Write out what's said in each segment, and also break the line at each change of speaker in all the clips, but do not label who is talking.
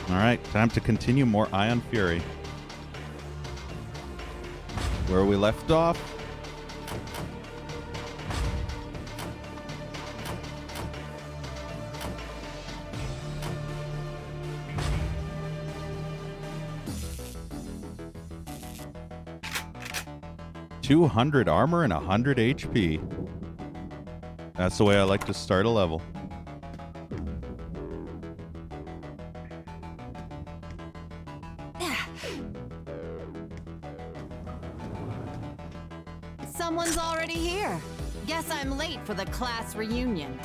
All right, time to continue more Ion Fury. Where we left off. $200 armor and 100 HP. That's the way I like to start a level.
Someone's already here. Guess I'm late for the class reunion.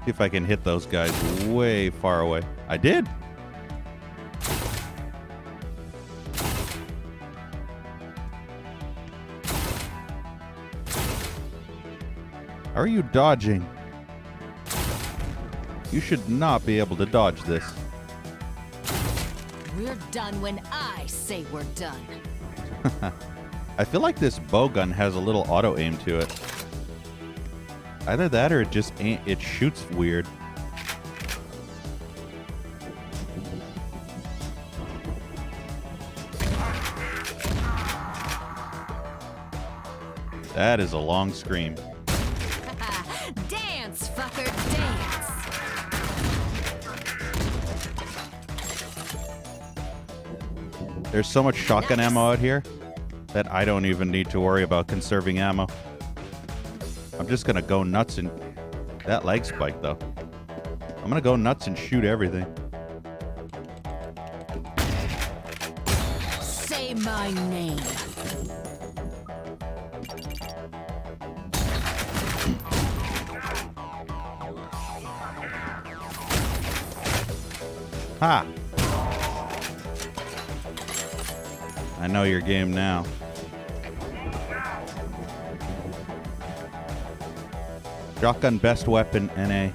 See if I can hit those guys way far away. I did. How are you dodging? You should not be able to dodge this.
We're done when I say we're done.
I feel like this bow gun has a little auto aim to it. Either that or it just ain't, it shoots weird. That is a long scream.
Dance, fucker, dance.
There's so much shotgun
Nice.
ammo out here that I don't even need to worry about conserving ammo. I'm just gonna go nuts and... That leg spike, though. I'm gonna go nuts and shoot everything.
Say my name.
Ha! I know your game now. Shotgun best weapon, NA.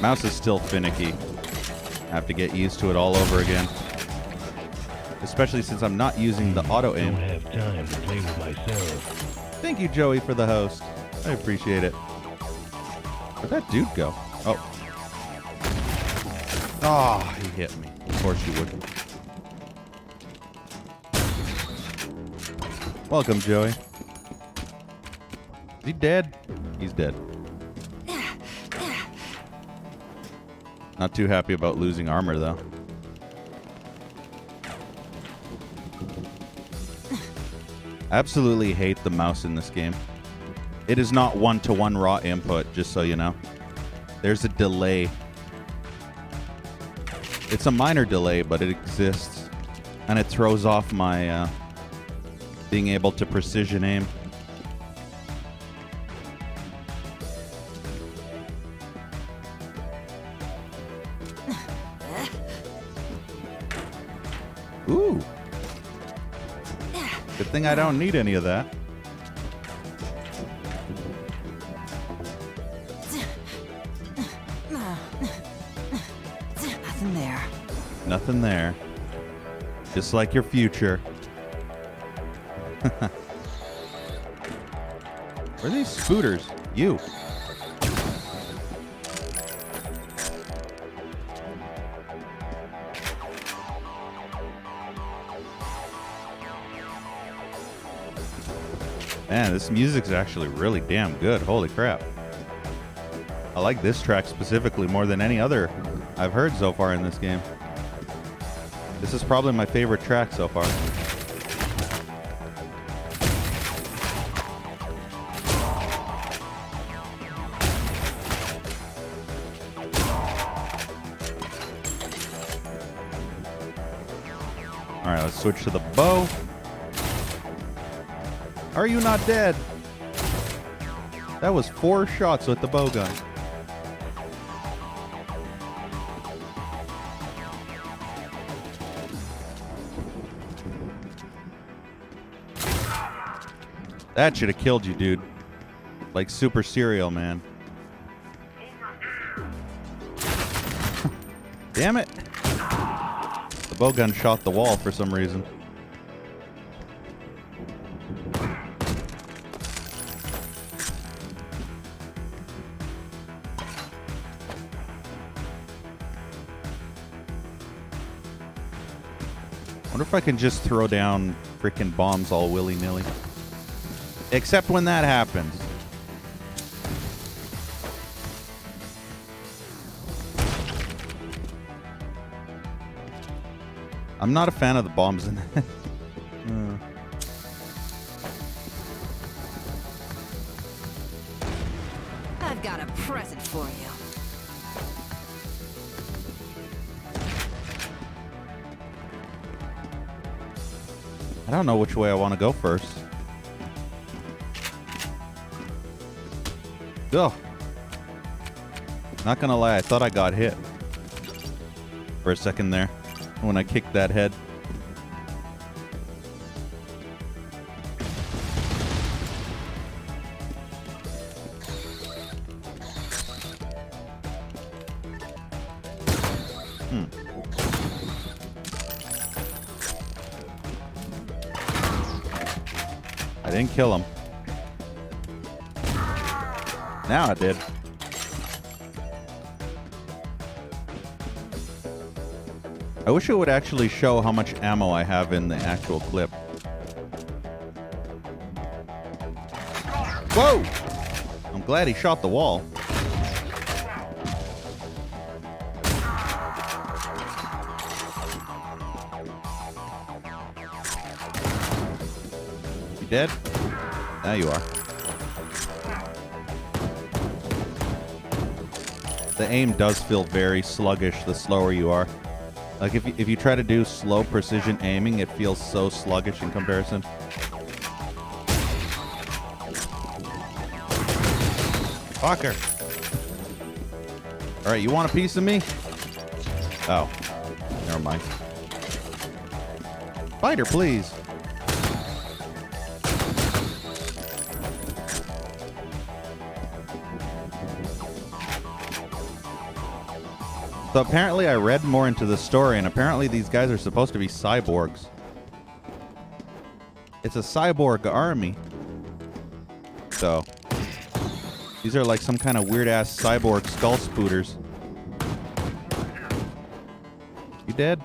Mouse is still finicky. I have to get used to it all over again. Especially since I'm not using the auto aim.
Don't have time to play with myself.
Thank you, Joey, for the host. I appreciate it. Where'd that dude go? Oh. Ah, he hit me. Of course you would. Welcome, Joey. Is he dead? He's dead. Not too happy about losing armor, though. Absolutely hate the mouse in this game. It is not one-to-one raw input, just so you know. There's a delay. It's a minor delay, but it exists. And it throws off my being able to precision aim. Ooh. Good thing I don't need any of that.
Nothing there.
Nothing there. Just like your future. Where are these spooters? You. Man, this music's actually really damn good. Holy crap. I like this track specifically more than any other I've heard so far in this game. This is probably my favorite track so far. Alright, let's switch to the bow. Are you not dead? That was 4 shots with the bow gun. That should have killed you, dude. Like Super Cereal, man. Damn it. The bowgun shot the wall for some reason. Wonder if I can just throw down freaking bombs all willy-nilly. Except when that happens. I'm not a fan of the bombs in that.
I've got a present for you.
I don't know which way I want to go first. Go. Not gonna lie, I thought I got hit for a second there when I kicked that head. I didn't kill him. Now I did. I wish it would actually show how much ammo I have in the actual clip. Whoa! I'm glad he shot the wall. You dead? Now you are. The aim does feel very sluggish the slower you are. Like if you try to do slow precision aiming, it feels so sluggish in comparison. Fucker. All right, you want a piece of me? Oh, never mind. Fighter, please. So apparently I read more into the story, and apparently these guys are supposed to be cyborgs. It's a cyborg army. So these are like some kind of weird-ass cyborg skull spooters. You dead?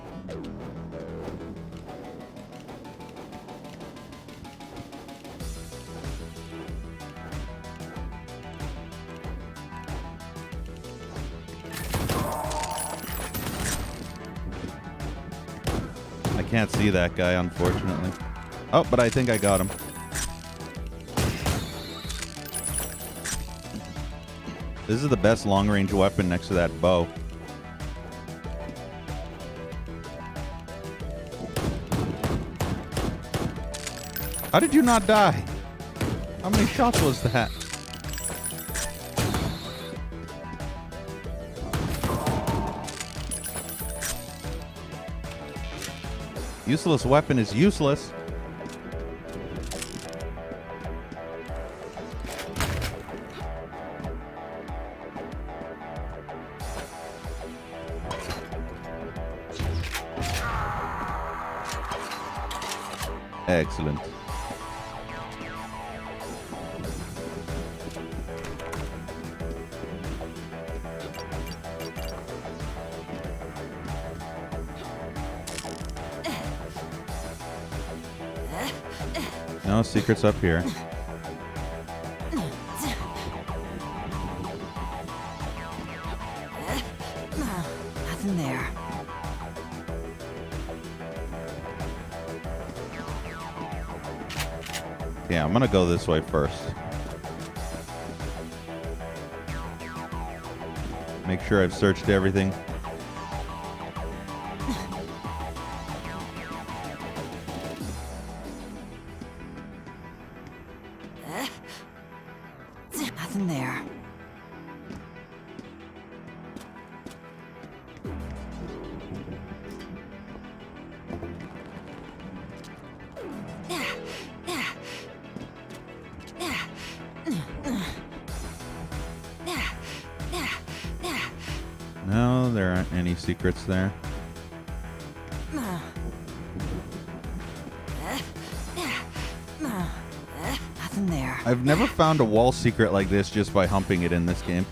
Can't see that guy, unfortunately. Oh, but I think I got him. This is the best long-range weapon next to that bow. How did you not die? How many shots was that? Useless weapon is useless. Excellent. No secrets up here.
Nothing there.
Yeah, I'm gonna go this way first. Make sure I've searched everything.
Nothing there.
No, there aren't any secrets there.
Nothing there.
I've never found a wall secret like this just by humping it in this game.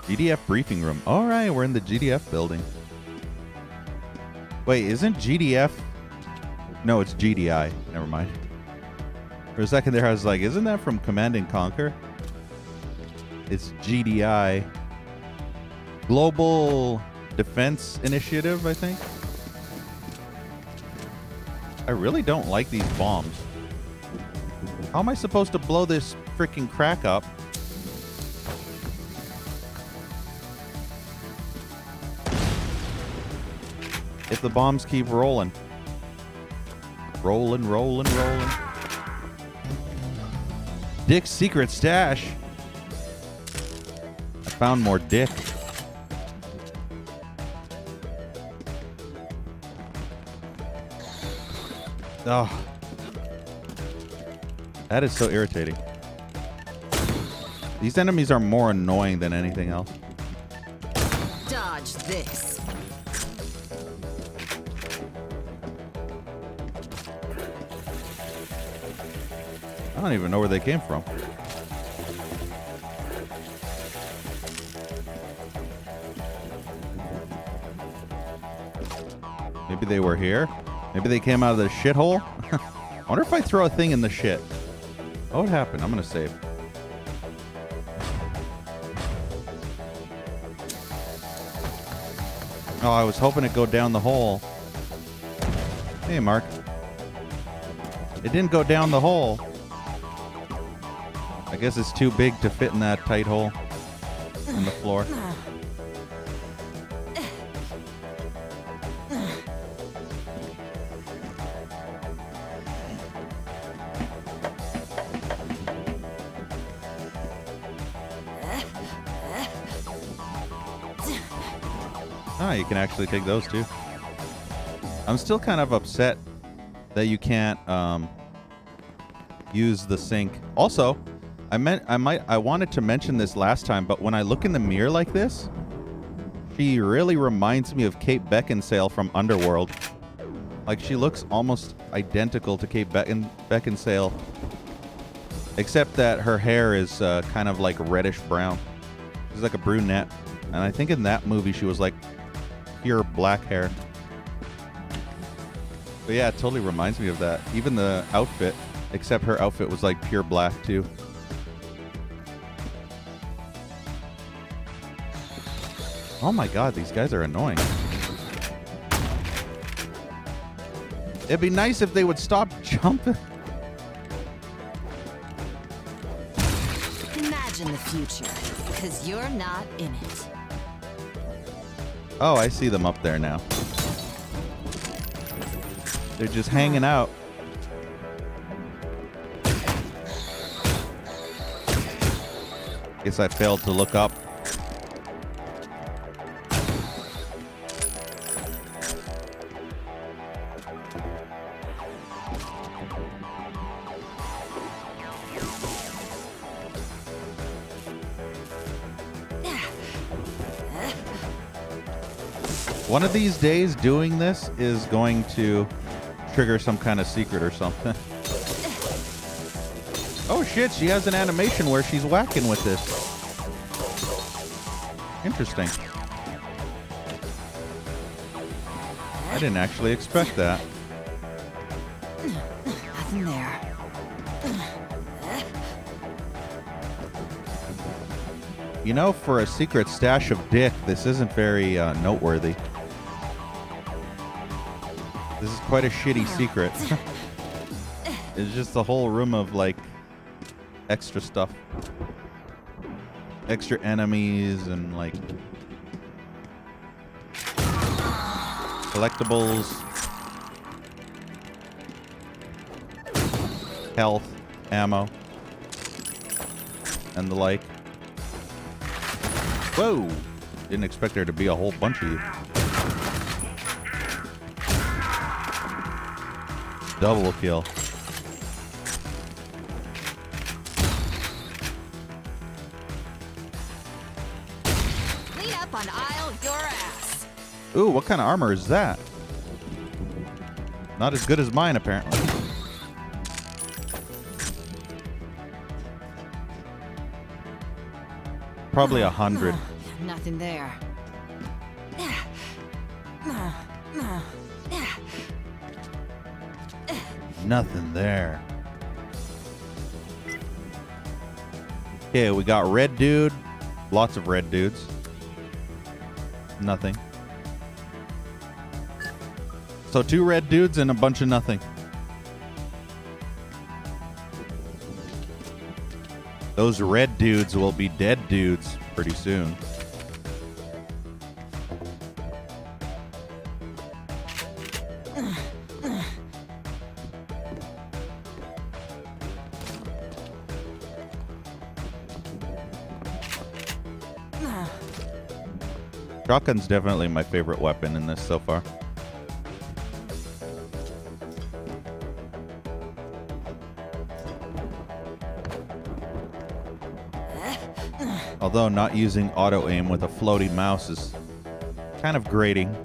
GDF briefing room. All right, we're in the GDF building. Wait, isn't GDF? No, it's GDI. Never mind. For a second there, I was like, isn't that from Command and Conquer? It's GDI. Global Defense Initiative, I think. I really don't like these bombs. How am I supposed to blow this freaking crack up? If the bombs keep rolling. Rolling, rolling, rolling. Dick's secret stash. I found more dick. Oh. That is so irritating. These enemies are more annoying than anything else.
Dodge this.
I don't even know where they came from. Maybe they were here? Maybe they came out of the shithole? I wonder if I throw a thing in the shit. What would happen? I'm gonna save. Oh, I was hoping it'd go down the hole. Hey, Mark. It didn't go down the hole. I guess it's too big to fit in that tight hole in the floor. Ah, you can actually take those too. I'm still kind of upset that you can't use the sink. Also, I wanted to mention this last time, but when I look in the mirror like this, she really reminds me of Kate Beckinsale from Underworld. Like, she looks almost identical to Kate Beckinsale, except that her hair is kind of like reddish brown. She's like a brunette, and I think in that movie she was like pure black hair. But yeah, it totally reminds me of that. Even the outfit, except her outfit was like pure black too. Oh my god, these guys are annoying. It'd be nice if they would stop jumping.
Imagine the future, because you're not in it.
Oh, I see them up there now. They're just hanging out. Guess I failed to look up. One of these days doing this is going to trigger some kind of secret or something. Oh shit, she has an animation where she's whacking with this. Interesting. I didn't actually expect that.
Nothing there.
You know, for a secret stash of dick, this isn't very noteworthy. This is quite a shitty secret. It's just a whole room of, like, extra stuff. Extra enemies and, like, collectibles. Health, ammo, and the like. Whoa! Didn't expect there to be a whole bunch of you. Double kill.
Clean up on aisle your ass.
Ooh, what kind of armor is that? Not as good as mine, apparently. Probably 100.
Nothing there.
Nothing there. Okay, we got red dude. Lots of red dudes. Nothing. So 2 red dudes and a bunch of nothing. Those red dudes will be dead dudes pretty soon. Shotgun's definitely my favorite weapon in this so far. Although not using auto aim with a floaty mouse is kind of grating.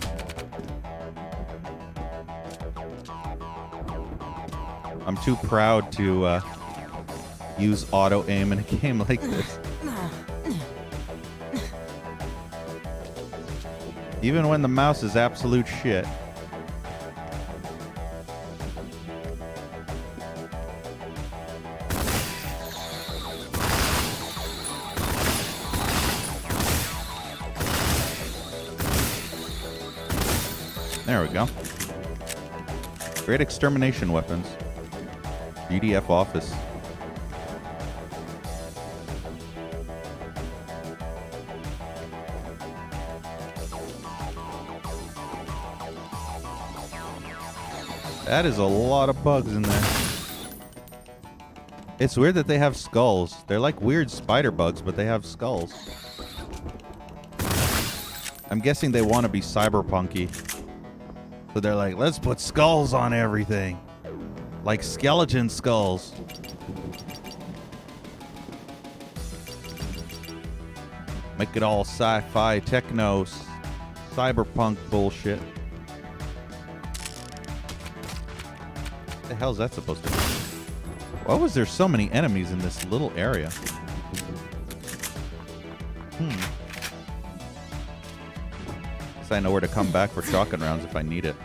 I'm too proud to use auto aim in a game like this. Even when the mouse is absolute shit. There we go. Great extermination weapons. GDF office. That is a lot of bugs in there. It's weird that they have skulls. They're like weird spider bugs, but they have skulls. I'm guessing they want to be cyberpunky. So they're like, let's put skulls on everything. Like skeleton skulls. Make it all sci-fi, techno, cyberpunk bullshit. What the hell is that supposed to be? Why was there so many enemies in this little area? Guess I know where to come back for shotgun rounds if I need it.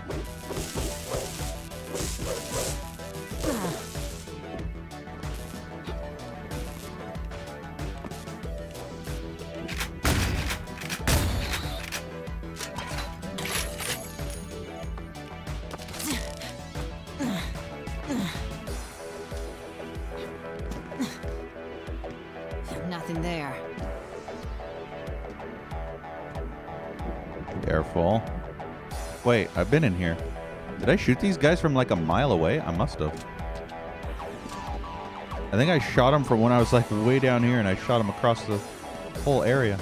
Nothing there.
Careful. Wait, I've been in here. Did I shoot these guys from like a mile away? I must have. I think I shot them from when I was like way down here and I shot them across the whole area.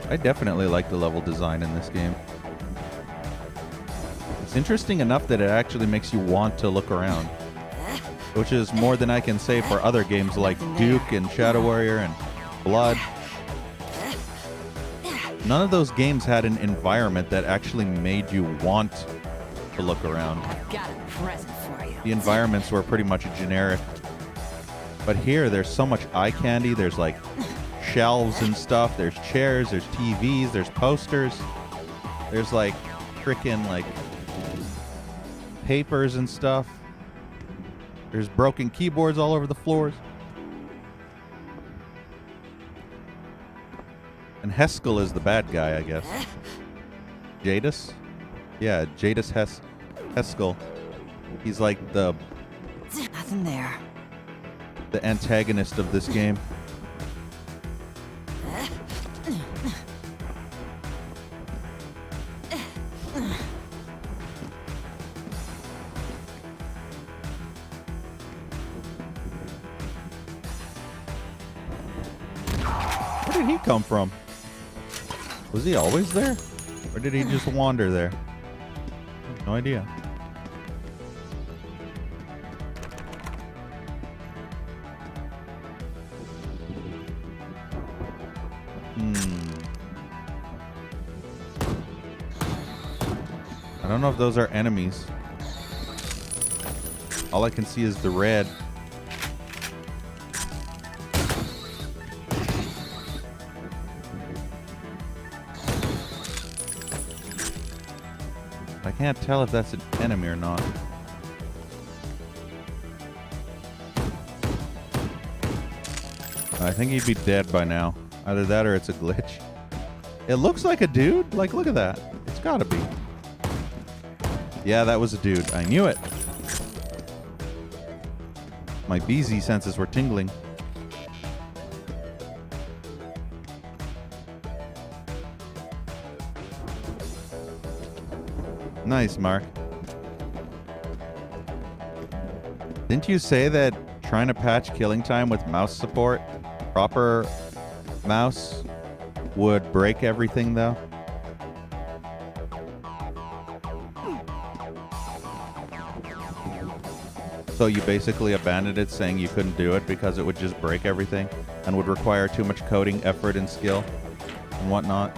I definitely like the level design in this game. It's interesting enough that it actually makes you want to look around. Which is more than I can say for other games like Duke and Shadow Warrior and Blood. None of those games had an environment that actually made you want to look around.
I've got a present for you.
The environments were pretty much generic. But here, there's so much eye candy. There's like shelves and stuff. There's chairs. There's TVs. There's posters. There's like freaking like papers and stuff. There's broken keyboards all over the floors. And Heskel is the bad guy, I guess. Jadis? Yeah, Jadis Heskel. He's like the
Nothing there.
antagonist of this game. Where did he come from? Was he always there? Or did he just wander there? I have no idea. I don't know if those are enemies. All I can see is the red. can't tell if that's an enemy or not. I think he'd be dead by now. Either that or it's a glitch. It looks like a dude. Like, look at that. It's gotta be. Yeah, that was a dude. I knew it. My BZ senses were tingling. Nice, Mark. Didn't you say that trying to patch killing time with mouse support, proper mouse, would break everything though? So you basically abandoned it, saying you couldn't do it because it would just break everything and would require too much coding, effort, and skill and whatnot.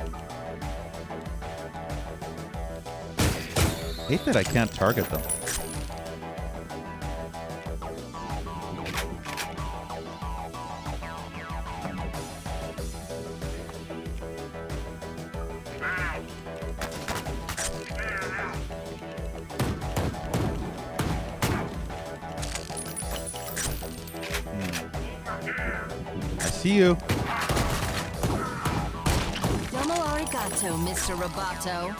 Hate that I can't target them. I see you.
Domo arigato, Mr. Roboto.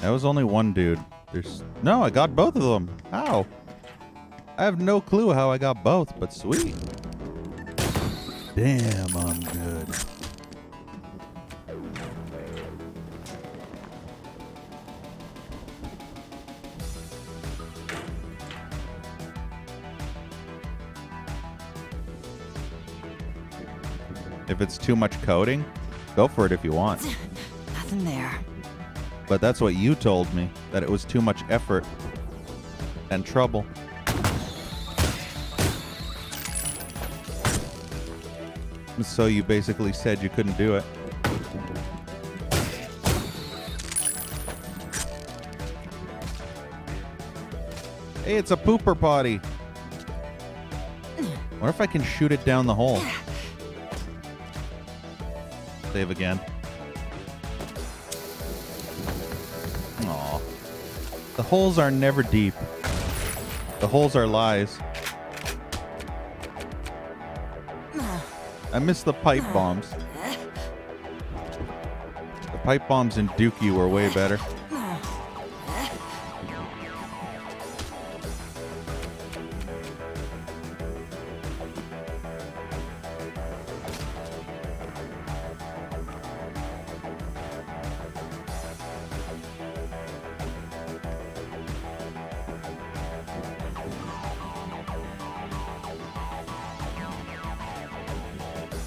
That was only one dude. No, I got both of them. How? I have no clue how I got both, but sweet. Damn, I'm good. If it's too much coding, go for it if you want.
Nothing there.
But that's what you told me, that it was too much effort and trouble. So you basically said you couldn't do it. Hey, it's a pooper potty. What if I can shoot it down the hole? Save again. Aw. The holes are never deep. The holes are lies. I miss the pipe bombs. The pipe bombs in Dookie were way better.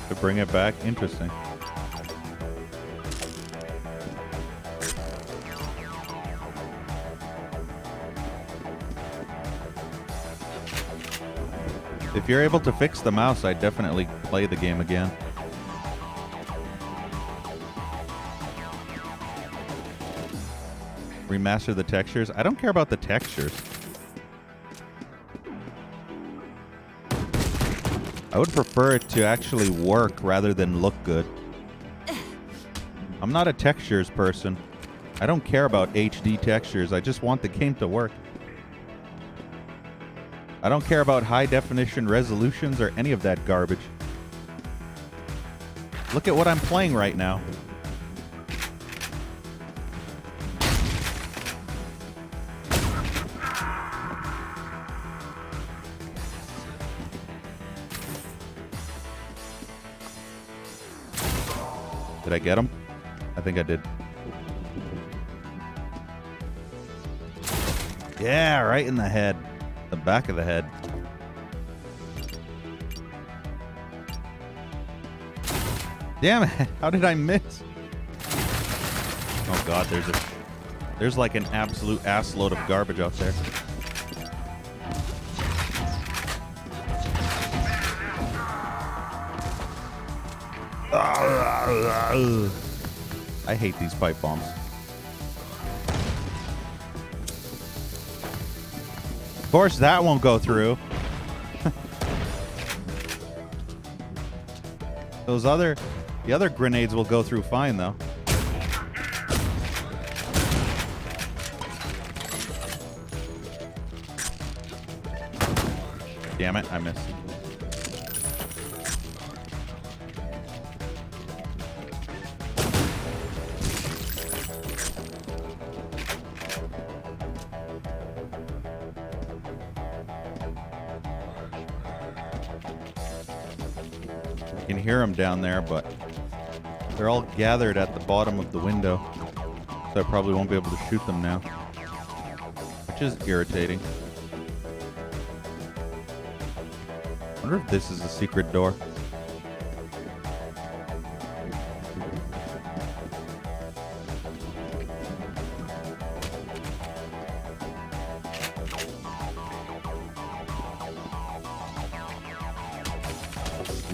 To bring it back, interesting. If you're able to fix the mouse, I'd definitely play the game again. Remaster the textures? I don't care about the textures. I would prefer it to actually work rather than look good. I'm not a textures person. I don't care about HD textures. I just want the game to work. I don't care about high definition resolutions or any of that garbage. Look at what I'm playing right now. Did I get him? I think I did. Yeah, right in the head. The back of the head. Damn it. How did I miss? Oh god, there's like an absolute ass load of garbage out there. I hate these pipe bombs. Of course, that won't go through. Those other The other grenades will go through fine, though. Damn it, I missed. You can hear them down there, but they're all gathered at the bottom of the window, so I probably won't be able to shoot them now, which is irritating. I wonder if this is a secret door.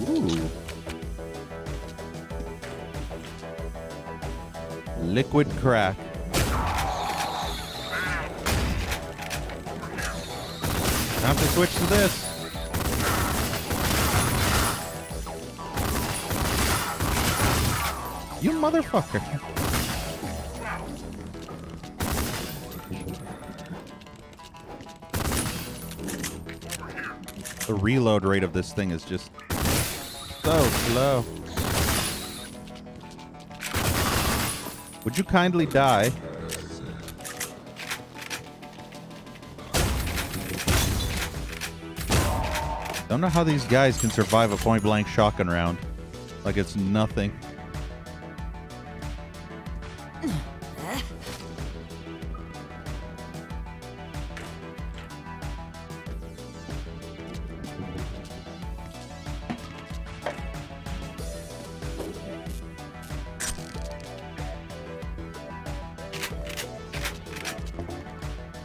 Ooh. Liquid crack. Time to switch to this. You motherfucker. The reload rate of this thing is just so slow. Would you kindly die? Don't know how these guys can survive a point-blank shotgun round. Like it's nothing.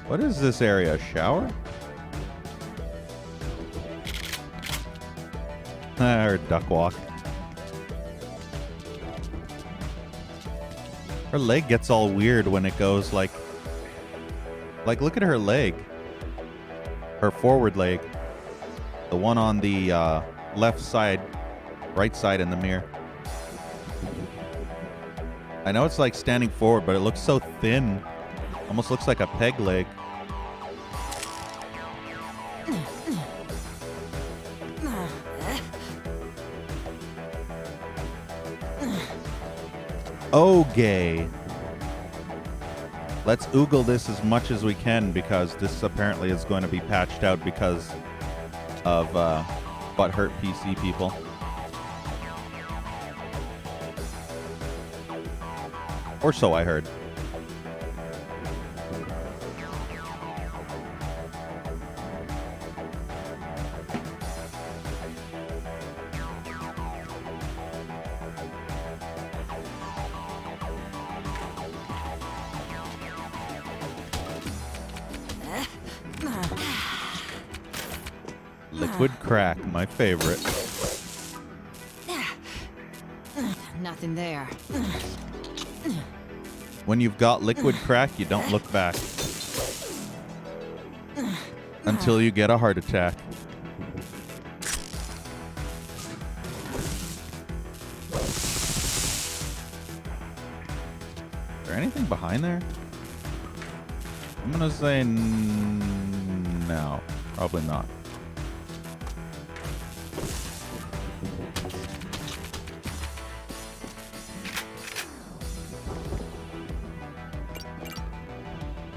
What is this area? A shower? Or duck walk. Her leg gets all weird when it goes like look at her leg. Her forward leg. The one on the left side, right side in the mirror. I know it's like standing forward, but it looks so thin. Almost looks like a peg leg. Okay. Let's oogle this as much as we can because this apparently is going to be patched out because of butthurt PC people. Or so I heard. Liquid crack, my favorite.
Nothing there.
When you've got liquid crack, you don't look back. Until you get a heart attack. Is there anything behind there? I'm gonna say no. Probably not.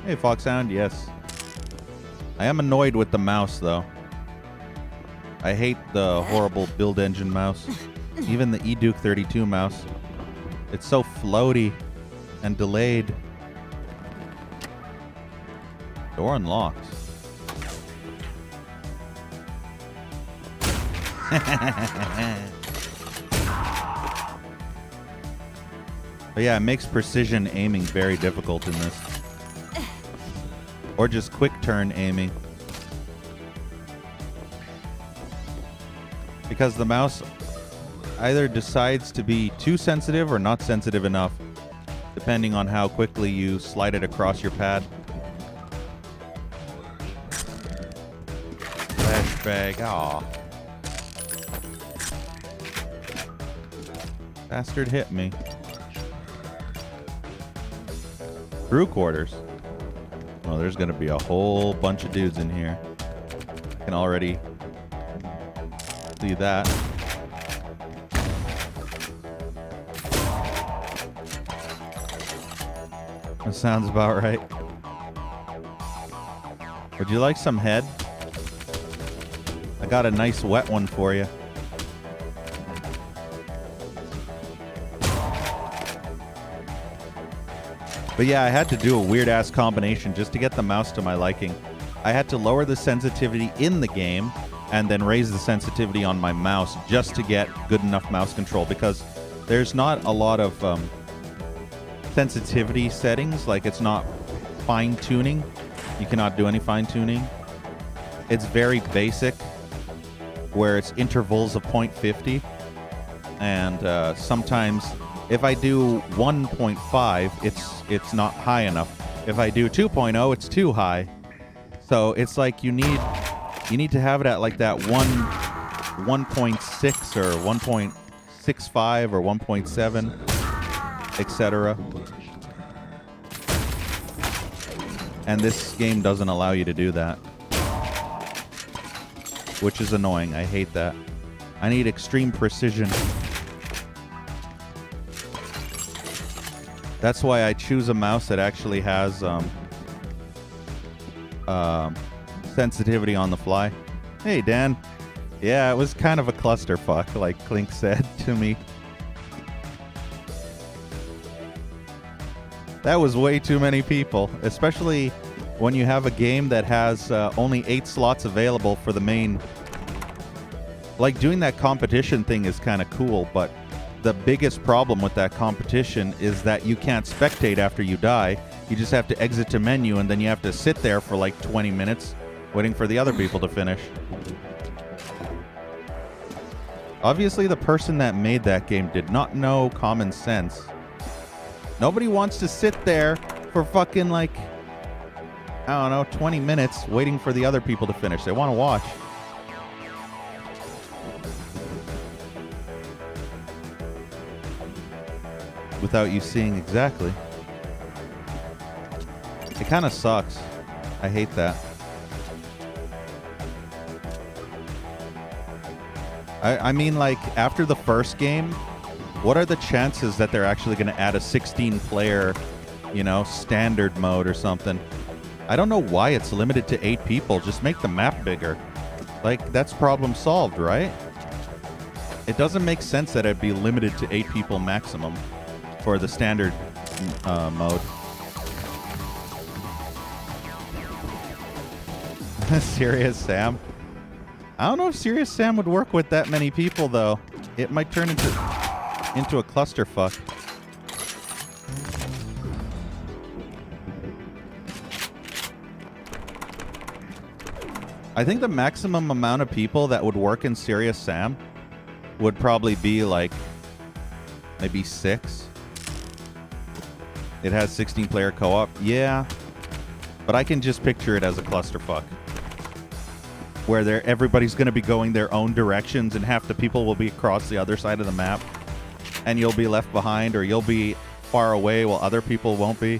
Hey, Foxhound, yes. I am annoyed with the mouse, though. I hate the horrible build engine mouse. Even the eDuke 32 mouse. It's so floaty and delayed. Door unlocked. But yeah, it makes precision aiming very difficult in this. Or just quick turn aiming. Because the mouse either decides to be too sensitive or not sensitive enough, depending on how quickly you slide it across your pad. Flashbang, aw. Bastard hit me. Crew quarters. Oh, there's gonna be a whole bunch of dudes in here. I can already see that. That sounds about right. Would you like some head? I got a nice wet one for you. But yeah, I had to do a weird-ass combination just to get the mouse to my liking. I had to lower the sensitivity in the game and then raise the sensitivity on my mouse just to get good enough mouse control, because there's not a lot of sensitivity settings. Like, it's not fine-tuning. You cannot do any fine-tuning. It's very basic, where it's intervals of 0.50. And sometimes if I do 1.5, it's not high enough. If I do 2.0, it's too high. So it's like you need to have it at like that 1.6 or 1.65 or 1.7, etc. And this game doesn't allow you to do that, which is annoying. I hate that. I need extreme precision. That's why I choose a mouse that actually has sensitivity on the fly. Hey, Dan. Yeah, it was kind of a clusterfuck, like Clink said to me. That was way too many people, especially when you have a game that has only 8 slots available for the main. Like, doing that competition thing is kind of cool, but the biggest problem with that competition is that you can't spectate after you die. You just have to exit to menu, and then you have to sit there for like 20 minutes waiting for the other people to finish. Obviously, the person that made that game did not know common sense. Nobody wants to sit there for fucking like, I don't know, 20 minutes waiting for the other people to finish. They want to watch. Without you seeing exactly. It kind of sucks. I hate that. I mean, like, after the first game, what are the chances that they're actually going to add a 16-player, you know, standard mode or something? I don't know why it's limited to 8 people. Just make the map bigger. Like, that's problem solved, right? It doesn't make sense that it'd be limited to 8 people maximum for the standard mode. Serious Sam. I don't know if Serious Sam would work with that many people, though. It might turn into a clusterfuck. I think the maximum amount of people that would work in Serious Sam would probably be like maybe 6. It has 16-player co-op. Yeah. But I can just picture it as a clusterfuck, where everybody's going to be going their own directions, and half the people will be across the other side of the map, and you'll be left behind, or you'll be far away while other people won't be.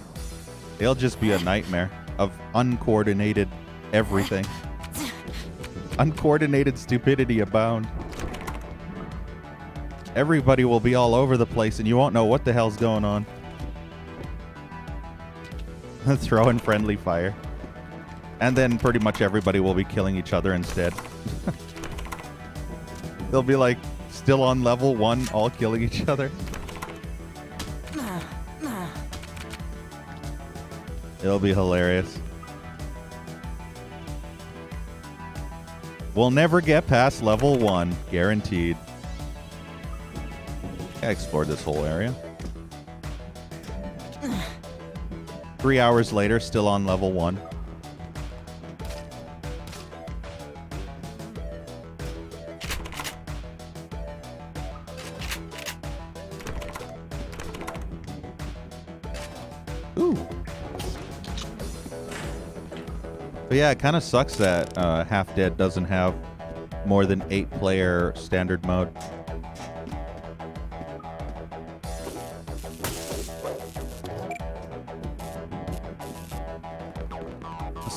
It'll just be a nightmare of uncoordinated everything. Uncoordinated stupidity abound. Everybody will be all over the place, and you won't know what the hell's going on. Throw in friendly fire. And then pretty much everybody will be killing each other instead. They'll be like still on level 1, all killing each other. It'll be hilarious. We'll never get past level 1, guaranteed. I explored this whole area. 3 hours later, still on level 1. Ooh. But yeah, it kind of sucks that Half Dead doesn't have more than 8-player standard mode.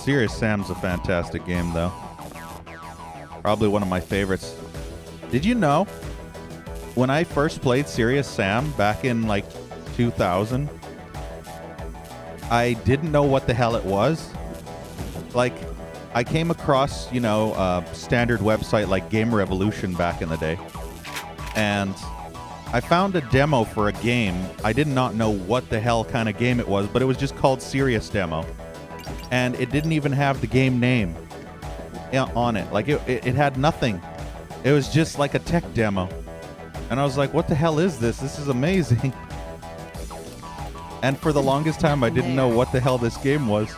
Serious Sam's a fantastic game, though. Probably one of my favorites. Did you know, when I first played Serious Sam back in, like, 2000, I didn't know what the hell it was. Like, I came across, you know, a standard website like Game Revolution back in the day. And I found a demo for a game. I did not know what the hell kind of game it was, but it was just called Serious Demo. And it didn't even have the game name on it. Like, it had nothing. It was just like a tech demo. And I was like, what the hell is this? This is amazing. And for the longest time, I didn't know what the hell this game was.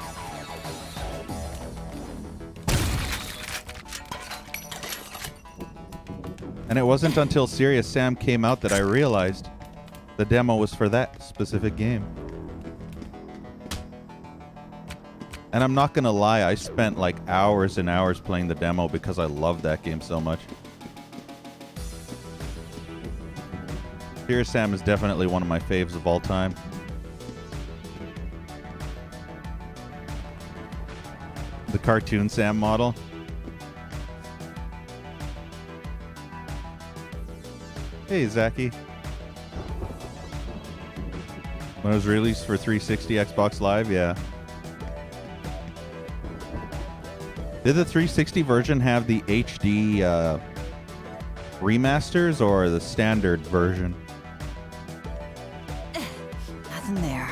And it wasn't until Serious Sam came out that I realized the demo was for that specific game. And I'm not gonna lie, I spent like hours and hours playing the demo because I love that game so much. Serious Sam is definitely one of my faves of all time. The cartoon Sam model. Hey, Zachy. When it was released for 360 Xbox Live, yeah. Did the 360 version have the HD remasters or the standard version?
Nothing there.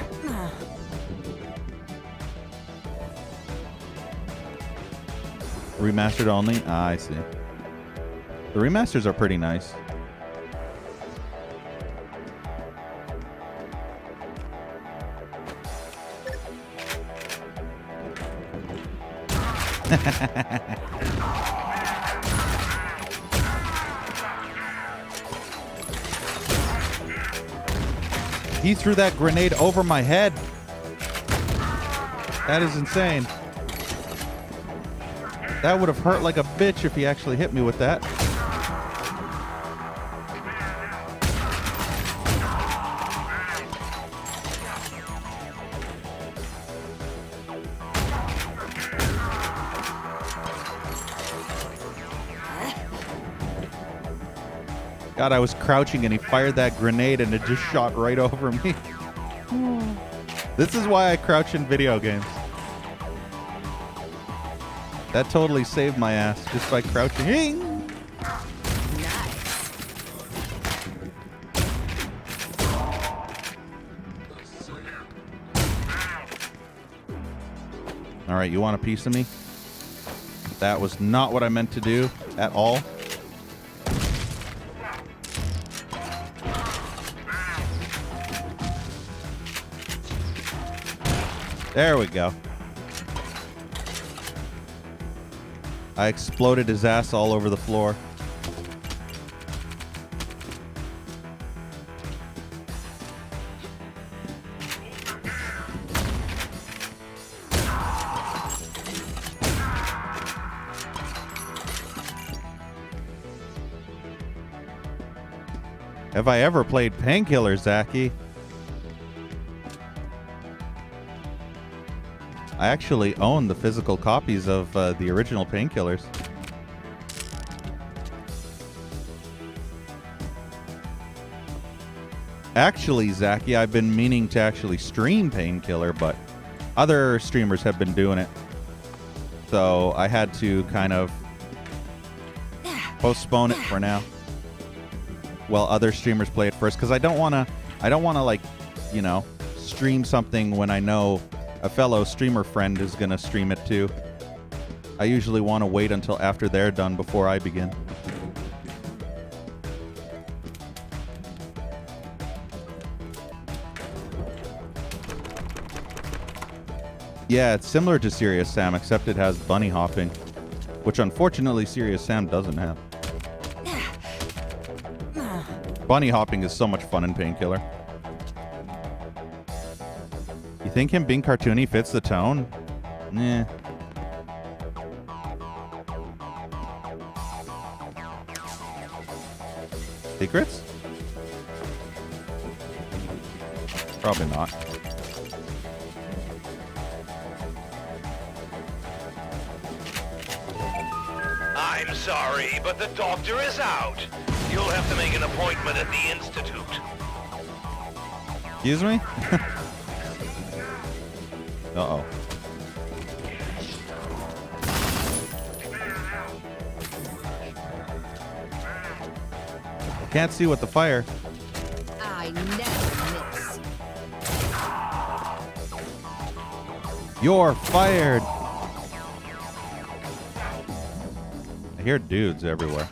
Remastered only? Ah, I see. The remasters are pretty nice. He threw that grenade over my head. That is insane. That would have hurt like a bitch if he actually hit me with that. God, I was crouching and he fired that grenade and it just shot right over me. This is why I crouch in video games. That totally saved my ass just by crouching. All right, you want a piece of me? That was not what I meant to do at all. There we go. I exploded his ass all over the floor. Have I ever played Painkiller, Zachy? I actually own the physical copies of the original Painkillers. Actually, Zachy, I've been meaning to actually stream Painkiller, but other streamers have been doing it. So I had to kind of postpone it for now while other streamers play it first, because I don't want to like, you know, stream something when I know a fellow streamer friend is going to stream it too. I usually want to wait until after they're done before I begin. Yeah, it's similar to Serious Sam, except it has bunny hopping, which unfortunately Serious Sam doesn't have. Bunny hopping is so much fun in Painkiller. You think him being cartoony fits the tone? Nah. Secrets? Probably not.
I'm sorry, but the doctor is out. You'll have to make an appointment at the Institute.
Excuse me? Uh-oh. Can't see with the fire.
I never miss.
You're fired. I hear dudes everywhere.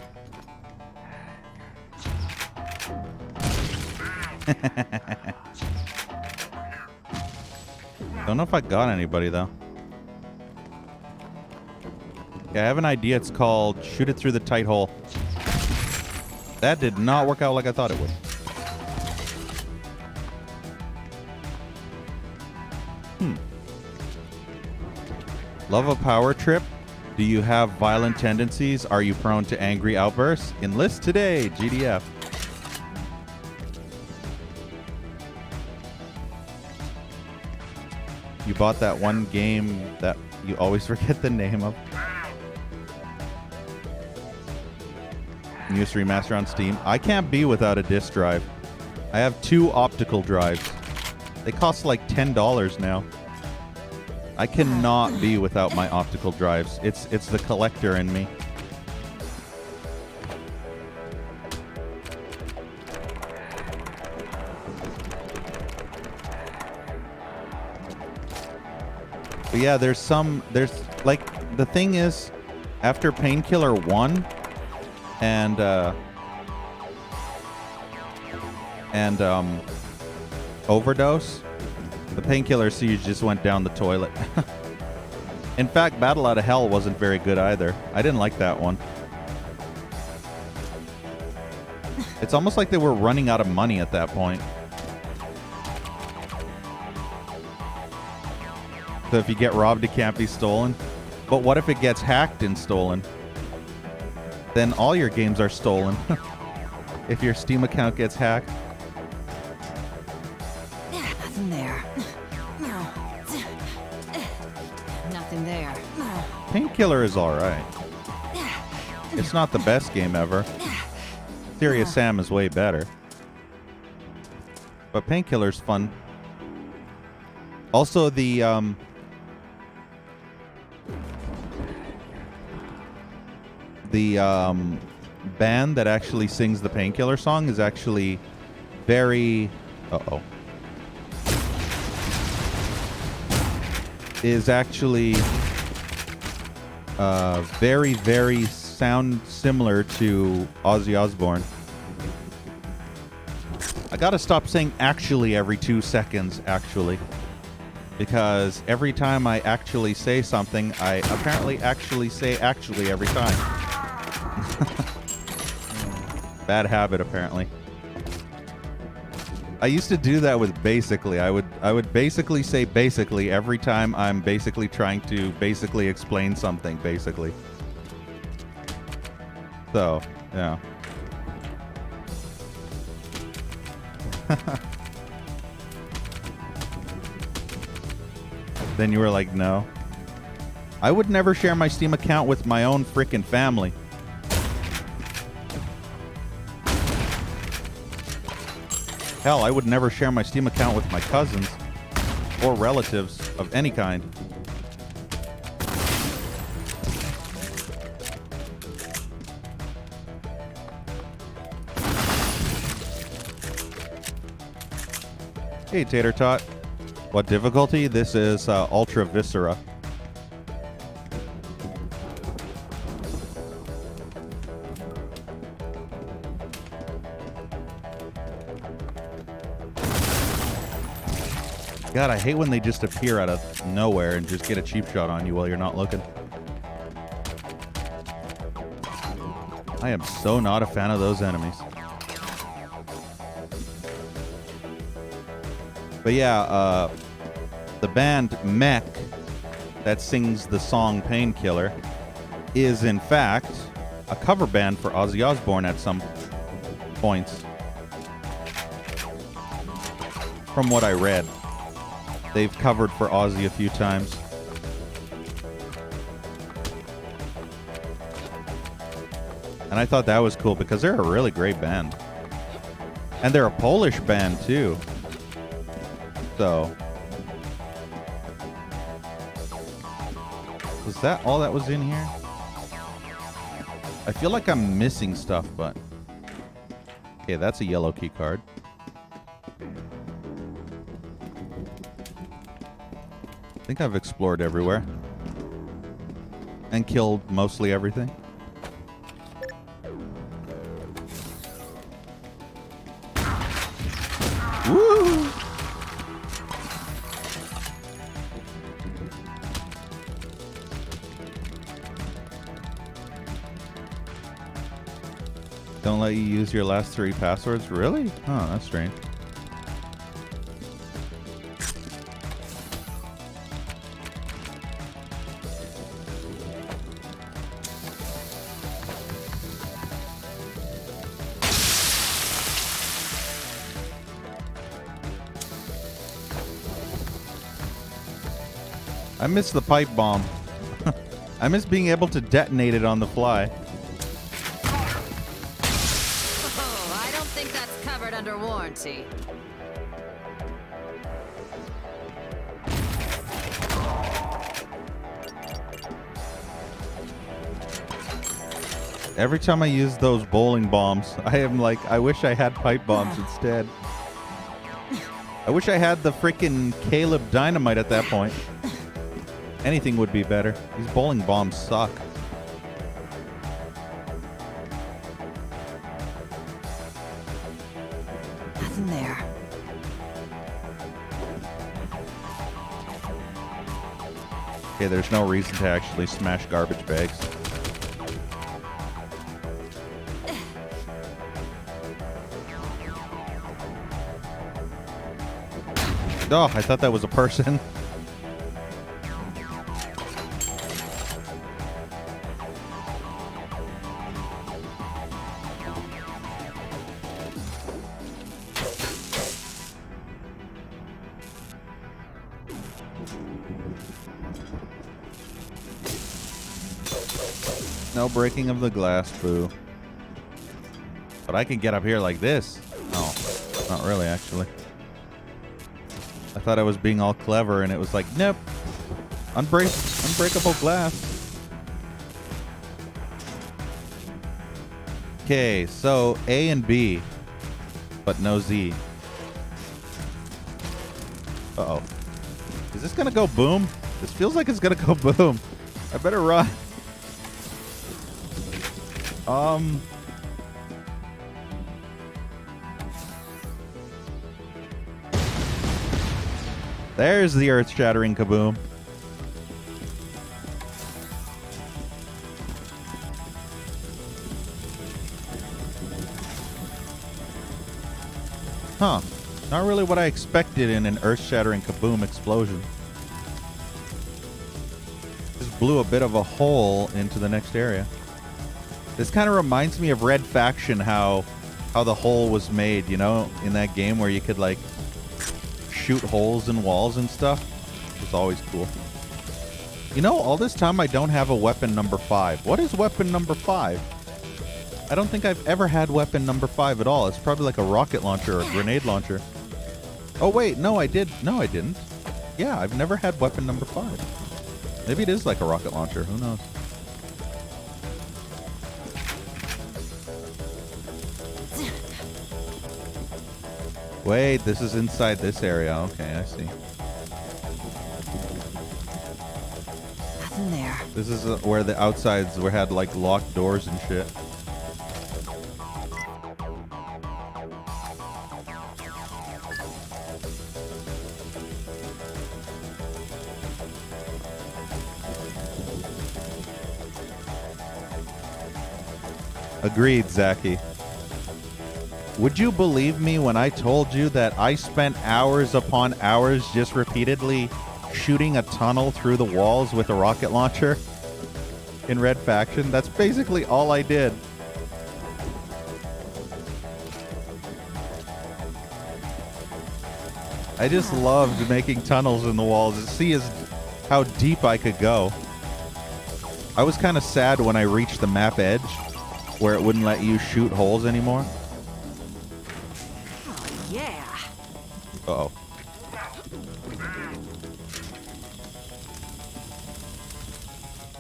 Don't know if I got anybody though. Yeah, I have an idea. It's called Shoot It Through the Tight Hole. That did not work out like I thought it would. Love a power trip? Do you have violent tendencies? Are you prone to angry outbursts? Enlist today, GDF. You bought that one game that you always forget the name of. Newest remaster on Steam. I can't be without a disc drive. I have 2 optical drives. They cost like $10 now. I cannot be without my optical drives. It's the collector in me. But yeah, there's like, the thing is, after Painkiller 1 and Overdose, the Painkiller siege just went down the toilet. In fact, Battle Out of Hell wasn't very good either. I didn't like that one. It's almost like they were running out of money at that point. So if you get robbed, it can't be stolen. But what if it gets hacked and stolen? Then all your games are stolen. If your Steam account gets hacked.
Nothing there. Nothing there.
Painkiller is alright. It's not the best game ever. Serious Sam is way better. But Painkiller's fun. Also, the band that actually sings the Painkiller song is actually very... Uh-oh. Is actually very, very sound similar to Ozzy Osbourne. I gotta stop saying actually every 2 seconds, actually. Because every time I actually say something, I apparently actually say actually every time. Bad habit, apparently. I used to do that with basically. I would basically say basically every time I'm basically trying to basically explain something, basically. So, yeah. Then you were like, no. I would never share my Steam account with my own frickin' family. Hell, I would never share my Steam account with my cousins or relatives of any kind. Hey, Tater Tot. What difficulty? This is Ultra Viscera. God, I hate when they just appear out of nowhere and just get a cheap shot on you while you're not looking. I am so not a fan of those enemies. But yeah, the band Mech that sings the song Painkiller is in fact a cover band for Ozzy Osbourne at some points. From what I read. They've covered for Ozzy a few times. And I thought that was cool because they're a really great band. And they're a Polish band too. So. Was that all that was in here? I feel like I'm missing stuff, but. Okay, that's a yellow key card. I think I've explored everywhere. And killed mostly everything. Woo! Don't let you use your last 3 passwords? Really? Oh, that's strange. I miss the pipe bomb. I miss being able to detonate it on the fly.
Oh, I don't think that's covered under warranty.
Every time I use those bowling bombs, I am like, I wish I had pipe bombs instead. I wish I had the freaking Caleb dynamite at that point. Anything would be better. These bowling bombs suck.
Nothing there.
Okay, there's no reason to actually smash garbage bags. Oh, I thought that was a person. No breaking of the glass, boo. But I can get up here like this. Oh, not really, actually. I thought I was being all clever, and it was like, nope. Unbreakable glass. Okay, so A and B, but no Z. Uh-oh. Is this gonna go boom? This feels like it's gonna go boom. I better run. There's the earth-shattering kaboom. Huh. Not really what I expected in an earth-shattering kaboom explosion. Just blew a bit of a hole into the next area. This kind of reminds me of Red Faction, how the hole was made, you know, in that game where you could, like, shoot holes in walls and stuff. It was always cool. You know, all this time I don't have a weapon number 5. What is weapon number 5? I don't think I've ever had weapon number 5 at all. It's probably like a rocket launcher or a grenade launcher. Oh, wait. No, I did. No, I didn't. Yeah, I've never had weapon number 5. Maybe it is like a rocket launcher. Who knows? Wait, this is inside this area. Okay, I see.
Nothing there.
This is where the outsides had like locked doors and shit. Agreed, Zaki. Would you believe me when I told you that I spent hours upon hours just repeatedly shooting a tunnel through the walls with a rocket launcher in Red Faction? That's basically all I did. I just loved making tunnels in the walls to see how deep I could go. I was kind of sad when I reached the map edge where it wouldn't let you shoot holes anymore.
Yeah.
Uh-oh.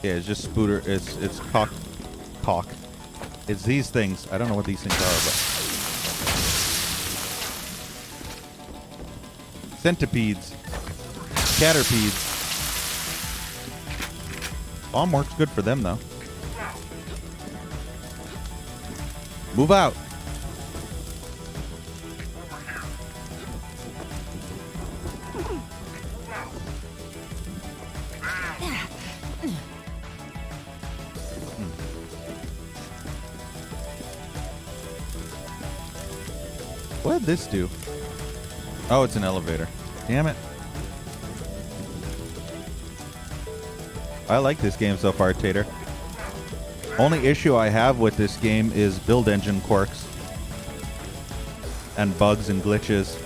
Yeah, it's just Spooter. It's cock. It's these things. I don't know what these things are, but centipedes, caterpedes. Bomb works good for them though. Move out. What did this do? Oh, it's an elevator. Damn it. I like this game so far, Tater. Only issue I have with this game is build engine quirks. And bugs and glitches.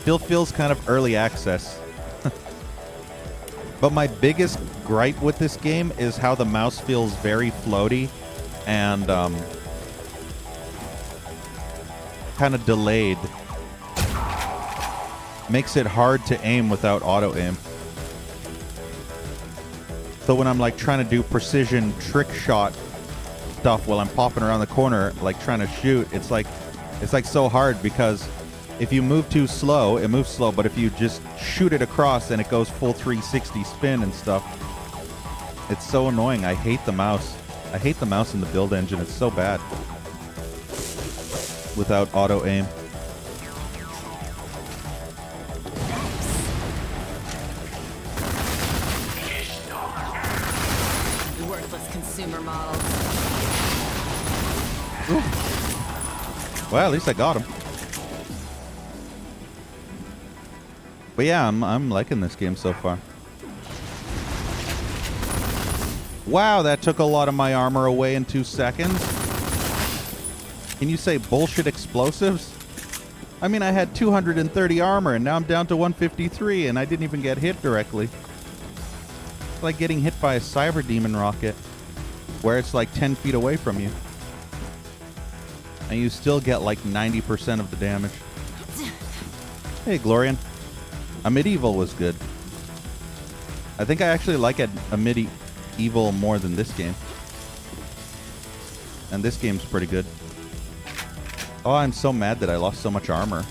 Still feels kind of early access. But my biggest gripe with this game is how the mouse feels very floaty and kind of delayed. Makes it hard to aim without auto aim. So when I'm like trying to do precision trick shot stuff while I'm popping around the corner, like trying to shoot, it's like so hard because if you move too slow, it moves slow, but if you just shoot it across and it goes full 360 spin and stuff, it's so annoying. I hate the mouse. I hate the mouse in the build engine. It's so bad without auto aim.
Worthless consumer models.
Well, at least I got him. But yeah, I'm liking this game so far. Wow, that took a lot of my armor away in 2 seconds. Can you say bullshit explosives? I mean, I had 230 armor and now I'm down to 153 and I didn't even get hit directly. It's like getting hit by a cyber demon rocket where it's like 10 feet away from you. And you still get like 90% of the damage. Hey, Glorian. A Medieval was good. I think I actually like a Medieval more than this game. And this game's pretty good. Oh, I'm so mad that I lost so much armor.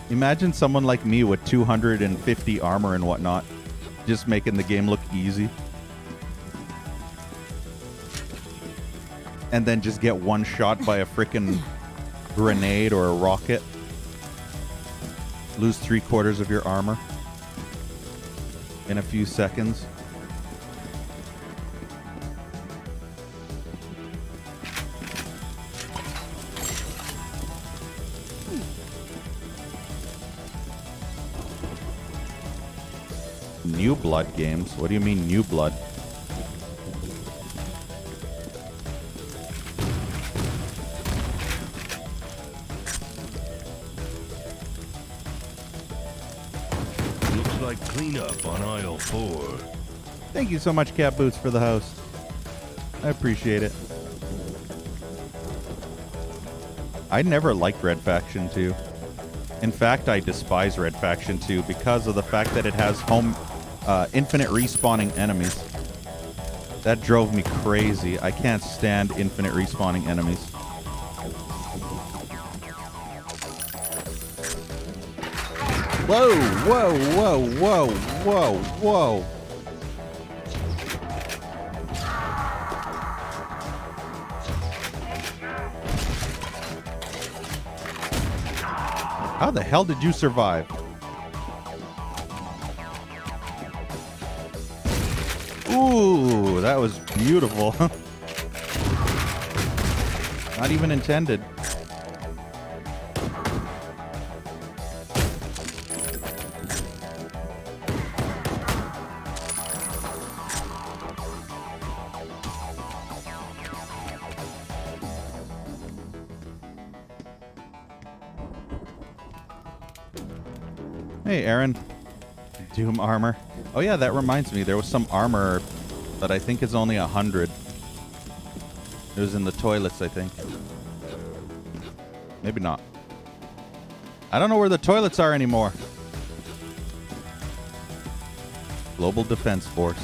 Imagine someone like me with 250 armor and whatnot, just making the game look easy. And then just get one shot by a frickin' grenade or a rocket. Lose 3/4 of your armor in a few seconds. New Blood games? What do you mean New Blood?
Looks like cleanup on aisle 4.
Thank you so much, Cat Boots, for the host. I appreciate it. I never liked Red Faction 2. In fact, I despise Red Faction 2 because of the fact that it has infinite respawning enemies. That drove me crazy. I can't stand infinite respawning enemies. Whoa, whoa, whoa, whoa, whoa, whoa. How the hell did you survive? Ooh, that was beautiful. Not even intended. Hey, Aaron. Doom armor. Oh yeah, that reminds me. There was some armor but I think it's only 100. It was in the toilets, I think. Maybe not. I don't know where the toilets are anymore. Global Defense Force.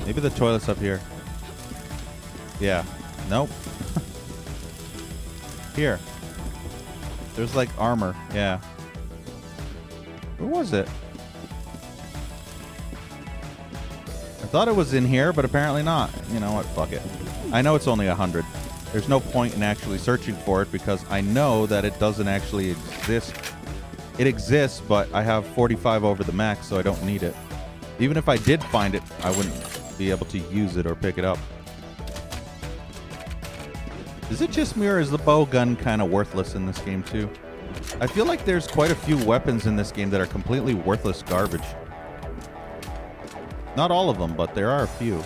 Maybe the toilet's up here. Yeah. Nope. Here. There's like armor. Yeah. Where was it? I thought it was in here, but apparently not. You know what? Fuck it. I know it's only 100. There's no point in actually searching for it because I know that it doesn't actually exist. It exists, but I have 45 over the max, so I don't need it. Even if I did find it, I wouldn't be able to use it or pick it up. Is it just me, or is the bow gun kind of worthless in this game too? I feel like there's quite a few weapons in this game that are completely worthless garbage. Not all of them, but there are a few.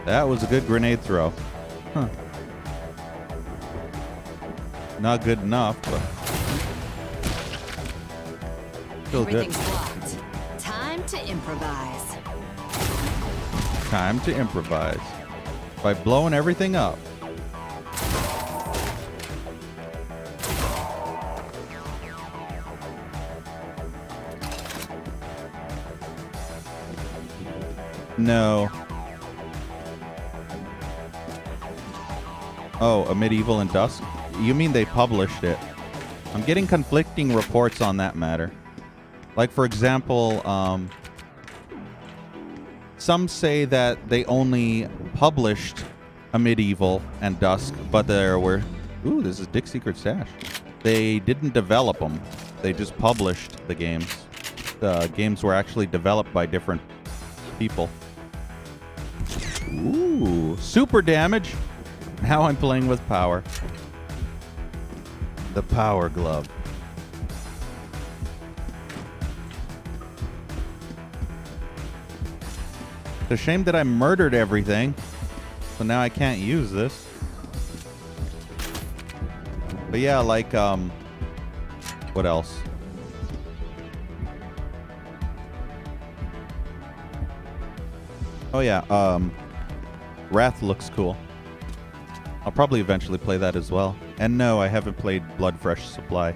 That was a good grenade throw. Huh. Not good enough, but still good.
Everything's blocked. Time to improvise.
Time to improvise by blowing everything up. No. Oh, a Medieval and Dusk? You mean they published it? I'm getting conflicting reports on that matter. Like, for example, some say that they only published a Medieval and Dusk, but there were... Ooh, this is Dick's Secret Stash. They didn't develop them. They just published the games. The games were actually developed by different people. Ooh, super damage. Now I'm playing with power. The Power Glove. It's a shame that I murdered everything, so now I can't use this. But yeah, like, what else? Oh yeah, Wrath looks cool. I'll probably eventually play that as well. And no, I haven't played Bloodfresh Supply.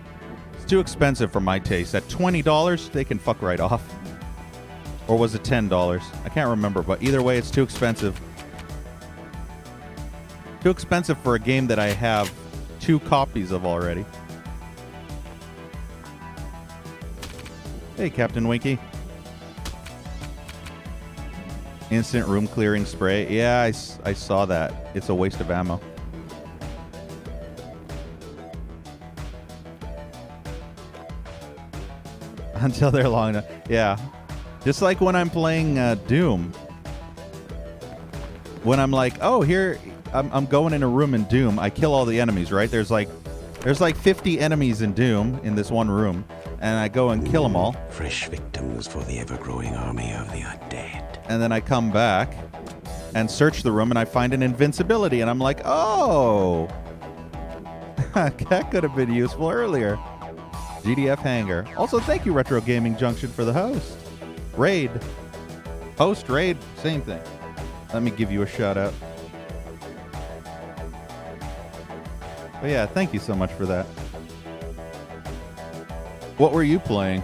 It's too expensive for my taste. At $20, they can fuck right off. Or was it $10? I can't remember, but either way, it's too expensive. Too expensive for a game that I have 2 copies of already. Hey, Captain Winky. Instant room clearing spray. Yeah, I saw that. It's a waste of ammo. Until they're long enough. Yeah. Just like when I'm playing Doom. When I'm like, oh, here, I'm going in a room in Doom. I kill all the enemies, right? There's like 50 enemies in Doom in this one room. And I go and kill them all.
Fresh victims for the ever-growing army of the undead.
And then I come back and search the room and I find an invincibility. And I'm like, oh. That could have been useful earlier. GDF Hangar. Also, thank you, Retro Gaming Junction, for the host. Raid. Host, raid, same thing. Let me give you a shout out. But yeah, thank you so much for that. What were you playing?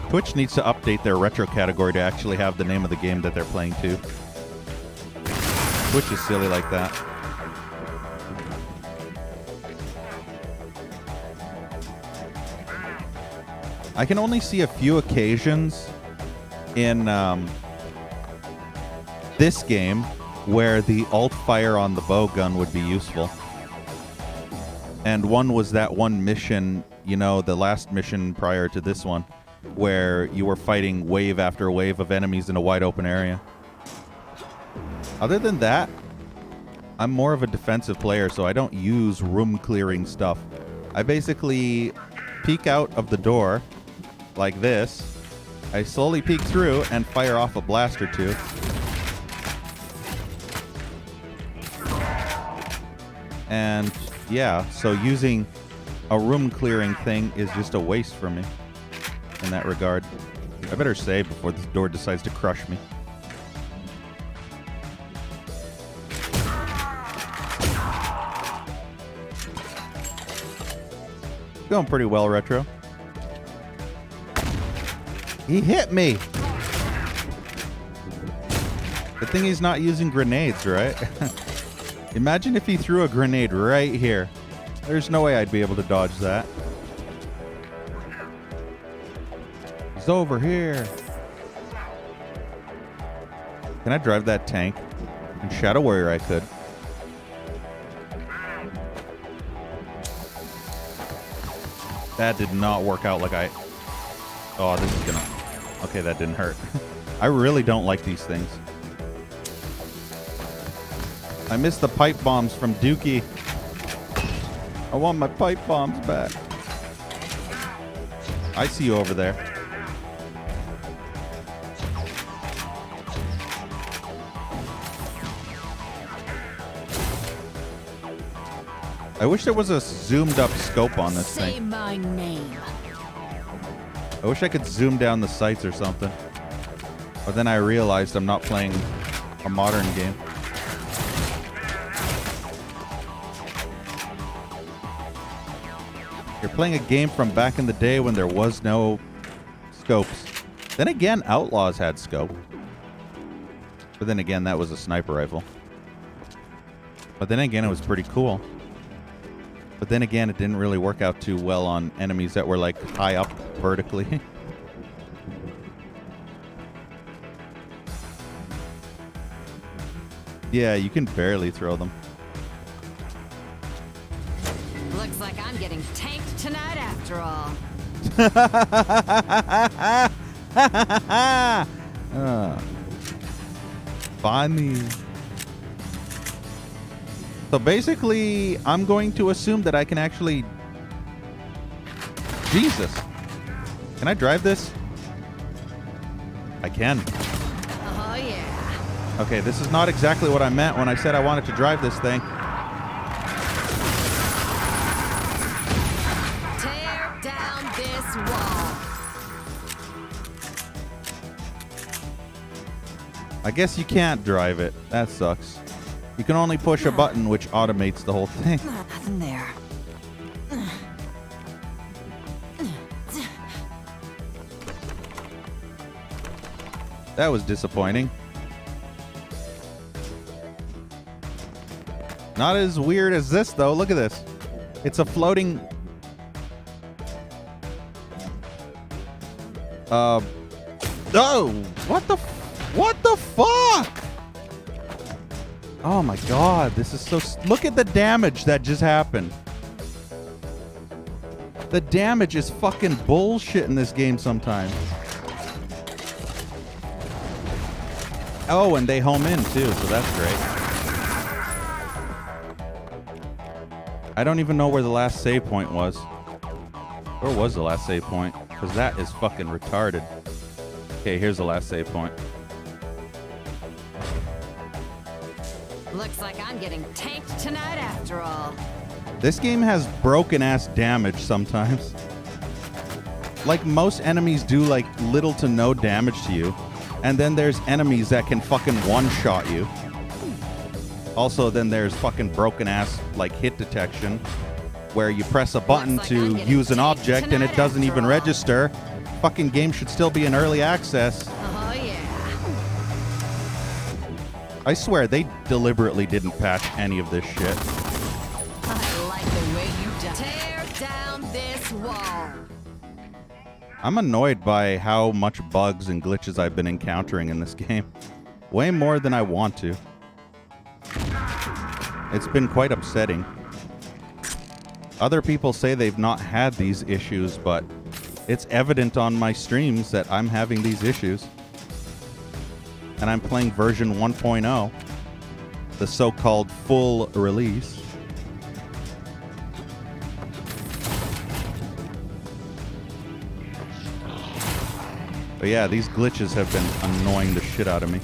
Twitch needs to update their retro category to actually have the name of the game that they're playing too. Twitch is silly like that. I can only see a few occasions in this game where the alt fire on the bow gun would be useful. And one was that one mission, you know, the last mission prior to this one, where you were fighting wave after wave of enemies in a wide open area. Other than that, I'm more of a defensive player, so I don't use room clearing stuff. I basically peek out of the door like this. I slowly peek through and fire off a blast or two. And yeah, so using a room clearing thing is just a waste for me in that regard. I better save before this door decides to crush me. Going pretty well, Retro. He hit me. Good thing he's not using grenades, right? Imagine if he threw a grenade right here. There's no way I'd be able to dodge that. He's over here. Can I drive that tank? In Shadow Warrior I could. That did not work out like I... Oh, this is gonna... Okay, that didn't hurt. I really don't like these things. I missed the pipe bombs from Dookie. I want my pipe bombs back. I see you over there. I wish there was a zoomed up scope on this
Say
thing.
my name.
I wish I could zoom down the sights or something. But then I realized I'm not playing a modern game. You're playing a game from back in the day when there was no scopes. Then again, Outlaws had scope. But then again, that was a sniper rifle. But then again, it was pretty cool. But then again, it didn't really work out too well on enemies that were like high up vertically. Yeah, you can barely throw them.
Looks like I'm getting tanked tonight after all.
Find me. So basically, I'm going to assume that I can actually... Jesus. Can I drive this? I can.
Oh, yeah.
Okay, this is not exactly what I meant when I said I wanted to drive this thing.
Tear down this wall.
I guess you can't drive it. That sucks. You can only push a button which automates the whole thing.
Nothing there.
That was disappointing. Not as weird as this, though. Look at this. It's a floating... Oh! What the... What the fuck? Oh my god, this is so... Look at the damage that just happened. The damage is fucking bullshit in this game sometimes. Oh, and they home in too, so that's great. I don't even know where the last save point was. Where was the last save point? Because that is fucking retarded. Okay, here's the last save point.
Looks like I'm getting tanked tonight after all.
This game has broken ass damage sometimes. Like most enemies do like little to no damage to you. And then there's enemies that can fucking one-shot you. Also, then there's fucking broken ass like hit detection where you press a button
Looks like I'm
to
getting
use an
tanked
object and it
tonight
doesn't
after
even
all.
register. Fucking game should still be in early access.
Oh, yeah.
I swear they deliberately didn't patch any of this shit.
I like the way you tear down this wall.
I'm annoyed by how much bugs and glitches I've been encountering in this game. Way more than I want to. It's been quite upsetting. Other people say they've not had these issues, but it's evident on my streams that I'm having these issues. And I'm playing version 1.0, the so-called full release. But yeah, these glitches have been annoying the shit out of me.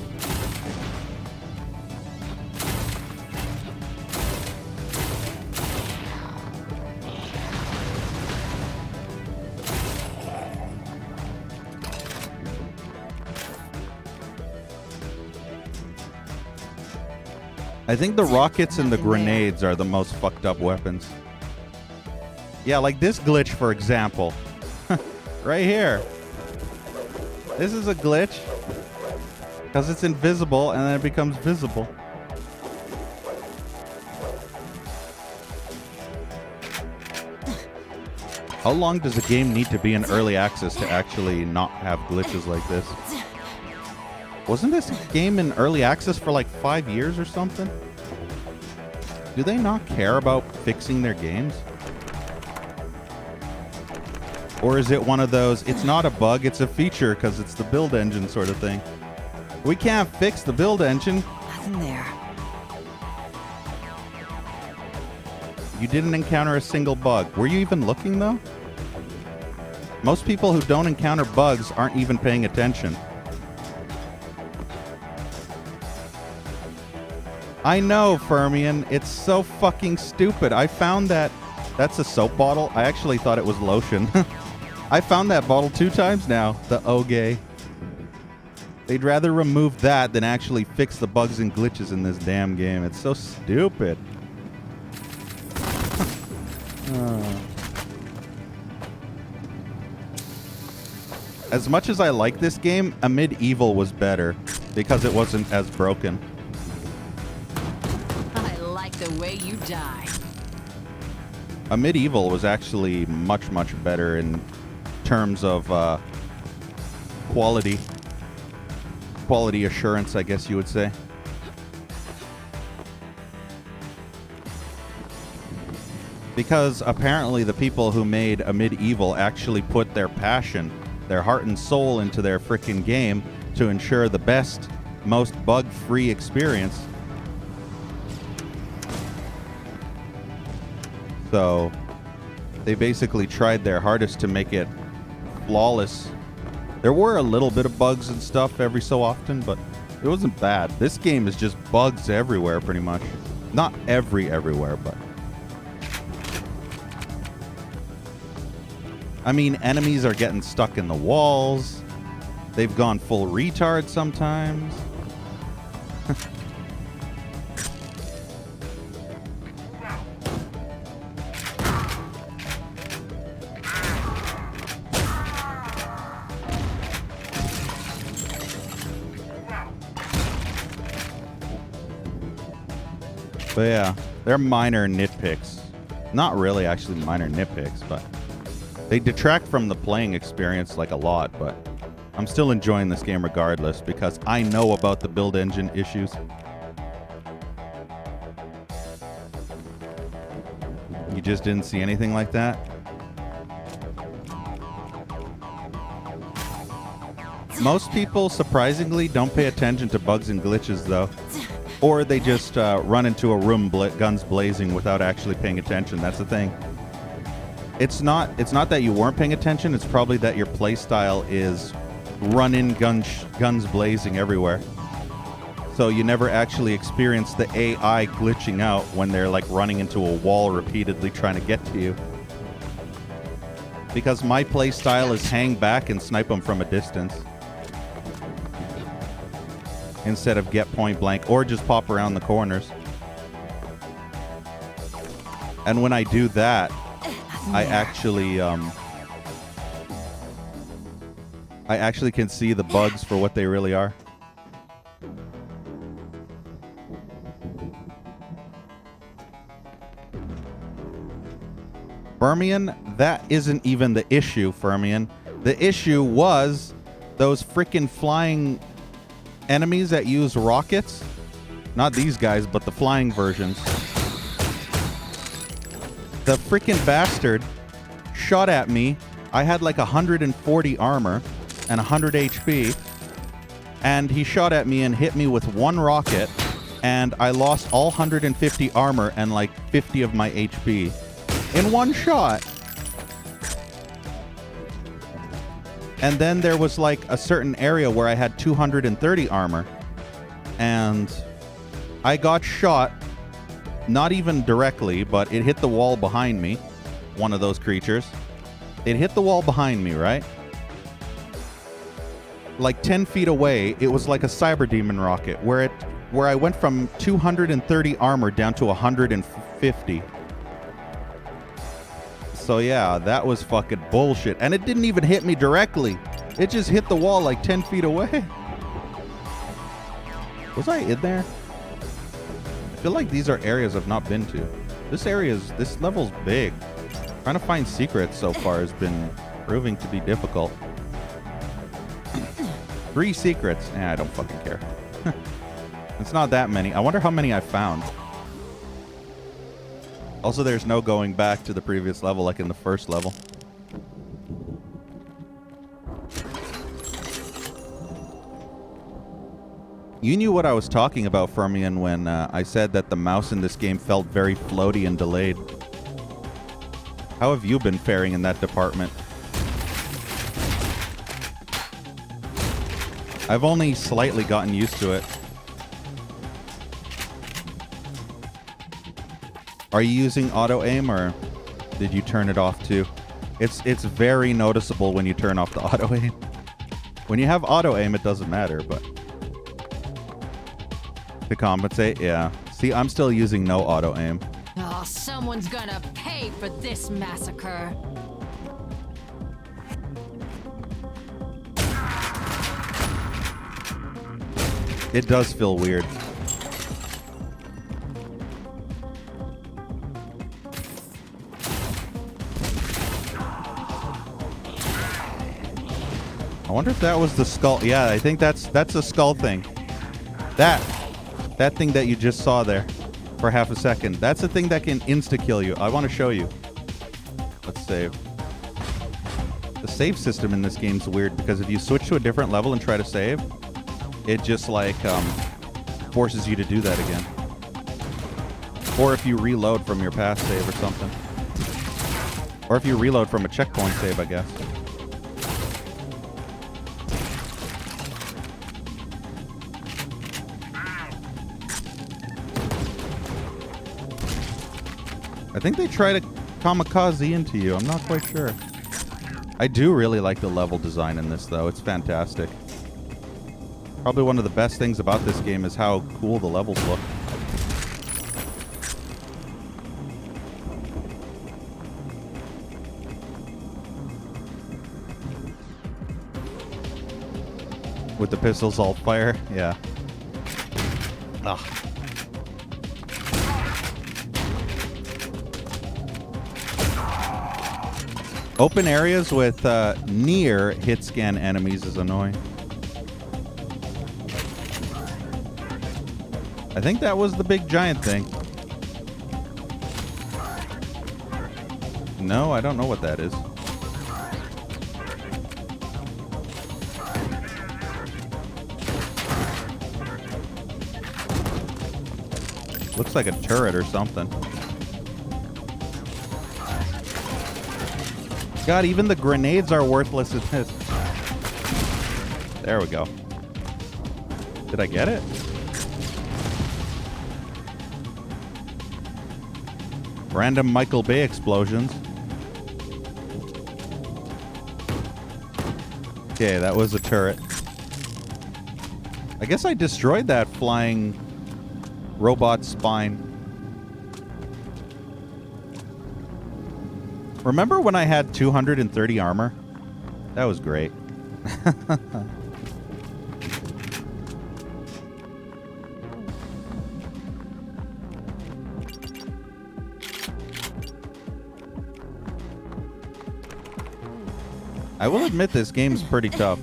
I think the rockets and the
Nothing there.
grenades are the most fucked up weapons. Yeah, like this glitch, for example. Right here. This is a glitch. Because it's invisible and then it becomes visible. How long does a game need to be in early access to actually not have glitches like this? Wasn't this game in early access for like 5 years or something? Do they not care about fixing their games? Or is it one of those, it's not a bug, it's a feature because it's the build engine sort of thing? We can't fix the build engine.
Nothing there.
You didn't encounter a single bug. Were you even looking though? Most people who don't encounter bugs aren't even paying attention. I know, Fermion. It's so fucking stupid. I found that. That's a soap bottle. I actually thought it was lotion. I found that bottle 2 times now. The Ogay. They'd rather remove that than actually fix the bugs and glitches in this damn game. It's so stupid. As much as I like this game, Amid Evil was better because it wasn't as broken.
I like the way you die.
Amid Evil was actually much, much better in terms of quality assurance, I guess you would say. Because apparently the people who made Amid Evil actually put their passion, their heart and soul into their frickin' game to ensure the best, most bug-free experience. So they basically tried their hardest to make it flawless. There were a little bit of bugs and stuff every so often, but it wasn't bad. This game is just bugs everywhere, pretty much. Not everywhere, but... I mean, enemies are getting stuck in the walls. They've gone full retard sometimes. But yeah, they're minor nitpicks. Not really actually minor nitpicks, but they detract from the playing experience like a lot, but I'm still enjoying this game regardless because I know about the build engine issues. You just didn't see anything like that? Most people, surprisingly, don't pay attention to bugs and glitches, though. Or they just run into a room guns blazing without actually paying attention. That's the thing. It's not that you weren't paying attention. It's probably that your playstyle is run-in guns blazing everywhere. So you never actually experience the AI glitching out when they're like running into a wall repeatedly trying to get to you. Because my playstyle is hang back and snipe them from a distance. Instead of get point blank or just pop around the corners. And when I do that, I actually can see the bugs for what they really are. Fermion, that isn't even the issue, Fermion. The issue was those freaking flying enemies that use rockets. Not these guys, but the flying versions. The freaking bastard shot at me. I had like 140 armor and 100 HP. And he shot at me and hit me with one rocket. And I lost all 150 armor and like 50 of my HP in one shot. And then there was like a certain area where I had 230 armor. And I got shot, not even directly, but it hit the wall behind me. One of those creatures. It hit the wall behind me, right? Like 10 feet away, it was like a cyber demon rocket where where I went from 230 armor down to 150. So yeah, that was fucking bullshit. And it didn't even hit me directly. It just hit the wall like 10 feet away. Was I in there? I feel like these are areas I've not been to. This level's big. Trying to find secrets so far has been proving to be difficult. 3 secrets. Nah, I don't fucking care. It's not that many. I wonder how many I found. Also, there's no going back to the previous level like in the first level. You knew what I was talking about, Fermion, when I said that the mouse in this game felt very floaty and delayed. How have you been faring in that department? I've only slightly gotten used to it. Are you using auto aim or did you turn it off too? It's very noticeable when you turn off the auto aim. When you have auto aim, it doesn't matter, but to compensate, yeah. See, I'm still using no auto aim.
Oh, someone's gonna pay for this massacre.
It does feel weird. I wonder if that was the skull. Yeah, I think that's a skull thing. That thing that you just saw there for half a second. That's a thing that can insta-kill you. I want to show you. Let's save. The save system in this game's weird because if you switch to a different level and try to save, it just like forces you to do that again. Or if you reload from your past save or something. Or if you reload from a checkpoint save, I guess. I think they try to kamikaze into you. I'm not quite sure. I do really like the level design in this, though. It's fantastic. Probably one of the best things about this game is how cool the levels look. With the pistols all fire, yeah. Ugh. Open areas with near hit scan enemies is annoying. I think that was the big giant thing. No, I don't know what that is. Looks like a turret or something. God, even the grenades are worthless in this. There we go. Did I get it? Random Michael Bay explosions. Okay, that was a turret. I guess I destroyed that flying robot spine. Remember when I had 230 armor? That was great. I will admit this game's pretty tough.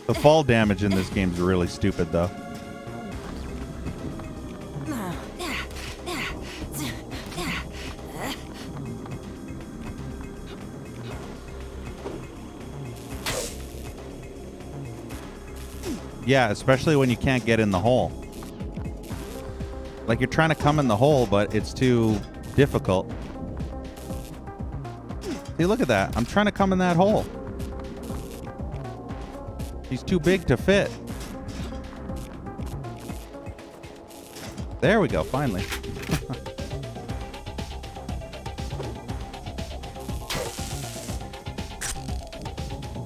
The fall damage in this game's really stupid, though. Yeah, especially when you can't get in the hole. Like you're trying to come in the hole, but it's too difficult. See, look at that. I'm trying to come in that hole. He's too big to fit. There we go, finally.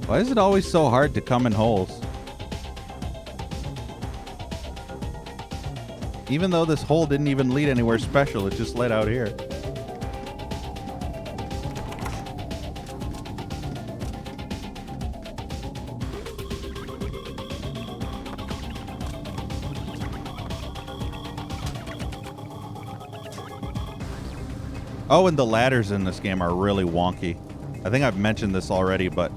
Why is it always so hard to come in holes? Even though this hole didn't even lead anywhere special, it just led out here. Oh, and the ladders in this game are really wonky. I think I've mentioned this already, but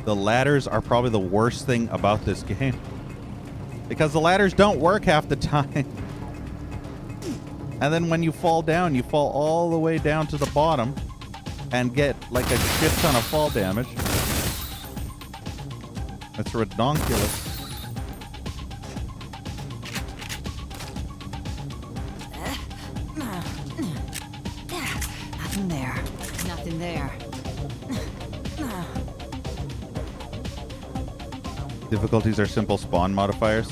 the ladders are probably the worst thing about this game. Because the ladders don't work half the time. And then when you fall down, you fall all the way down to the bottom and get like a shit ton of fall damage. It's redonkulous.
Nothing there. Nothing there.
Difficulties are simple spawn modifiers.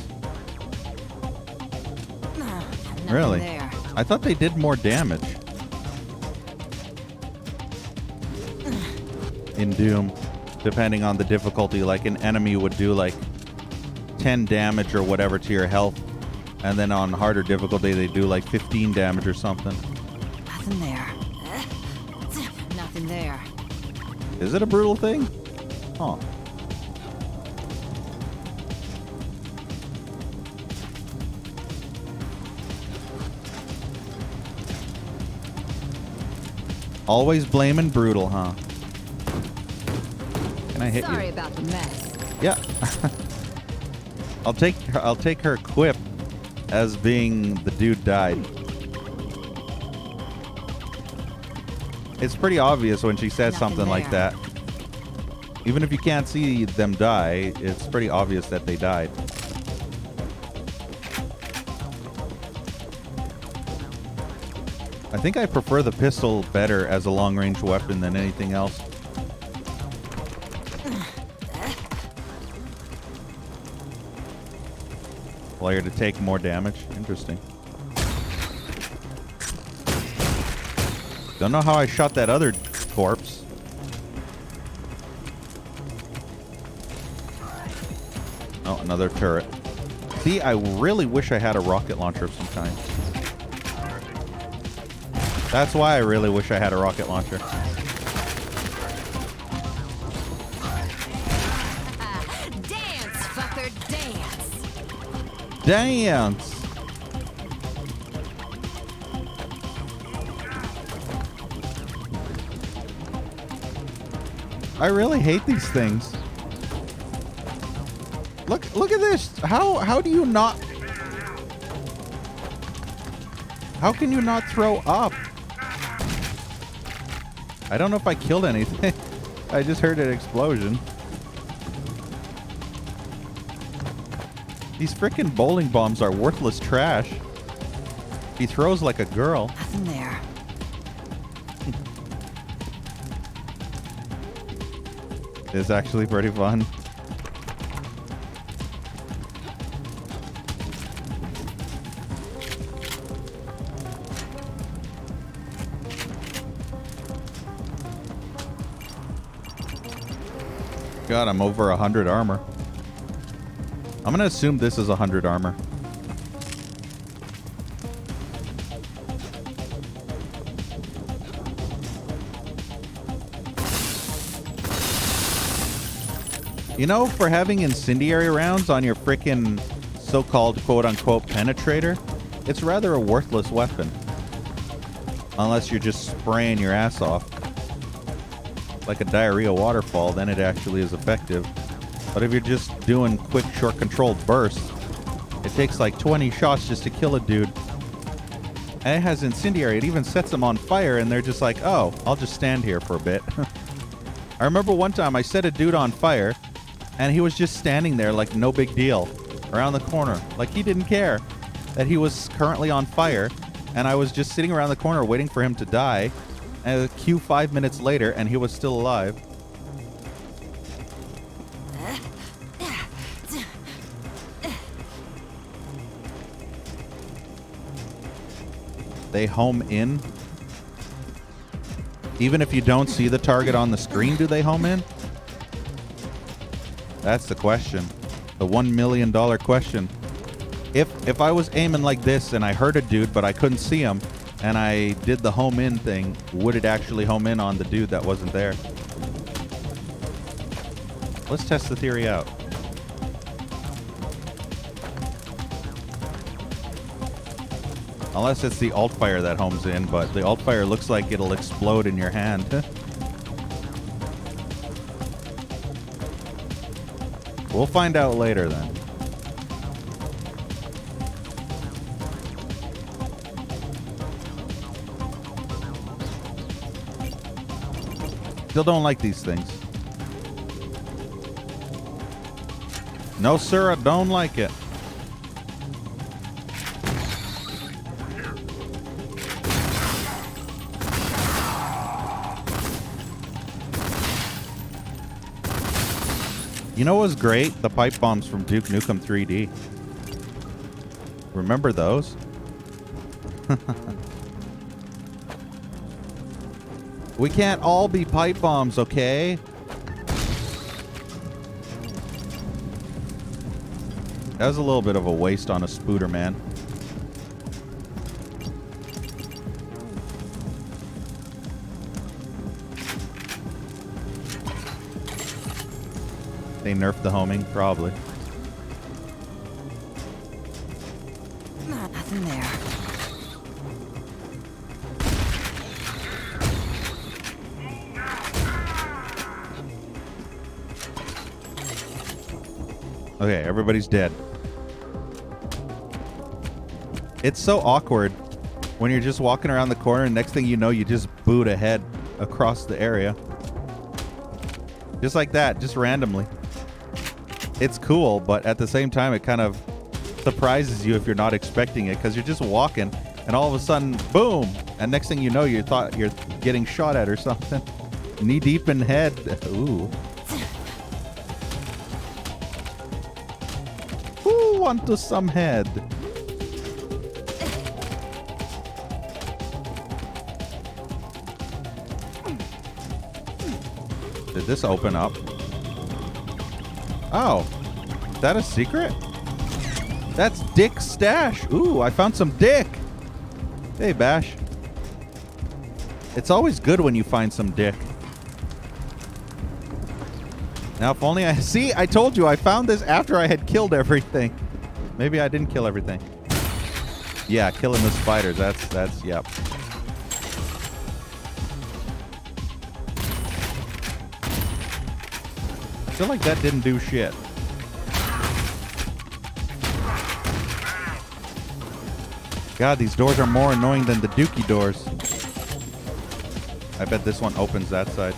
Nothing
Really?
there.
I thought they did more damage in Doom, depending on the difficulty. Like an enemy would do like 10 damage or whatever to your health, and then on harder difficulty they do like 15 damage or something.
Nothing there. Nothing there.
Is it a brutal thing? Huh. Always blaming brutal, huh? Can I hit
Sorry
you?
about the mess.
Yeah. I'll take her quip as being the dude died. It's pretty obvious when she says
Nothing
something like
there.
that. Even if you can't see them die, it's pretty obvious that they died. I think I prefer the pistol better as a long-range weapon than anything else. Well, you're to take more damage. Interesting. Don't know how I shot that other corpse. Oh, another turret. See, I really wish I had a rocket launcher of some kind. That's why I really wish I had a rocket launcher.
Dance, fucker, dance.
Dance! I really hate these things. Look at this. How do you not? How can you not throw up? I don't know if I killed anything. I just heard an explosion. These frickin' bowling bombs are worthless trash. He throws like a girl.
Nothing there.
It's actually pretty fun. God, I'm over 100 armor. I'm gonna assume this is 100 armor. You know, for having incendiary rounds on your frickin' so-called quote-unquote penetrator, it's rather a worthless weapon. Unless you're just spraying your ass off. Like a diarrhea waterfall, then it actually is effective. But if you're just doing quick, short, controlled bursts, it takes like 20 shots just to kill a dude. And it has incendiary. It even sets them on fire, and they're just like, oh, I'll just stand here for a bit. I remember one time I set a dude on fire, and he was just standing there like no big deal, around the corner. Like he didn't care that he was currently on fire, and I was just sitting around the corner waiting for him to die. And a queue 5 minutes later, and he was still alive. They home in? Even if you don't see the target on the screen, do they home in? That's the question. The $1 million question. If I was aiming like this and I heard a dude but I couldn't see him and I did the home in thing, would it actually home in on the dude that wasn't there? Let's test the theory out. Unless it's the alt fire that homes in, but the alt fire looks like it'll explode in your hand. We'll find out later then. Still don't like these things. No, sir, I don't like it. You know what was great? The pipe bombs from Duke Nukem 3D. Remember those? We can't all be pipe bombs, okay? That was a little bit of a waste on a spooter, man. They nerfed the homing, probably.
Nothing there.
Okay, everybody's dead. It's so awkward when you're just walking around the corner and next thing you know, you just boot ahead across the area. Just like that, just randomly. It's cool, but at the same time, it kind of surprises you if you're not expecting it because you're just walking and all of a sudden, boom! And next thing you know, you thought you're getting shot at or something. Knee deep in head. Ooh. Who want to some head? Did this open up? Oh, is that a secret? That's Dick's stash. Ooh, I found some Dick. Hey, Bash. It's always good when you find some Dick. Now, if only I... See, I told you I found this after I had killed everything. Maybe I didn't kill everything. Yeah, killing the spiders. That's, yep. I feel like that didn't do shit. God, these doors are more annoying than the Dookie doors. I bet this one opens that side.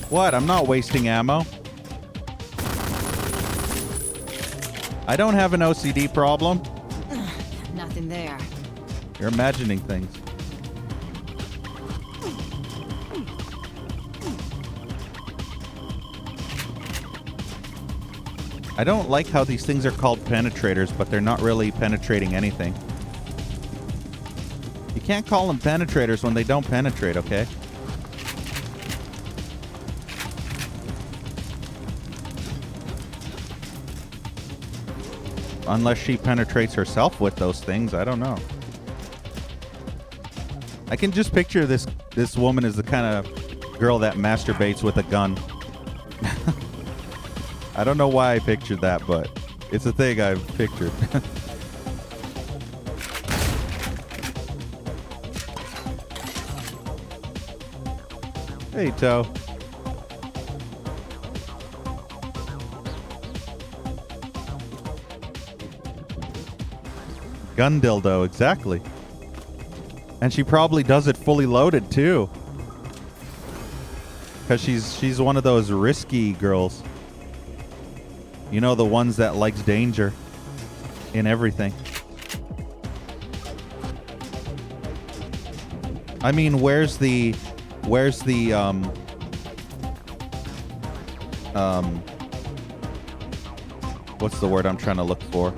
What? I'm not wasting ammo. I don't have an OCD problem.
Nothing there.
You're imagining things. I don't like how these things are called penetrators, but they're not really penetrating anything. You can't call them penetrators when they don't penetrate, okay? Unless she penetrates herself with those things, I don't know. I can just picture this woman as the kind of girl that masturbates with a gun. I don't know why I pictured that, but it's a thing I've pictured. Hey, Toe. Gun dildo, exactly. And she probably does it fully loaded too. Because she's one of those risky girls. You know, the ones that likes danger in everything. I mean, where's the what's the word I'm trying to look for?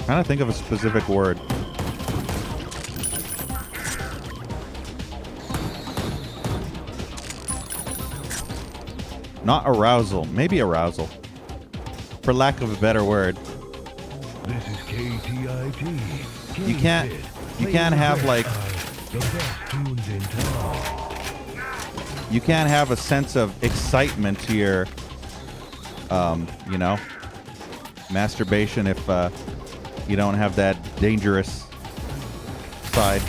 Trying to think of a specific word. Not arousal. Maybe arousal. For lack of a better word.
This is KTIT.
You can't have like
The best tunes in town.
you can't have a sense of excitement to your you know, masturbation if you don't have that dangerous side.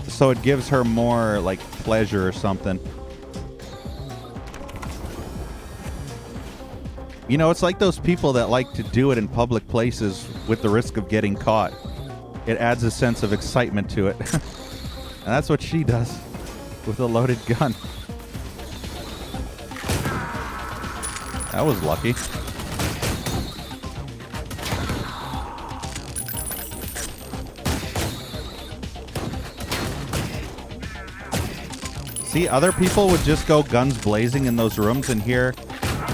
So it gives her more like pleasure or something. You know, it's like those people that like to do it in public places with the risk of getting caught. It adds a sense of excitement to it. And that's what she does with a loaded gun. That was lucky. See, other people would just go guns blazing in those rooms, and here,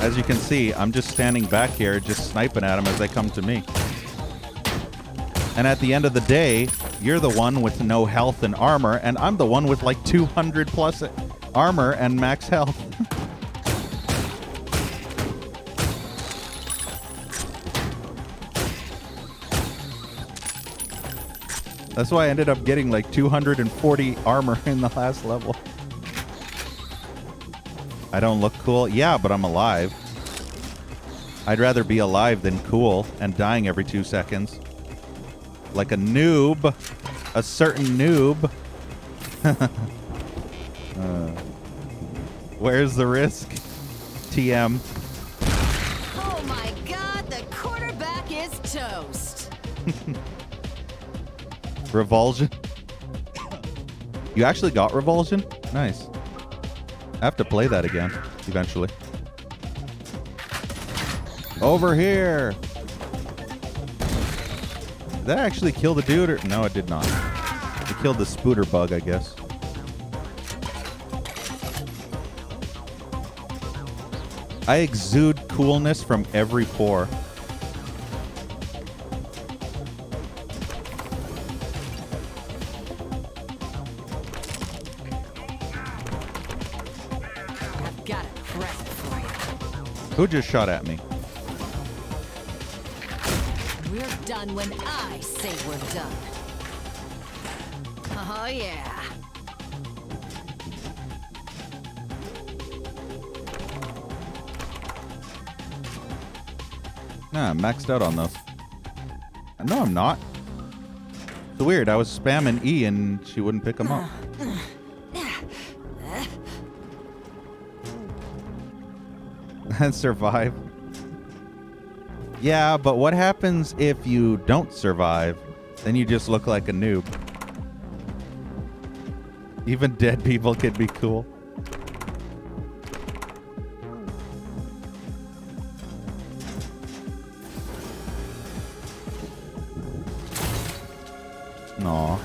as you can see, I'm just standing back here just sniping at them as they come to me. And at the end of the day, you're the one with no health and armor, and I'm the one with like 200 plus armor and max health. That's why I ended up getting like 240 armor in the last level. I don't look cool? Yeah, but I'm alive. I'd rather be alive than cool and dying every 2 seconds. Like a noob. A certain noob. Where's the risk? TM.
Oh my god, the quarterback is toast.
Revulsion. You actually got Revulsion? Nice. I have to play that again eventually. Over here. Did that actually kill the dude? Or no, it did not. It killed the spooter bug, I guess. I exude coolness from every pore.
I've got a present for you.
Who just shot at me?
We're done when I say we're done. Oh yeah.
Nah, I'm maxed out on those. No, I'm not. It's weird. I was spamming E and she wouldn't pick them up. And survive. Yeah, but what happens if you don't survive? Then you just look like a noob. Even dead people can be cool. Aw.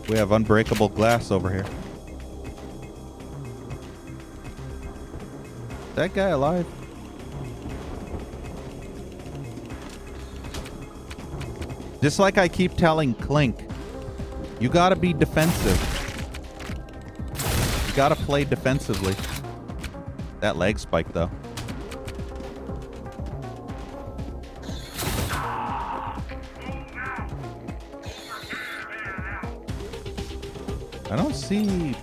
We have unbreakable glass over here. That guy alive? Just like I keep telling Clink, you gotta be defensive. You gotta play defensively. That leg spike, though. I don't see...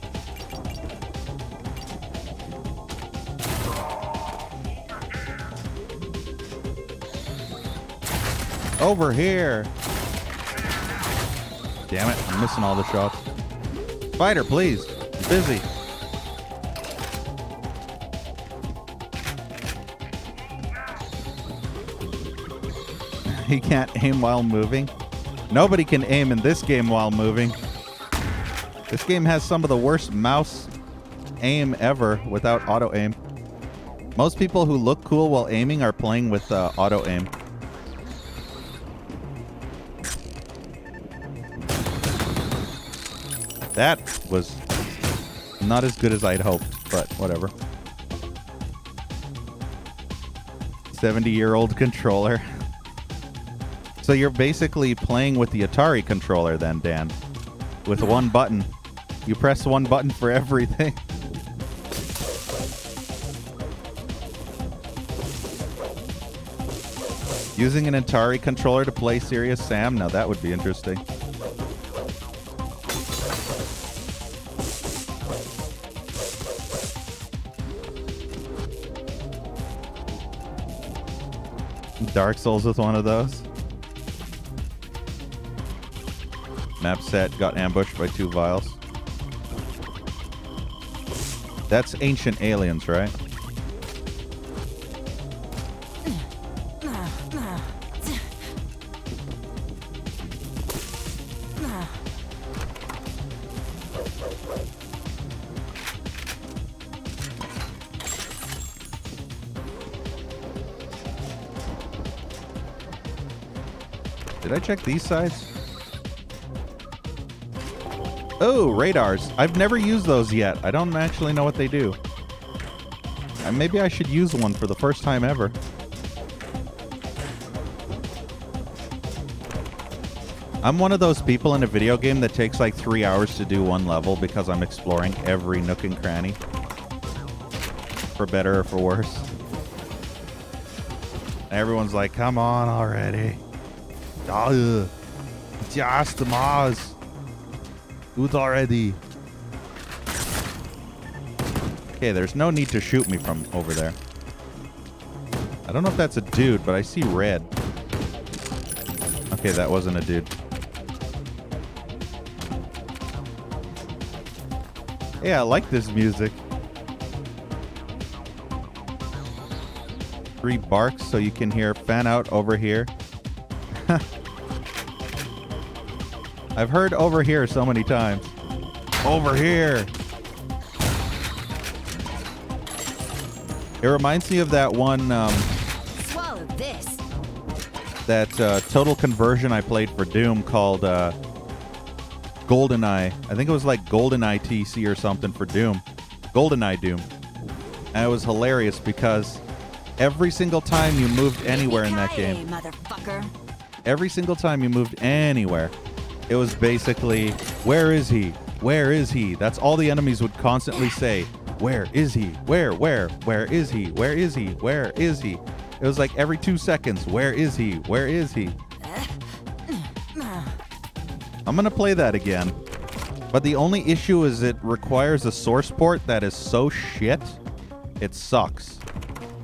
Over here. Damn it, I'm missing all the shots. Spider, please. I'm busy. He can't aim while moving. Nobody can aim in this game while moving. This game has some of the worst mouse aim ever without auto aim. Most people who look cool while aiming are playing with auto aim. That was Not as good as I'd hoped, but whatever. 70-year-old controller. So you're basically playing with the Atari controller then, Dan. With one button. You press one button for everything. Using an Atari controller to play Serious Sam? Now that would be interesting. Dark Souls with one of those. Map set, got ambushed by 2 vials. That's Ancient Aliens, right? Did I check these sides? Oh, radars. I've never used those yet. I don't actually know what they do. Maybe I should use one for the first time ever. I'm one of those people in a video game that takes like 3 hours to do one level because I'm exploring every nook and cranny. For better or for worse. Everyone's like, come on already. Just Mars. Do it already. Okay, there's no need to shoot me from over there. I don't know if that's a dude, but I see red. Okay, that wasn't a dude. Yeah, I like this music. 3 barks so you can hear fan out over here. I've heard over here so many times. Over here. It reminds me of that one
Swallow this.
that total conversion I played for Doom called GoldenEye. I think it was like GoldenEye TC or something for Doom. GoldenEye Doom. And it was hilarious because every single time you moved anywhere in that game,
Motherfucker.
every single time you moved anywhere, it was basically, where is he? Where is he? That's all the enemies would constantly say. Where is he? Where is he? Where is he? Where is he? It was like every 2 seconds, where is he? Where is he? I'm gonna play that again. But the only issue is it requires a source port that is so shit, it sucks.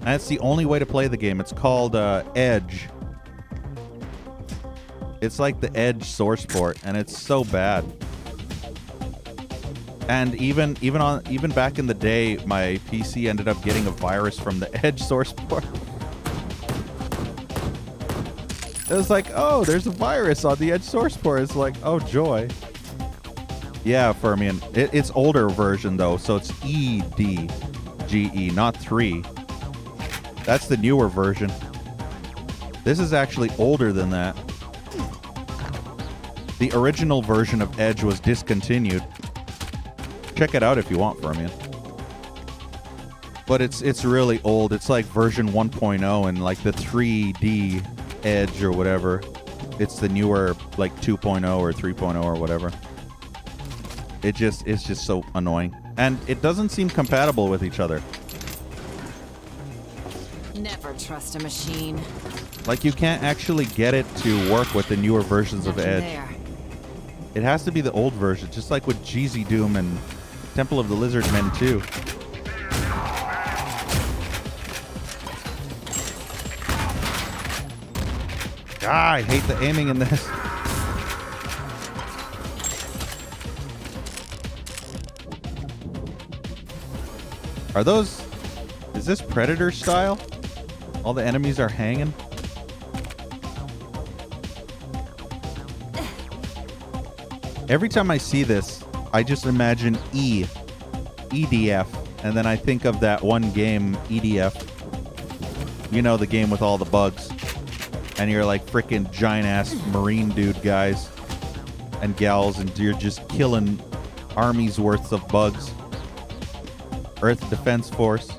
And that's the only way to play the game. It's called Edge. It's like the Edge source port, and it's so bad. And even back in the day, my PC ended up getting a virus from the Edge source port. It was like, oh, there's a virus on the Edge source port. It's like, oh, joy. Yeah, Fermion. It's older version, though, so it's EDGE, not 3. That's the newer version. This is actually older than that. The original version of Edge was discontinued. Check it out if you want, Fermion. But it's really old. It's like version 1.0 and like the 3D Edge or whatever. It's the newer like 2.0 or 3.0 or whatever. It's just so annoying. And it doesn't seem compatible with each other.
Never trust a machine.
Like you can't actually get it to work with the newer versions of
Nothing
Edge.
there.
It has to be the old version, just like with Jeezy Doom and Temple of the Lizard Men 2. Ah, I hate the aiming in this. Are those... Is this Predator style? All the enemies are hanging? Every time I see this, I just imagine EDF, and then I think of that one game, EDF. You know, the game with all the bugs. And you're like freaking giant-ass marine dude guys and gals, and you're just killing armies worth of bugs. Earth Defense Force.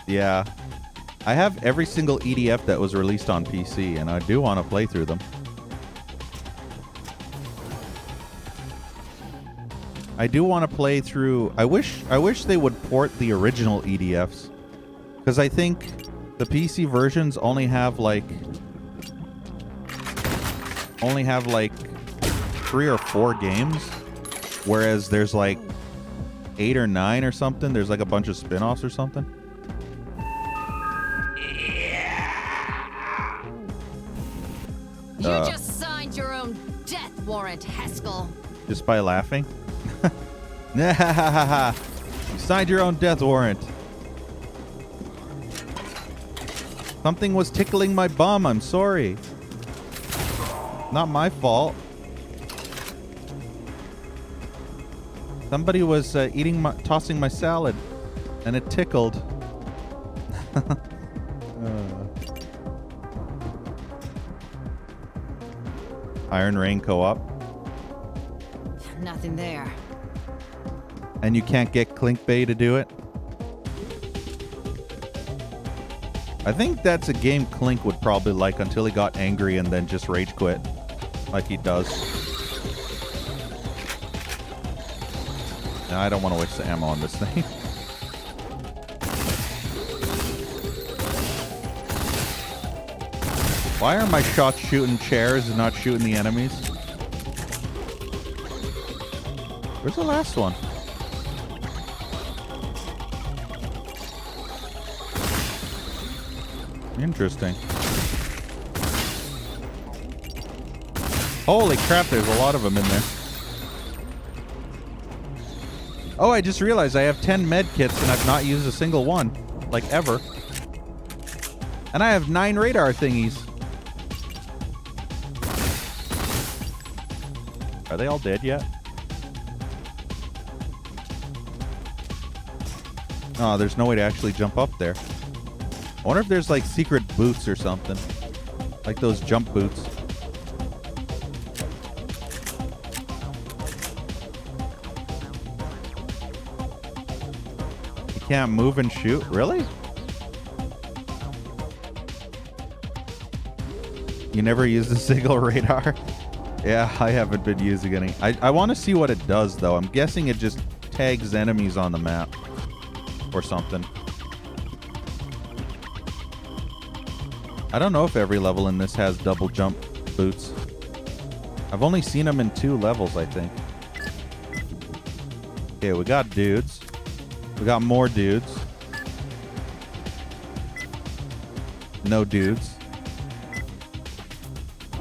Yeah. I have every single EDF that was released on PC, and I do want to play through them. I do want to play through... I wish they would port the original EDFs. Because I think the PC versions only have like 3 or 4 games. Whereas there's like 8 or 9 or something. There's like a bunch of spin-offs or something.
You just signed your own death warrant, Haskell.
Just by laughing? You signed your own death warrant. Something was tickling my bum. I'm sorry. Not my fault. Somebody was tossing my salad, and it tickled. Iron Rain co-op.
Nothing there.
And you can't get Clink Bay to do it? I think that's a game Clink would probably like until he got angry and then just rage quit. Like he does. No, I don't want to waste the ammo on this thing. Why are my shots shooting chairs and not shooting the enemies? Where's the last one? Interesting. Holy crap, there's a lot of them in there. Oh, I just realized I have 10 med kits and I've not used a single one. Like, ever. And I have 9 radar thingies. Are they all dead yet? Oh, there's no way to actually jump up there. I wonder if there's like secret boots or something. Like those jump boots. You can't move and shoot? Really? You never used a single radar? Yeah, I haven't been using any. I want to see what it does though. I'm guessing it just tags enemies on the map. Or something. I don't know if every level in this has double jump boots. I've only seen them in 2 levels, I think. Okay, we got dudes. We got more dudes. No dudes.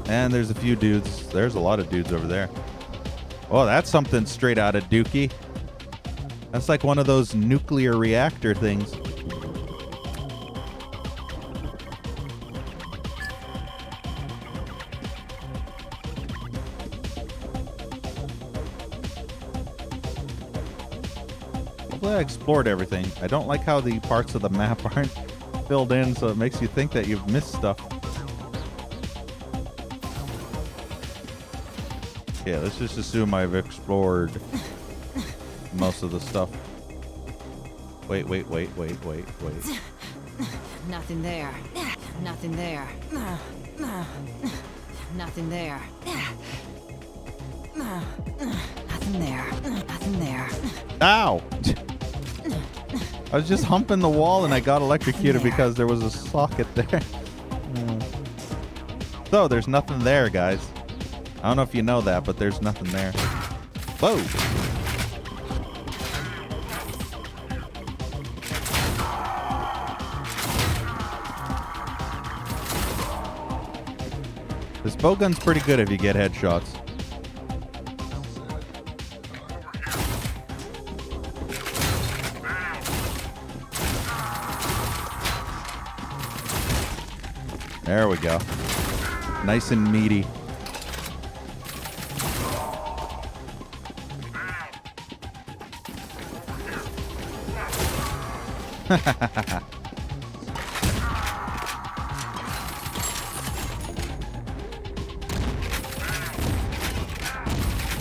And there's a few dudes. There's a lot of dudes over there. Oh, that's something straight out of Dookie. That's like one of those nuclear reactor things. Hopefully I explored everything. I don't like how the parts of the map aren't filled in, so it makes you think that you've missed stuff. Yeah, let's just assume I've explored most of the stuff. Wait.
Nothing there. Nothing there. Nothing there. Nothing there. Nothing there.
Ow! I was just humping the wall and I got electrocuted because there was a socket there. So, there's nothing there, guys. I don't know if you know that, but there's nothing there. Whoa! This bow gun's pretty good if you get headshots. There we go. Nice and meaty.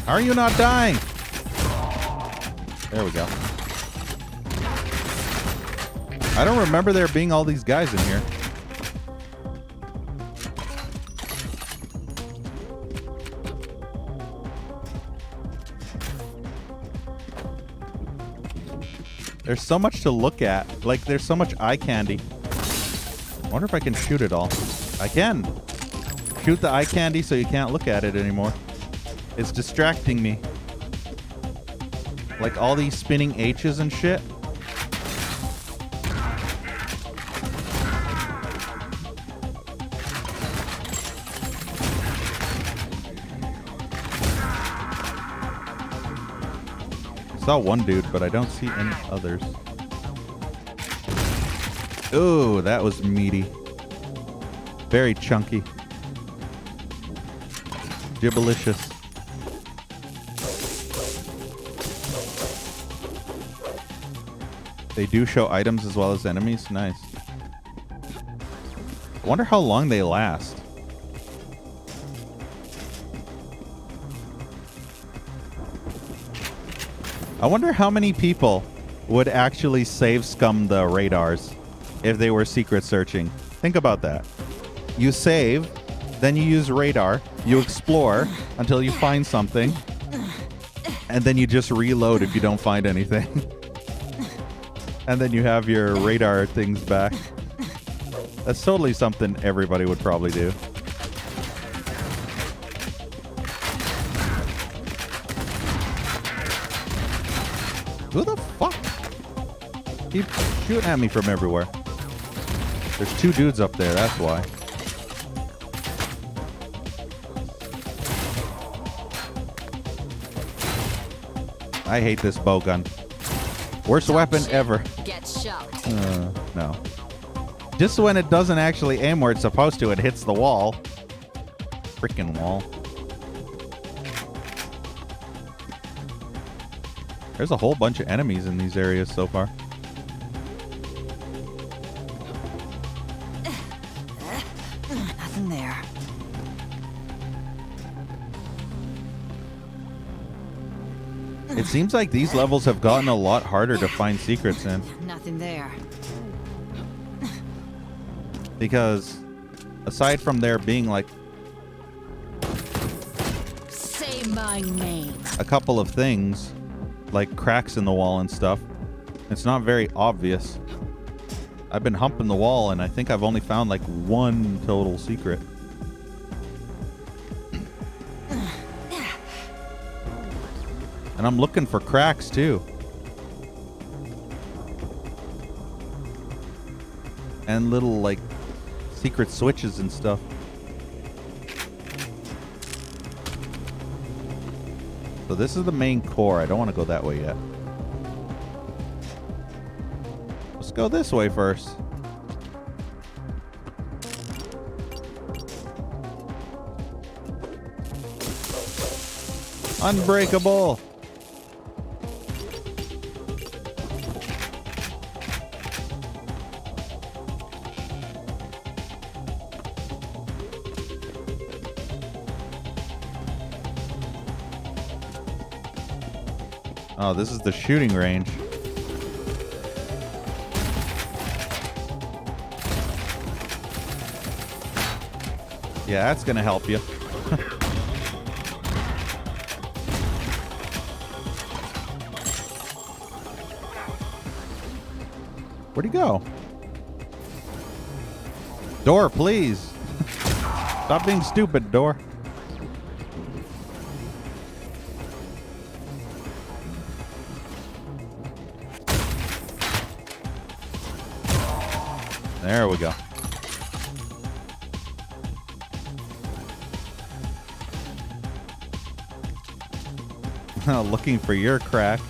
How are you not dying? There we go. I don't remember there being all these guys in here. There's so much to look at. Like, there's so much eye candy. I wonder if I can shoot it all. I can. Shoot the eye candy so you can't look at it anymore. It's distracting me. Like all these spinning H's and shit. I saw one dude, but I don't see any others. Ooh, that was meaty. Very chunky. Gibbalicious. They do show items as well as enemies. Nice. I wonder how long they last. I wonder how many people would actually save scum the radars if they were secret searching. Think about that. You save, then you use radar, you explore until you find something, and then you just reload if you don't find anything. And then you have your radar things back. That's totally something everybody would probably do. Who the fuck? Keep shooting at me from everywhere. There's two dudes up there, that's why. I hate this bow gun. Worst weapon ever.
Get shocked.
No. Just when it doesn't actually aim where it's supposed to, it hits the wall. Freaking wall. There's a whole bunch of enemies in these areas so far.
Nothing there.
It seems like these levels have gotten a lot harder to find secrets in.
Nothing there.
Because aside from there being like
Say my name.
a couple of things, like cracks in the wall and stuff, it's not very obvious. I've been humping the wall and I think I've only found like one total secret. And I'm looking for cracks too. And little like secret switches and stuff. So this is the main core. I don't want to go that way yet. Let's go this way first. Unbreakable. Oh, this is the shooting range. Yeah, that's gonna help you. Where'd he go? Door, please. Stop being stupid, door. There we go. Looking for your crack.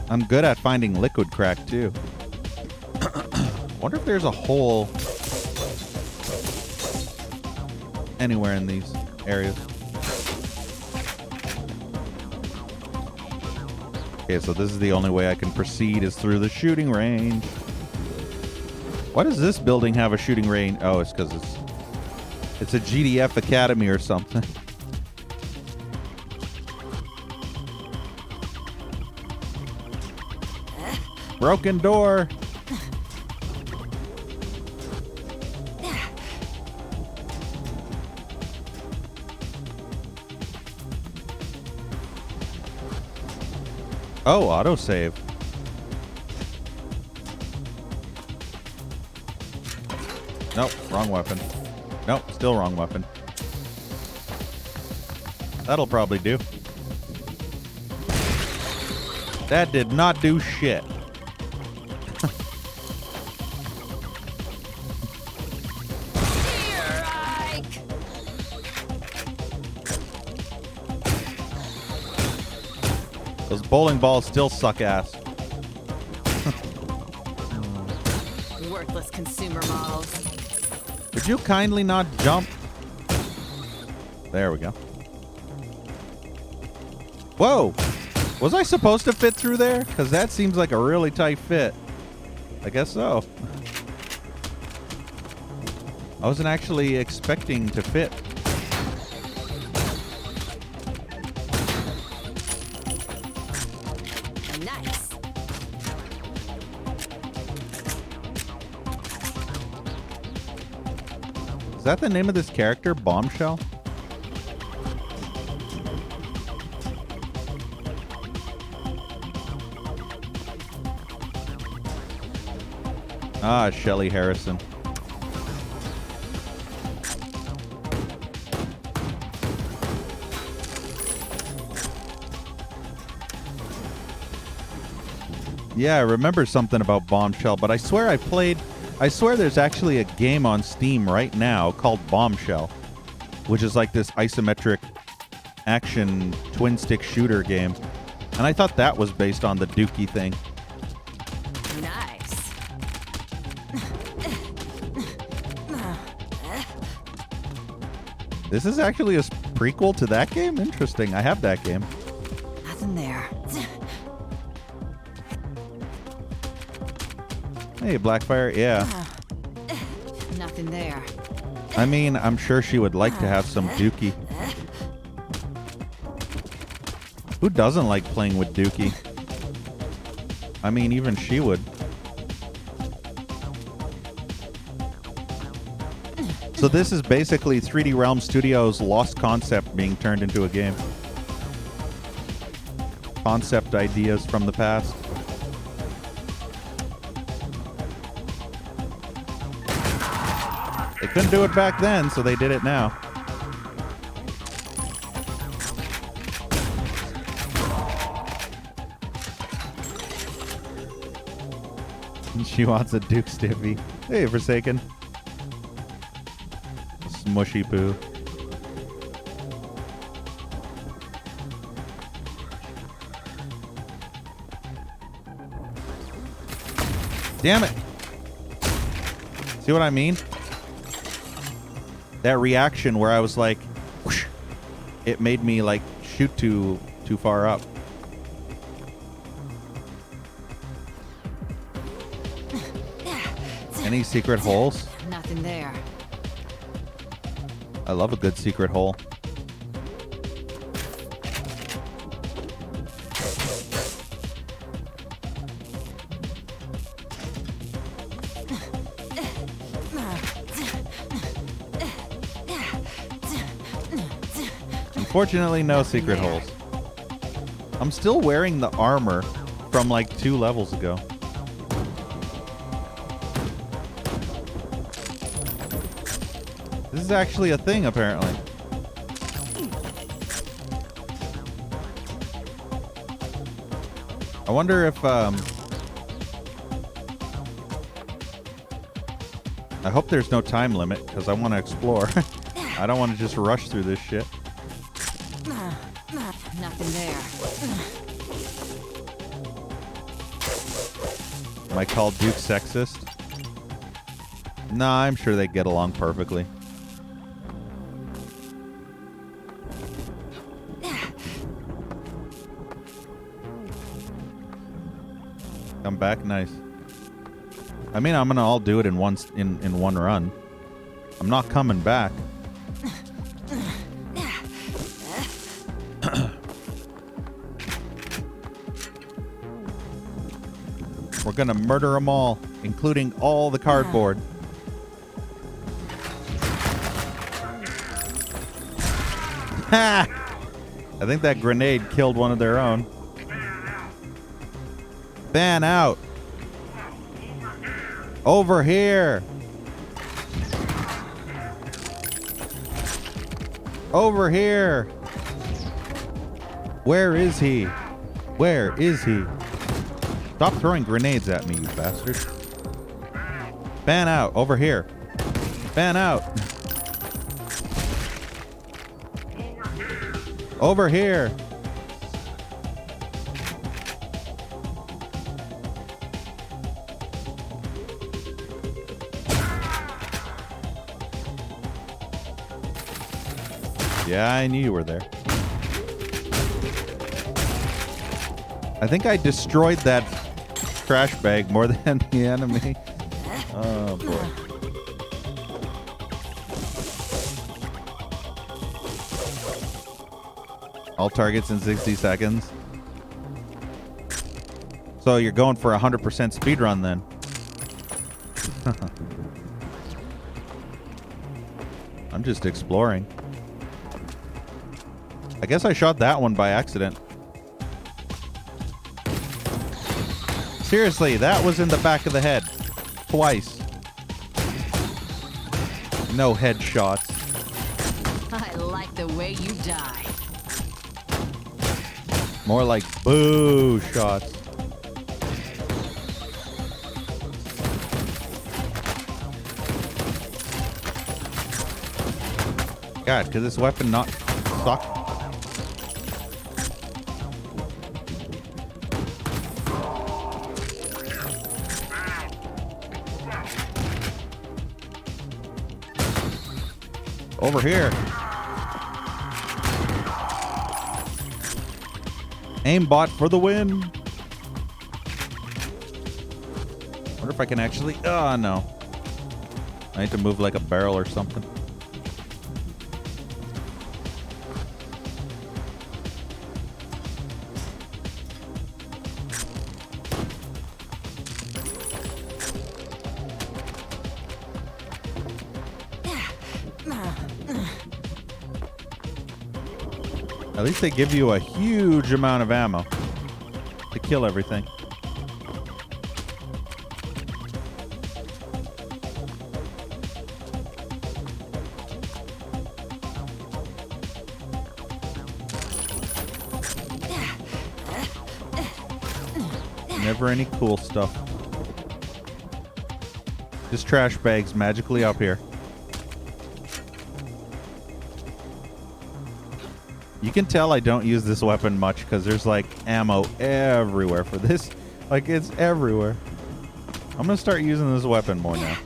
I'm good at finding liquid crack too. Wonder if there's a hole anywhere in these areas. Okay, so this is the only way I can proceed is through the shooting range. Why does this building have a shooting range? Oh, it's because it's a GDF Academy or something. Broken door. Oh, autosave. Nope, wrong weapon. Nope, still wrong weapon. That'll probably do. That did not do shit.
Here, Ike!
Those bowling balls still suck ass.
Worthless consumer models.
Would you kindly not jump? There we go. Whoa! Was I supposed to fit through there? Because that seems like a really tight fit. I guess so. I wasn't actually expecting to fit.
Nice.
Is that the name of this character? Bombshell? Ah, Shelley Harrison. Yeah, I remember something about Bombshell, but I swear there's actually a game on Steam right now called Bombshell, which is like this isometric action twin stick shooter game. And I thought that was based on the Dookie thing.
Nice.
This is actually a prequel to that game? Interesting. I have that game.
Nothing there.
Hey, Blackfire. Yeah.
Nothing there.
I mean, I'm sure she would like to have some Dookie. Who doesn't like playing with Dookie? I mean, even she would. So this is basically 3D Realm Studios' lost concept being turned into a game. Concept ideas from the past. They couldn't do it back then, so they did it now. She wants a Duke Stiffy. Hey, Forsaken. Smushy poo. Damn it. See what I mean? That reaction where I was like, whoosh, it made me like shoot too far up. Any secret holes?
Nothing there.
I love a good secret hole. Unfortunately, no secret holes. I'm still wearing the armor from like 2 levels ago. This is actually a thing, apparently. I wonder if, I hope there's no time limit, because I want to explore. I don't want to just rush through this shit.
Nothing there.
Am I called Duke sexist? Nah, I'm sure they get along perfectly. Come back, nice. I mean, I'm gonna all do it in one run. I'm not coming back. We're gonna murder them all, including all the cardboard. Ha! I think that grenade killed one of their own. Fan out. Over here. Over here. Where is he? Where is he? Stop throwing grenades at me, you bastard. Fan out. Over here. Fan out. Over here. Yeah, I knew you were there. I think I destroyed that trash bag more than the enemy. Oh, boy. All targets in 60 seconds. So you're going for a 100% speed run then. I'm just exploring. I guess I shot that one by accident. Seriously, that was in the back of the head. Twice. No headshots.
I like the way you die.
More like boo shots. God, could this weapon not suck? Over here. Aimbot for the win. Wonder if I can actually... Oh, no. I need to move like a barrel or something. At least they give you a huge amount of ammo to kill everything. Never any cool stuff. Just trash bags magically up here. You can tell I don't use this weapon much because there's like ammo everywhere for this. Like it's everywhere. I'm gonna start using this weapon more now.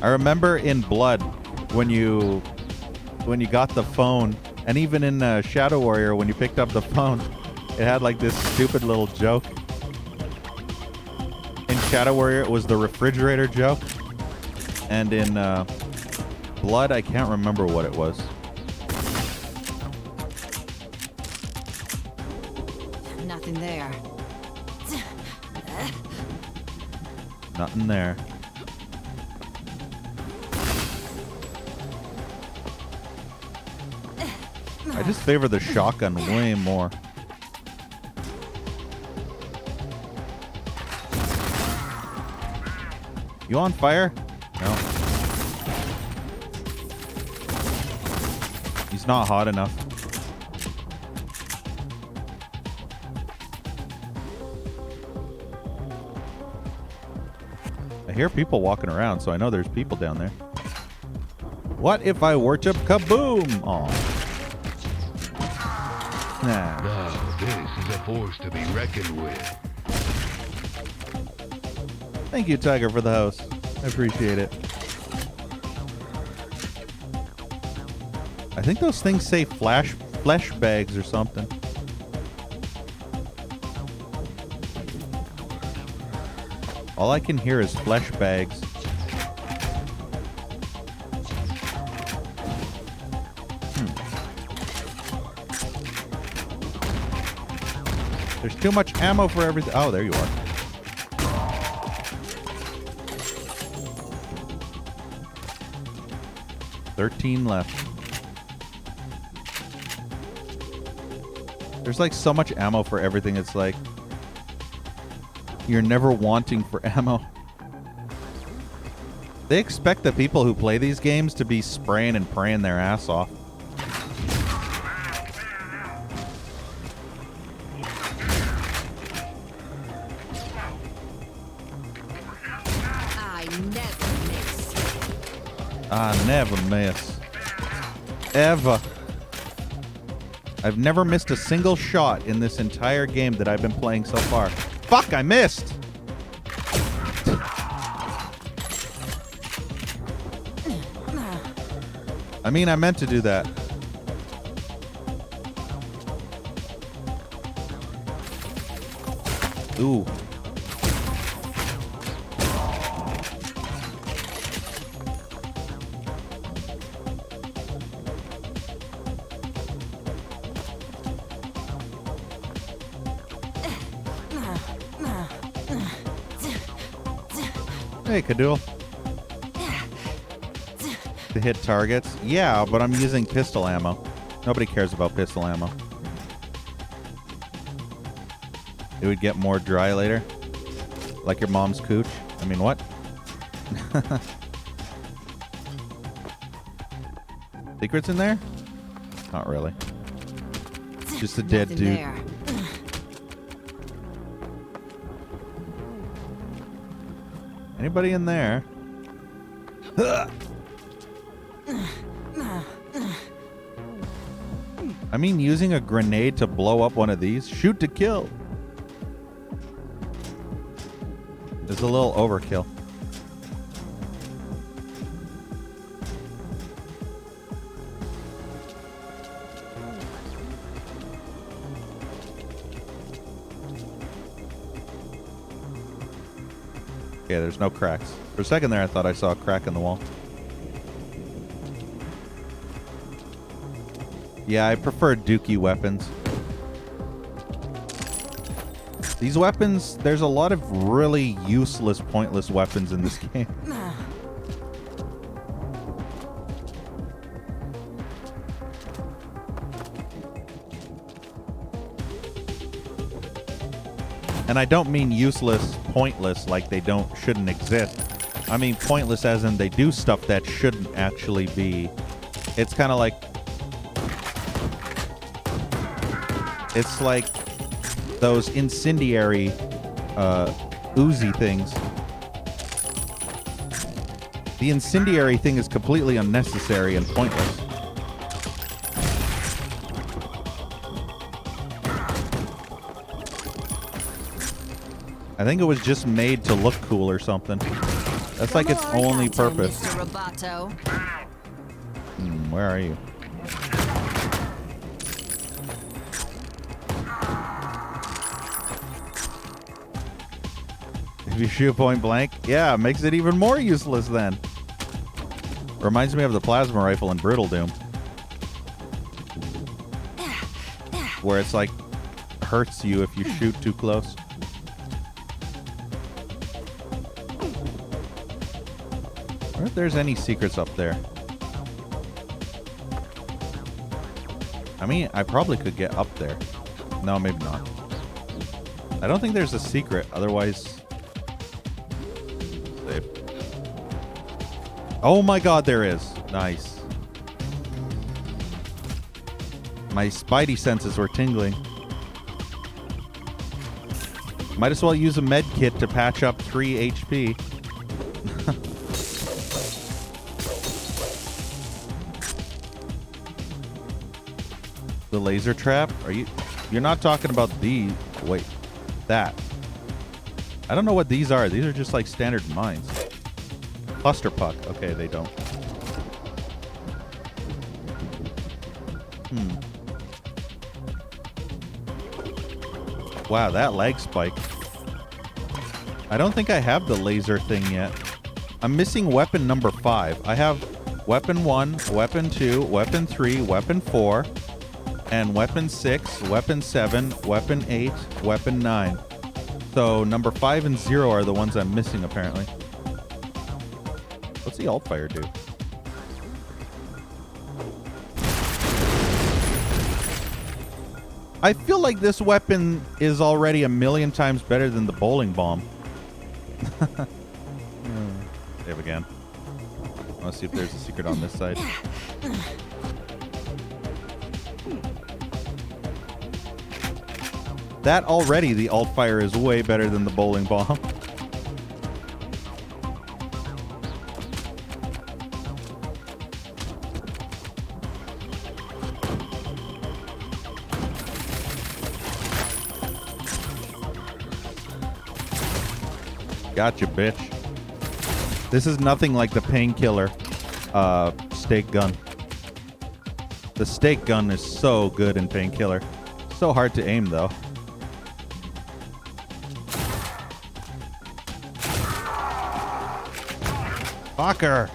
I remember in Blood when you got the phone, and even in Shadow Warrior when you picked up the phone, it had like this stupid little joke. In Shadow Warrior, it was the refrigerator joke. And in Blood, I can't remember what it was.
Nothing there.
Nothing there. I just favor the shotgun way more. You on fire? No. He's not hot enough. I hear people walking around, so I know there's people down there. What if I were to kaboom? Aw. Nah.
Now, this is a force to be reckoned with.
Thank you, Tiger, for the house. I appreciate it. I think those things say flesh bags or something. All I can hear is flesh bags. There's too much ammo for everything. Oh, there you are. $13 left. There's like so much ammo for everything. It's like you're never wanting for ammo. They expect the people who play these games to be spraying and praying their ass off. I never miss. Ever. I've never missed a single shot in this entire game that I've been playing so far. Fuck, I missed! I mean, I meant to do that. Ooh. Hey, Kadul. To hit targets? Yeah, but I'm using pistol ammo. Nobody cares about pistol ammo. It would get more dry later. Like your mom's cooch. I mean, what? Secrets in there? Not really. Just a dead
Nothing
dude.
there.
Anybody in there? I mean, using a grenade to blow up one of these. Shoot to kill. It's a little overkill. Yeah, there's no cracks. For a second there, I thought I saw a crack in the wall. Yeah, I prefer Dookie weapons. These weapons, there's a lot of really useless, pointless weapons in this game. And I don't mean useless, pointless, like they shouldn't exist. I mean pointless as in they do stuff that shouldn't actually be. It's kind of like... It's like those incendiary Uzi things. The incendiary thing is completely unnecessary and pointless. I think it was just made to look cool or something. That's like its only purpose.
Mr. Roboto.
Where are you? If you shoot point blank, yeah, it makes it even more useless then. Reminds me of the plasma rifle in Brutal Doom. Where it's like, hurts you if you shoot too close. I wonder if there's any secrets up there. I mean, I probably could get up there. No, maybe not. I don't think there's a secret, otherwise... Safe. Oh my god, there is. Nice. My spidey senses were tingling. Might as well use a med kit to patch up 3 HP. The laser trap? You're not talking about these. Wait. That. I don't know what these are. These are just like standard mines. Cluster puck. Okay, they don't. Wow, that lag spike. I don't think I have the laser thing yet. I'm missing weapon number 5. I have weapon 1, weapon 2, weapon 3, weapon 4. and weapon 6, weapon 7, weapon 8, weapon 9. So number 5 and 0 are the ones I'm missing, apparently. What's the alt fire do? I feel like this weapon is already a million times better than the bowling bomb. Save again. Let's see if there's a secret on this side. That already, the alt fire is way better than the bowling bomb. Gotcha, bitch. This is nothing like the painkiller stake gun. The stake gun is so good in painkiller. So hard to aim, though. Fucker.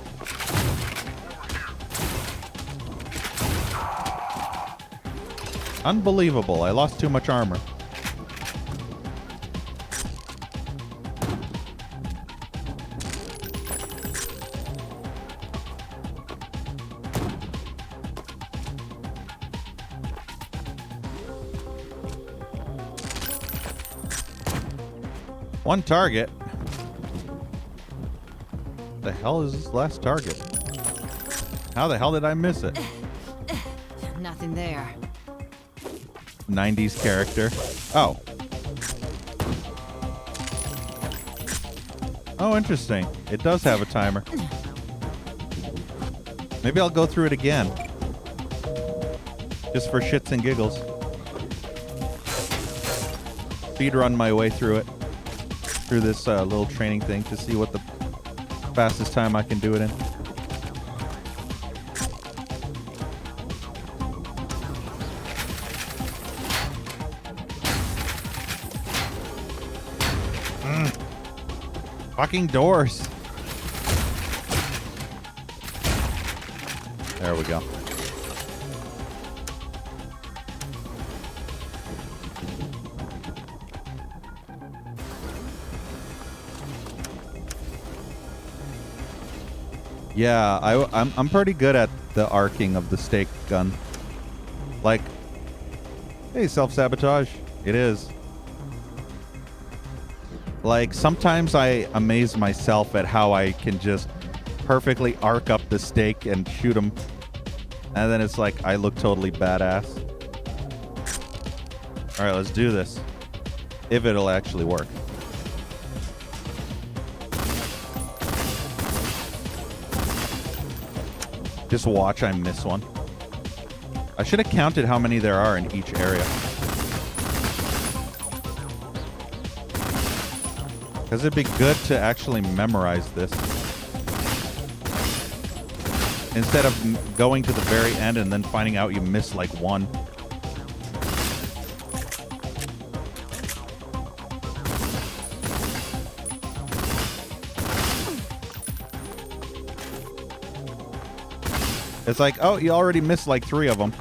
Unbelievable. I lost too much armor. One target. The hell is this last target? How the hell did I miss it?
Nothing there.
90s character. Oh. Oh, interesting. It does have a timer. Maybe I'll go through it again. Just for shits and giggles. Speed run my way through it. Through this little training thing to see what the fastest time I can do it in. Fucking doors. There we go. Yeah, I'm pretty good at the arcing of the stake gun. Like, hey, self-sabotage. It is. Like, sometimes I amaze myself at how I can just perfectly arc up the stake and shoot them. And then it's like, I look totally badass. Alright, let's do this. If it'll actually work. Just watch I miss one. I should have counted how many there are in each area. Because it'd be good to actually memorize this. Instead of going to the very end and then finding out you missed like one. It's like, oh, you already missed like 3 of them.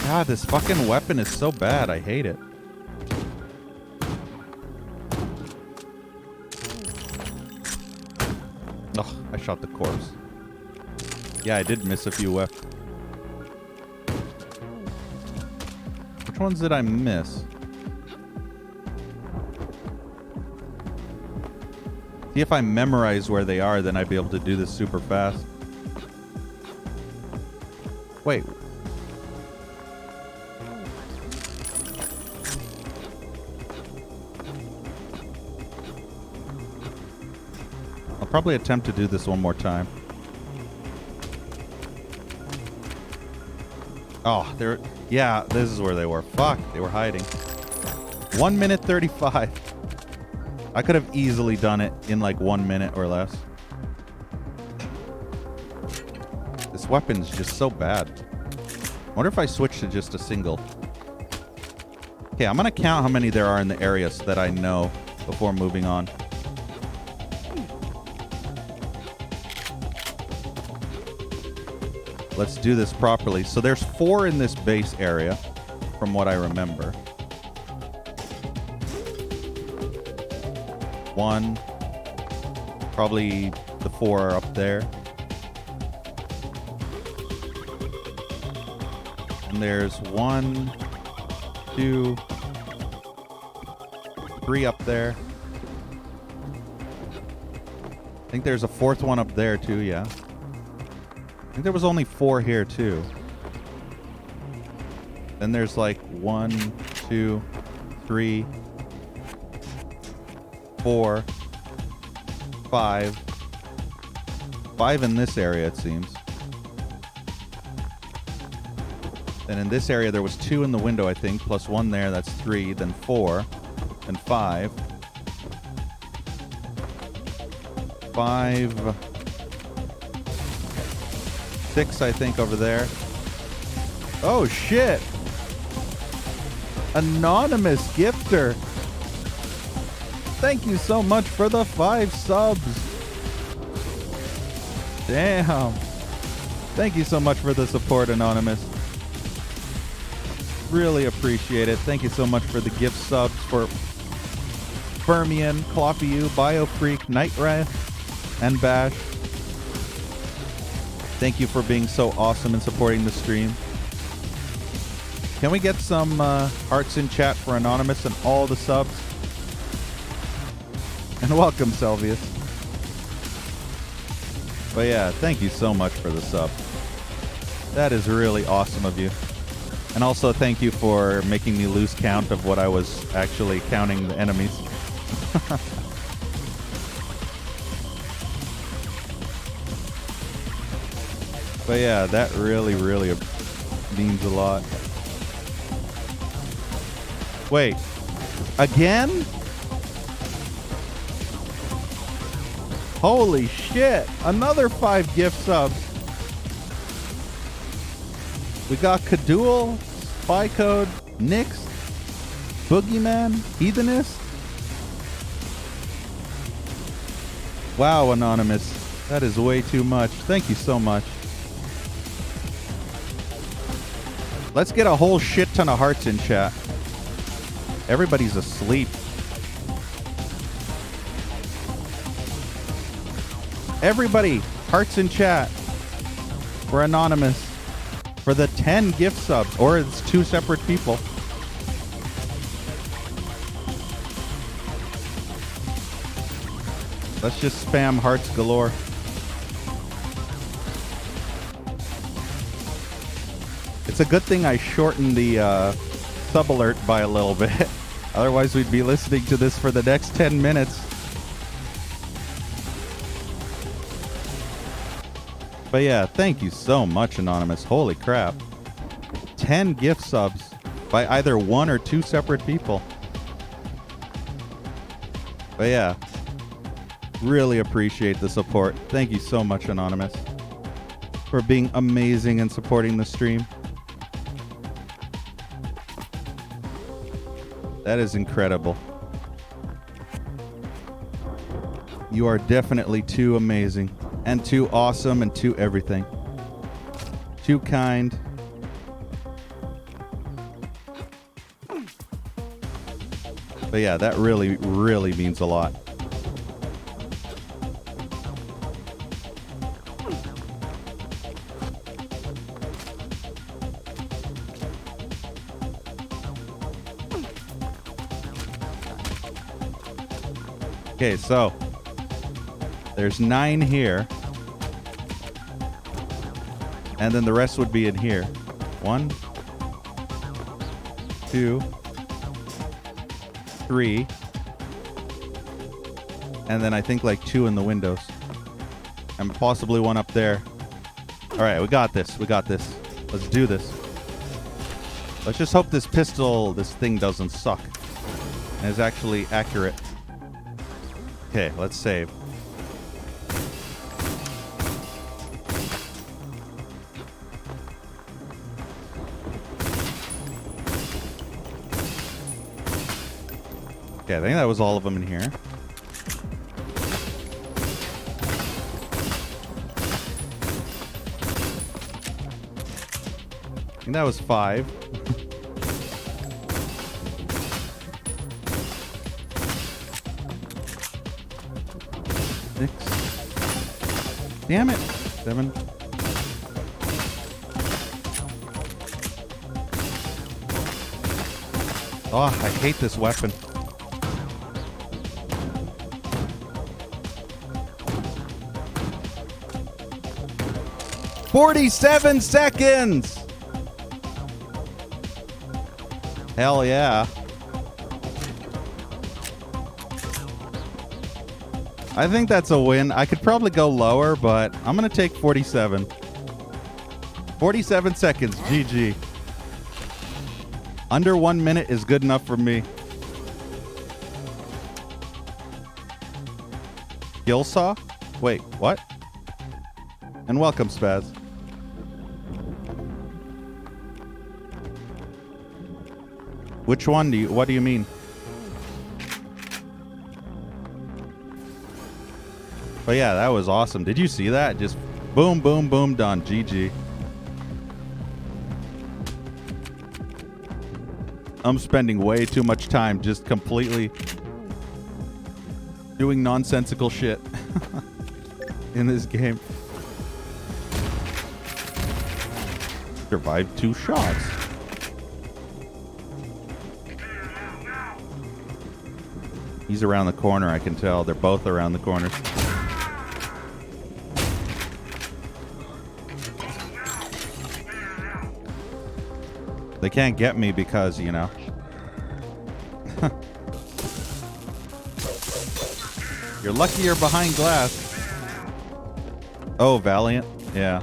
God, this fucking weapon is so bad. I hate it. Oh, I shot the corpse. Yeah, I did miss a few weapons. Which ones did I miss? See, if I memorize where they are, then I'd be able to do this super fast. Wait. I'll probably attempt to do this one more time. Oh, they're... Yeah, this is where they were. Fuck, they were hiding. 1 minute 35. I could have easily done it in like 1 minute or less. This weapon's just so bad. I wonder if I switch to just a single. Okay, I'm gonna count how many there are in the area so that I know before moving on. Let's do this properly. So there's 4 in this base area, from what I remember. 1. Probably the 4 are up there. And there's 1, 2, 3 up there. I think there's a 4th one up there too, yeah. I think there was only 4 here too. Then there's like 1, 2, 3, 4, 5. 5 in this area, it seems. And in this area, there was 2 in the window, I think, plus 1 there. That's 3. Then 4. Then 5. 5. 6, I think, over there. Oh, shit. Anonymous gifter. Thank you so much for the 5 subs. Damn. Thank you so much for the support, Anonymous. Really appreciate it. Thank you so much for the gift subs for Fermian, Cloppiu, BioFreak, Nightrife, and Bash. Thank you for being so awesome and supporting the stream. Can we get some hearts in chat for Anonymous and all the subs? And welcome, Selvius. But yeah, thank you so much for the sub. That is really awesome of you. And also thank you for making me lose count of what I was actually counting the enemies. But yeah, that really, really means a lot. Wait, again? Holy shit, another 5 gift subs. We got Kadul, Spycode, Nyx, Boogeyman, Heathenist. Wow, Anonymous. That is way too much. Thank you so much. Let's get a whole shit ton of hearts in chat. Everybody's asleep. Everybody, hearts in chat for Anonymous for the 10 gift subs, or it's 2 separate people. Let's just spam hearts galore. It's a good thing I shortened the sub alert by a little bit. Otherwise, we'd be listening to this for the next 10 minutes. But yeah, thank you so much, Anonymous. Holy crap. 10 gift subs by either 1 or 2 separate people. But yeah, really appreciate the support. Thank you so much, Anonymous, for being amazing and supporting the stream. That is incredible. You are definitely too amazing and too awesome and too everything. Too kind. But yeah, that really, really means a lot. Okay, so there's 9 here. And then the rest would be in here. 1, 2, 3. And then I think like 2 in the windows. And possibly 1 up there. All right, we got this. We got this. Let's do this. Let's just hope this thing doesn't suck. And is actually accurate. Okay, let's save. Okay, I think that was all of them in here. I think that was 5. Six. Damn it. 7. Oh, I hate this weapon. "47 seconds!" Hell yeah. I think that's a win. I could probably go lower, but I'm going to take 47. 47 seconds. GG. Under 1 minute is good enough for me. Gilsaw? Wait, what? And welcome, Spaz. Which one do you, what do you mean? But yeah, that was awesome. Did you see that? Just boom, boom, boom, done. GG. I'm spending way too much time just completely doing nonsensical shit in this game. Survived 2 shots. He's around the corner, I can tell. They're both around the corners. They can't get me because, you know. You're lucky you're behind glass. Oh, Valiant. Yeah.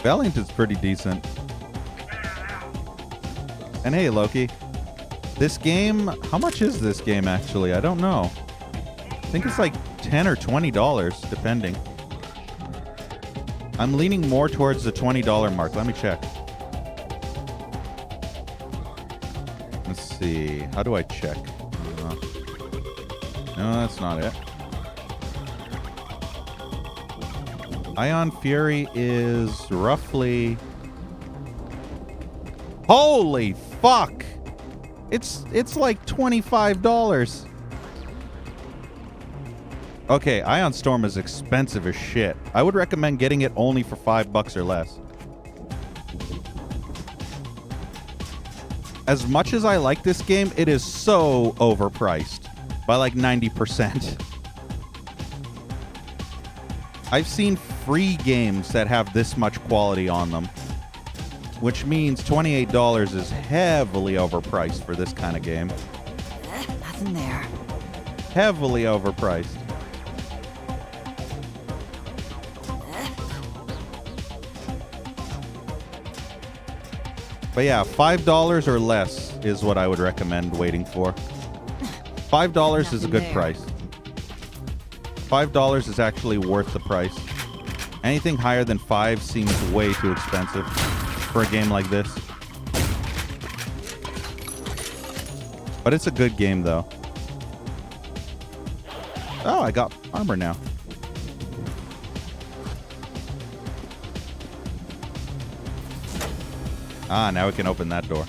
Valiant is pretty decent. And hey, Loki. This game, how much is this game actually? I don't know. I think it's like $10 or $20, depending. I'm leaning more towards the $20 mark. Let me check. Let's see. How do I check? No, that's not it. Ion Fury is roughly... Holy fuck! It's like $25. Okay, Ion Storm is expensive as shit. I would recommend getting it only for $5 or less. As much as I like this game, it is so overpriced by like 90%. I've seen free games that have this much quality on them, which means $28 is heavily overpriced for this kind of game.
Nothing there.
Heavily overpriced. But yeah, $5 or less is what I would recommend waiting for. $5 is a good price. $5 is actually worth the price. Anything higher than 5 seems way too expensive for a game like this. But it's a good game though. Oh, I got armor now. Ah, now we can open that door.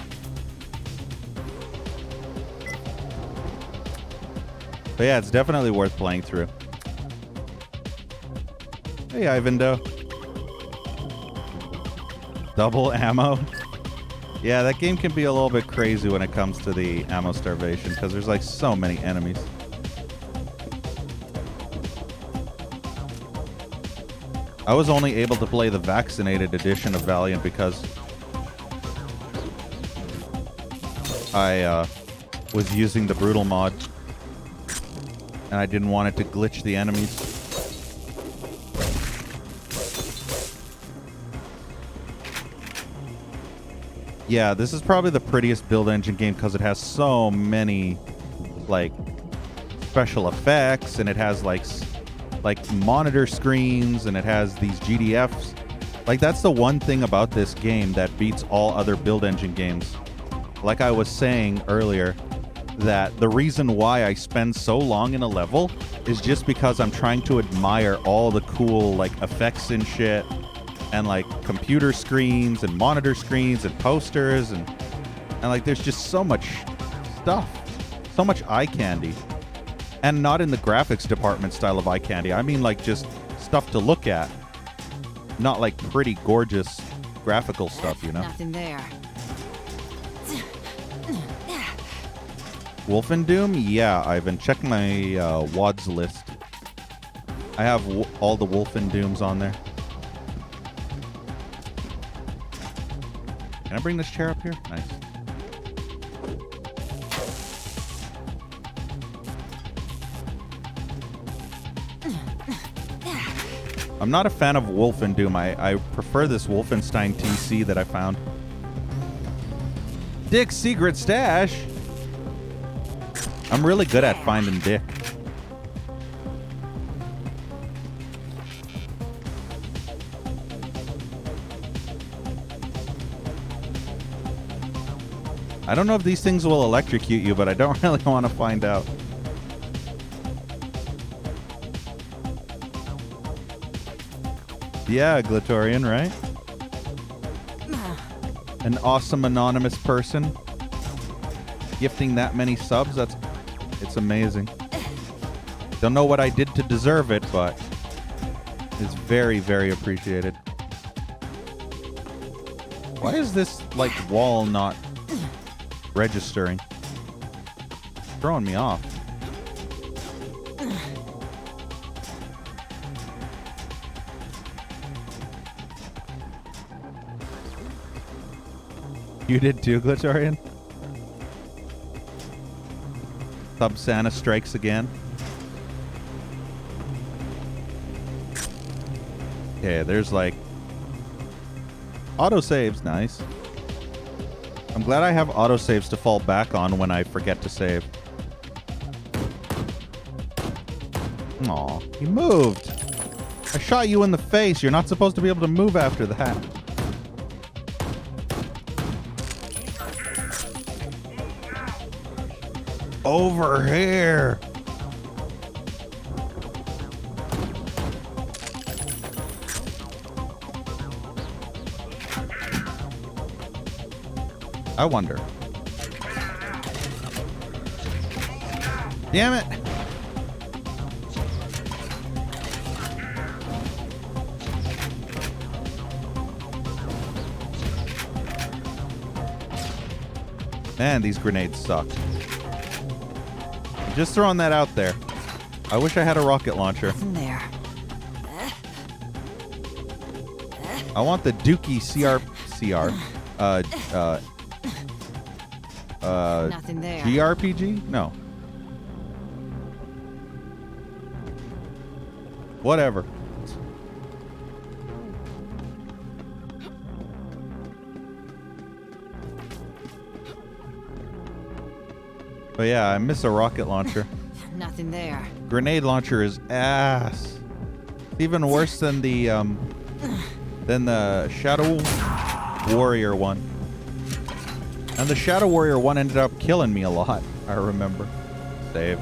But yeah, it's definitely worth playing through. Hey, Ivando. Double ammo. Yeah, that game can be a little bit crazy when it comes to the ammo starvation because there's like so many enemies. I was only able to play the vaccinated edition of Valiant because I was using the brutal mod and I didn't want it to glitch the enemies. Yeah, this is probably the prettiest build engine game because it has so many like special effects and it has like monitor screens and it has these GDFs Like, that's the one thing about this game that beats all other build engine games. Like I was saying earlier, that the reason why I spend so long in a level is just because I'm trying to admire all the cool, like, effects and shit, and, like, computer screens and monitor screens and posters, and like, there's just so much stuff. So much eye candy. And not in the graphics department style of eye candy. I mean, like, just stuff to look at. Not like pretty, gorgeous graphical stuff, you know?
Nothing there.
Wolfendoom? Yeah, Ivan. Check my WADS list. I have all the Wolfendooms on there. Can I bring this chair up here? Nice. I'm not a fan of Wolfendoom. I prefer this Wolfenstein TC that I found. Dick's secret stash. I'm really good at finding Dick. I don't know if these things will electrocute you, but I don't really want to find out. Yeah, Glatorian, right? An awesome anonymous person gifting that many subs. It's amazing. Don't know what I did to deserve it, but it's very, very appreciated. Why is this, like, wall not registering? It's throwing me off. You did too, Glatorian? Sub Santa strikes again. Okay, there's like autosaves, nice. I'm glad I have autosaves to fall back on when I forget to save. Aw, he moved. I shot you in the face. You're not supposed to be able to move after that. Over here. I wonder. Damn it. Man, these grenades suck. Just throwing that out there. I wish I had a rocket launcher.
Nothing there.
I want the Dookie
Nothing there.
GRPG? No. Whatever. But yeah, I miss a rocket launcher.
Nothing there.
Grenade launcher is ass. Even worse than the Shadow Warrior one. And the Shadow Warrior one ended up killing me a lot, I remember. Save.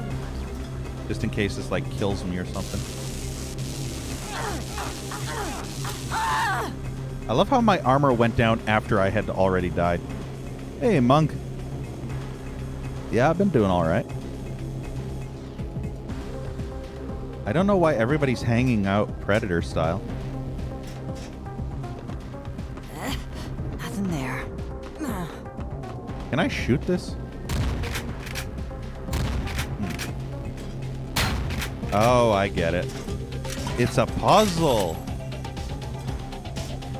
Just in case this, like, kills me or something. I love how my armor went down after I had already died. Hey, Monk. Yeah, I've been doing all right. I don't know why everybody's hanging out Predator style.
Nothing there.
Can I shoot this? Oh, I get it. It's a puzzle.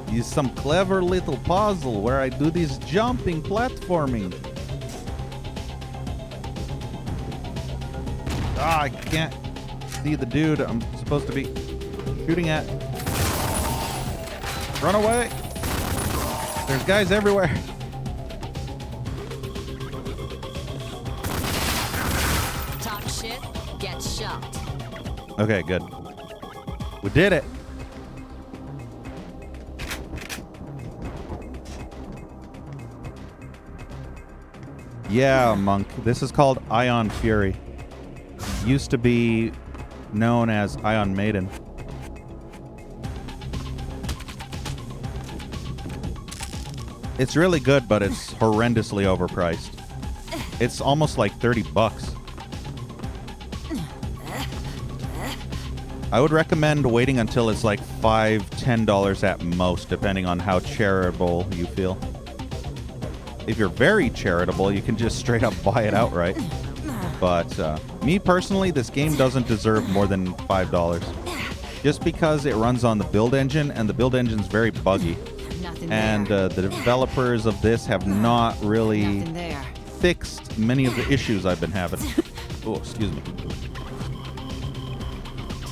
It's some clever little puzzle where I do this jumping platforming. Ah, I can't see the dude I'm supposed to be shooting at. Run away. There's guys everywhere.
Talk shit, get shot.
Okay, good. We did it. Yeah, Monk. This is called Ion Fury. Used to be known as Ion Maiden. It's really good, but it's horrendously overpriced. It's almost like $30. I would recommend waiting until it's like $5, $10 at most, depending on how charitable you feel. If you're very charitable, you can just straight up buy it outright. But me personally, this game doesn't deserve more than $5. Just because it runs on the build engine, and the build engine's very buggy.
Nothing
And
there.
the developers of this have not really
Nothing there.
fixed many of the issues I've been having. Oh, excuse me.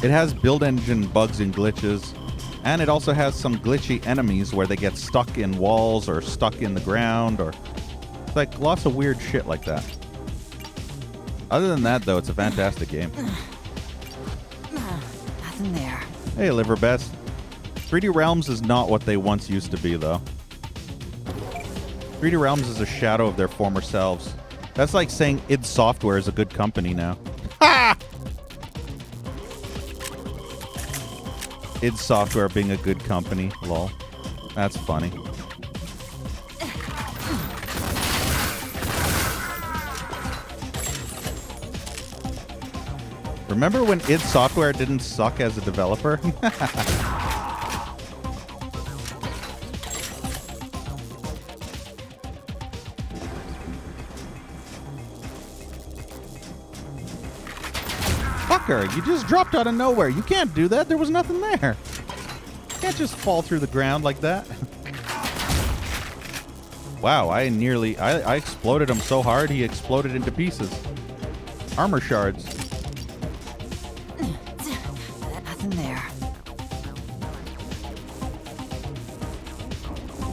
It has build engine bugs and glitches, and it also has some glitchy enemies where they get stuck in walls or stuck in the ground, or it's like lots of weird shit like that. Other than that, though, it's a fantastic game.
Nothing there.
Hey, Liverbest. 3D Realms is not what they once used to be, though. 3D Realms is a shadow of their former selves. That's like saying id Software is a good company now. Ha! id Software being a good company. Lol. That's funny. Remember when id Software didn't suck as a developer? Fucker, you just dropped out of nowhere. You can't do that. There was nothing there. You can't just fall through the ground like that. Wow, I exploded him so hard he exploded into pieces. Armor shards.
Nothing there.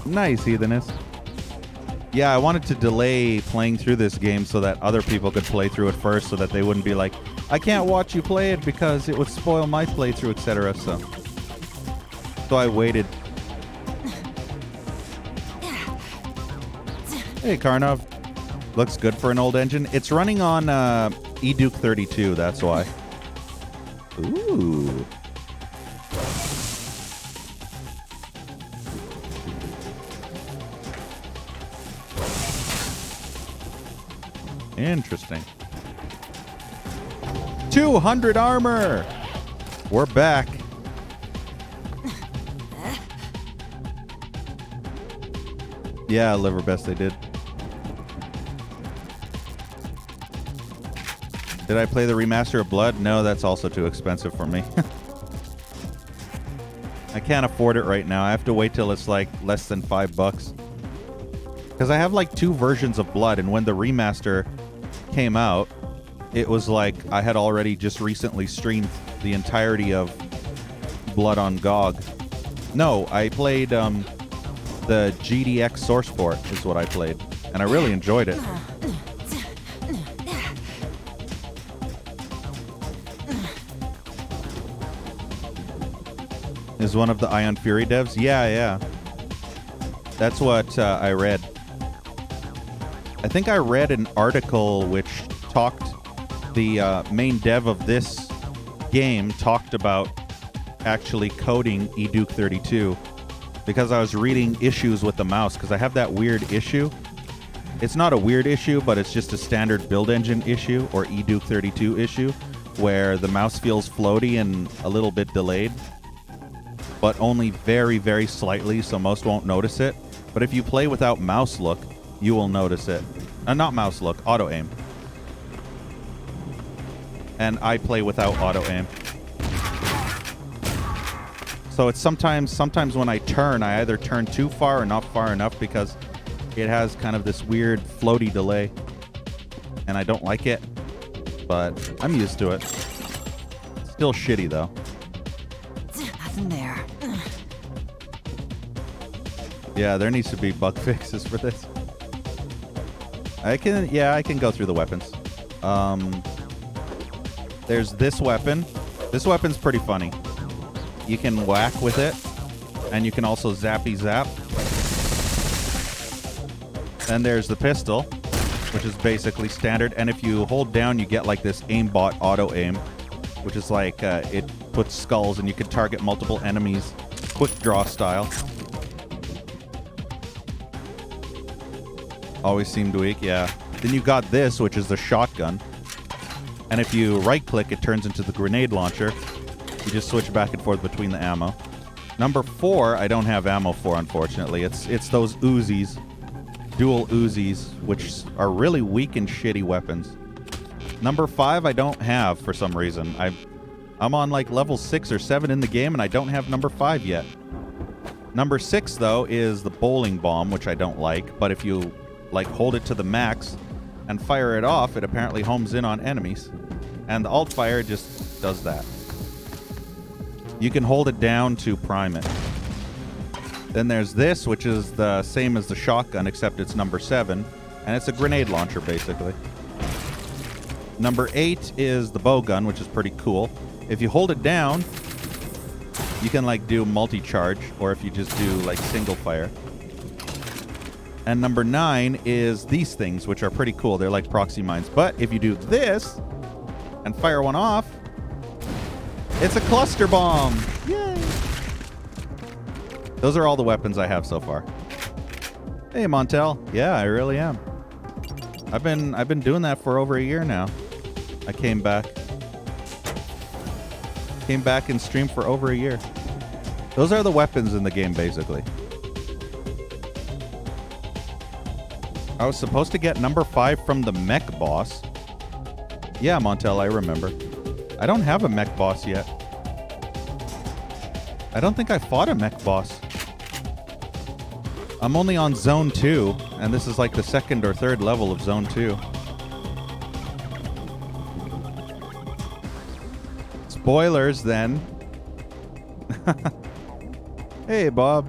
Nice, Heathenist. Yeah, I wanted to delay playing through this game so that other people could play through it first, so that they wouldn't be like, I can't watch you play it because it would spoil my playthrough, etc. So I waited. Hey, Karnov. Looks good for an old engine. It's running on eDuke 32, that's why. Ooh. Interesting. 200 armor! We're back. Yeah, Liverbest, they did. Did I play the remaster of Blood? No, that's also too expensive for me. I can't afford it right now. I have to wait till it's like less than $5. Because I have like 2 versions of Blood, and when the remaster came out, it was like I had already just recently streamed the entirety of Blood on GOG. No, I played the GDX source port is what I played, and I really enjoyed it. Is one of the Ion Fury devs? Yeah. That's what I read. I think I read an article which talked, the main dev of this game talked about actually coding eDuke 32, because I was reading issues with the mouse, because I have that weird issue. It's not a weird issue, but it's just a standard build engine issue, or eDuke 32 issue, where the mouse feels floaty and a little bit delayed, but only very, very slightly, so most won't notice it. But if you play without mouse look, you will notice it. Not mouse look, auto aim. And I play without auto aim. So it's sometimes when I turn, I either turn too far or not far enough, because it has kind of this weird floaty delay. And I don't like it, but I'm used to it. Still shitty though.
Nothing there.
Yeah, there needs to be bug fixes for this. I can go through the weapons. There's this weapon. This weapon's pretty funny. You can whack with it, and you can also zappy zap. Then there's the pistol. which is basically standard. And if you hold down, you get like this aimbot auto aim, which is like it puts skulls and you can target multiple enemies, quick draw style. Always seemed weak, yeah. Then you got this, which is the shotgun. And if you right-click, it turns into the grenade launcher. You just switch back and forth between the ammo. Number 4, I don't have ammo for, unfortunately. It's those Uzis, dual Uzis, which are really weak and shitty weapons. Number 5, I don't have for some reason. I'm on like level 6 or 7 in the game, and I don't have number 5 yet. Number 6, though, is the bowling bomb, which I don't like. But if you like hold it to the max and fire it off, it apparently homes in on enemies. And the alt fire just does that. You can hold it down to prime it. Then there's this, which is the same as the shotgun, except it's number 7. And it's a grenade launcher, basically. Number 8 is the bow gun, which is pretty cool. If you hold it down, you can like do multi-charge, or if you just do like single fire. And number 9 is these things, which are pretty cool. They're like proxy mines. But if you do this and fire one off, it's a cluster bomb. Yay! Those are all the weapons I have so far. Hey, Montel. Yeah, I really am. I've been doing that for over a year now. I came back and streamed for over a year. Those are the weapons in the game, basically. I was supposed to get number 5 from the mech boss. Yeah, Montel, I remember. I don't have a mech boss yet. I don't think I fought a mech boss. I'm only on Zone 2, and this is like the 2nd or 3rd level of Zone 2. Spoilers, then. Hey, Bob.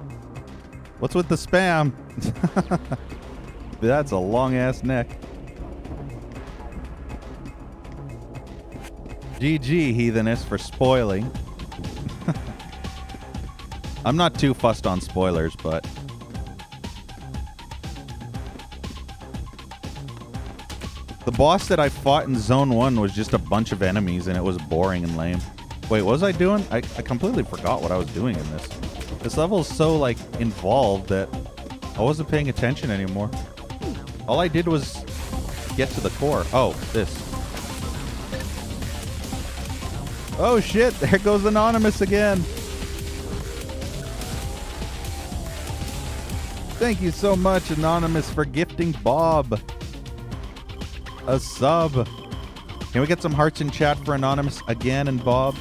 What's with the spam? That's a long-ass neck. GG, Heathenist, for spoiling. I'm not too fussed on spoilers, but... The boss that I fought in Zone 1 was just a bunch of enemies, and it was boring and lame. Wait, what was I doing? I completely forgot what I was doing in this. This level is so, like, involved that I wasn't paying attention anymore. All I did was get to the core. Oh, this. Oh, shit. There goes Anonymous again. Thank you so much, Anonymous, for gifting Bob a sub. Can we get some hearts in chat for Anonymous again and Bob?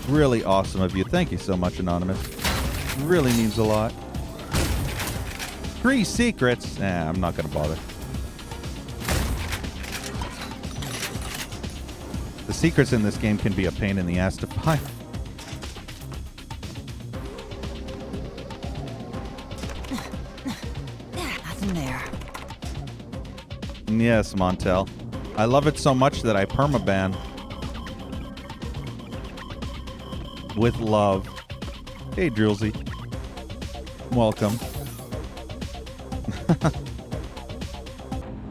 Really awesome of you. Thank you so much, Anonymous. Really means a lot. 3 secrets. Nah, I'm not going to bother. The secrets in this game can be a pain in the ass to find.
Nothing there.
Yes, Montel. I love it so much that I permaban. With love. Hey, Drillsy. Welcome.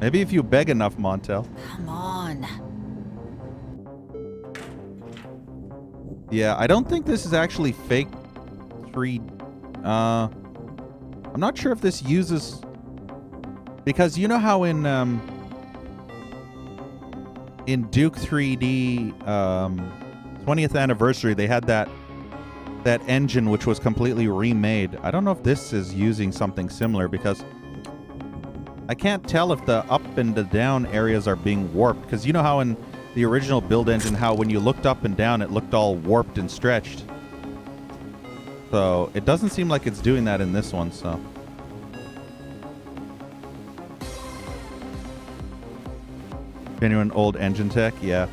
Maybe if you beg enough, Montel.
Come on.
Yeah, I don't think this is actually fake 3. I'm not sure if this uses... Because you know how in Duke 3D 20th anniversary they had that engine which was completely remade. I don't know if this is using something similar because I can't tell if the up and the down areas are being warped, because you know how in the original build engine how when you looked up and down it looked all warped and stretched. So it doesn't seem like it's doing that in this one, so. Genuine old engine tech, yeah.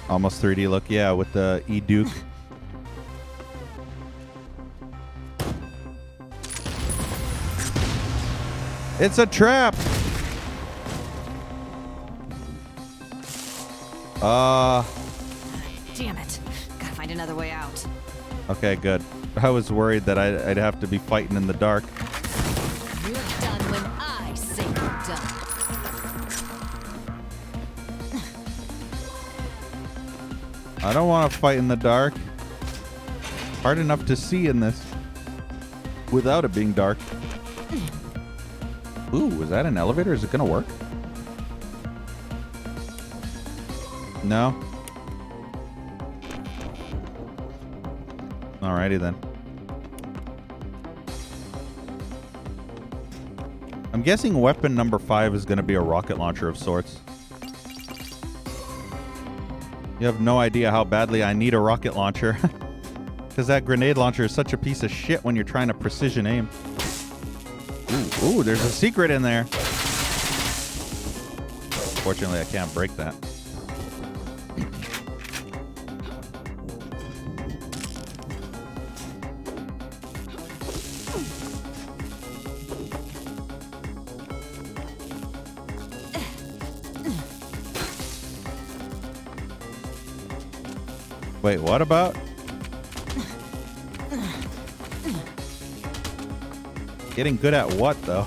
Almost 3D look, yeah, with the E-Duke. It's a trap!
Damn it. Gotta find another way out.
Okay, good. I was worried that I'd have to be fighting in the dark.
You're done when I say you're done.
I don't want to fight in the dark. Hard enough to see in this without it being dark. Ooh, is that an elevator? Is it going to work? No. Alrighty then. I'm guessing weapon number 5 is going to be a rocket launcher of sorts. You have no idea how badly I need a rocket launcher. Because that grenade launcher is such a piece of shit when you're trying to precision aim. Ooh, there's a secret in there. Fortunately, I can't break that. Wait, what about? Getting good at what, though?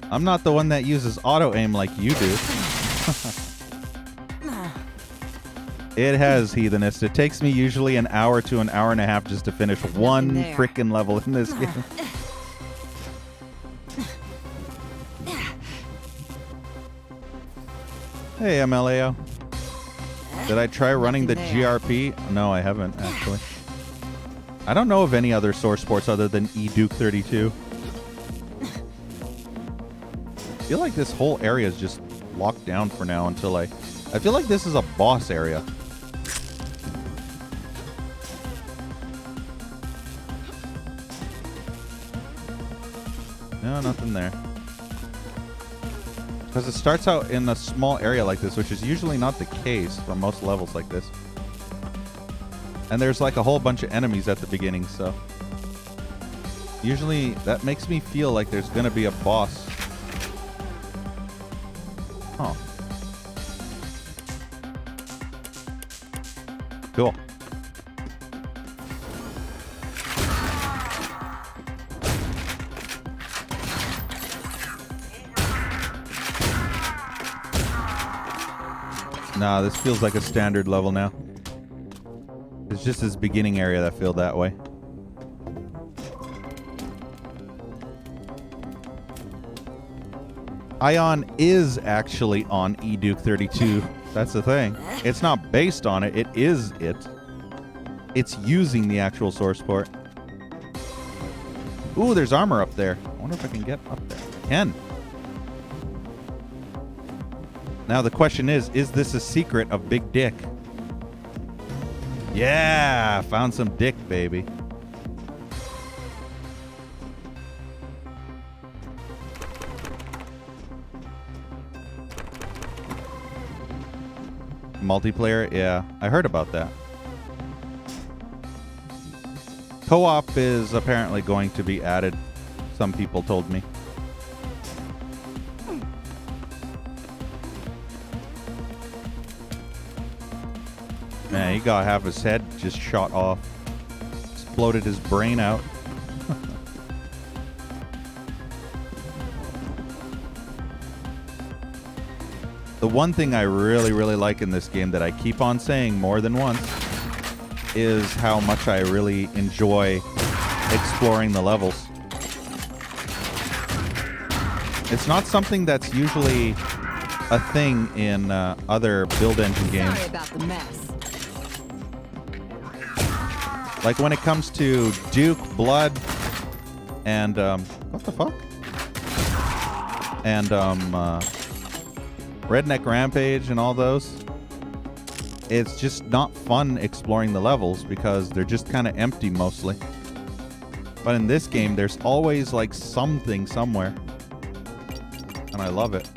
I'm not the one that uses auto-aim like you do. It has, Heathenist. It takes me usually an hour to an hour and a half just to finish one freaking level in this game. Hey, MLAO. Did I try running the GRP? No, I haven't, actually. I don't know of any other source ports other than eDuke 32. I feel like this whole area is just locked down for now until I feel like this is a boss area. No, nothing there. Because it starts out in a small area like this, which is usually not the case for most levels like this. And there's like a whole bunch of enemies at the beginning, so usually that makes me feel like there's gonna be a boss. Huh. Cool. Nah, this feels like a standard level now. It's just this beginning area that feel that way. Ion is actually on eDuke 32. That's the thing. It's not based on it. It is it. It's using the actual source port. Ooh, there's armor up there. I wonder if I can get up there. I can. Now the question is this a secret of Big Dick? Yeah, found some dick, baby. Multiplayer? Yeah, I heard about that. Co-op is apparently going to be added. Some people told me. Man, he got half his head just shot off. Exploded his brain out. The one thing I really, really like in this game that I keep on saying more than once is how much I really enjoy exploring the levels. It's not something that's usually a thing in other build engine games.
Sorry about the mess.
Like when it comes to Duke, Blood, and what the fuck? And Redneck Rampage and all those. It's just not fun exploring the levels because they're just kind of empty mostly. But in this game, there's always like something somewhere. And I love it.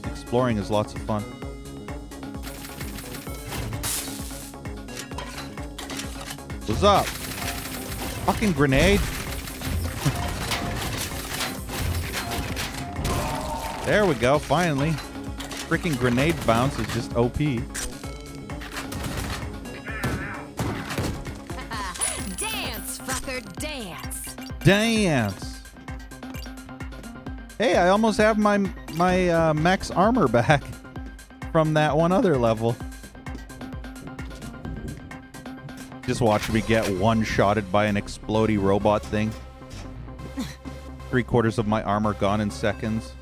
Exploring is lots of fun. What's up? Fucking grenade. There we go, finally. Freaking grenade bounce is just OP.
Dance, fucker, dance.
Dance. Hey, I almost have my max armor back from that one other level. Just watch me get one-shotted by an explodey robot thing. 3/4 of my armor gone in seconds.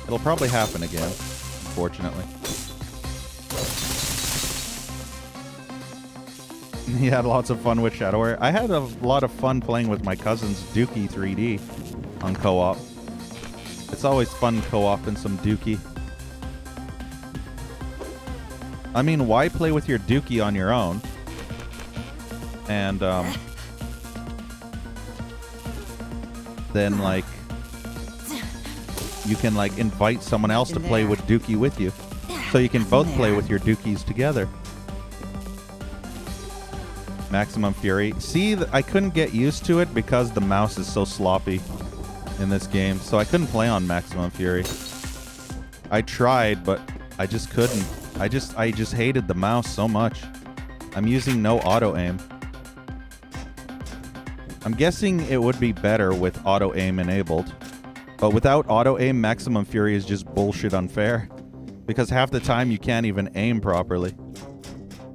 It'll probably happen again, unfortunately. He had lots of fun with Shadow Warrior. I had a lot of fun playing with my cousin's Dookie 3D on co-op. It's always fun co-op in some Dookie. I mean, why play with your Dookie on your own? And then like you can like invite someone else to play with Dookie with you, so you can both play with your Dookies together. Maximum Fury. See, I couldn't get used to it because the mouse is so sloppy in this game, so I couldn't play on Maximum Fury. I tried, but I just couldn't. I just hated the mouse so much. I'm using no auto aim. I'm guessing it would be better with auto aim enabled, but without auto aim, Maximum Fury is just bullshit unfair, because half the time you can't even aim properly,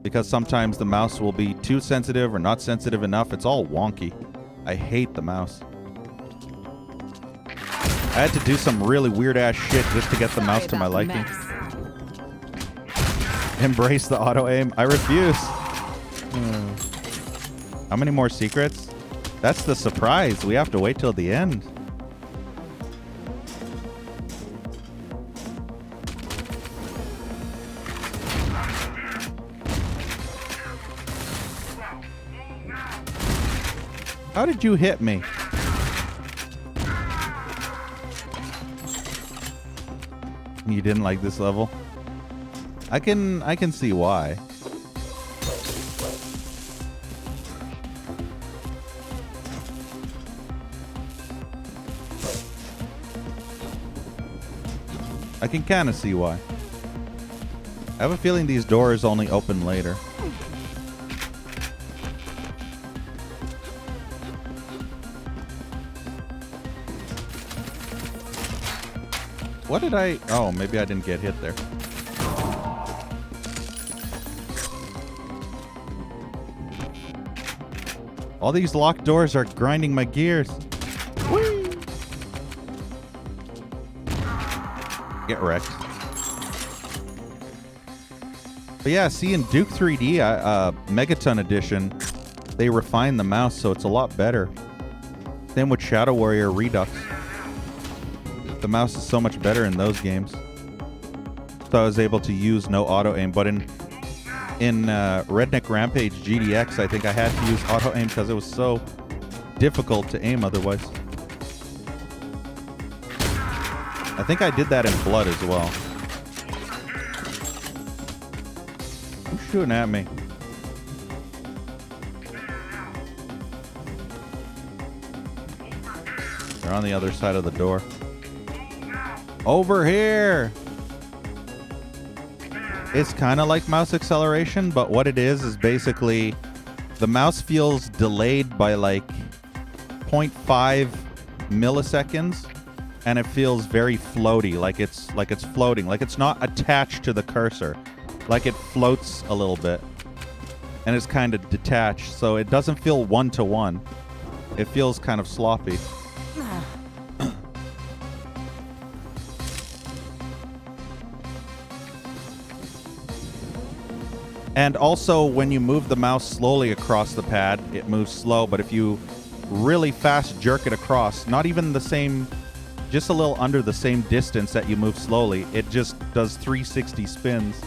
because sometimes the mouse will be too sensitive or not sensitive enough. It's all wonky. I hate the mouse. I had to do some really weird ass shit just to get the mouse to my liking. Embrace the auto aim. I refuse. How many more secrets? That's the surprise. We have to wait till the end. How did you hit me? You didn't like this level? I can see why. I can kind of see why. I have a feeling these doors only open later. What did I... Oh, maybe I didn't get hit there. All these locked doors are grinding my gears. Whee! Get wrecked. But yeah, see, in Duke 3D, Megaton Edition, they refined the mouse, so it's a lot better. Same with Shadow Warrior Redux. The mouse is so much better in those games. So I was able to use no auto aim, but in Redneck Rampage GDX, I think I had to use auto aim because it was so difficult to aim otherwise. I think I did that in Blood as well. Who's shooting at me? They're on the other side of the door. Over here! It's kind of like mouse acceleration, but what it is basically the mouse feels delayed by like 0.5 milliseconds, and it feels very floaty, like it's floating, like it's not attached to the cursor, like it floats a little bit, and it's kind of detached, so it doesn't feel one-to-one. It feels kind of sloppy. And also, when you move the mouse slowly across the pad, it moves slow. But if you really fast jerk it across, not even the same, just a little under the same distance that you move slowly, it just does 360 spins.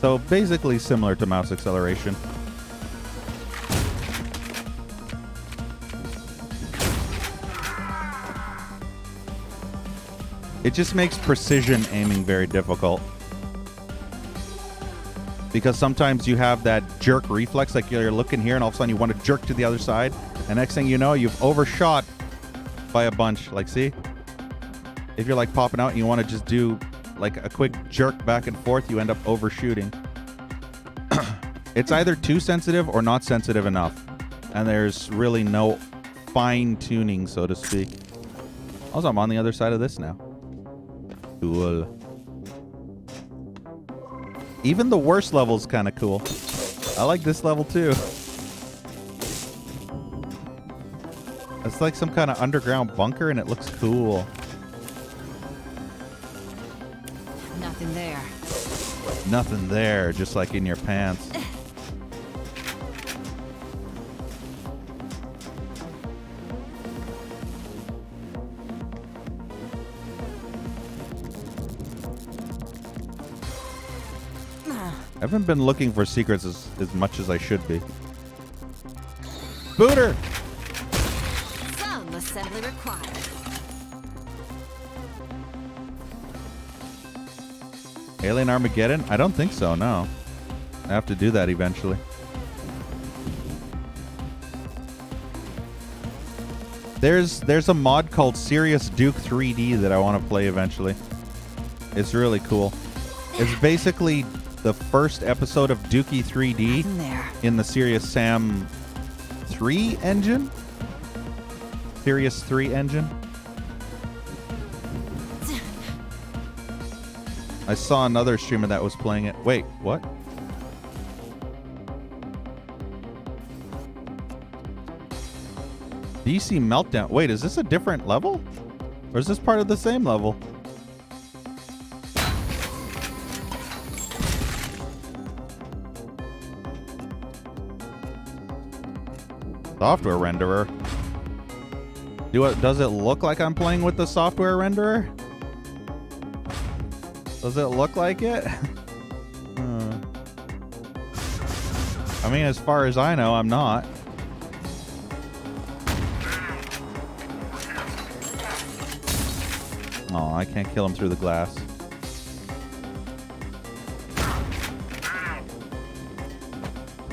So basically similar to mouse acceleration. It just makes precision aiming very difficult. Because sometimes you have that jerk reflex, like you're looking here and all of a sudden you want to jerk to the other side, and next thing you know, you've overshot by a bunch. Like, see? if you're like popping out and you want to just do like a quick jerk back and forth, you end up overshooting. It's either too sensitive or not sensitive enough. And there's really no fine tuning, so to speak. Also, I'm on the other side of this now. Cool. Even the worst level's kind of cool. I like this level too. It's like some kind of underground bunker and it looks cool.
Nothing there.
Nothing there, just like in your pants. I haven't been looking for secrets as much as I should be. Booter!
Some assembly required.
Alien Armageddon? I don't think so, no. I have to do that eventually. There's a mod called Serious Duke 3D that I want to play eventually. It's really cool. It's basically the first episode of Dookie 3D
Nothing there.
in the Serious Sam 3 engine? Serious 3 engine? I saw another streamer that was playing it. Wait, what? DC Meltdown. Wait, is this a different level? Or is this part of the same level? Software renderer. Does it look like I'm playing with the software renderer? Does it look like it? I mean, as far as I know, I'm not. Oh, I can't kill him through the glass.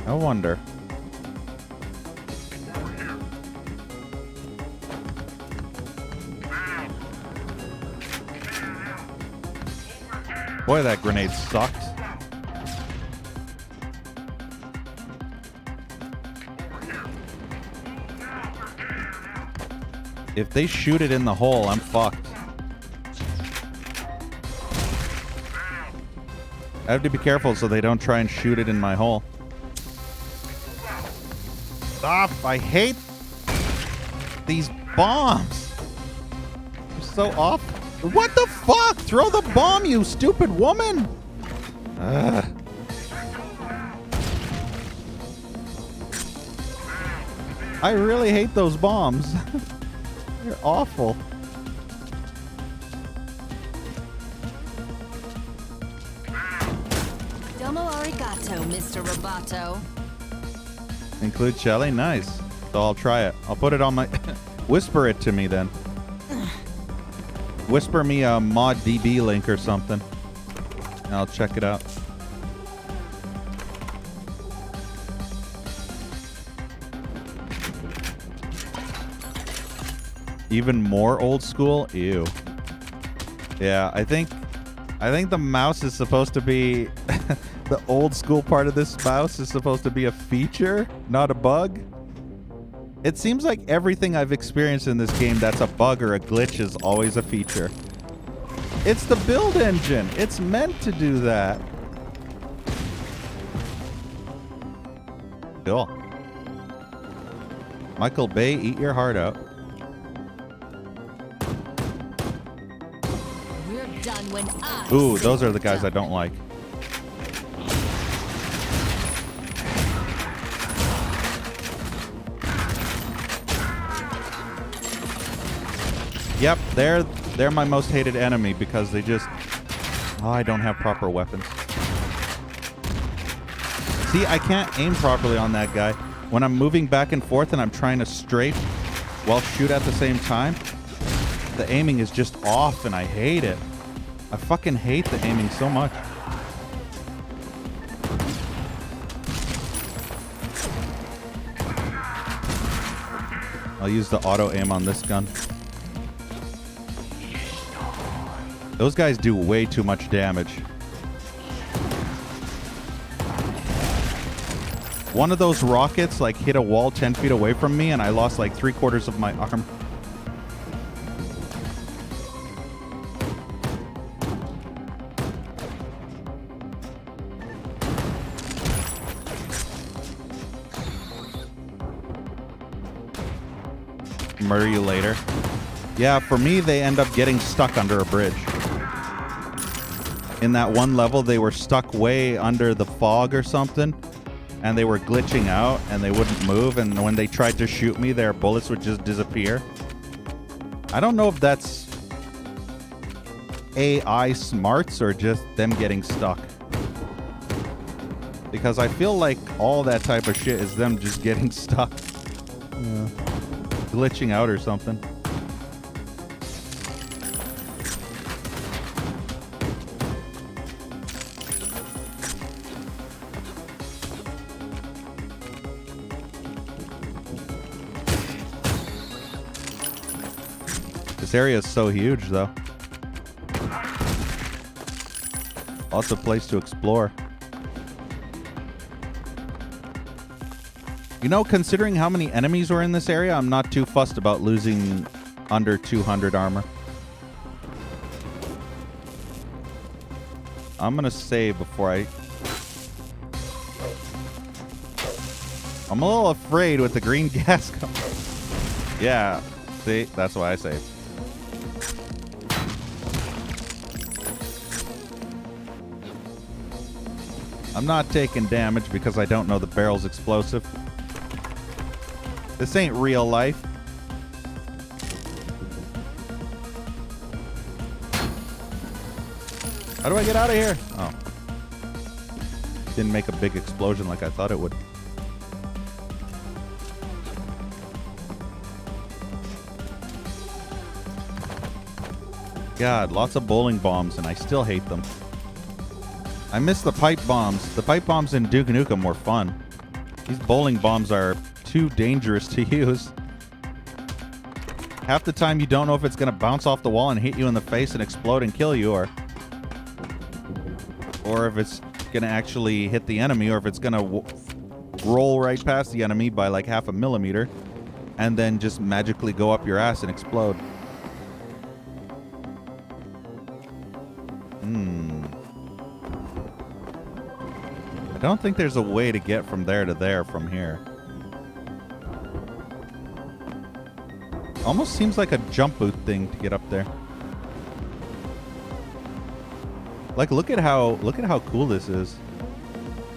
I wonder. Boy, that grenade sucked. If they shoot it in the hole, I'm fucked. I have to be careful so they don't try and shoot it in my hole. Stop! I hate these bombs. They're so off. What the fuck? Throw the bomb, you stupid woman! Ugh. I really hate those bombs. They're awful.
Domo arigato, Mr. Roboto.
Include Shelly? Nice. So I'll try it. I'll put it on my... Whisper it to me then. Whisper me a mod DB link or something. And I'll check it out. Even more old school? Ew. Yeah, I think the mouse is supposed to be the old school part of this mouse is supposed to be a feature, not a bug. It seems like everything I've experienced in this game that's a bug or a glitch is always a feature. It's the build engine. It's meant to do that. Cool. Michael Bay, eat your heart out.
We're done when I
Ooh,
say
those are the
we're
guys I
done.
don't like. Yep, they're my most hated enemy because they just... Oh, I don't have proper weapons. See, I can't aim properly on that guy. When I'm moving back and forth and I'm trying to strafe while shoot at the same time, the aiming is just off and I hate it. I fucking hate the aiming so much. I'll use the auto aim on this gun. Those guys do way too much damage. One of those rockets like hit a wall 10 feet away from me and I lost like 3/4 of my arm. Murder you later. Yeah, for me, they end up getting stuck under a bridge. In that one level, they were stuck way under the fog or something, and they were glitching out, and they wouldn't move, and when they tried to shoot me, their bullets would just disappear. I don't know if that's AI smarts or just them getting stuck. Because I feel like all that type of shit is them just getting stuck. Glitching out or something. This area is so huge, though. Lots of place to explore. You know, considering how many enemies were in this area, I'm not too fussed about losing under 200 armor. I'm gonna save before I... I'm a little afraid with the green gas coming. Yeah, see? That's why I saved. I'm not taking damage because I don't know the barrel's explosive. This ain't real life. How do I get out of here? Oh. Didn't make a big explosion like I thought it would. God, lots of bowling bombs, and I still hate them. I miss the pipe bombs. The pipe bombs in Duke Nukem were fun. These bowling bombs are too dangerous to use. Half the time you don't know if it's going to bounce off the wall and hit you in the face and explode and kill you, or if it's going to actually hit the enemy, or if it's going to roll right past the enemy by like 0.5 millimeter and then just magically go up your ass and explode. I don't think there's a way to get from there to there from here. Almost seems like a jump boot thing to get up there. Like, look at how cool this is.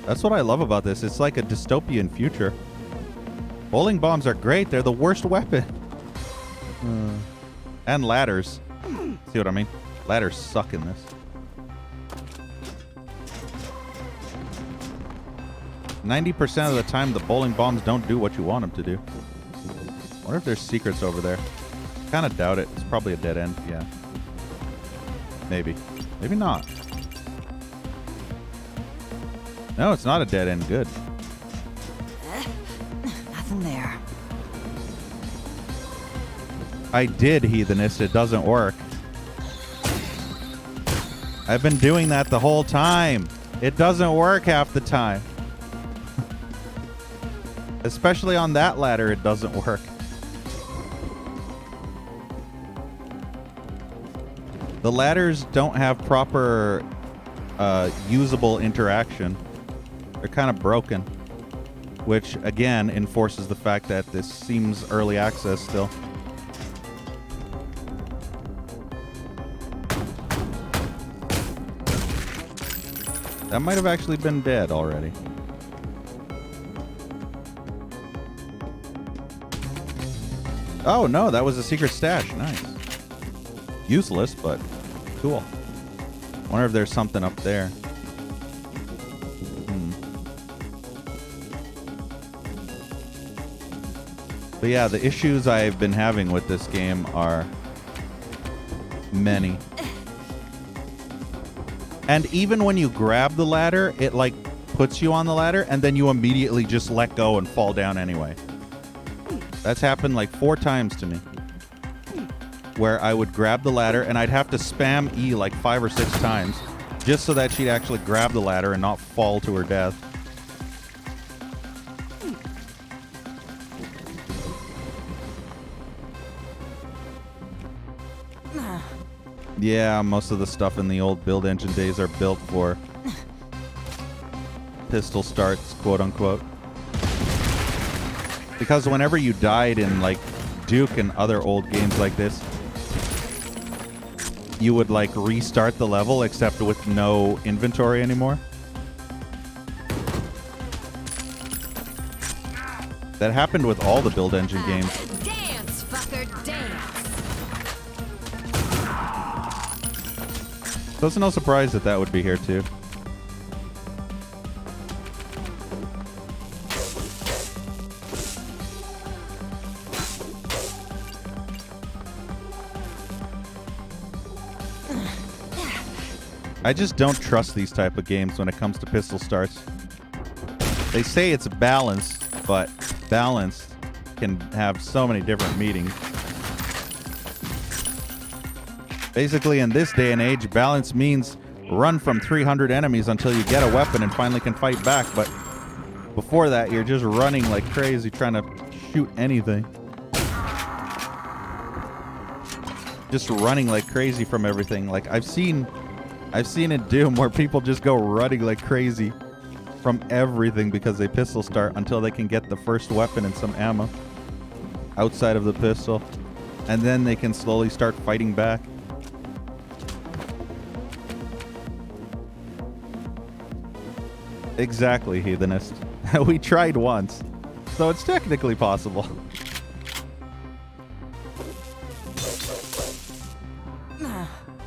That's what I love about this. It's like a dystopian future. Bowling bombs are great. They're the worst weapon. And ladders. See what I mean? Ladders suck in this. 90% of the time, the bowling bombs don't do what you want them to do. I wonder if there's secrets over there. Kind of doubt it. It's probably a dead end. Yeah. Maybe. Maybe not. No, it's not a dead end. Good.
Nothing there.
I did, Heathenist. It doesn't work. I've been doing that the whole time. It doesn't work half the time. Especially on that ladder, it doesn't work. The ladders don't have proper usable interaction. They're kind of broken, which again enforces the fact that this seems early access still. That might have actually been dead already. Oh no, that was a secret stash. Nice. Useless, but cool. Wonder if there's something up there. But yeah, the issues I've been having with this game are many. And even when you grab the ladder, it like puts you on the ladder and then you immediately just let go and fall down anyway. That's happened like 4 times to me. where I would grab the ladder and I'd have to spam E like 5 or 6 times just so that she'd actually grab the ladder and not fall to her death. Yeah, most of the stuff in the old build engine days are built for pistol starts, quote unquote. Because whenever you died in like Duke and other old games like this, you would like restart the level except with no inventory anymore. That happened with all the build engine games.
Dance, fucker, dance.
So it's no surprise that that would be here too. I just don't trust these type of games when it comes to pistol starts. They say it's balanced, but balanced can have so many different meanings. Basically, in this day and age, balance means run from 300 enemies until you get a weapon and finally can fight back. But before that, you're just running like crazy trying to shoot anything. Just running like crazy from everything. Like I've seen in Doom where people just go running like crazy from everything because they pistol start until they can get the first weapon and some ammo outside of the pistol. And then they can slowly start fighting back. Exactly, Heathenist. We tried once, so it's technically possible.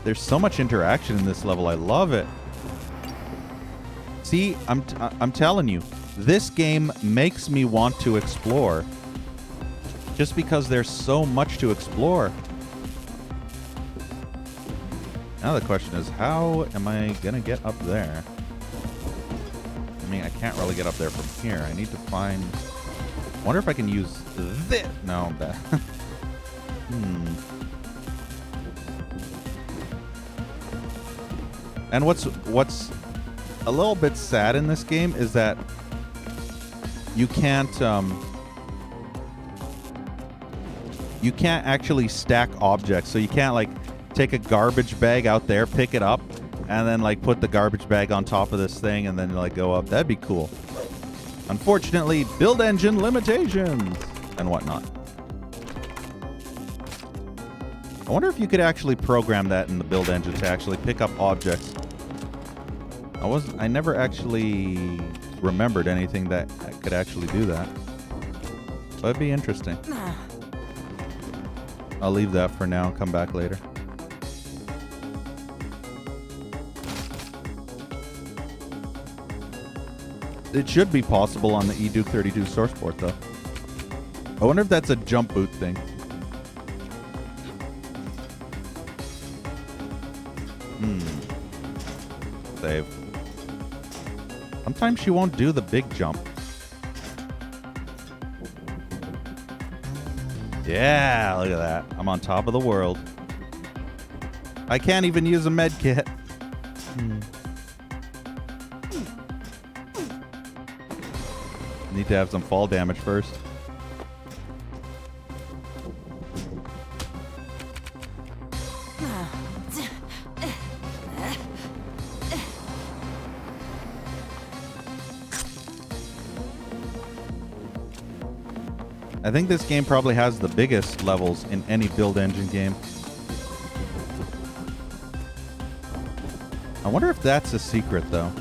There's so much interaction in this level. I love it. See, I'm telling you, this game makes me want to explore. Just because there's so much to explore. Now the question is, how am I gonna get up there? I mean, I can't really get up there from here. I need to find... I wonder if I can use this. No, that... And what's a little bit sad in this game is that you can't actually stack objects. So you can't like take a garbage bag out there, pick it up, and then like put the garbage bag on top of this thing and then like go up. That'd be cool. Unfortunately, build engine limitations and whatnot. I wonder if you could actually program that in the build engine to actually pick up objects. I never actually remembered anything that could actually do that. But it'd be interesting. I'll leave that for now and come back later. It should be possible on the eDuke 32 source port though. I wonder if that's a jump boot thing. Save. Sometimes she won't do the big jump. Yeah, look at that. I'm on top of the world. I can't even use a med kit. Need to have some fall damage first. I think this game probably has the biggest levels in any build engine game. I wonder if that's a secret though.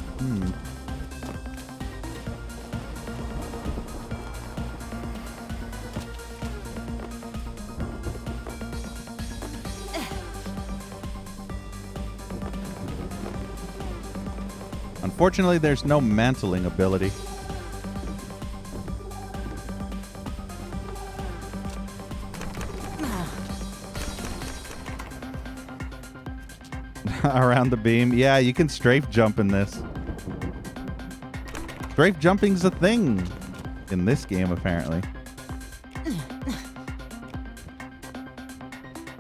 Unfortunately, there's no mantling ability. Around the beam. Yeah, you can strafe jump in this. Strafe jumping's a thing in this game, apparently.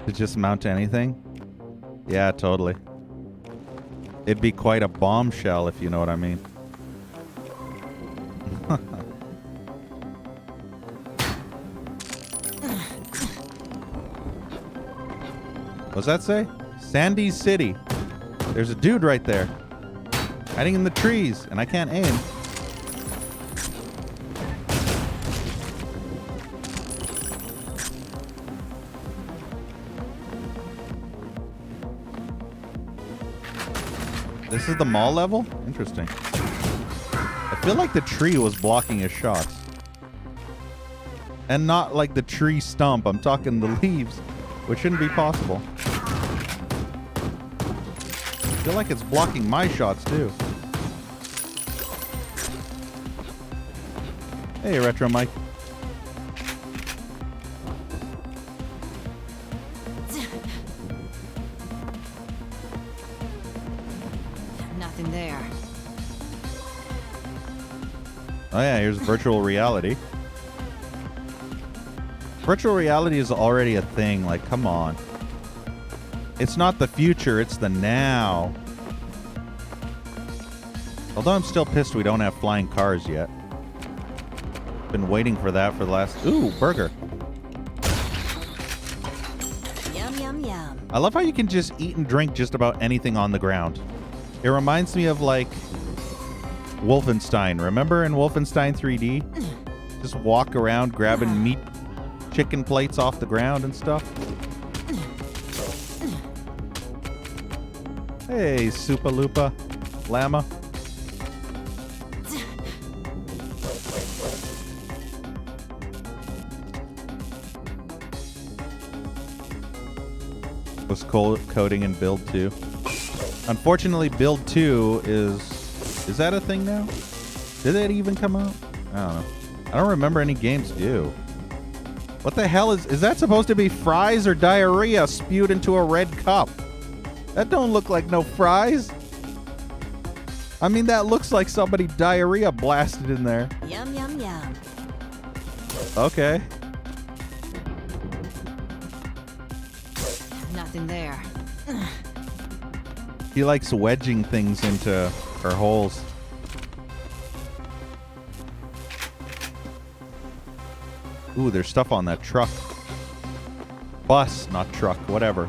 To just mount anything? Yeah, totally. It'd be quite a bombshell, if you know what I mean. What's that say? Sandy City. There's a dude right there. Hiding in the trees, and I can't aim. This is the mall level? Interesting. I feel like the tree was blocking his shots. And not like the tree stump. I'm talking the leaves, which shouldn't be possible. I feel like it's blocking my shots too. Hey, Retro Mike.
Nothing there.
Oh yeah, here's virtual reality. Virtual reality is already a thing. Like, come on. It's not the future, it's the now. Although I'm still pissed we don't have flying cars yet. Been waiting for that for the last... Ooh, burger.
Yum, yum, yum.
I love how you can just eat and drink just about anything on the ground. It reminds me of, like, Wolfenstein. Remember in Wolfenstein 3D? Just walk around grabbing meat, chicken plates off the ground and stuff. Hey, Supa Lupa Llama. Was coding in Build 2. Unfortunately, Build 2 is that a thing now? Did it even come out? I don't know. I don't remember any games do. What the hell is that supposed to be fries or diarrhea spewed into a red cup? That don't look like no fries. I mean, that looks like somebody diarrhea blasted in there.
Yum, yum, yum.
Okay.
Nothing there.
He likes wedging things into her holes. Ooh, there's stuff on that truck. Bus, not truck, whatever.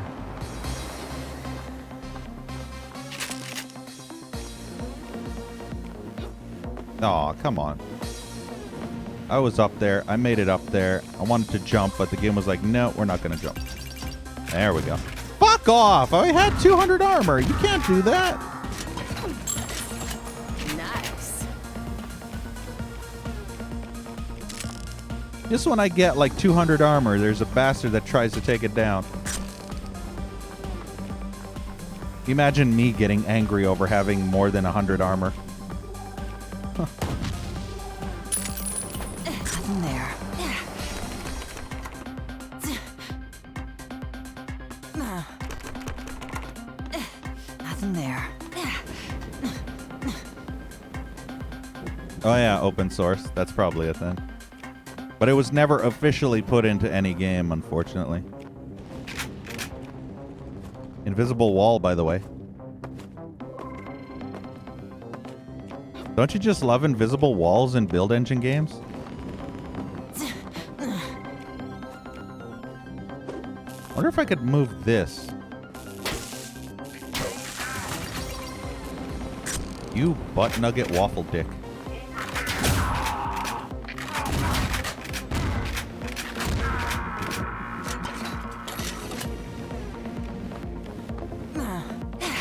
Aw, come on. I was up there. I made it up there. I wanted to jump, but the game was like, no, we're not going to jump. There we go. Fuck off! I had 200 armor. You can't do that.
Nice.
Just when I get like 200 armor, there's a bastard that tries to take it down. Imagine me getting angry over having more than 100 armor.
Nothing there. Nothing there.
Oh yeah, open source. That's probably a thing. But it was never officially put into any game, unfortunately. Invisible wall, by the way. Don't you just love invisible walls in build engine games? I wonder if I could move this. You butt nugget waffle dick.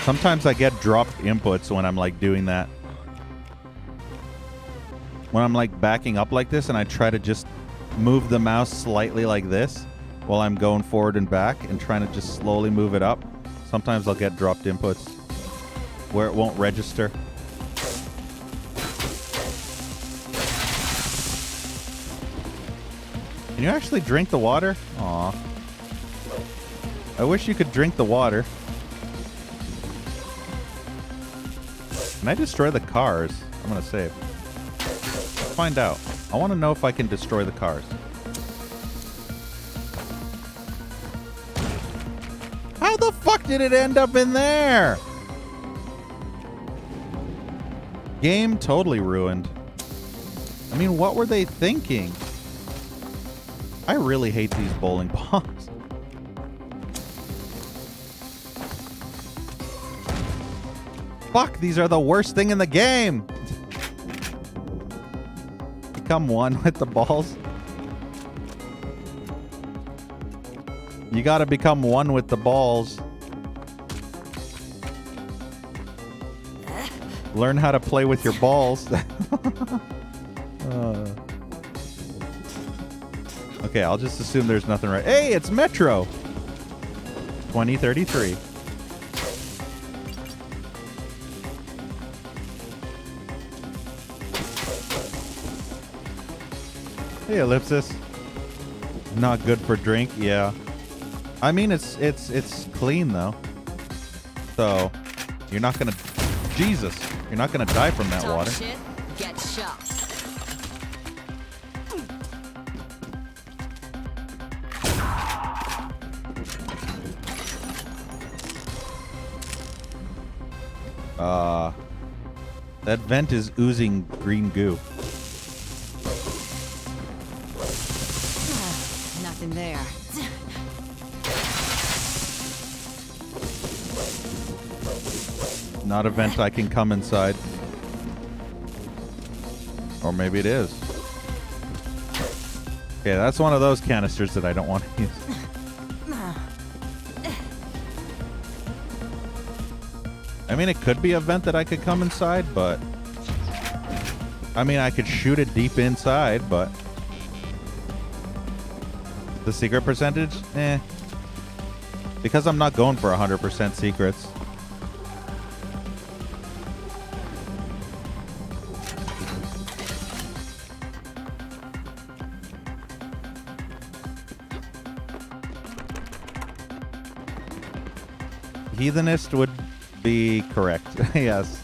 Sometimes I get dropped inputs when I'm like doing that. When I'm like backing up like this and I try to just move the mouse slightly like this while I'm going forward and back and trying to just slowly move it up. Sometimes I'll get dropped inputs where it won't register. Can you actually drink the water? Aw. I wish you could drink the water. Can I destroy the cars? I'm gonna save. Let's find out. I want to know if I can destroy the cars. did it end up in there? Game totally ruined. I mean, what were they thinking? I really hate these bowling balls. Fuck, these are the worst thing in the game. Become one with the balls. You gotta become one with the balls. Learn how to play with your balls. Okay, I'll just assume there's nothing right. Hey, it's Metro 2033. Hey, Ellipsis. Not good for drink, yeah. I mean, it's clean though. So you're not gonna, Jesus, you're not gonna die from that
Talk
water.
shit, get shot.
That vent is oozing green goo.
Nothing there.
Not a vent I can come inside. Or maybe it is. Okay, that's one of those canisters that I don't want to use. I mean, it could be a vent that I could come inside, but... I mean, I could shoot it deep inside, but... The secret percentage? Eh. Because I'm not going for 100% secrets. Heathenist would be correct. Yes.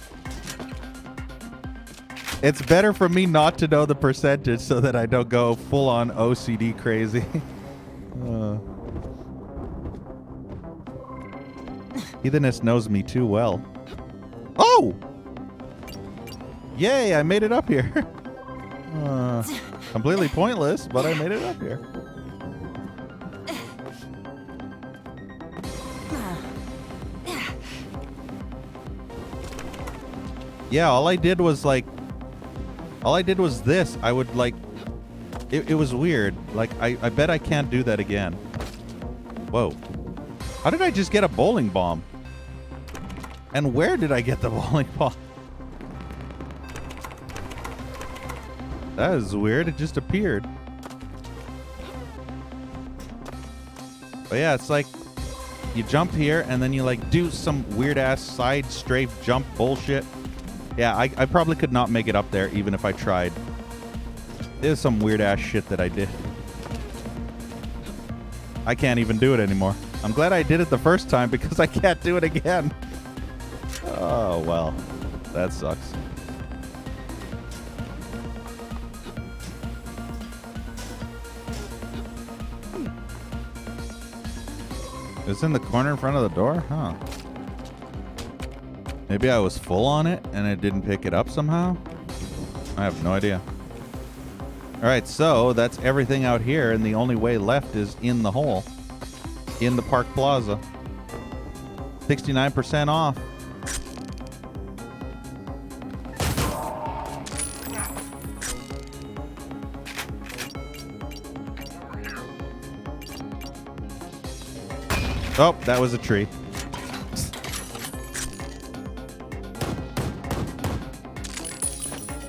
It's better for me not to know the percentage so that I don't go full on OCD crazy. Heathenist knows me too well. Oh! Yay, I made it up here. Completely pointless, but I made it up here. Yeah, all I did was this. I would like, it was weird. Like, I bet I can't do that again. Whoa. How did I just get a bowling bomb? And where did I get the bowling ball? That is weird. It just appeared. But yeah, it's like you jump here and then you like do some weird ass side strafe jump bullshit. Yeah, I probably could not make it up there even if I tried. There's some weird ass shit that I did. I can't even do it anymore. I'm glad I did it the first time because I can't do it again. Oh, well. That sucks. It's in the corner in front of the door? Huh. Maybe I was full on it and it didn't pick it up somehow? I have no idea. Alright, so that's everything out here, and the only way left is in the hole. In the Park Plaza. 69% off. Oh, that was a tree.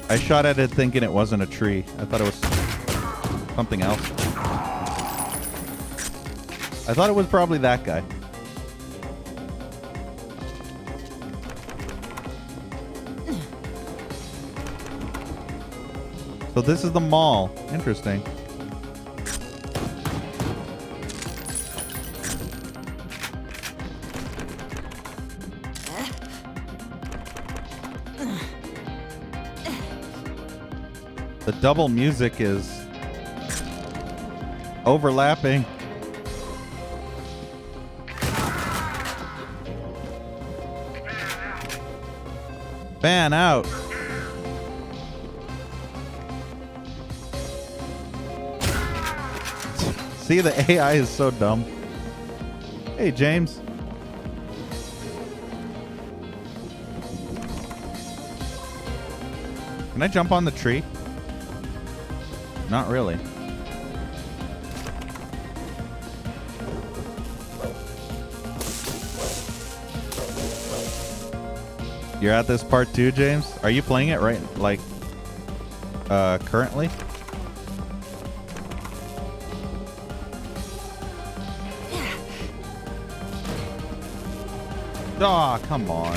I shot at it thinking it wasn't a tree. I thought it was something else. I thought it was probably that guy. So this is the mall. Interesting. The double music is overlapping. Fan out. See, the AI is so dumb. Hey, James. Can I jump on the tree? Not really. You're at this part too, James? Are you playing it right, like, currently? Aw, come on.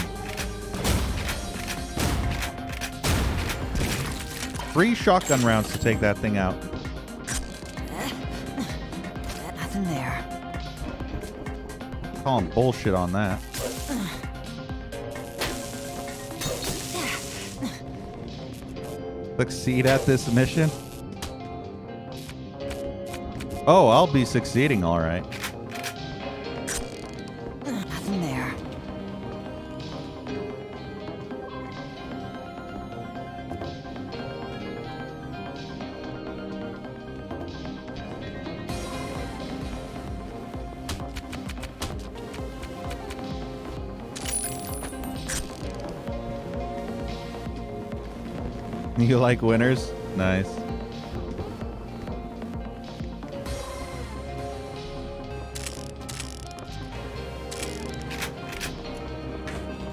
3 shotgun rounds to take that thing out.
Nothing there.
Calling bullshit on that. Succeed at this mission? Oh, I'll be succeeding, all right.
Nothing there.
You like winners? Nice.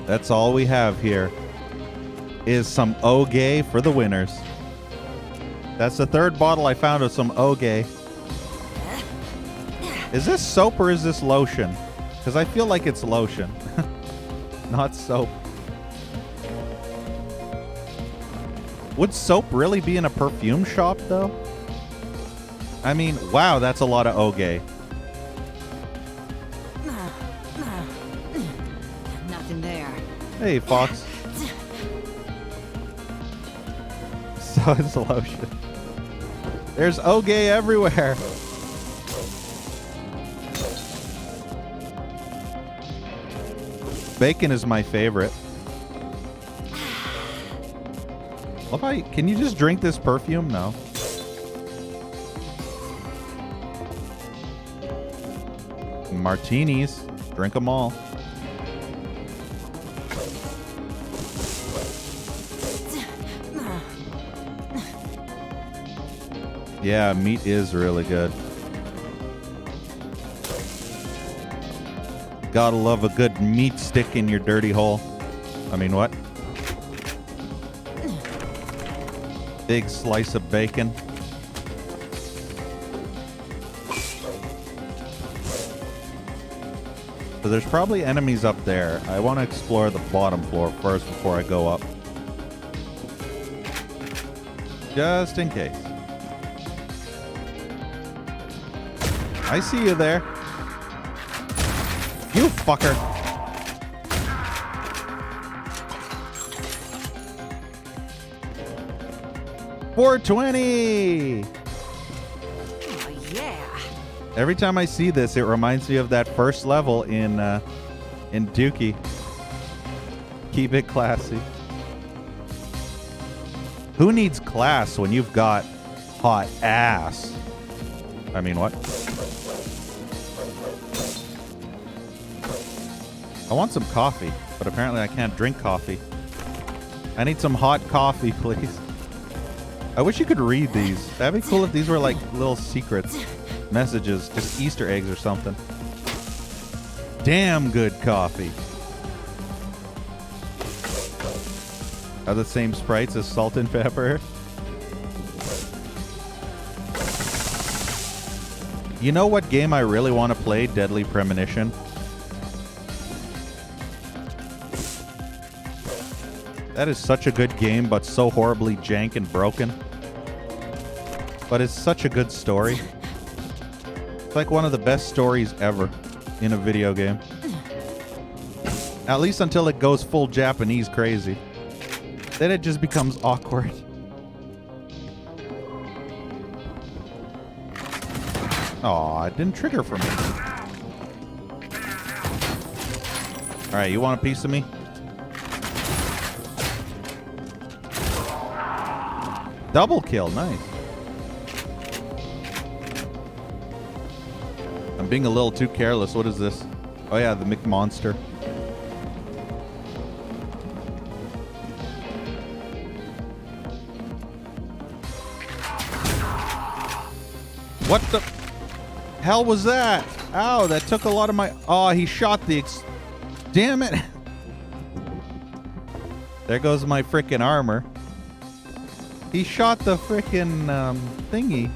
That's all we have here is some Ogay for the winners. That's the 3rd bottle I found of some Ogay. Is this soap or is this lotion? Because I feel like it's lotion, not soap. Would soap really be in a perfume shop, though? I mean, wow, that's a lot of Ogay.
Nothing there.
Hey, Fox. So it's lotion. There's Ogay everywhere. Bacon is my favorite. Can you just drink this perfume? No. Martinis. Drink them all. Yeah, meat is really good. Gotta love a good meat stick in your dirty hole. I mean, what? Big slice of bacon. So there's probably enemies up there. I want to explore the bottom floor first before I go up. Just in case. I see you there. You fucker. $420.
Oh, yeah.
Every time I see this, it reminds me of that first level in Dookie. Keep it classy. Who needs class when you've got hot ass? I mean, what? I want some coffee, but apparently I can't drink coffee. I need some hot coffee, please. I wish you could read these. That'd be cool if these were like little secrets, messages, just Easter eggs or something. Damn good coffee. Are the same sprites as Salt and Pepper? You know what game I really want to play? Deadly Premonition. That is such a good game, but so horribly jank and broken. But it's such a good story. It's like one of the best stories ever in a video game. At least until it goes full Japanese crazy. Then it just becomes awkward. Aw, it didn't trigger for me. Alright, you want a piece of me? Double kill, nice. I'm being a little too careless. What is this? Oh yeah, the McMonster. What the hell was that? Ow, that took a lot of my... Oh, he shot the... Damn it. There goes my frickin' armor. He shot the frickin' thingy.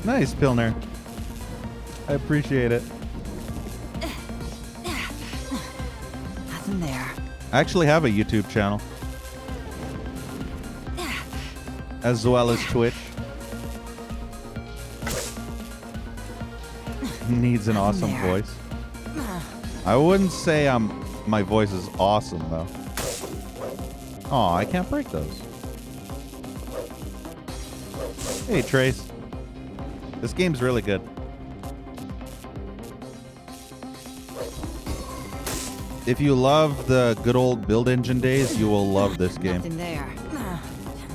Nice, Pilner. I appreciate it.
Nothing there.
I actually have a YouTube channel. As well as Twitch. Needs an awesome voice. I wouldn't say my voice is awesome though. Aw, I can't break those. Hey Trace. This game's really good. If you love the good old build engine days, you will love this game.
Nothing there.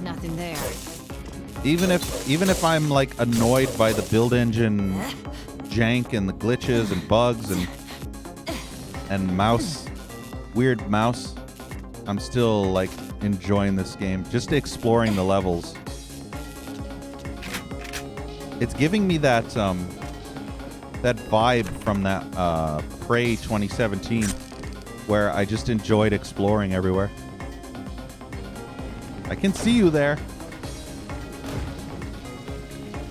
Nothing there.
Even if I'm like annoyed by the build engine jank and the glitches and bugs and mouse, weird mouse, I'm still like enjoying this game. Just exploring the levels. It's giving me that vibe from that Prey 2017 where I just enjoyed exploring everywhere. I can see you there.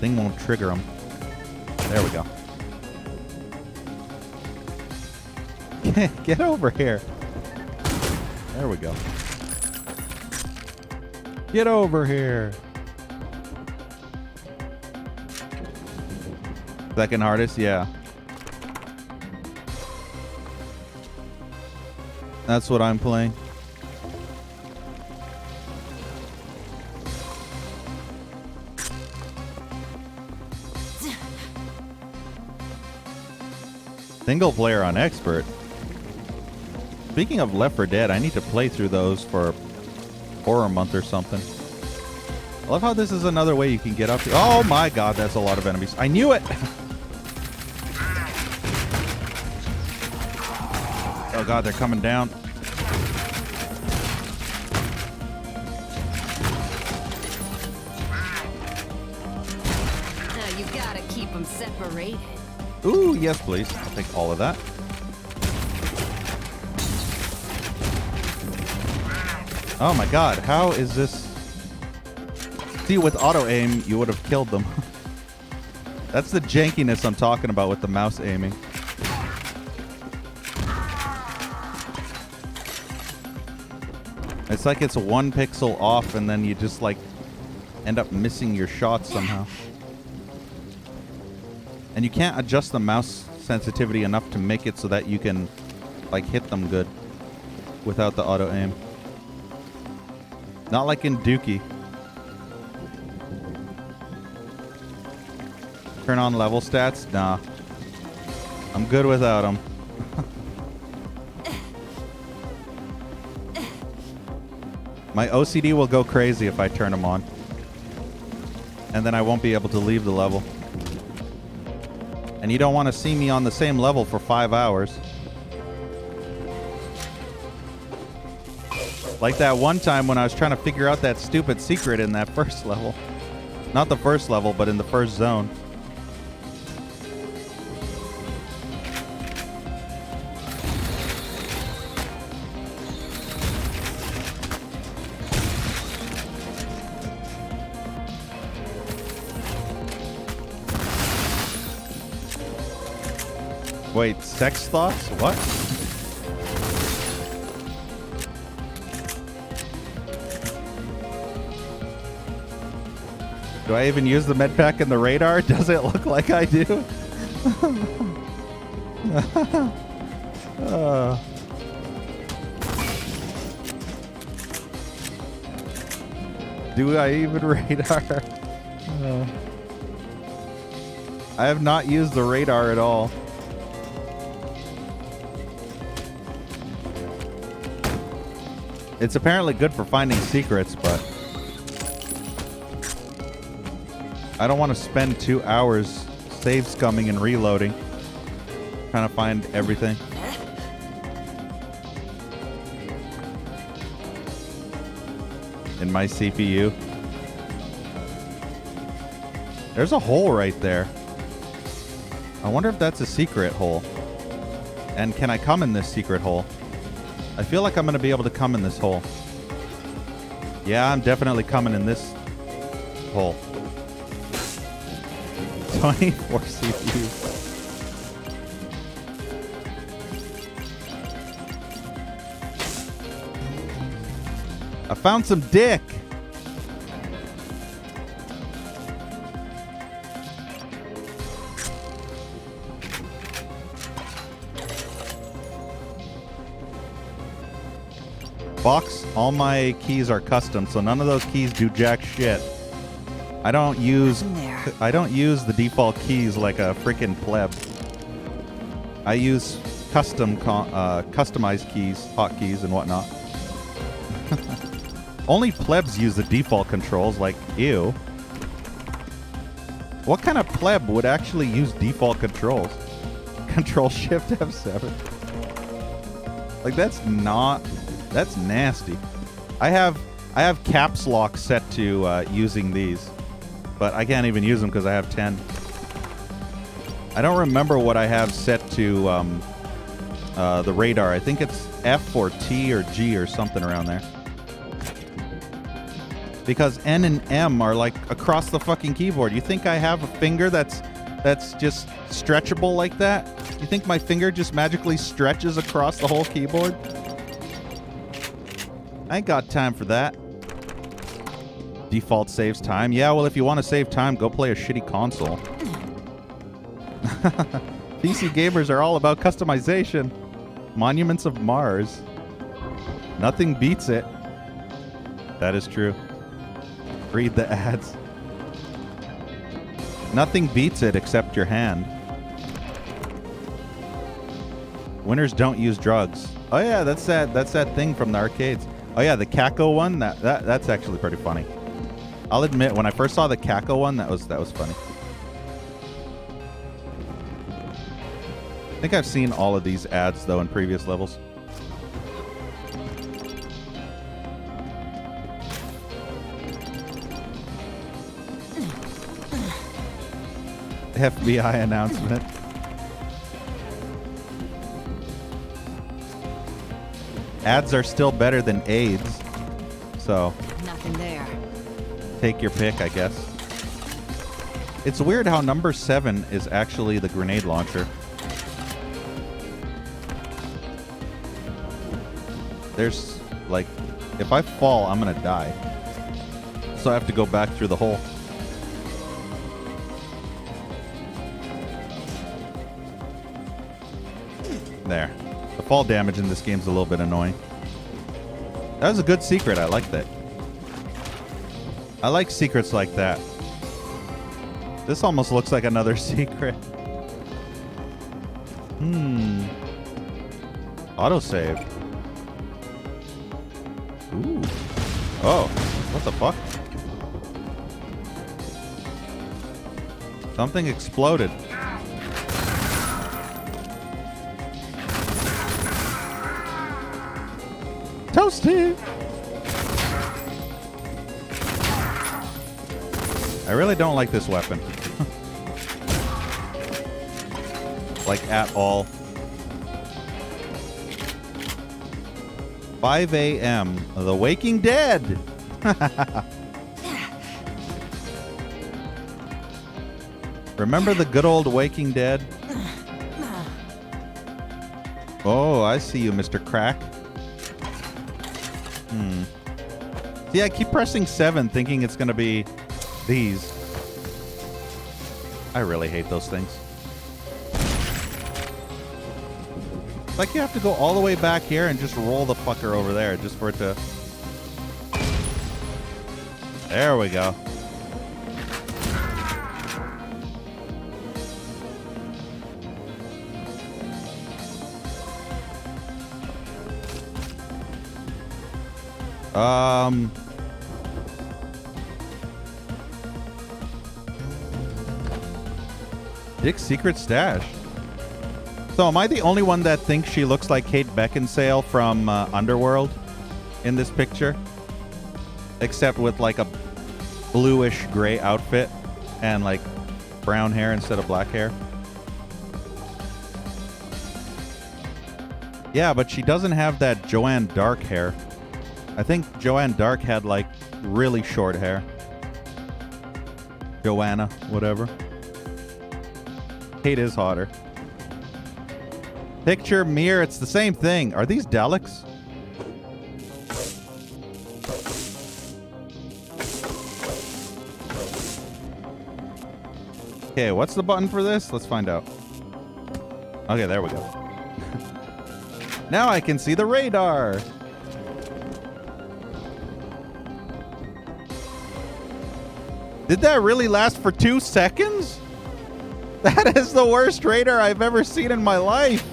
Thing won't trigger him. There we go. Get over here. There we go. Get over here. Second hardest, yeah. That's what I'm playing. Single player on expert. Speaking of Left 4 Dead, I need to play through those for Horror Month or something. I love how this is another way you can get up to. Oh my god, that's a lot of enemies. I knew it! Oh god, they're coming down.
You gotta keep them separated.
Ooh, yes please. I'll take all of that. Oh my god, how is this? See, with auto aim, you would have killed them. That's the jankiness I'm talking about with the mouse aiming. It's like it's 1 pixel off and then you just like end up missing your shots somehow. And you can't adjust the mouse sensitivity enough to make it so that you can like hit them good without the auto aim. Not like in Dookie. Turn on level stats? Nah. I'm good without them. My OCD will go crazy if I turn them on. And then I won't be able to leave the level. And you don't want to see me on the same level for 5 hours. Like that one time when I was trying to figure out that stupid secret in that first level. Not the first level, but in the first zone. Wait, sex thoughts? What? Do I even use the med pack and the radar? Does it look like I do? Do I even radar? I have not used the radar at all. It's apparently good for finding secrets, but I don't want to spend 2 hours save scumming and reloading, trying to find everything. In my CPU. There's a hole right there. I wonder if that's a secret hole. And can I come in this secret hole? I feel like I'm going to be able to come in this hole. Yeah, I'm definitely coming in this hole. 24 CPUs. I found some dick. Box, all my keys are custom, so none of those keys do jack shit. I don't use the default keys like a freaking pleb. I use customized keys, hotkeys and whatnot. Only plebs use the default controls, like, ew. What kind of pleb would actually use default controls? Control Shift F7. Like, that's nasty. I have caps lock set to using these, but I can't even use them because I have 10. I don't remember what I have set to the radar. I think it's F or T or G or something around there. Because N and M are like across the fucking keyboard. You think I have a finger that's just stretchable like that? You think my finger just magically stretches across the whole keyboard? I ain't got time for that. Default saves time. Yeah, well, if you want to save time, go play a shitty console. PC gamers are all about customization. Monuments of Mars. Nothing beats it. That is true. Read the ads. Nothing beats it except your hand. Winners don't use drugs. Oh yeah, that's that thing from the arcades. Oh yeah, the Kako one. That's actually pretty funny. I'll admit, when I first saw the Kako one, that was funny. I think I've seen all of these ads though in previous levels. FBI announcement. Ads are still better than AIDS, so
Nothing there.
take your pick, I guess. It's weird how number 7 is actually the grenade launcher. There's, like, if I fall, I'm gonna die. So I have to go back through the hole. There. The fall damage in this game's a little bit annoying. That was a good secret. I like that. I like secrets like that. This almost looks like another secret. Autosave. Ooh. Oh. What the fuck? Something exploded. Toasty! I really don't like this weapon. Like, at all. 5 a.m. The Waking Dead! Remember the good old Waking Dead? Oh, I see you, Mr. Crack. See, I keep pressing 7 thinking it's going to be these. I really hate those things. It's like you have to go all the way back here and just roll the fucker over there just for it to... There we go. Dick's secret stash. So am I the only one that thinks she looks like Kate Beckinsale from Underworld in this picture? Except with like a bluish gray outfit and like brown hair instead of black hair. Yeah, but she doesn't have that Joanne Dark hair. I think Joanne Dark had like really short hair. Joanna, whatever. Kate is hotter. Picture, mirror, it's the same thing. Are these Daleks? Okay, what's the button for this? Let's find out. Okay, there we go. Now I can see the radar. Did that really last for 2 seconds? That is the worst radar I've ever seen in my life.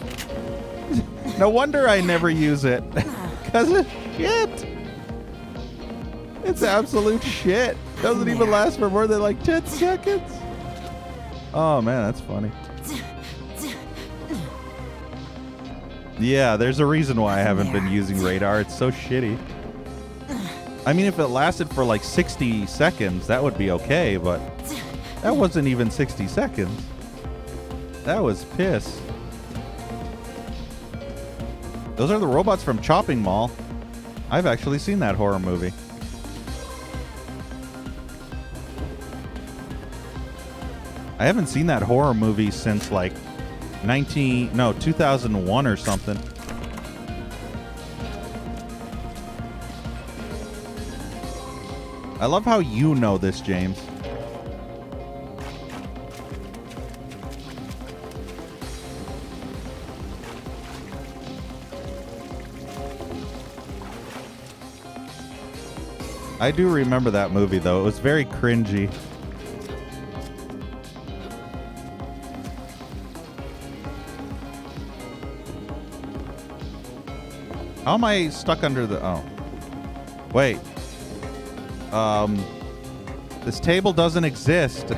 No wonder I never use it. Because of shit. It's absolute shit. Doesn't even last for more than like 10 seconds. Oh man, that's funny. Yeah, there's a reason why I haven't been using radar. It's so shitty. I mean, if it lasted for like 60 seconds, that would be okay, but that wasn't even 60 seconds. That was piss. Those are the robots from Chopping Mall. I've actually seen that horror movie. I haven't seen that horror movie since like 2001 or something. I love how you know this, James. I do remember that movie, though. It was very cringy. How am I stuck under the... Oh. Wait. This table doesn't exist.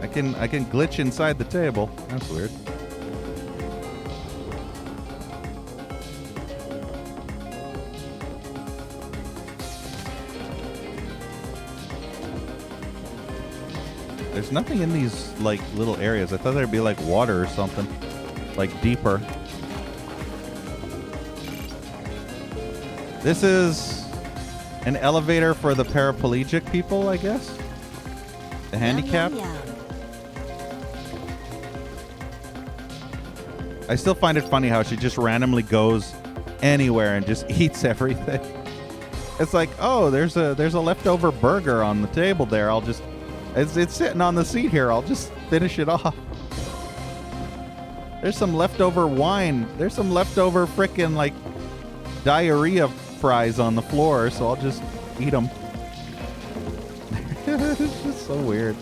I can glitch inside the table. That's weird. There's nothing in these like little areas. I thought there'd be like water or something, like deeper. This is an elevator for the paraplegic people, I guess. The handicapped. I still find it funny how she just randomly goes anywhere and just eats everything. It's like, oh, there's a leftover burger on the table there. I'll just it's sitting on the seat here. I'll just finish it off. There's some leftover wine. There's some leftover frickin' like diarrhea fries on the floor, so I'll just eat them. It's just so weird.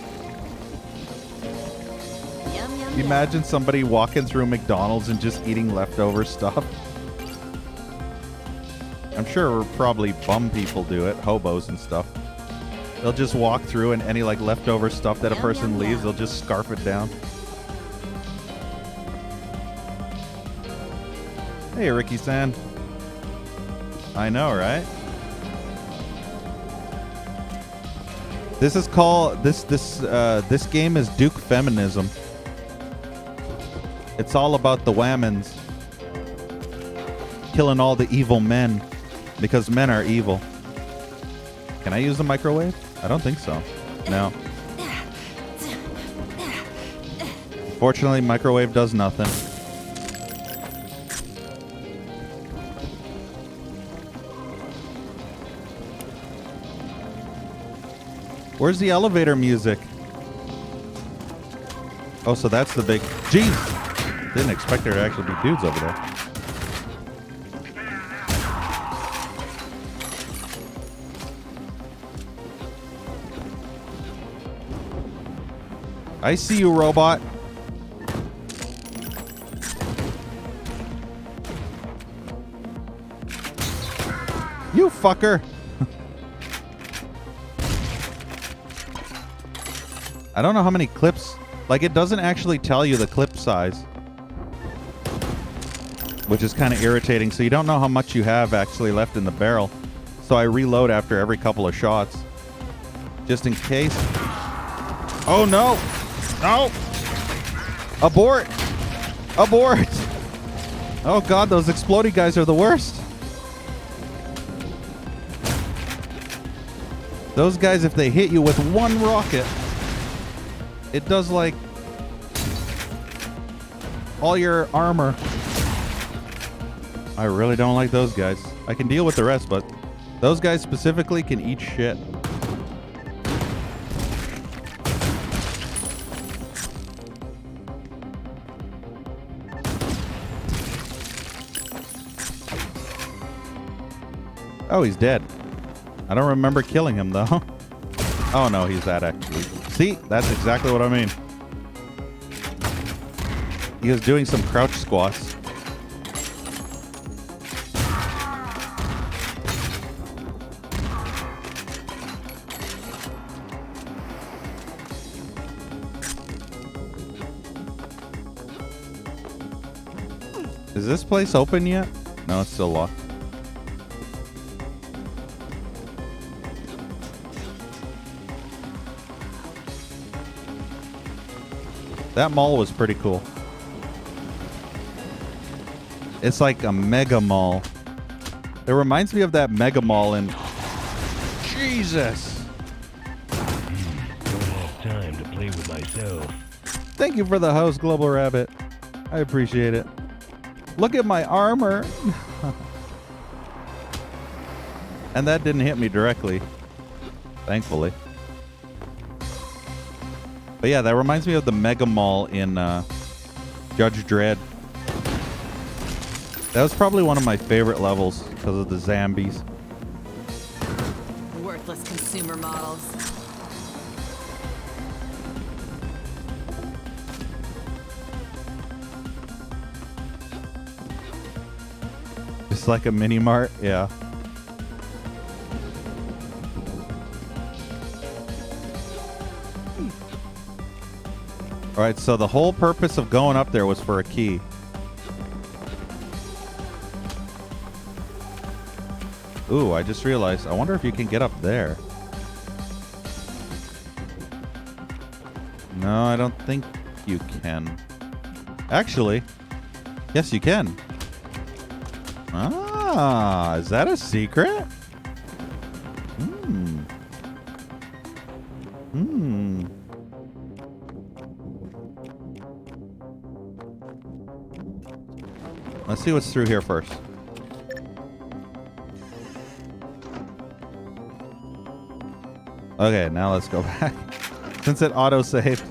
Yum, yum,
Imagine somebody walking through McDonald's and just eating leftover stuff. I'm sure probably bum people do it, hobos and stuff. They'll just walk through and any like leftover stuff that a person leaves, they'll just scarf it down. Hey, Ricky-san. I know, right? This is called this game is Duke Feminism. It's all about the whammons killing all the evil men because men are evil. Can I use the microwave? I don't think so. No. Fortunately, microwave does nothing. Where's the elevator music? Oh, so that's the big... Jeez! Didn't expect there to actually be dudes over there. I see you, robot. You fucker. I don't know how many clips. Like, it doesn't actually tell you the clip size, which is kind of irritating. So you don't know how much you have actually left in the barrel. So I reload after every couple of shots, just in case. Oh no! No! Abort! Abort! Oh god, those exploding guys are the worst. Those guys, if they hit you with one rocket, it does like all your armor. I really don't like those guys. I can deal with the rest, but those guys specifically can eat shit. Oh, he's dead. I don't remember killing him, though. Oh, no, he's that actually. See? That's exactly what I mean. He was doing some crouch squats. Is this place open yet? No, it's still locked. That mall was pretty cool. It's like a mega mall. It reminds me of that mega mall in... Jesus!
Don't have time to play with myself.
Thank you for the house, Global Rabbit. I appreciate it. Look at my armor. And that didn't hit me directly. Thankfully. But yeah, that reminds me of the Mega Mall in Judge Dredd. That was probably one of my favorite levels because of the zombies.
Worthless consumer models.
Just like a mini mart, yeah. All right, so the whole purpose of going up there was for a key. Ooh, I just realized. I wonder if you can get up there. No, I don't think you can. Actually, yes, you can. Ah, is that a secret? Hmm. Hmm. Let's see what's through here first. Okay, now let's go back. Since it auto-saved,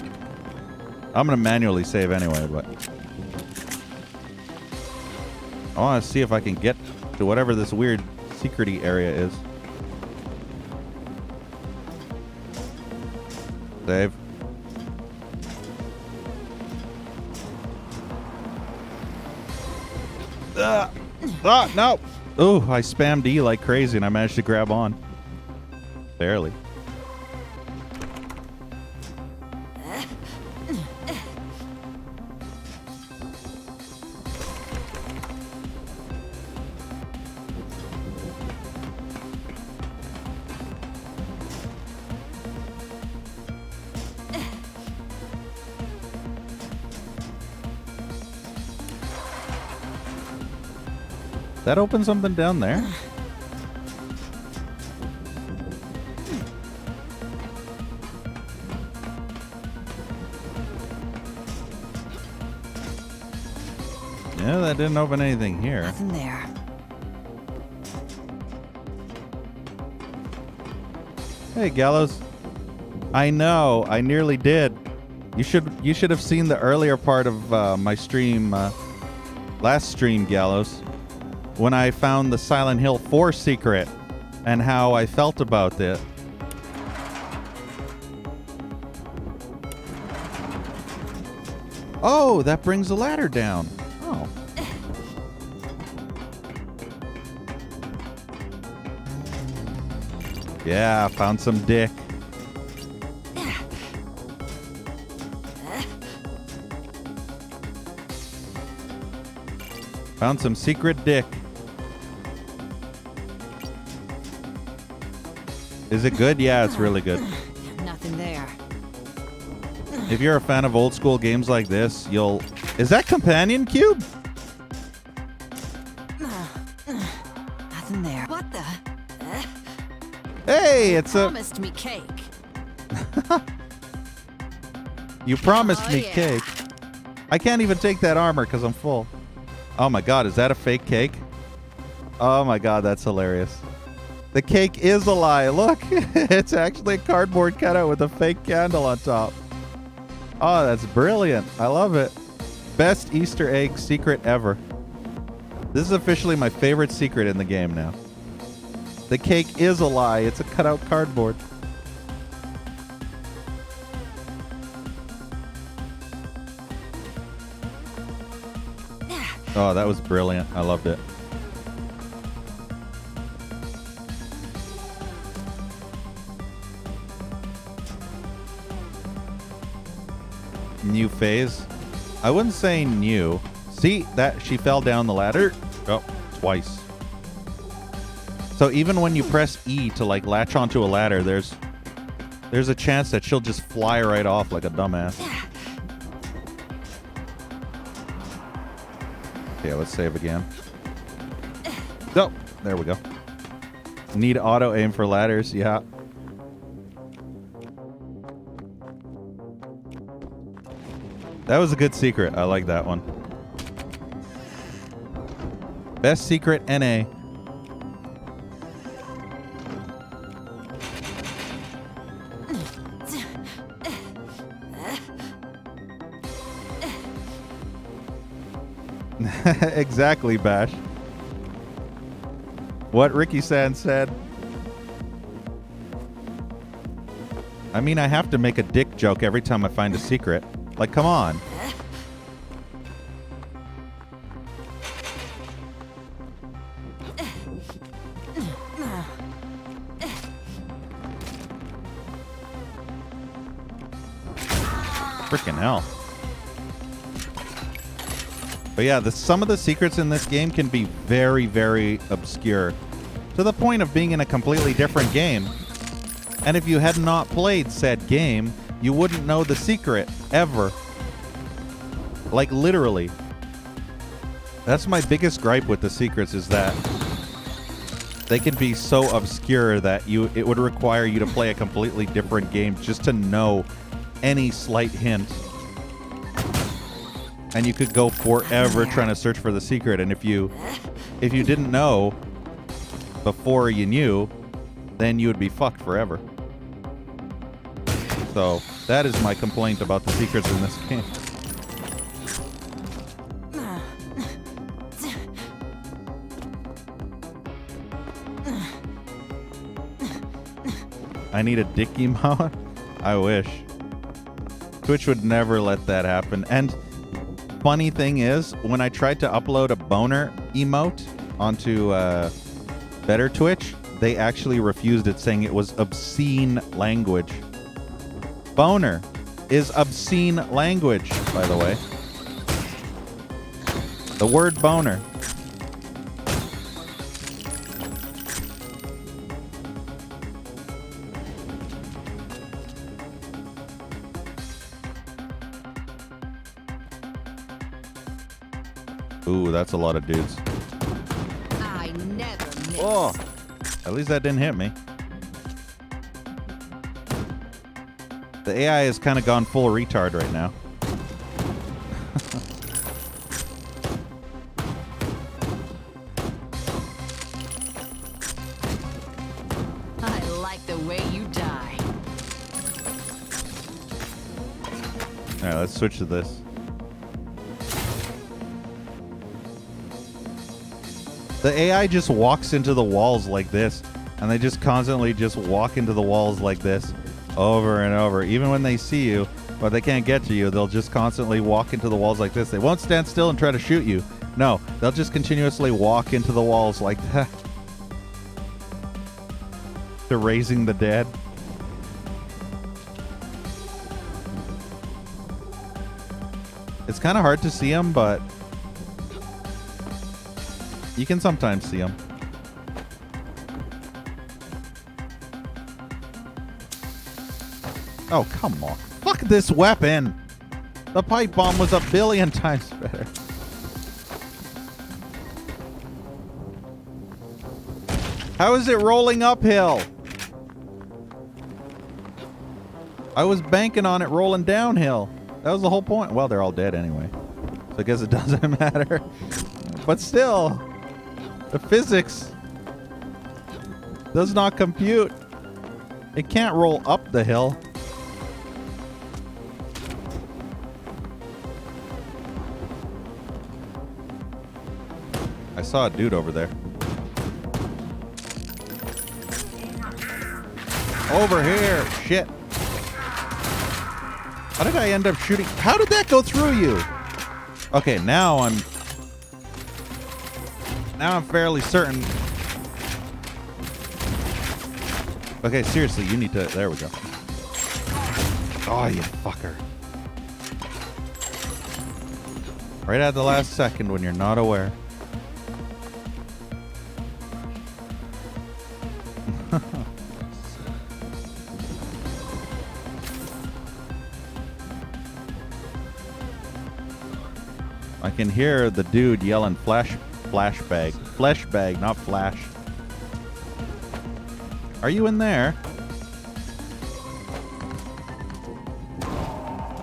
I'm going to manually save anyway, but I want to see if I can get to whatever this weird secret-y area is. Save. No! Ooh, I spammed E like crazy and I managed to grab on. Barely. That open something down there? Yeah, that didn't open anything here.
Nothing there.
Hey, Gallows. I know, I nearly did. You should have seen the earlier part of my stream, last stream, Gallows, when I found the Silent Hill 4 secret and how I felt about it. Oh, that brings the ladder down. Oh. Yeah, found some dick. Found some secret dick. Is it good? Yeah, it's really good.
Nothing there.
If you're a fan of old school games like this, you'll... Is that Companion Cube?
Nothing there. What the?
Hey, it's a...
Promised me cake.
You promised
Oh,
me
yeah.
cake. I can't even take that armor because I'm full. Oh my god, is that a fake cake? Oh my god, that's hilarious. The cake is a lie. Look, it's actually a cardboard cutout with a fake candle on top. Oh, that's brilliant. I love it. Best Easter egg secret ever. This is officially my favorite secret in the game now. The cake is a lie. It's a cutout cardboard. Oh, that was brilliant. I loved it. New phase? I wouldn't say new. See, that she fell down the ladder. Oh, twice. So even when you press E to like latch onto a ladder, there's a chance that she'll just fly right off like a dumbass. Okay, let's save again. Oh, there we go. Need auto aim for ladders, yeah. That was a good secret. I like that one. Best secret NA. Exactly, Bash. What Ricky-san said. I mean, I have to make a dick joke every time I find a secret. Like, come on. Freaking hell. But yeah, some of the secrets in this game can be very, very obscure. To the point of being in a completely different game. And if you had not played said game, you wouldn't know the secret, ever. Like, literally. That's my biggest gripe with the secrets, is that they can be so obscure that it would require you to play a completely different game just to know any slight hint. And you could go forever trying to search for the secret, and if you didn't know before you knew, then you would be fucked forever. So that is my complaint about the secrets in this game. I need a dick emote? I wish. Twitch would never let that happen. And funny thing is, when I tried to upload a boner emote onto Better Twitch, they actually refused it, saying it was obscene language. Boner is obscene language, by the way. The word boner. Ooh, that's a lot of dudes.
I never miss.
Oh, at least that didn't hit me. The AI has kind of gone full retard right now.
I like the way you die.
All right, let's switch to this. The AI just walks into the walls like this, and they just constantly just walk into the walls like this over and over. Even when they see you, but they can't get to you, they'll just constantly walk into the walls like this. They won't stand still and try to shoot you. No, they'll just continuously walk into the walls like that. to raising the dead. It's kind of hard to see them, but you can sometimes see them. Oh, come on. Fuck this weapon. The pipe bomb was a billion times better. How is it rolling uphill? I was banking on it rolling downhill. That was the whole point. Well, they're all dead anyway, so I guess it doesn't matter. But still, the physics does not compute. It can't roll up the hill. I saw a dude over there. Over here. Shit. How did I end up shooting? How did that go through you? Okay, now I'm fairly certain. Okay, seriously, you need to. There we go. Oh, you fucker. Right at the last second when you're not aware. I can hear the dude yelling flesh bag, not flash. Are you in there?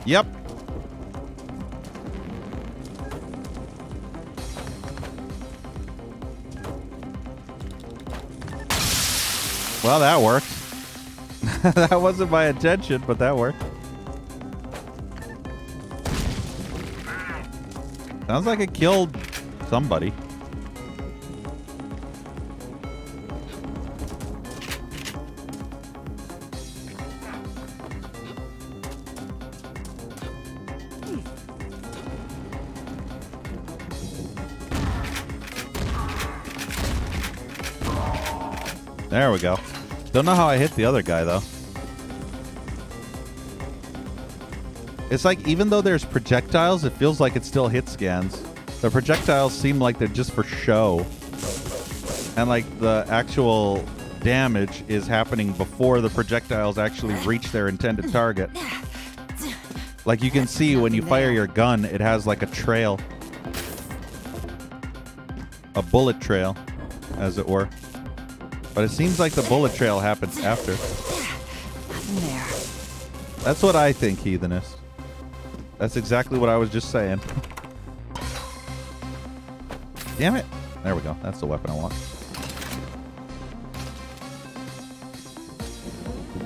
Yep. Well, that worked. That wasn't my intention, but that worked. Sounds like it killed somebody. There we go. Don't know how I hit the other guy, though. It's like, even though there's projectiles, it feels like it still hit scans. The projectiles seem like they're just for show. And like the actual damage is happening before the projectiles actually reach their intended target. Like you can see when you fire your gun, it has like a trail. A bullet trail, as it were. But it seems like the bullet trail happens after. That's what I think, Heathenist. That's exactly what I was just saying. Damn it. There we go. That's the weapon I want.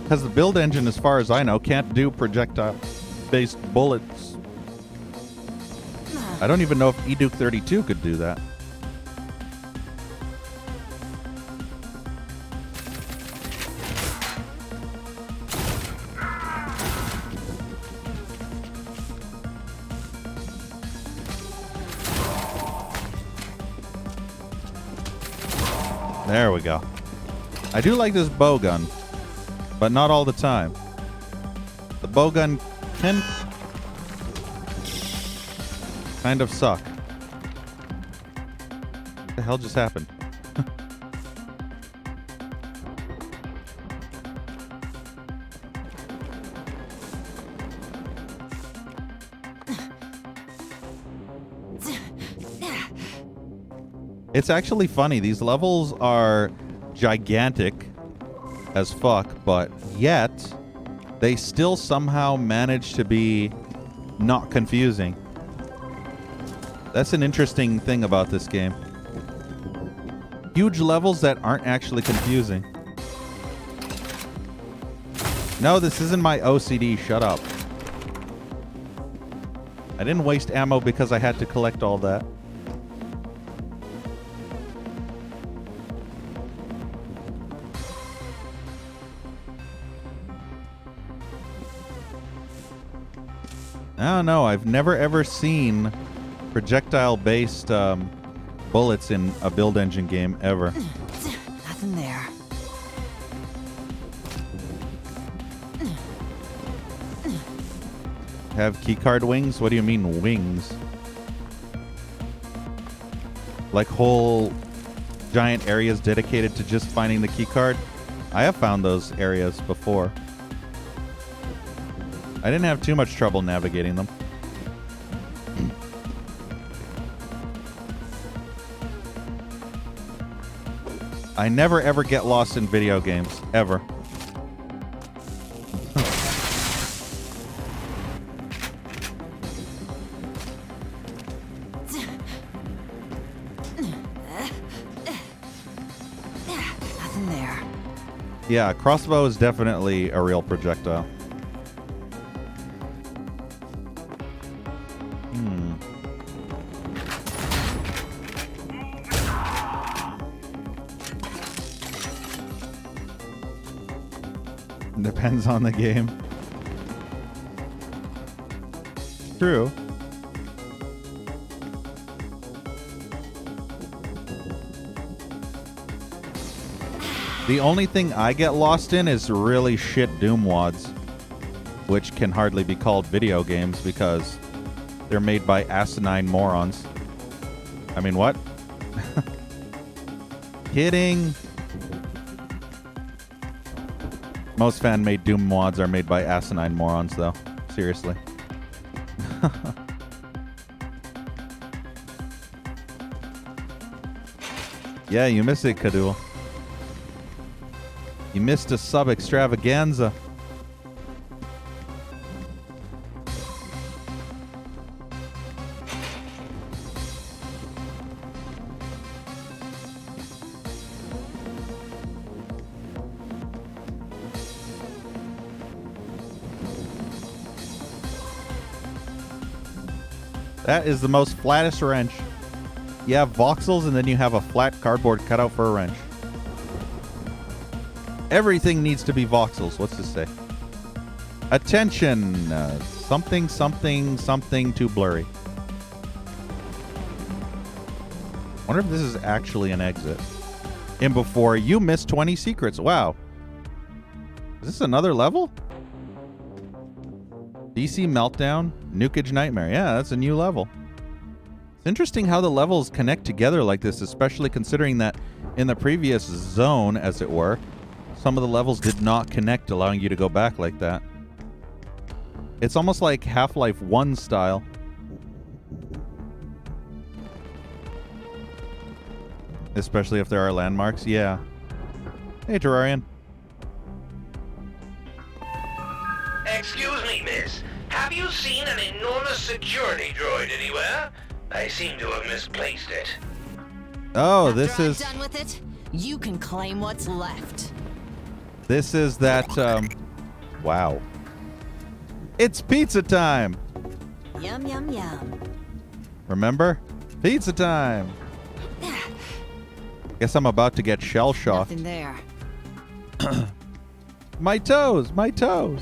Because the build engine, as far as I know, can't do projectile-based bullets. I don't even know if Eduke 32 could do that. There we go. I do like this bow gun, but not all the time. The bow gun can kind of suck. What the hell just happened? It's actually funny. These levels are gigantic as fuck, but yet they still somehow manage to be not confusing. That's an interesting thing about this game. Huge levels that aren't actually confusing. No, this isn't my OCD. Shut up. I didn't waste ammo because I had to collect all that. I don't know. I've never ever seen projectile-based bullets in a build engine game ever.
Nothing there.
Have keycard wings? What do you mean wings? Like whole giant areas dedicated to just finding the keycard? I have found those areas before. I didn't have too much trouble navigating them. I never ever get lost in video games. Ever.
Nothing there.
Yeah, crossbow is definitely a real projectile. Depends on the game. True. The only thing I get lost in is really shit Doom wads, which can hardly be called video games because they're made by asinine morons. I mean, what? Kidding. Most fan-made Doom mods are made by asinine morons, though. Seriously. Yeah, you missed it, Kadul. You missed a sub extravaganza. That is the most flattest wrench. You have voxels and then you have a flat cardboard cutout for a wrench. Everything needs to be voxels. What's this say? Attention. Something, something, something too blurry. Wonder if this is actually an exit. And before you missed 20 secrets. Wow. Is this another level? DC Meltdown, Nukage Nightmare. Yeah, that's a new level. It's interesting how the levels connect together like this, especially considering that in the previous zone, as it were, some of the levels did not connect, allowing you to go back like that. It's almost like Half-Life 1 style. Especially if there are landmarks. Yeah. Hey, Terrarian.
Excuse me, miss. Have you seen an enormous security droid anywhere? I seem to have misplaced it.
Oh,
After
this
I'm
is...
done with it, you can claim what's left.
This is that, wow. It's pizza time!
Yum, yum, yum.
Remember? Pizza time! Guess I'm about to get shell-shocked.
Nothing there.
My toes! My toes!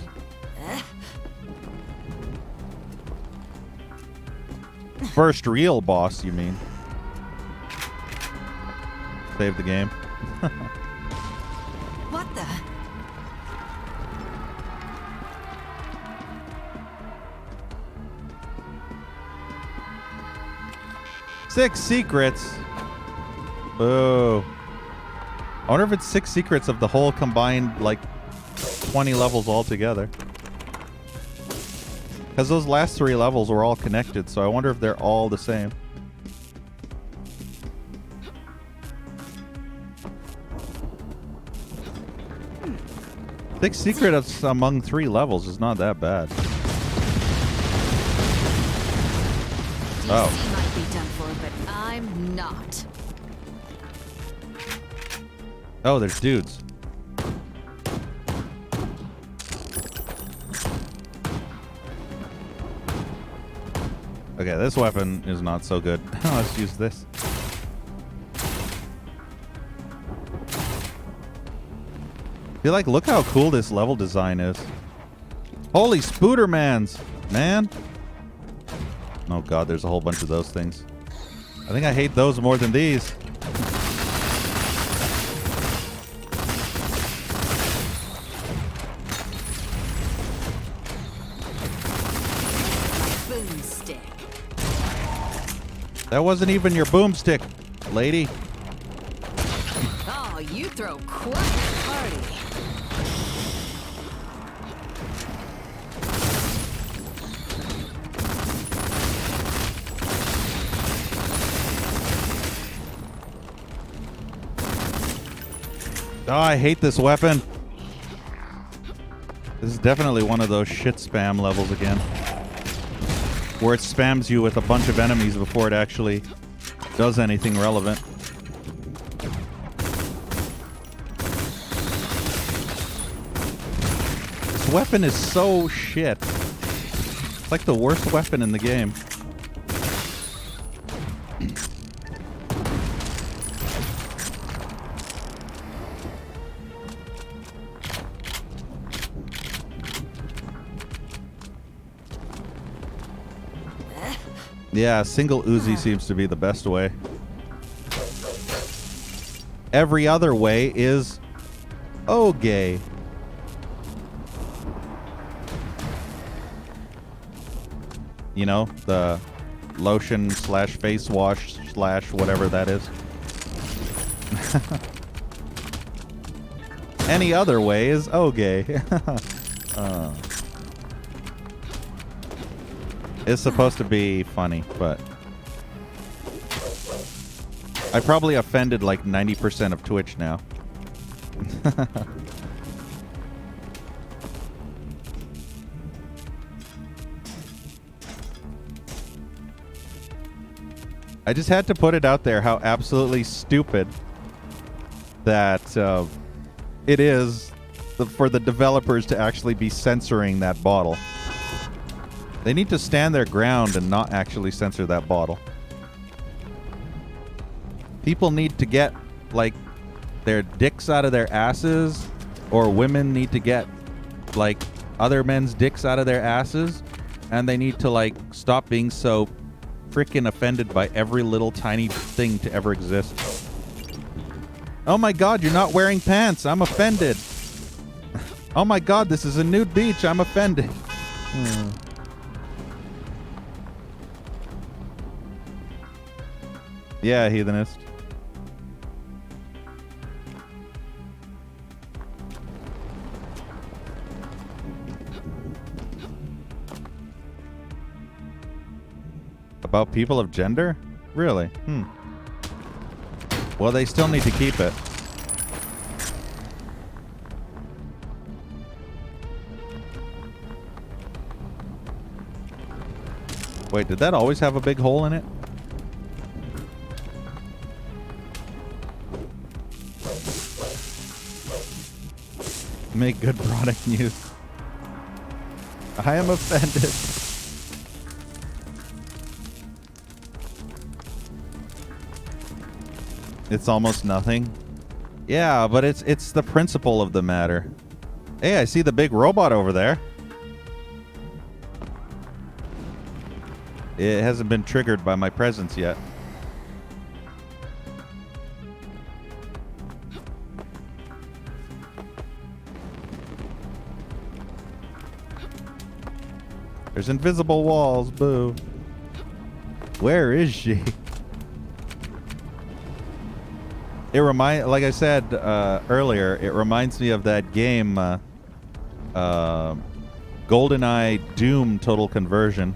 First real boss, you mean? Save the game.
What the?
Six secrets. Boo. I wonder if it's 6 secrets of the whole combined, like, 20 levels altogether. Because those last 3 levels were all connected, so I wonder if they're all the same. Six secrets among 3 levels is not that bad. Oh.
DC might be done for, but I'm not.
Oh, there's dudes. Okay, this weapon is not so good. Let's use this. Feel like, look how cool this level design is. Holy Spoodermans, man. Oh god, there's a whole bunch of those things. I think I hate those more than these. That wasn't even your boomstick, lady.
Oh, you throw quite a party.
Oh, I hate this weapon. This is definitely one of those shit spam levels again. Where it spams you with a bunch of enemies before it actually does anything relevant. This weapon is so shit. It's like the worst weapon in the game. Yeah, single Uzi seems to be the best way. Every other way is okay. You know, the lotion slash face wash slash whatever that is. Any other way is okay. It's supposed to be funny, but I probably offended like 90% of Twitch now. I just had to put it out there how absolutely stupid that it is for the developers to actually be censoring that bottle. They need to stand their ground and not actually censor that bottle. People need to get, like, their dicks out of their asses, or women need to get, like, other men's dicks out of their asses, and they need to, like, stop being so freaking offended by every little tiny thing to ever exist. Oh my god, you're not wearing pants. I'm offended. Oh my god, this is a nude beach. I'm offended. Yeah, heathenist. About people of gender? Really? Well, they still need to keep it. Wait, did that always have a big hole in it? Make good product news. I am offended. It's almost nothing. Yeah, but it's the principle of the matter. Hey, I see the big robot over there. It hasn't been triggered by my presence yet. There's invisible walls, boo. Where is she? It like I said earlier, it reminds me of that game, GoldenEye Doom Total Conversion,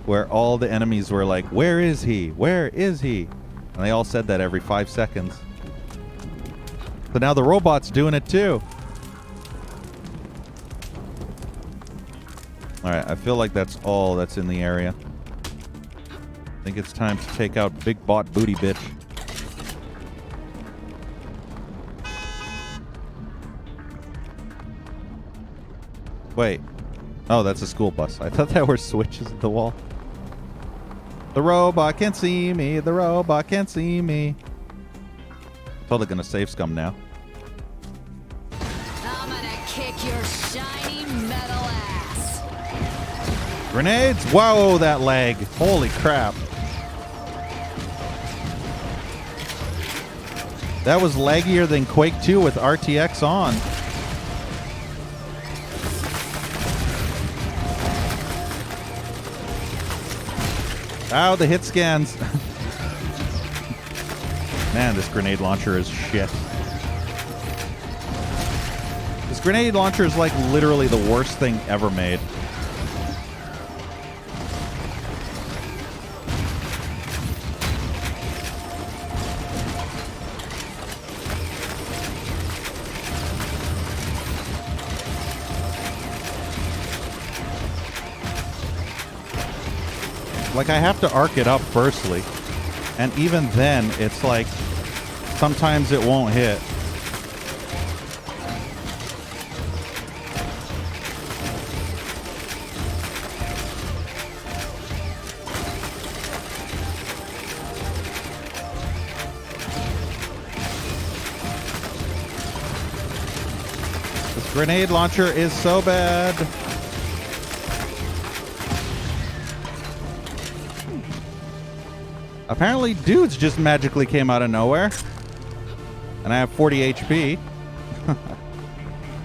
where all the enemies were like, "Where is he? Where is he?" And they all said that every 5 seconds. So now the robot's doing it too. Alright, I feel like that's all that's in the area. I think it's time to take out Big Bot Booty Bitch. Wait. Oh, that's a school bus. I thought that were switches at the wall. The robot can't see me. The robot can't see me. Totally gonna save scum now.
I'm gonna kick your shiny metal ass.
Grenades? Whoa, that lag. Holy crap. That was laggier than Quake 2 with RTX on. Ow, the hit scans. Man, this grenade launcher is shit. This grenade launcher is like literally the worst thing ever made. Like, I have to arc it up firstly. And even then, it's like, sometimes it won't hit. This grenade launcher is so bad. Apparently, dudes just magically came out of nowhere. And I have 40 HP.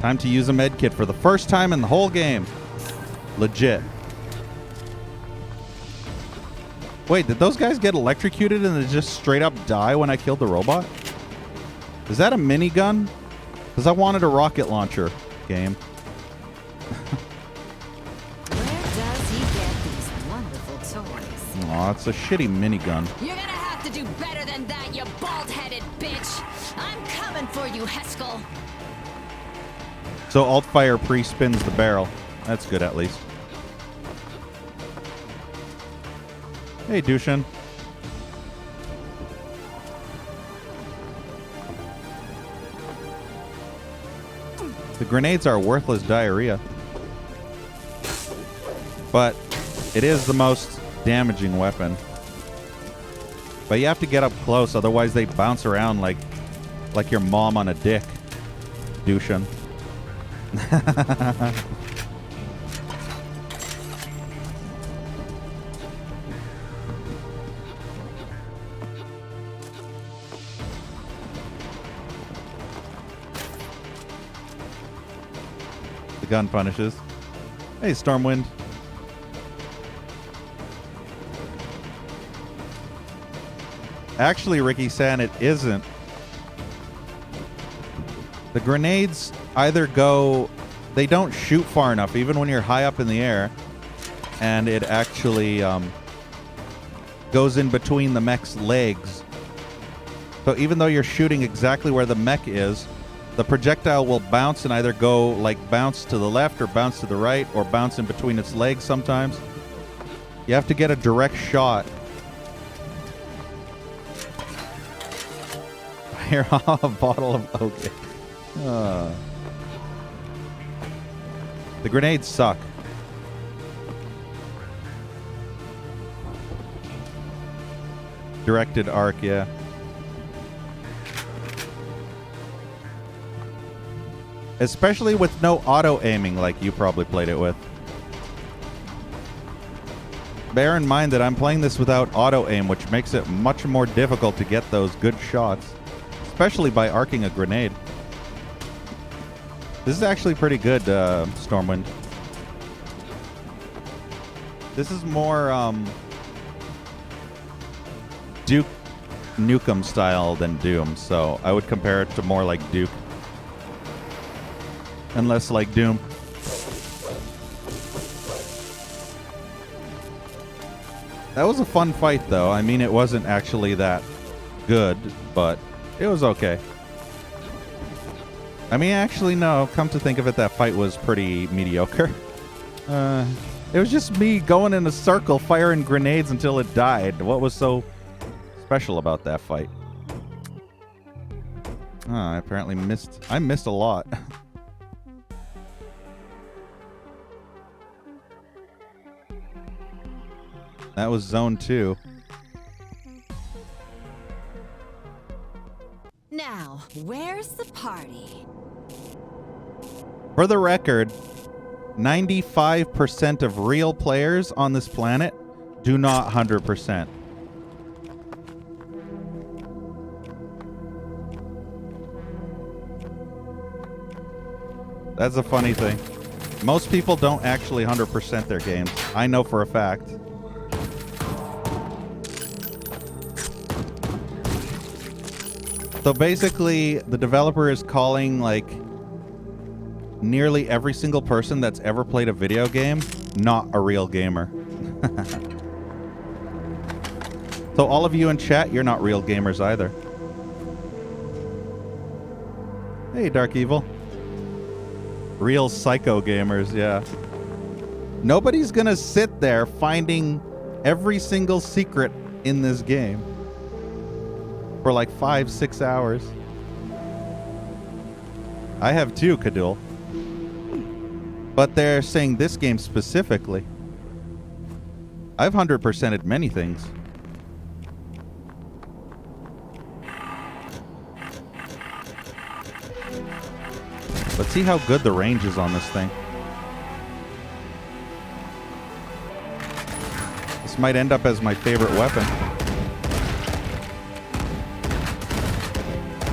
Time to use a med kit for the first time in the whole game. Legit. Wait, did those guys get electrocuted and they just straight up die when I killed the robot? Is that a minigun? Because I wanted a rocket launcher game. Aw, it's a shitty minigun.
You're gonna have to do better than that, you bald-headed bitch! I'm coming for you, Heskel!
So alt fire pre-spins the barrel. That's good at least. Hey, Dushan. The grenades are worthless diarrhea. But it is the most damaging weapon. But you have to get up close, otherwise they bounce around like your mom on a dick. Dushan. The gun punishes. Hey, Stormwind. Actually, Ricky San, it isn't. The grenades either go... They don't shoot far enough, even when you're high up in the air. And it actually goes in between the mech's legs. So even though you're shooting exactly where the mech is, the projectile will bounce and either go, like, bounce to the left or bounce to the right or bounce in between its legs sometimes. You have to get a direct shot. Here, a bottle of... Okay. The grenades suck. Directed arc, yeah. Especially with no auto-aiming like you probably played it with. Bear in mind that I'm playing this without auto-aim, which makes it much more difficult to get those good shots. Especially by arcing a grenade. This is actually pretty good, Stormwind. This is more Duke Nukem style than Doom, so I would compare it to more like Duke. And less like Doom. That was a fun fight, though. I mean, it wasn't actually that good, but it was okay. I mean, actually, no. Come to think of it, that fight was pretty mediocre. It was just me going in a circle, firing grenades until it died. What was so special about that fight? I apparently missed... I missed a lot. That was Zone 2.
Now, where's the party?
For the record, 95% of real players on this planet do not 100%. That's a funny thing. Most people don't actually 100% their games. I know for a fact. So basically, the developer is calling like nearly every single person that's ever played a video game not a real gamer. So all of you in chat, you're not real gamers either. Hey, Dark Evil. Real psycho gamers, yeah. Nobody's gonna sit there finding every single secret in this game for like 5-6 hours. I have too, Kadul. But they're saying this game specifically. I've 100%ed many things. Let's see how good the range is on this thing. This might end up as my favorite weapon.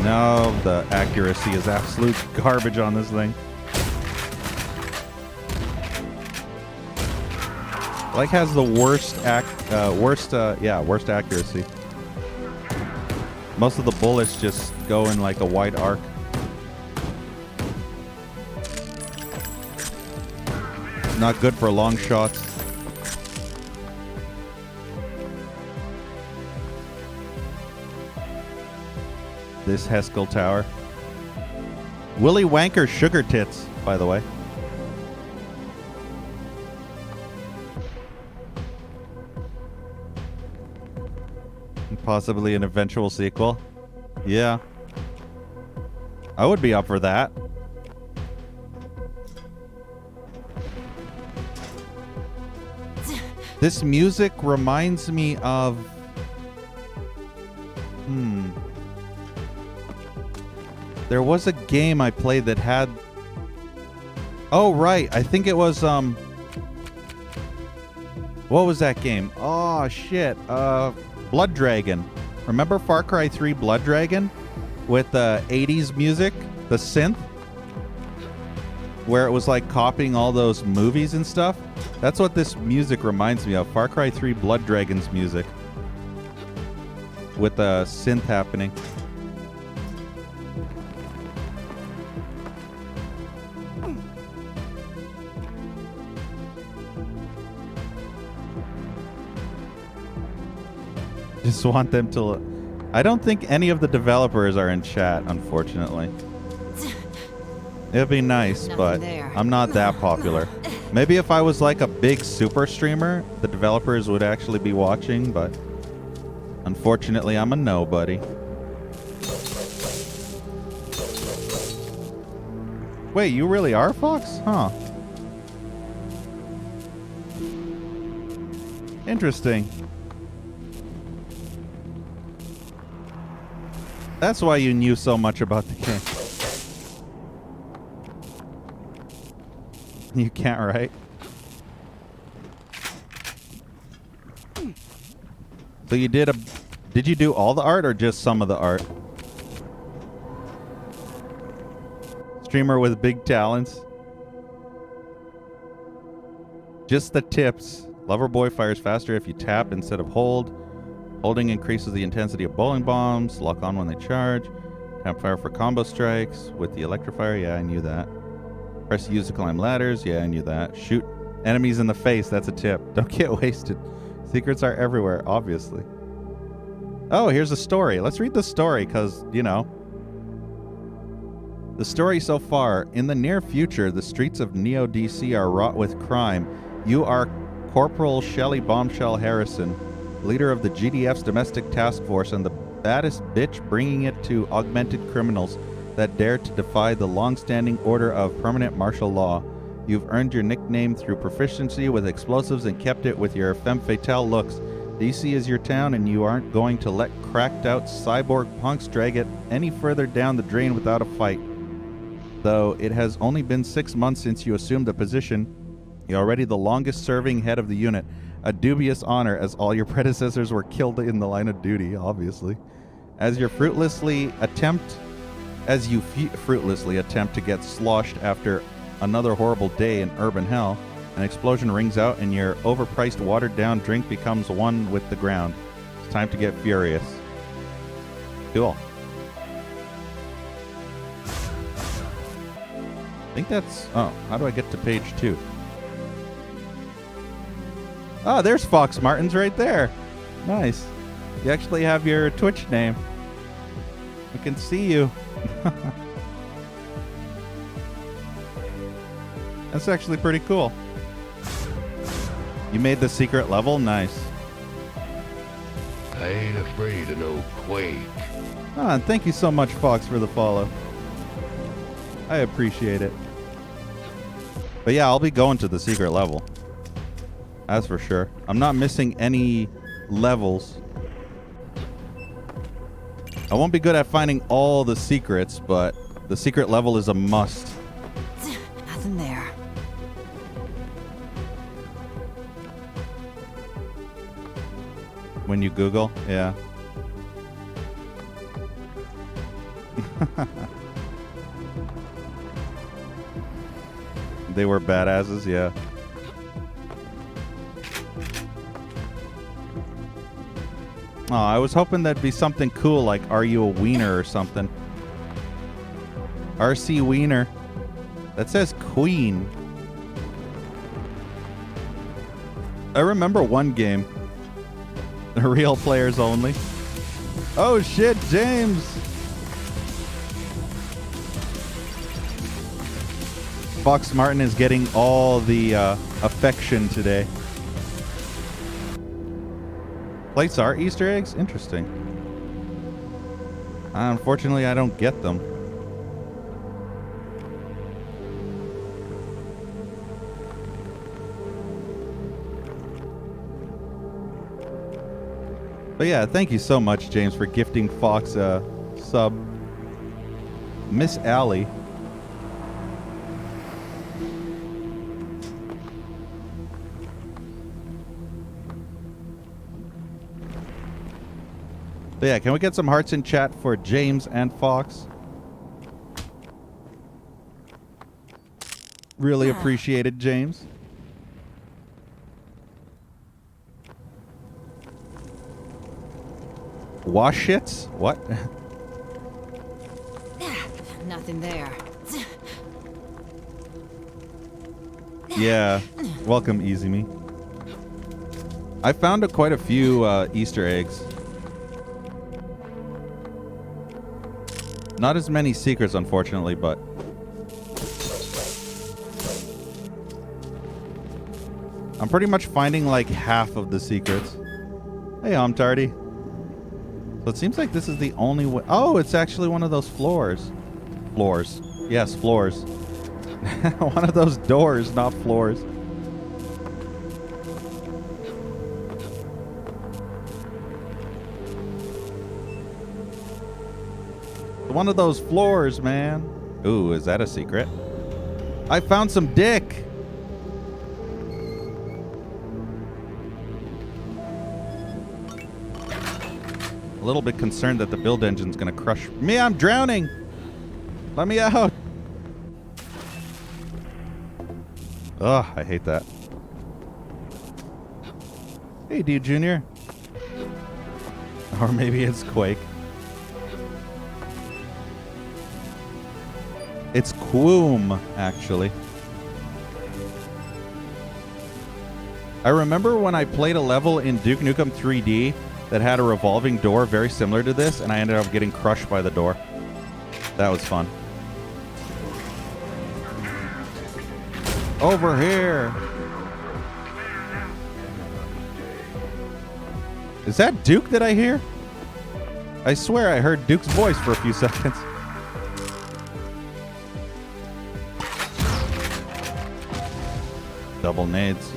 No, the accuracy is absolute garbage on this thing. Like has the worst accuracy. Most of the bullets just go in like a wide arc. Not good for long shots. This Heskel Tower. Willy Wanker Sugar Tits, by the way. Possibly an eventual sequel. Yeah. I would be up for that. This music reminds me of... There was a game I played that had... Oh, right. I think it was... What was that game? Oh, shit. Blood Dragon. Remember Far Cry 3 Blood Dragon? With the 80s music? The synth? Where it was like copying all those movies and stuff? That's what this music reminds me of. Far Cry 3 Blood Dragon's music. With the synth happening. Just want them to... I don't think any of the developers are in chat, unfortunately. It'd be nice, but I'm not that popular. Maybe if I was like a big super streamer, the developers would actually be watching, but unfortunately I'm a nobody. Wait, you really are Fox? Huh. Interesting. That's why you knew so much about the game. You can't write. So you did you do all the art or just some of the art? Streamer with big talents. Just the tips. Loverboy fires faster if you tap instead of hold. Holding increases the intensity of bowling bombs. Lock on when they charge. Tap fire for combo strikes. With the electrifier, yeah, I knew that. Press use to climb ladders, yeah, I knew that. Shoot enemies in the face, that's a tip. Don't get wasted. Secrets are everywhere, obviously. Oh, here's a story. Let's read the story, because, you know. The story so far. In the near future, the streets of Neo DC are wrought with crime. You are Corporal Shelley Bombshell Harrison, leader of the GDF's domestic task force and the baddest bitch bringing it to augmented criminals that dare to defy the long-standing order of permanent martial law. You've earned your nickname through proficiency with explosives and kept it with your femme fatale looks. DC is your town and you aren't going to let cracked-out cyborg punks drag it any further down the drain without a fight. Though it has only been 6 months since you assumed the position, you're already the longest-serving head of the unit. A dubious honor, as all your predecessors were killed in the line of duty, obviously. As you fruitlessly attempt to get sloshed after another horrible day in urban hell, an explosion rings out and your overpriced watered-down drink becomes one with the ground. It's time to get furious. Cool. think that's... Oh, how do I get to page 2? Oh, there's Fox Martins right there. Nice. You actually have your Twitch name. We can see you. That's actually pretty cool. You made the secret level? Nice.
I ain't afraid of no quake.
Ah, and thank you so much, Fox, for the follow. I appreciate it. But yeah, I'll be going to the secret level. That's for sure. I'm not missing any levels. I won't be good at finding all the secrets, but the secret level is a must.
Nothing there.
When you Google, yeah. They were badasses, yeah. Oh, I was hoping that'd be something cool like Are You a Wiener or something. RC Wiener. That says Queen. I remember one game. The real players only. Oh shit, James! Fox Martin is getting all the affection today. Plates are Easter eggs? Interesting. Unfortunately, I don't get them. But yeah, thank you so much, James, for gifting Fox a sub. Miss Allie. But yeah, can we get some hearts in chat for James and Fox? Really appreciated, James. Wash shits? What?
Nothing there.
Yeah. Welcome, Easy Me. I found quite a few Easter eggs. Not as many secrets, unfortunately, but... I'm pretty much finding like half of the secrets. Hey, I'm Tardy. So it seems like this is the only way... Oh, it's actually one of those floors. Floors. Yes, floors. One of those doors, not floors. One of those floors, man. Ooh, is that a secret? I found some dick. A little bit concerned that the build engine's gonna crush me. I'm drowning. Let me out. Ugh, I hate that. Hey, dude, Junior. Or maybe it's Quake. It's Quoom, actually. I remember when I played a level in Duke Nukem 3D that had a revolving door very similar to this, and I ended up getting crushed by the door. That was fun. Over here. Is that Duke that I hear? I swear I heard Duke's voice for a few seconds. Double nades.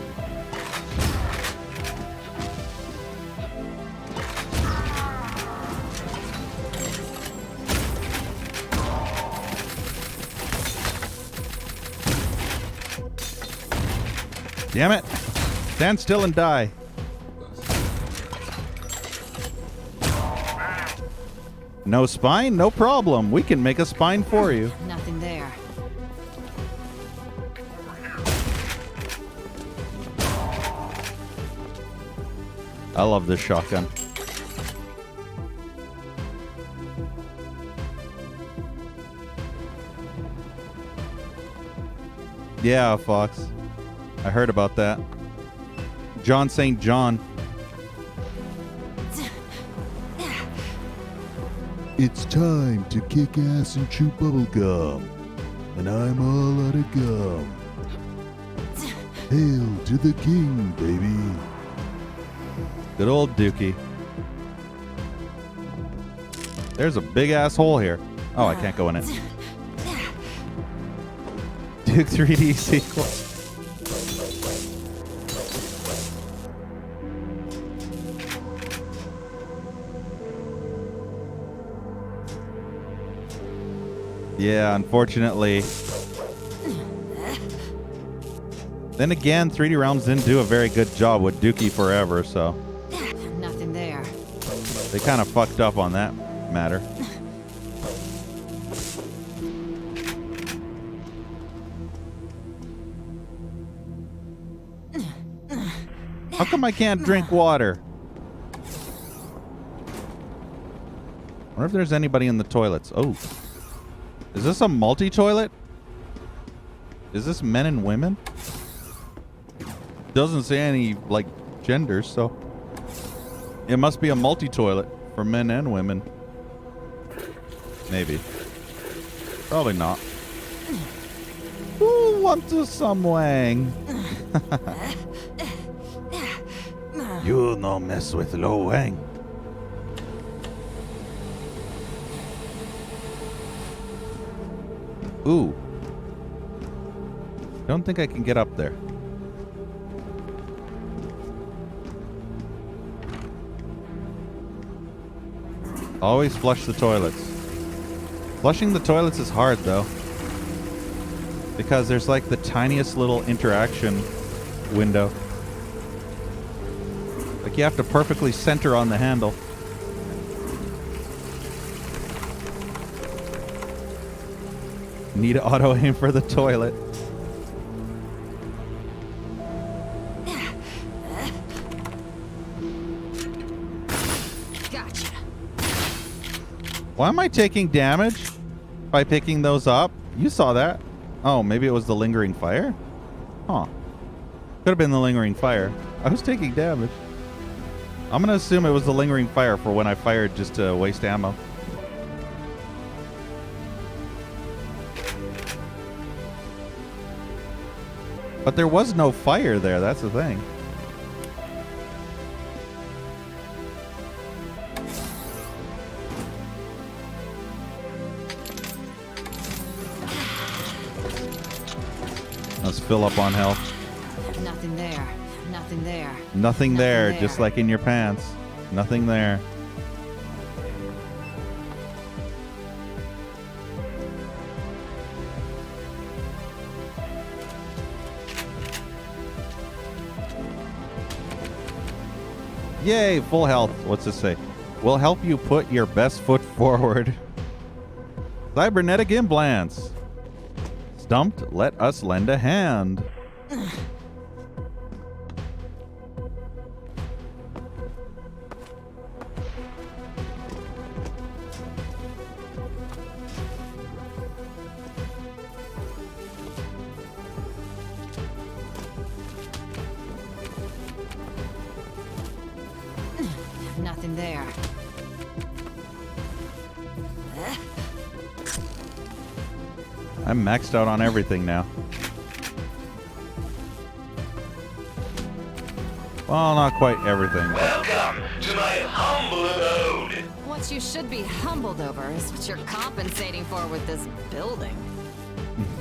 Damn it. Stand still and die. No spine? No problem. We can make a spine for you.
Nothing there.
I love this shotgun. Yeah, Fox. I heard about that. John St. John. It's time to kick ass and chew bubble gum. And I'm all out of gum. Hail to the king, baby. Good old Dookie. There's a big ass hole here. Oh, I can't go in it. Duke 3D sequel. Yeah, unfortunately. Then again, 3D Realms didn't do a very good job with Dookie Forever, so
Nothing there.
they kind of fucked up on that matter. How come I can't drink water? I wonder if there's anybody in the toilets. Oh. Is this a multi-toilet? Is this men and women? Doesn't say any, like, genders, so it must be a multi-toilet for men and women. Maybe. Probably not. Who wants some wang? You no mess with Lo Wang. Ooh. Don't think I can get up there. Always flush the toilets. Flushing the toilets is hard, though. Because there's like the tiniest little interaction window. Like you have to perfectly center on the handle. Need to auto aim for the toilet.
Gotcha.
Why am I taking damage by picking those up? You saw that. Oh, maybe it was the lingering fire? Huh. Could have been the lingering fire. I was taking damage. I'm going to assume it was the lingering fire for when I fired just to waste ammo. But there was no fire there, that's the thing. Let's fill up on health.
Nothing there. Nothing there.
Nothing there, just like in your pants. Nothing there. Yay, full health. What's this say? We'll help you put your best foot forward. Cybernetic implants. Stumped, let us lend a hand.
Nothing there.
I'm maxed out on everything now. Well, not quite everything.
Welcome to my humble abode.
What you should be humbled over is what you're compensating for with this building.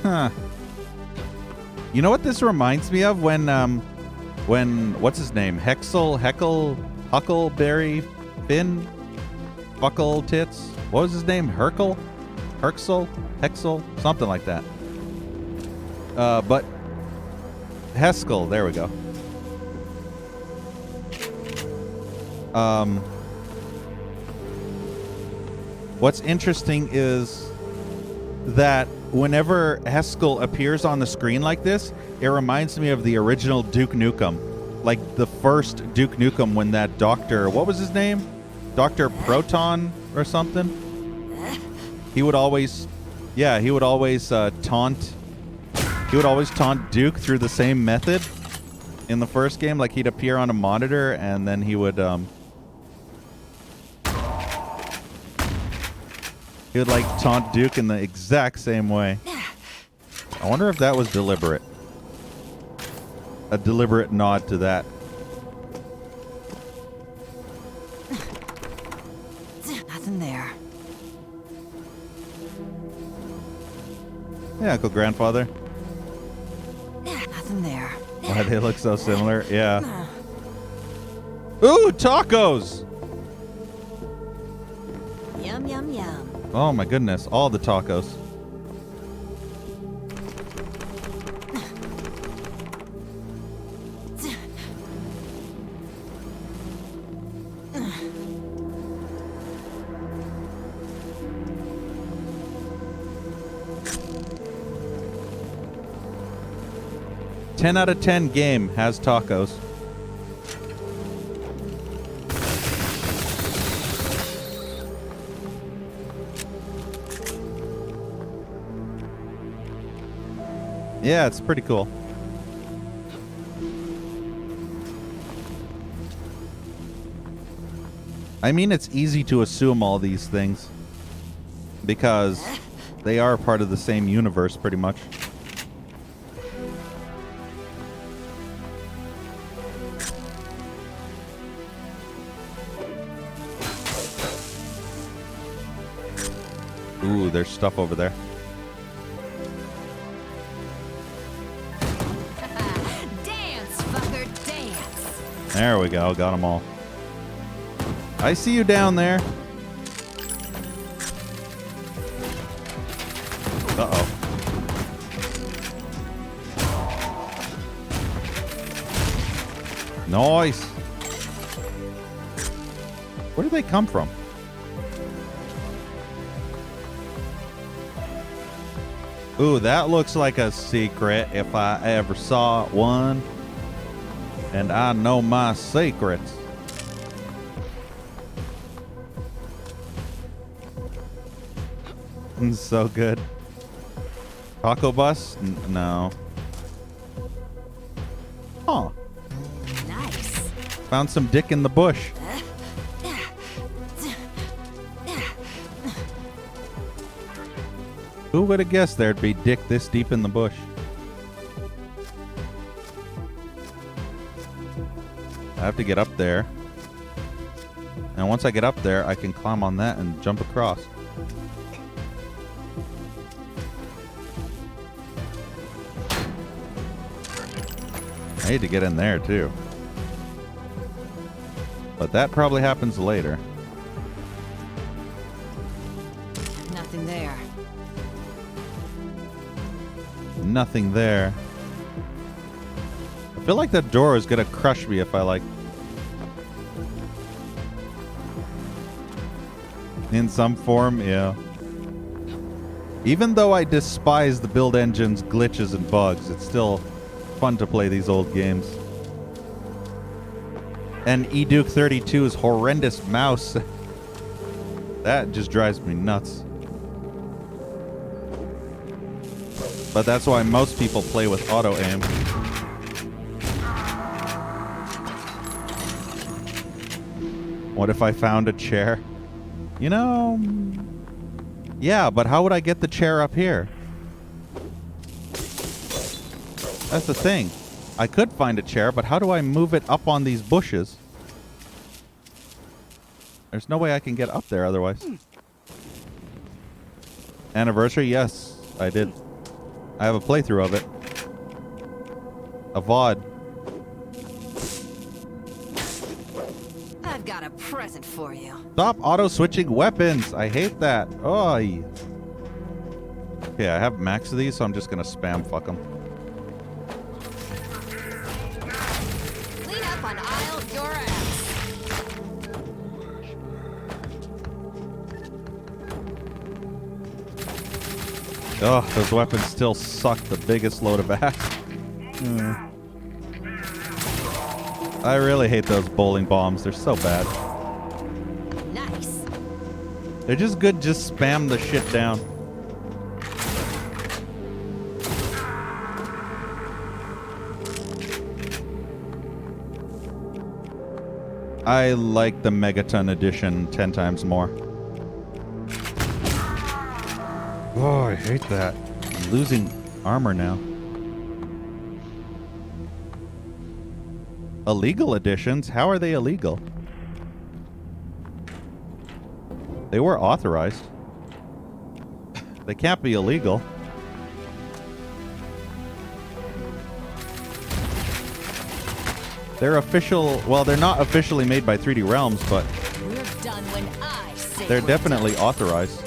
Huh. You know what this reminds me of? When what's his name? Huckleberry Finn? Buckle Tits? What was his name? Hexel? Something like that. But Heskel, there we go. What's interesting is that whenever Heskel appears on the screen like this, it reminds me of the original Duke Nukem. Like the first Duke Nukem when that doctor, what was his name? Dr. Proton or something? He would always taunt He would always taunt Duke through the same method in the first game. Like, he'd appear on a monitor, and then he would, like, taunt Duke in the exact same way. I wonder if that was deliberate. A deliberate nod to that.
Nothing there.
Yeah, Uncle Grandfather.
Nothing there.
Why they look so similar? Yeah. Ooh, tacos!
Yum, yum, yum.
Oh my goodness, all the tacos. Ten out of 10 game has tacos. Yeah, it's pretty cool. I mean, it's easy to assume all these things because they are part of the same universe pretty much. Ooh, there's stuff over there.
Dance, fucker, dance.
There we go. Got them all. I see you down there. Uh-oh. Nice. Where did they come from? Ooh, that looks like a secret if I ever saw one. And I know my secrets. So good. Taco bus? No. Huh.
Nice.
Found some dick in the bush. Who would have guessed there'd be dick this deep in the bush? I have to get up there. And once I get up there, I can climb on that and jump across. I need to get in there too. But that probably happens later.
Nothing there.
Nothing there. I feel like that door is gonna crush me if I like... In some form, yeah. Even though I despise the build engine's glitches and bugs, it's still fun to play these old games. And Eduke 32's horrendous mouse. That just drives me nuts. But that's why most people play with auto aim. What if I found a chair? You know... Yeah, but how would I get the chair up here? That's the thing. I could find a chair, but how do I move it up on these bushes? There's no way I can get up there otherwise. Anniversary? Yes, I did. I have a playthrough of it. A VOD.
I've got a present for you.
Stop auto-switching weapons. I hate that. Oh. Okay, I have max of these, so I'm just going to spam fuck them.
Clean up on aisle your ass.
Oh, those weapons still suck the biggest load of ass. I really hate those bowling bombs. They're so bad.
Nice.
They're just good. Just spam the shit down. I like the Megaton edition 10 times more. Oh, I hate that. I'm losing armor now. Illegal editions? How are they illegal? They were authorized. They can't be illegal. They're official... Well, they're not officially made by 3D Realms, but
We're done when I say
they're
we're
definitely
done.
authorized.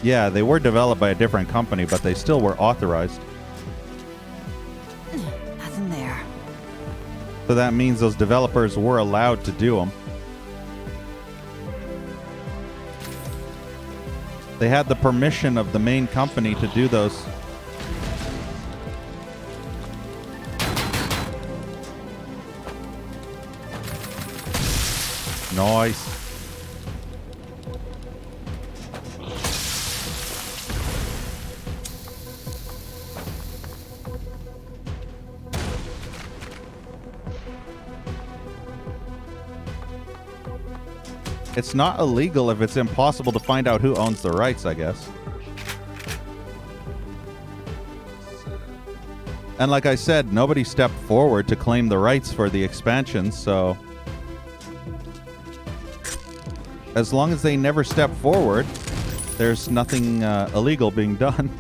Yeah, they were developed by a different company, but they still were authorized.
Nothing there.
So that means those developers were allowed to do them. They had the permission of the main company to do those. Nice. It's not illegal if it's impossible to find out who owns the rights, I guess. And like I said, nobody stepped forward to claim the rights for the expansions, so... As long as they never step forward, there's nothing illegal being done.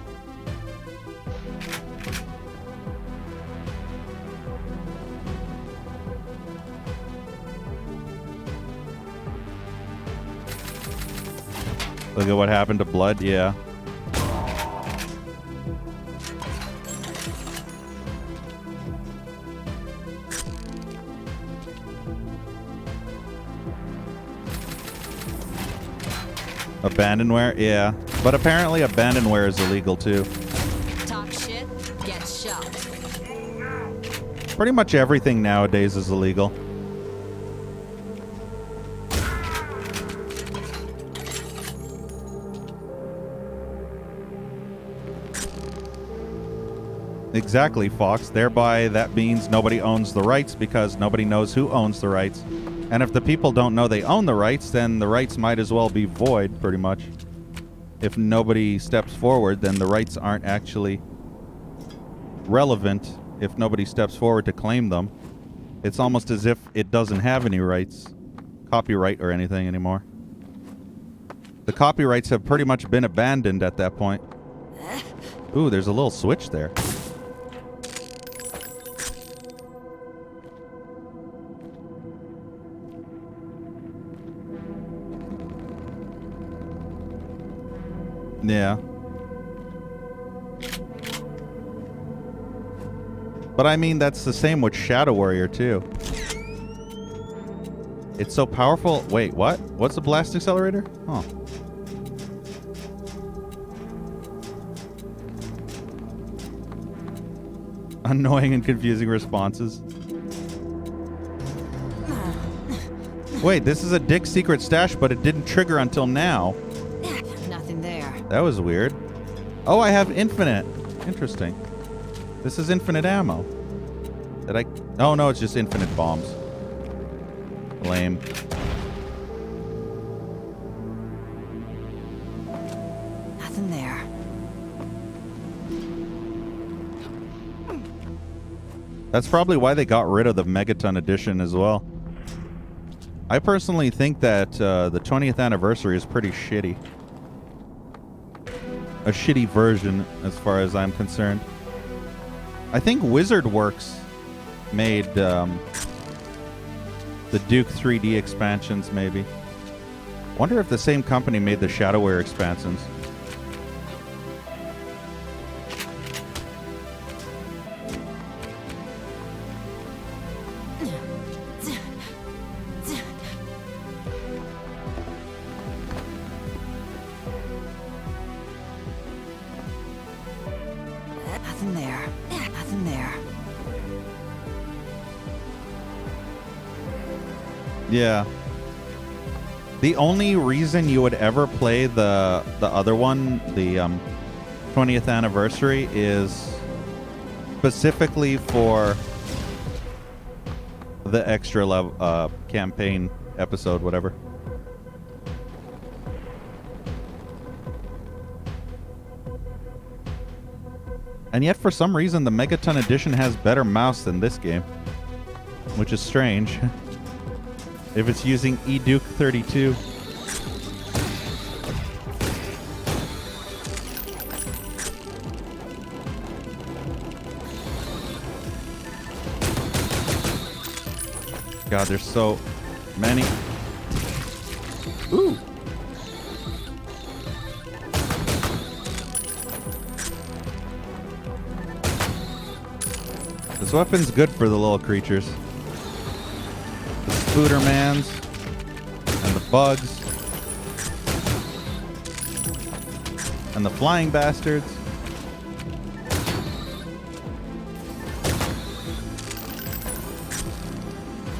Look at what happened to Blood, yeah. Abandonware, yeah. But apparently abandonware is illegal too.
Talk shit, get shot.
Pretty much everything nowadays is illegal. Exactly, Fox. Thereby, that means nobody owns the rights because nobody knows who owns the rights. And if the people don't know they own the rights, then the rights might as well be void, pretty much. If nobody steps forward, then the rights aren't actually relevant if nobody steps forward to claim them. It's almost as if it doesn't have any rights, copyright or anything anymore. The copyrights have pretty much been abandoned at that point. Ooh, there's a little switch there. Yeah. But I mean, that's the same with Shadow Warrior, too. It's so powerful. Wait, what? What's the blast accelerator? Huh. Annoying and confusing responses. Wait, this is a Dick secret stash, but it didn't trigger until now.
Nothing there.
That was weird. Oh, I have infinite. Interesting. This is infinite ammo. Did I... Oh, no, it's just infinite bombs. Lame.
Nothing there.
That's probably why they got rid of the Megaton edition as well. I personally think that the 20th anniversary is pretty shitty. A shitty version, as far as I'm concerned. I think WizardWorks made the Duke 3D expansions, maybe. Wonder if the same company made the Shadowware expansions.
Nothing there. Nothing there.
Yeah. The only reason you would ever play the other one, the 20th anniversary, is specifically for the extra level campaign episode, whatever. And yet, for some reason, the Megaton Edition has better mouse than this game, which is strange. If it's using eDuke 32. God, there's so many. Ooh. This weapon's good for the little creatures. The Spoodermans and the bugs and the flying bastards.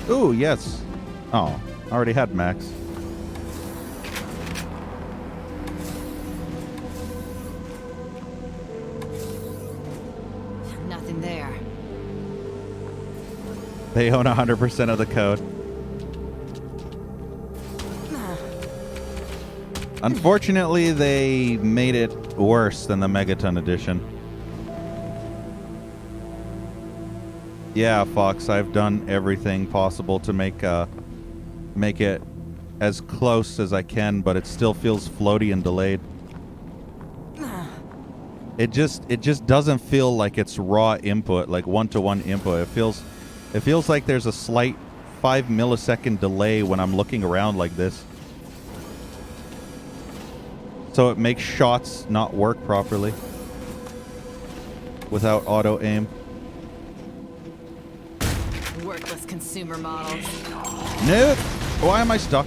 Ooh, yes. Oh, I already had Max.
Nothing there.
They own 100% of the code. Unfortunately, they made it worse than the Megaton Edition. Yeah, Fox, I've done everything possible to make it as close as I can, but it still feels floaty and delayed. It just doesn't feel like it's raw input, like one-to-one input. It feels like there's a slight 5 millisecond delay when I'm looking around like this. So it makes shots not work properly without auto aim.
Worthless consumer models.
Nope. Why am I stuck?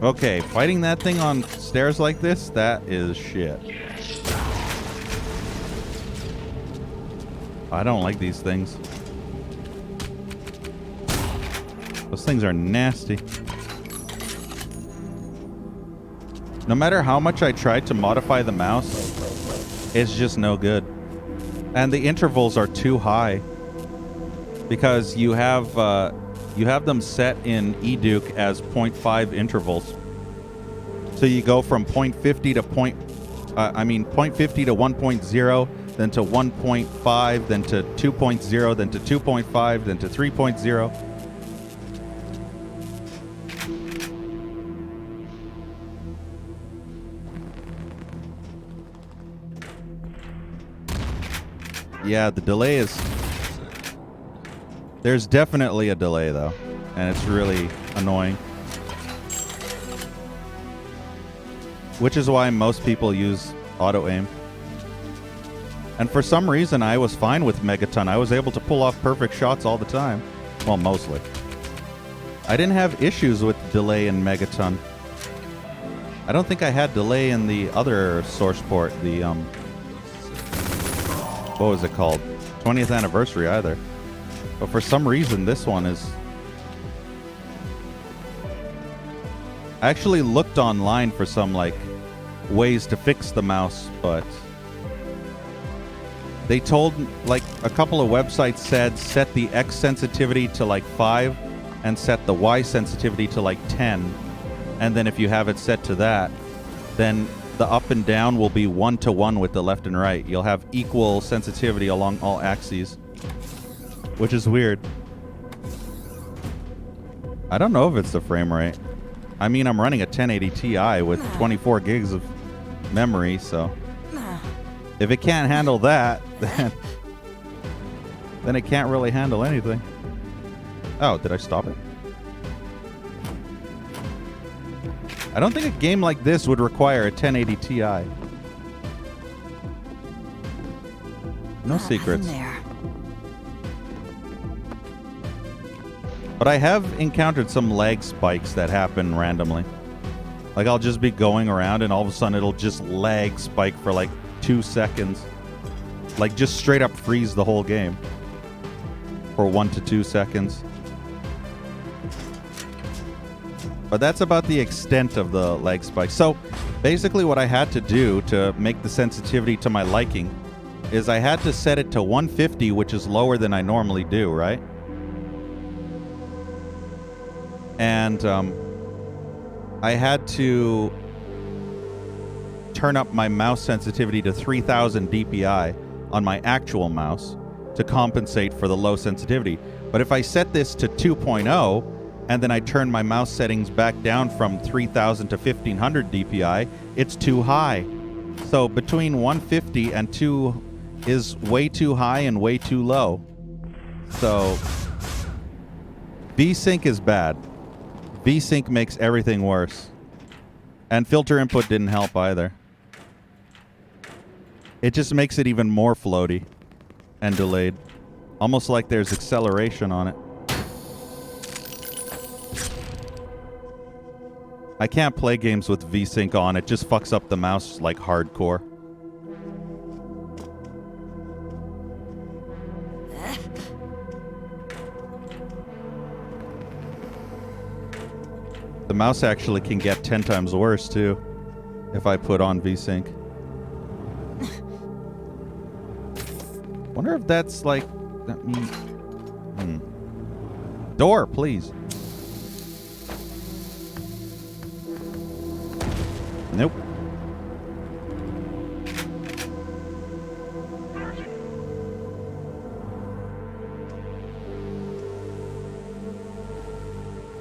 Okay, fighting that thing on stairs like this, that is shit. I don't like these things. Those things are nasty. No matter how much I tried to modify the mouse, it's just no good. And the intervals are too high because you have them set in eDuke as 0.5 intervals. So you go from 0.50 to 0.50 to 1.0, then to 1.5, then to 2.0, then to 2.5, then to 3.0. Yeah, the delay is... There's definitely a delay, though. And it's really annoying. Which is why most people use auto-aim. And for some reason, I was fine with Megaton. I was able to pull off perfect shots all the time. Well, mostly. I didn't have issues with delay in Megaton. I don't think I had delay in the other source port, the, what was it called? 20th anniversary either. But for some reason, this one is... I actually looked online for some, like, ways to fix the mouse, but... They told, like, a couple of websites said set the X sensitivity to, like, 5 and set the Y sensitivity to, like, 10. And then if you have it set to that, then the up and down will be 1-to-1 with the left and right. You'll have equal sensitivity along all axes, which is weird. I don't know if it's the frame rate. I mean, I'm running a 1080 Ti with 24 gigs of memory, so if it can't handle that, then it can't really handle anything. Oh, did I stop it? I don't think a game like this would require a 1080 Ti. No secrets. But I have encountered some lag spikes that happen randomly. Like, I'll just be going around and all of a sudden it'll just lag spike for like 2 seconds. Like, just straight up freeze the whole game for 1 to 2 seconds. But that's about the extent of the lag spike. So basically what I had to do to make the sensitivity to my liking is I had to set it to 150, which is lower than I normally do, right? And I had to turn up my mouse sensitivity to 3000 DPI on my actual mouse to compensate for the low sensitivity. But if I set this to 2.0 and then I turn my mouse settings back down from 3000 to 1500 DPI, it's too high. So between 150 and 2 is way too high and way too low. So VSync is bad. VSync makes everything worse. And filter input didn't help either. It just makes it even more floaty and delayed. Almost like there's acceleration on it. I can't play games with VSync on. It just fucks up the mouse like hardcore. The mouse actually can get 10 times worse too if I put on VSync. Wonder if that's like that means door, please. Nope.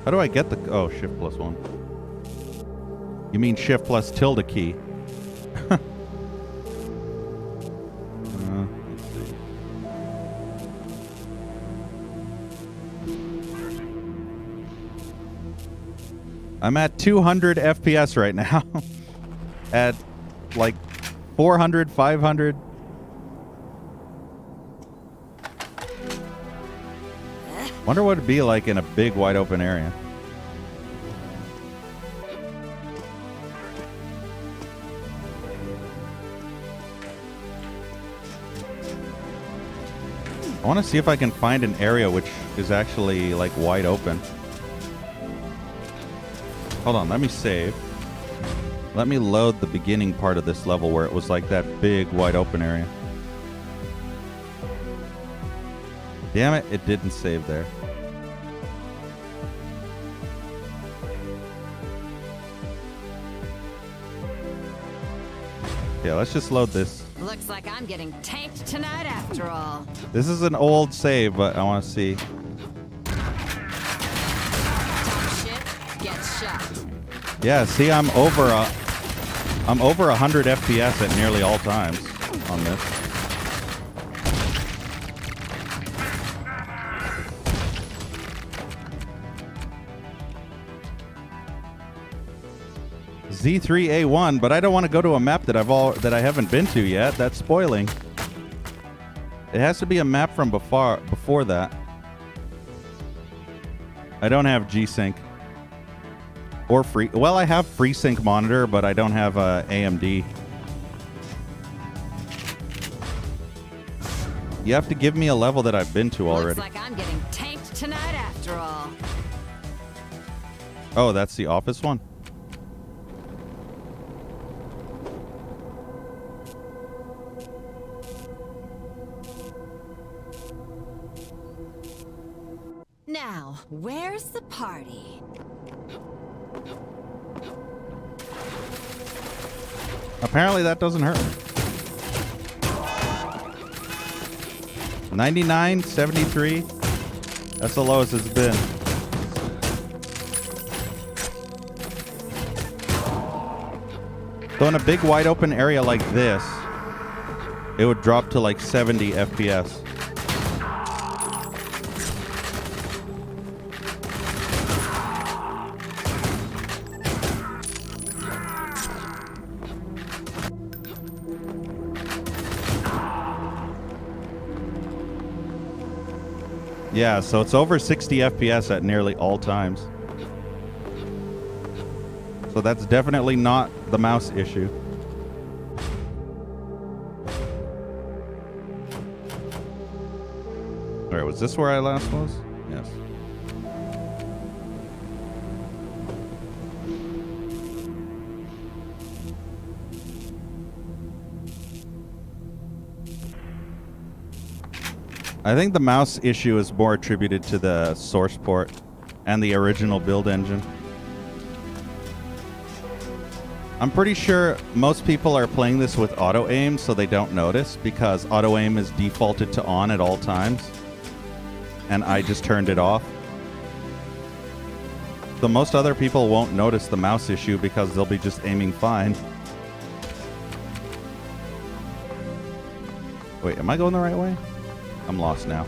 How do I get the... Oh, shift plus 1. You mean shift plus tilde key. Let's see. I'm at 200 FPS right now. At like 400, 500. Wonder what it'd be like in a big wide open area. I want to see if I can find an area which is actually like wide open. Hold on, let me save. Let me load the beginning part of this level where it was like that big wide open area. Damn it, it didn't save there. Yeah, let's just load this.
Looks like I'm getting tanked tonight after all.
This is an old save, but I want to see.
Talk shit, get shot.
Yeah, see, I'm over 100 FPS at nearly all times on this. Z3A1, but I don't want to go to a map that I haven't been to yet. That's spoiling. It has to be a map from before that. I don't have G-Sync or free. Well, I have FreeSync monitor, but I don't have AMD. You have to give me a level that I've been to already.
Looks like I'm getting tanked tonight after all.
Oh, that's the office one.
Now, where's the party?
Apparently that doesn't hurt. 99, 73. That's the lowest it's been. So in a big wide open area like this, it would drop to like 70 FPS. Yeah, so it's over 60 FPS at nearly all times. So that's definitely not the mouse issue. Alright, was this where I last was? Yes. I think the mouse issue is more attributed to the source port and the original build engine. I'm pretty sure most people are playing this with auto aim so they don't notice because auto aim is defaulted to on at all times. And I just turned it off. So most other people won't notice the mouse issue because they'll be just aiming fine. Wait, am I going the right way? I'm lost now.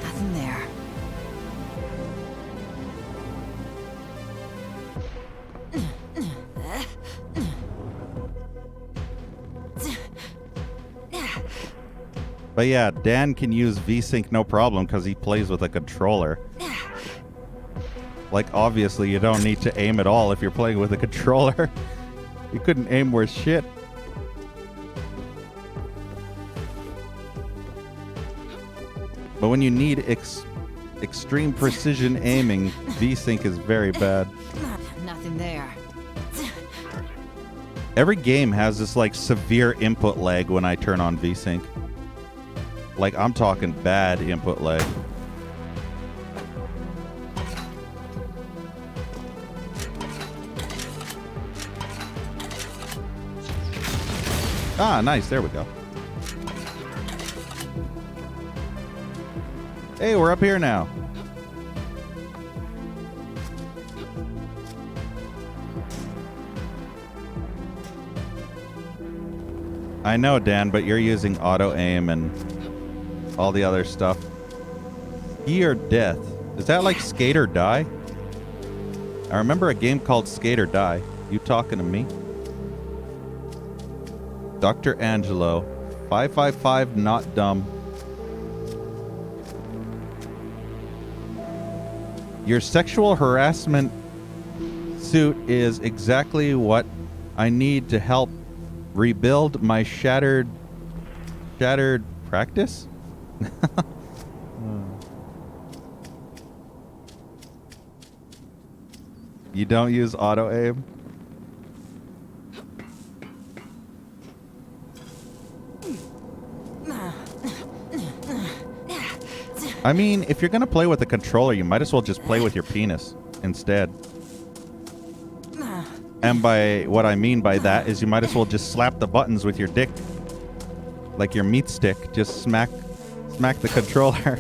Nothing there.
But yeah, Dan can use VSync no problem because he plays with a controller. Like, obviously, you don't need to aim at all if you're playing with a controller. You couldn't aim worth shit. But when you need extreme precision aiming, VSync is very bad.
Nothing there.
Every game has this, like, severe input lag when I turn on VSync. Like, I'm talking bad input lag. Ah, nice. There we go. Hey, we're up here now. I know, Dan, but you're using auto aim and all the other stuff. Ski or Death. Is that like Skate or Die? I remember a game called Skate or Die. You talking to me? Dr. Angelo. 555 not dumb. Your sexual harassment suit is exactly what I need to help rebuild my shattered practice? You don't use auto aim? I mean, if you're gonna play with a controller, you might as well just play with your penis instead. And by what I mean by that is you might as well just slap the buttons with your dick. Like your meat stick. Just smack the controller.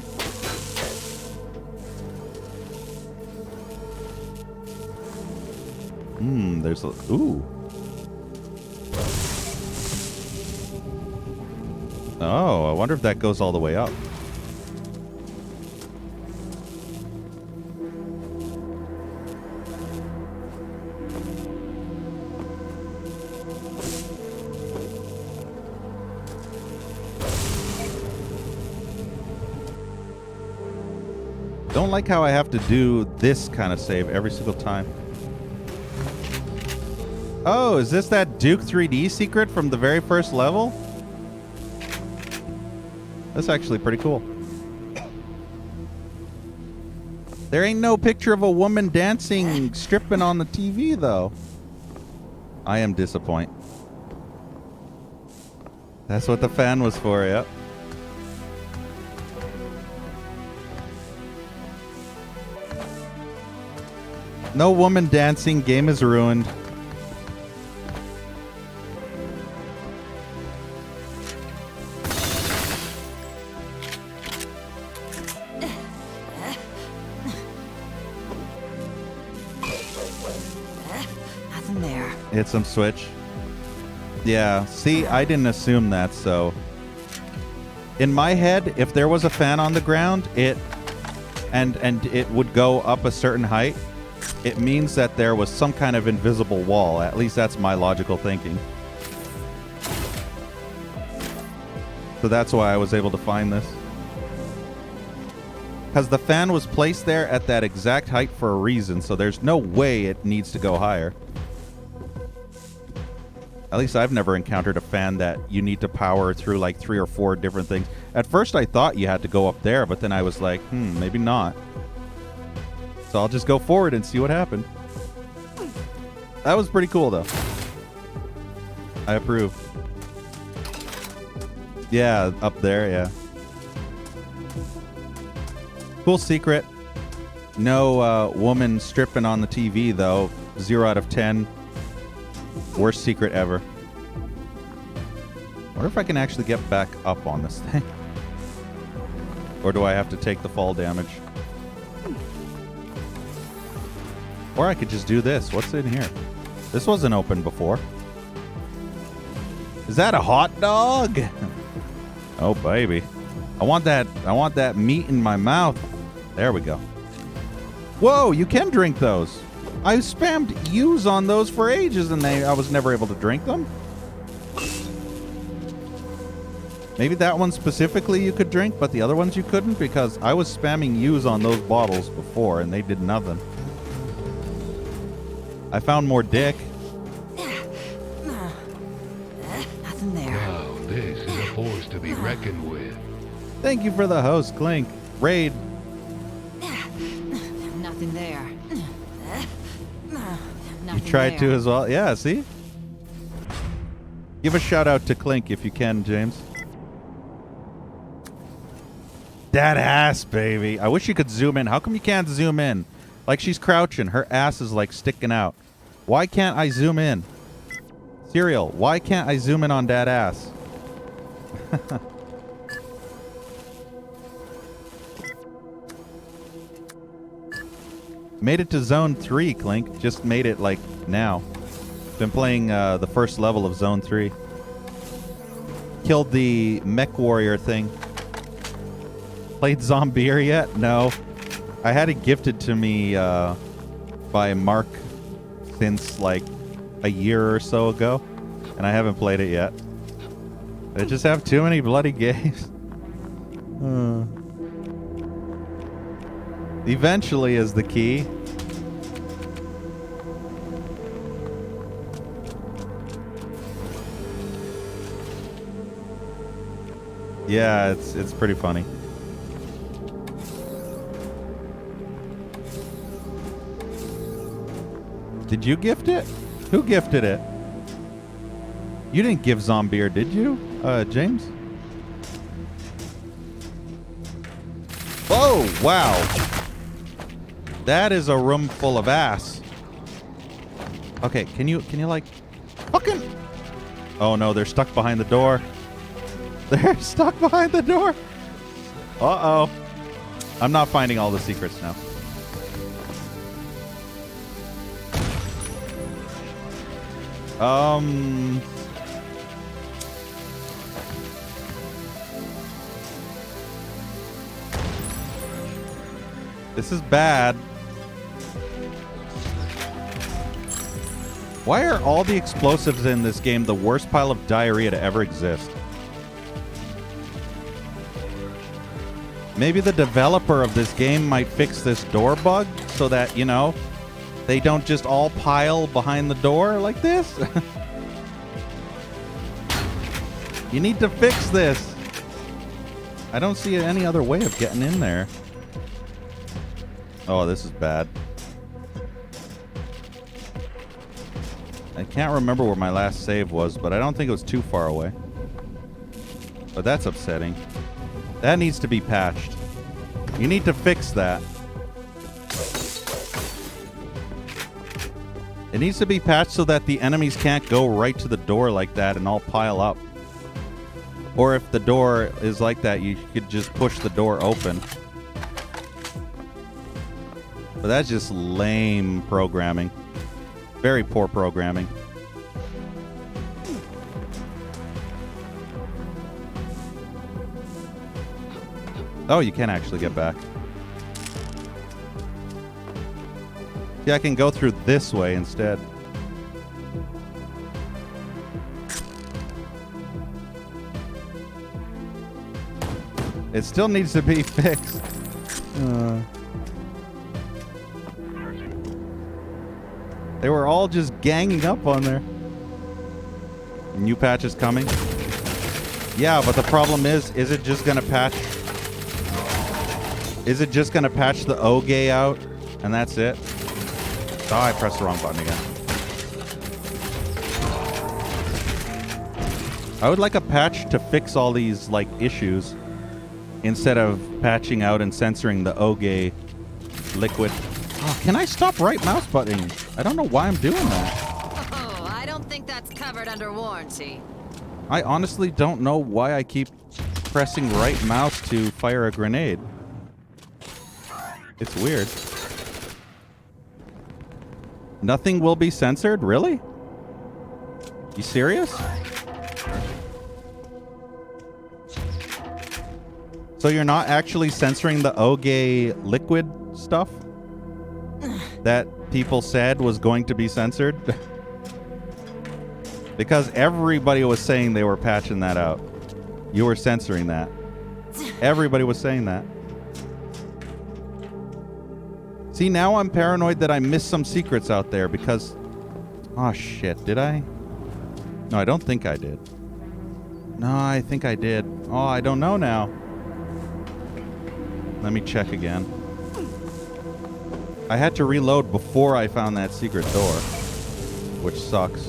There's a... Ooh. Oh, I wonder if that goes all the way up. Don't like how I have to do this kind of save every single time. Oh, is this that Duke 3D secret from the very first level? That's actually pretty cool. There ain't no picture of a woman dancing, stripping on the TV, though. I am disappointed. That's what the fan was for, yep. No woman dancing, game is ruined.
Nothing there.
Hit some switch. Yeah, see, I didn't assume that, so... In my head, if there was a fan on the ground, it would go up a certain height, it means that there was some kind of invisible wall. At least that's my logical thinking. So that's why I was able to find this. Because the fan was placed there at that exact height for a reason, so there's no way it needs to go higher. At least I've never encountered a fan that you need to power through like 3 or 4 different things. At first I thought you had to go up there, but then I was like, maybe not. So I'll just go forward and see what happened. That was pretty cool though. I approve. Yeah, up there, yeah. Cool secret. No woman stripping on the TV though. 0 out of 10. Worst secret ever. Wonder if I can actually get back up on this thing. Or do I have to take the fall damage? Or I could just do this. What's in here? This wasn't open before. Is that a hot dog? Oh baby. I want that meat in my mouth. There we go. Whoa, you can drink those. I spammed use on those for ages and I was never able to drink them. Maybe that one specifically you could drink, but the other ones you couldn't, because I was spamming use on those bottles before and they did nothing. I found more dick.
Nothing there.
Wow, this is a force to be reckoned with.
Thank you for the host, Clink. Raid.
Nothing there.
You tried to as well? Yeah, see? Give a shout out to Clink if you can, James. That ass, baby. I wish you could zoom in. How come you can't zoom in? Like she's crouching. Her ass is like sticking out. Why can't I zoom in? Serial, why can't I zoom in on that ass? Made it to Zone 3, Clink. Just made it, like, now. Been playing the first level of Zone 3. Killed the mech warrior thing. Played Zombier yet? No. I had it gifted to me by Mark since, like, a year or so ago. And I haven't played it yet. I just have too many bloody games. Eventually is the key. Yeah, it's pretty funny. Did you gift it? Who gifted it? You didn't give Zombier, did you, James? Oh, wow. That is a room full of ass. Okay, can you like fucking... Oh no, they're stuck behind the door. They're stuck behind the door. Uh-oh. I'm not finding all the secrets now. This is bad. Why are all the explosives in this game the worst pile of diarrhea to ever exist? Maybe the developer of this game might fix this door bug so that, you know, they don't just all pile behind the door like this. You need to fix this. I don't see any other way of getting in there. Oh, this is bad. I can't remember where my last save was, but I don't think it was too far away. But that's upsetting. That needs to be patched. You need to fix that. It needs to be patched so that the enemies can't go right to the door like that and all pile up. Or if the door is like that, you could just push the door open. But that's just lame programming. Very poor programming. Oh, you can actually get back. Yeah, I can go through this way instead. It still needs to be fixed. They were all just ganging up on there. New patch is coming. Yeah, but the problem is it just gonna patch? Is it just gonna patch the OGay out, and that's it? Oh, I pressed the wrong button again. I would like a patch to fix all these like issues, instead of patching out and censoring the OGay liquid. Oh, can I stop right mouse buttoning? I don't know why I'm doing that.
Oh, I don't think that's covered under warranty.
I honestly don't know why I keep pressing right mouse to fire a grenade. It's weird. Nothing will be censored? Really? You serious? So you're not actually censoring the OGay liquid stuff that people said was going to be censored? Because everybody was saying they were patching that out. You were censoring that. Everybody was saying that. See, now I'm paranoid that I missed some secrets out there because... Oh, shit. Did I? No, I don't think I did. No, I think I did. Oh, I don't know now. Let me check again. I had to reload before I found that secret door, which sucks.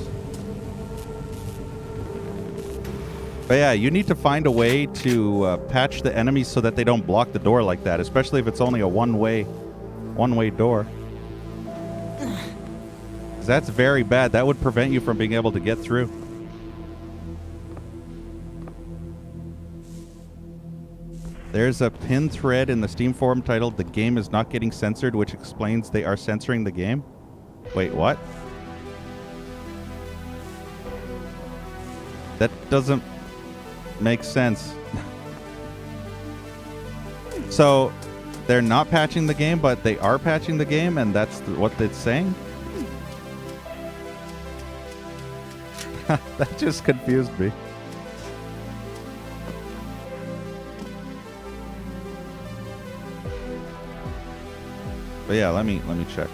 But yeah, you need to find a way to patch the enemies so that they don't block the door like that, especially if it's only a one-way door. 'Cause that's very bad. That would prevent you from being able to get through. There's a pin thread in the Steam forum titled "The game is not getting censored," which explains they are censoring the game. Wait, what? That doesn't make sense. So, they're not patching the game, but they are patching the game, and that's what it's saying? That just confused me. But yeah, let me check.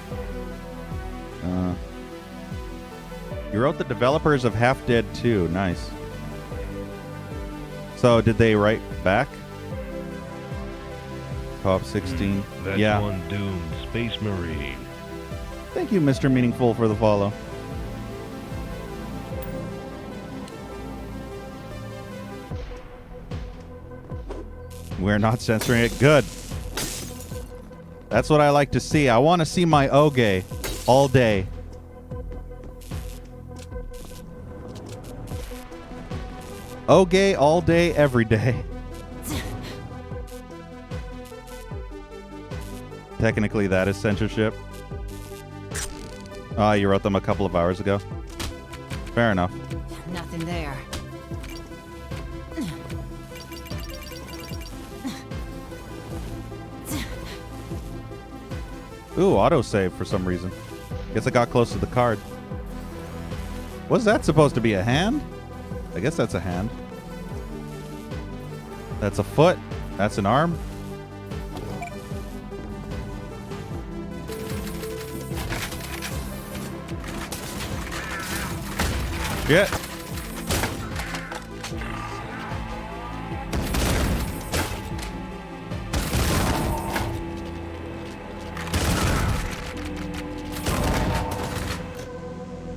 You wrote the developers of Half Dead 2. Nice. So did they write back? Co-op 16.
That's
Yeah.
one doomed Space Marine.
Thank you, Mr. Meaningful, for the follow. We're not censoring it. Good. That's what I like to see. I want to see my OGay all day. OGay all day, every day. Technically, that is censorship. Ah, you wrote them a couple of hours ago. Fair enough.
Nothing there.
Ooh, autosave for some reason. Guess I got close to the card. Was that supposed to be a hand? I guess that's a hand. That's a foot. That's an arm. Shit.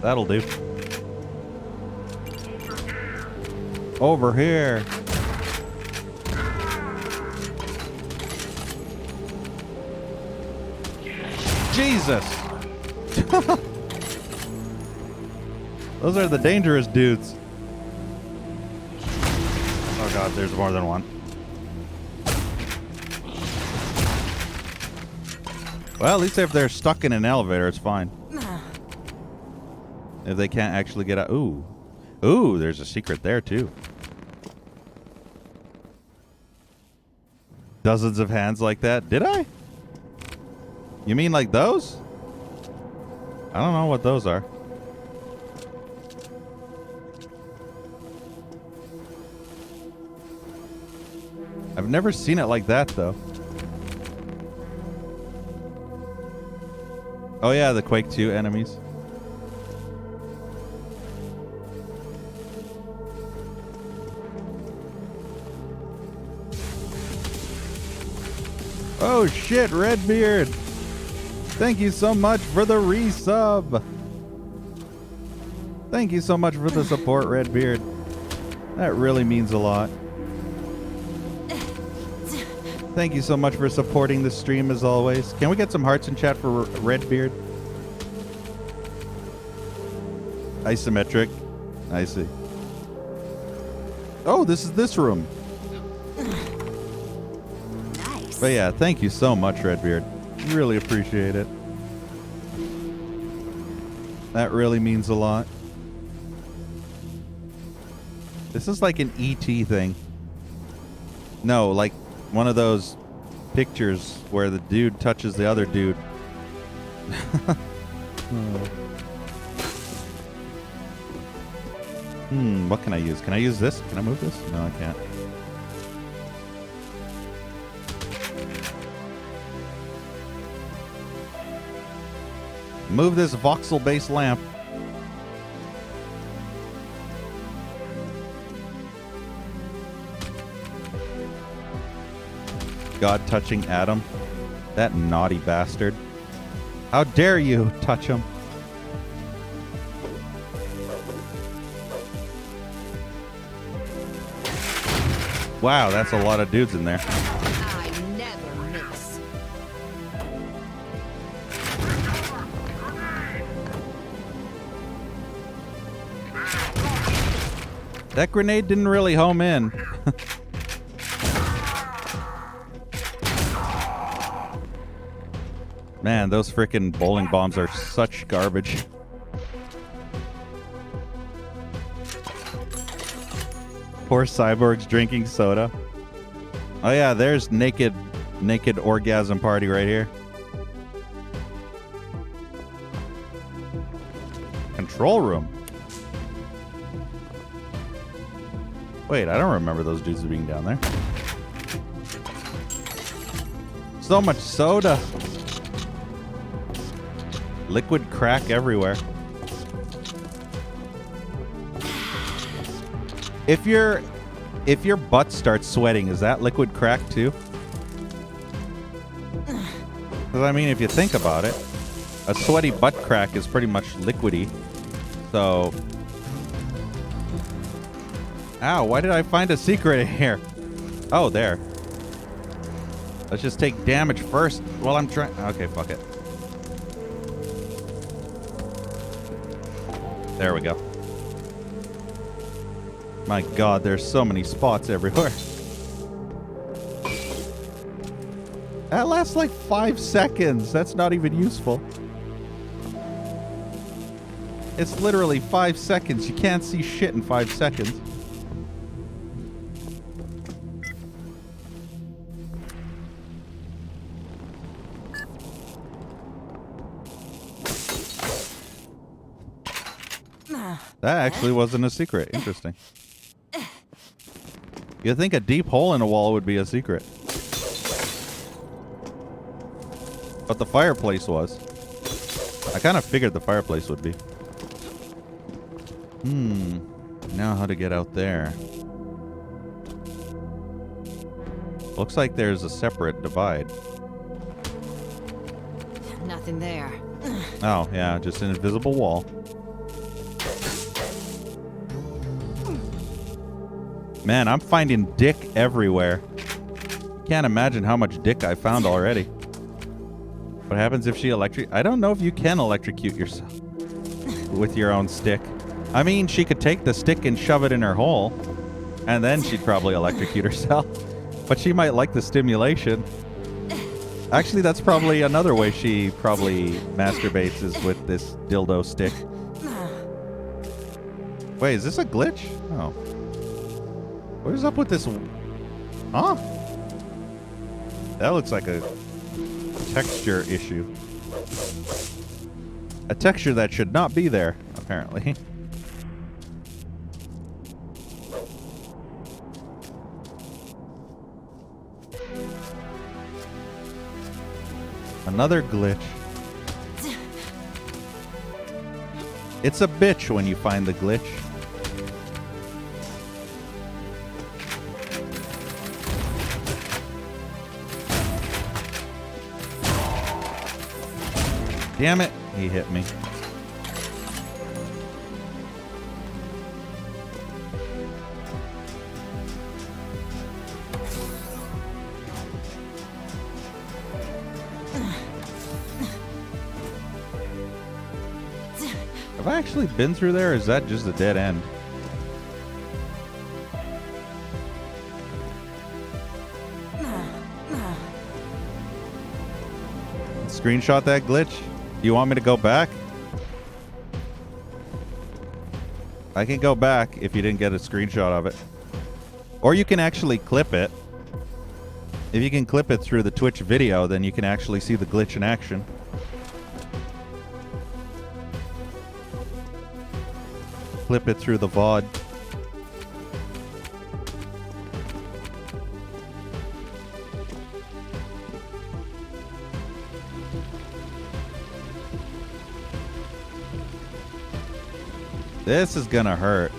That'll do. Over here. Jesus. Those are the dangerous dudes. Oh god, there's more than one. Well, at least if they're stuck in an elevator, it's fine. If they can't actually get out. Ooh. Ooh, there's a secret there, too. Dozens of hands like that. Did I? You mean like those? I don't know what those are. I've never seen it like that, though. Oh, yeah, the Quake 2 enemies. Oh shit, Redbeard! Thank you so much for the resub! Thank you so much for the support, Redbeard. That really means a lot. Thank you so much for supporting the stream as always. Can we get some hearts in chat for Redbeard? Isometric. I see. Oh, this is this room.
Nice.
But yeah, thank you so much, Redbeard. Really appreciate it. That really means a lot. This is like an ET thing. No, like one of those pictures where the dude touches the other dude. What can I use? Can I use this? Can I move this? No, I can't. Move this voxel-based lamp. God touching Adam. That naughty bastard. How dare you touch him? Wow, that's a lot of dudes in there.
I never miss.
That grenade didn't really home in. Man, those frickin' bowling bombs are such garbage. Poor cyborgs drinking soda. Oh yeah, there's naked orgasm party right here. Control room. Wait, I don't remember those dudes being down there. So much soda. Liquid crack everywhere. If your butt starts sweating, is that liquid crack too? Because I mean, if you think about it, a sweaty butt crack is pretty much liquidy. So, ow! Why did I find a secret in here? Oh, there. Let's just take damage first while I'm trying. Okay, fuck it. There we go. My god, there's so many spots everywhere. That lasts like 5 seconds. That's not even useful. It's literally 5 seconds. You can't see shit in 5 seconds. That actually wasn't a secret. Interesting. You'd think a deep hole in a wall would be a secret. But the fireplace was. I kind of figured the fireplace would be. Now how to get out there. Looks like there's a separate divide.
Nothing there.
Oh, yeah, just an invisible wall. Man, I'm finding dick everywhere. Can't imagine how much dick I found already. What happens if she I don't know if you can electrocute yourself with your own stick. I mean, she could take the stick and shove it in her hole, and then she'd probably electrocute herself. But she might like the stimulation. Actually, that's probably another way she probably masturbates is with this dildo stick. Wait, is this a glitch? Oh. What is up with this? Huh? That looks like a texture issue. A texture that should not be there, apparently. Another glitch. It's a bitch when you find the glitch. Damn it. He hit me. Have I actually been through there, or is that just a dead end? Screenshot that glitch? Do you want me to go back? I can go back if you didn't get a screenshot of it. Or you can actually clip it. If you can clip it through the Twitch video, then you can actually see the glitch in action. Clip it through the VOD. This is gonna hurt.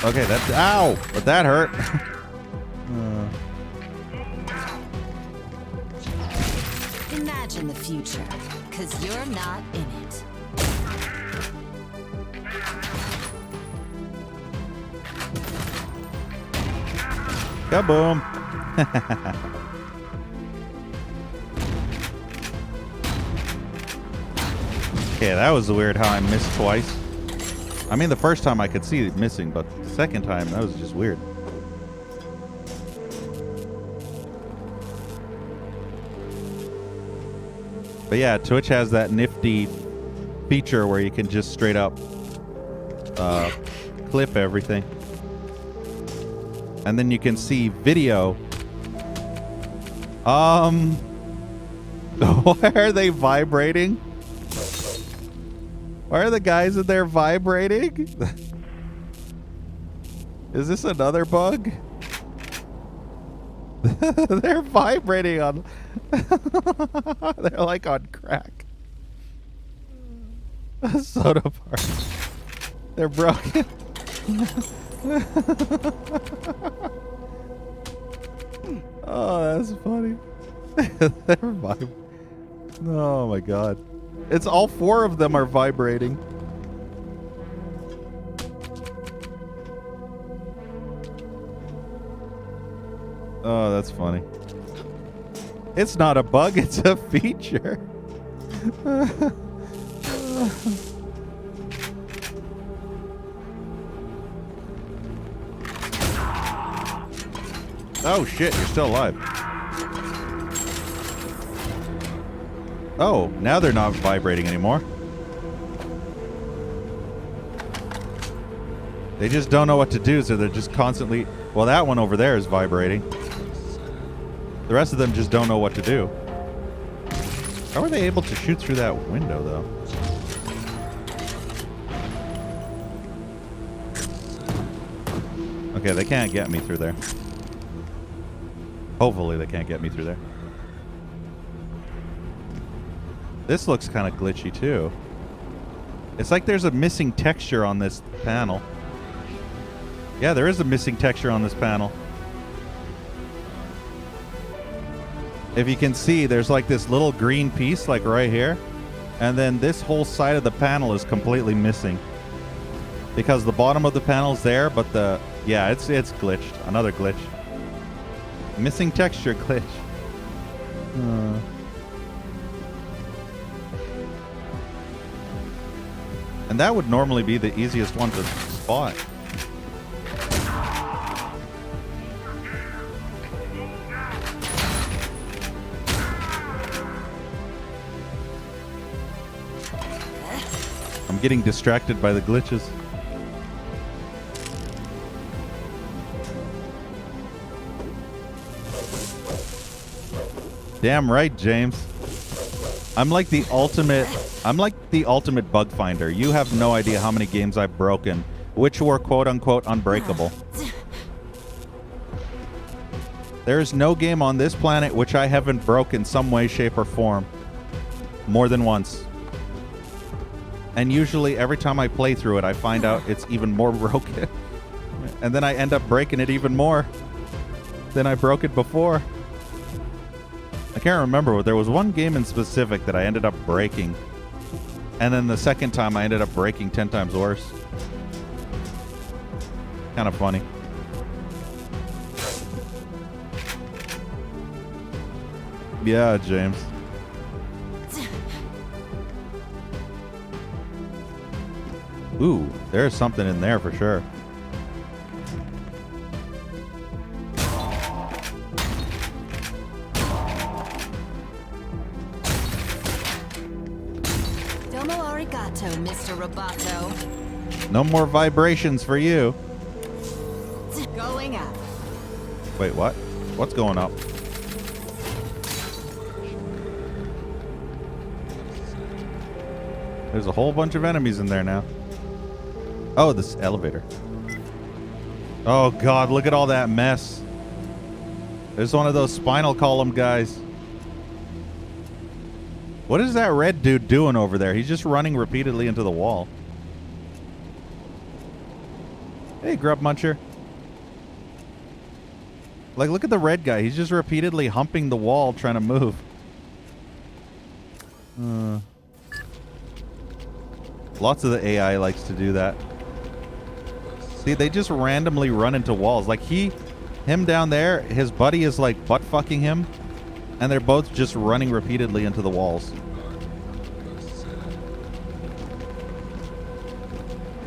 Okay, that's ow, but that hurt.
Imagine the future, because you're not in it.
Kaboom. Okay, that was weird how I missed twice. I mean, the first time I could see it missing, but the second time, that was just weird. But yeah, Twitch has that nifty feature where you can just straight up clip everything. And then you can see video. Why are they vibrating? Why are the guys in there vibrating? Is this another bug? They're vibrating on... They're like on crack. Soda parts. They're broken. Oh, that's funny. They're vibrating. Oh my god. It's all four of them are vibrating. Oh, that's funny. It's not a bug, it's a feature. Oh shit, you're still alive. Oh, now they're not vibrating anymore. They just don't know what to do, so they're just constantly... Well, that one over there is vibrating. The rest of them just don't know what to do. How are they able to shoot through that window, though? Okay, they can't get me through there. Hopefully they can't get me through there. This looks kind of glitchy, too. It's like there's a missing texture on this panel. Yeah, there is a missing texture on this panel. If you can see, there's like this little green piece, like right here. And then this whole side of the panel is completely missing. Because the bottom of the panel's there, but the... Yeah, it's glitched. Another glitch. Missing texture glitch. And that would normally be the easiest one to spot. I'm getting distracted by the glitches. Damn right, James. I'm like the ultimate bug finder. You have no idea how many games I've broken, which were quote unquote unbreakable. There is no game on this planet which I haven't broken some way, shape, or form more than once. And usually every time I play through it, I find out it's even more broken. And then I end up breaking it even more than I broke it before. I I can't remember, but there was one game in specific that I ended up breaking. And then the second time I ended up breaking 10 times worse. Kind of funny. Yeah, James. Ooh, there's something in there for sure.
Domo arigato, Mr. Roboto.
No more vibrations for you.
Going up.
Wait, what? What's going up? There's a whole bunch of enemies in there now. Oh, this elevator. Oh god, look at all that mess. There's one of those spinal column guys. What is that red dude doing over there? He's just running repeatedly into the wall. Hey, Grub Muncher. Like, look at the red guy. He's just repeatedly humping the wall trying to move. Lots of the AI likes to do that. See, they just randomly run into walls. Like him down there, his buddy is like butt fucking him, and they're both just running repeatedly into the walls.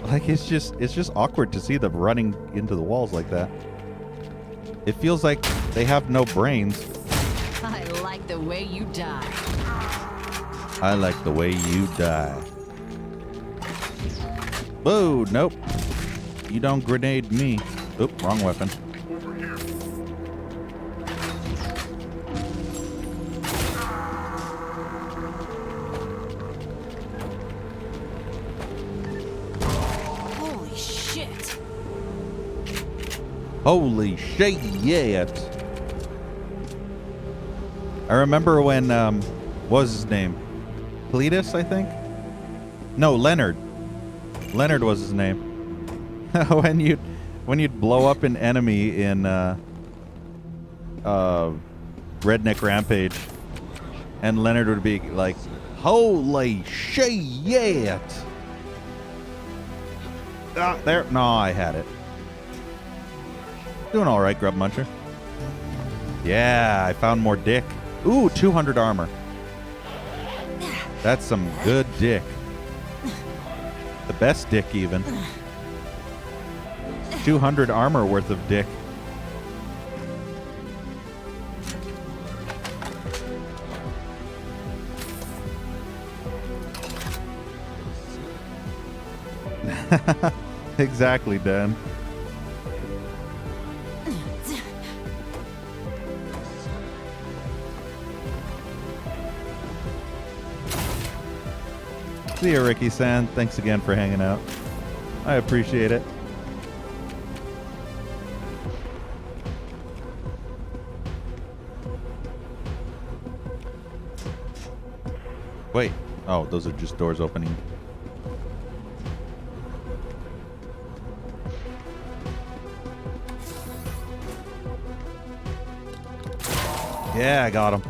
Like it's just awkward to see them running into the walls like that. It feels like they have no brains.
I like the way you die.
I like the way you die. Whoa, nope. You don't grenade me. Oop, wrong weapon.
Holy shit.
Holy shit, yeah. I remember when, what was his name? Cletus, I think? No, Leonard. Leonard was his name. when you'd blow up an enemy in Redneck Rampage, and Leonard would be like, "Holy shit!" Ah, there. No, I had it. Doing all right, Grub Muncher. Yeah, I found more dick. Ooh, 200 armor. That's some good dick. The best dick, even. 200 armor worth of dick. Exactly, Dan. See you, Ricky San. Thanks again for hanging out. I appreciate it. Wait. Oh, those are just doors opening. Yeah, I got him.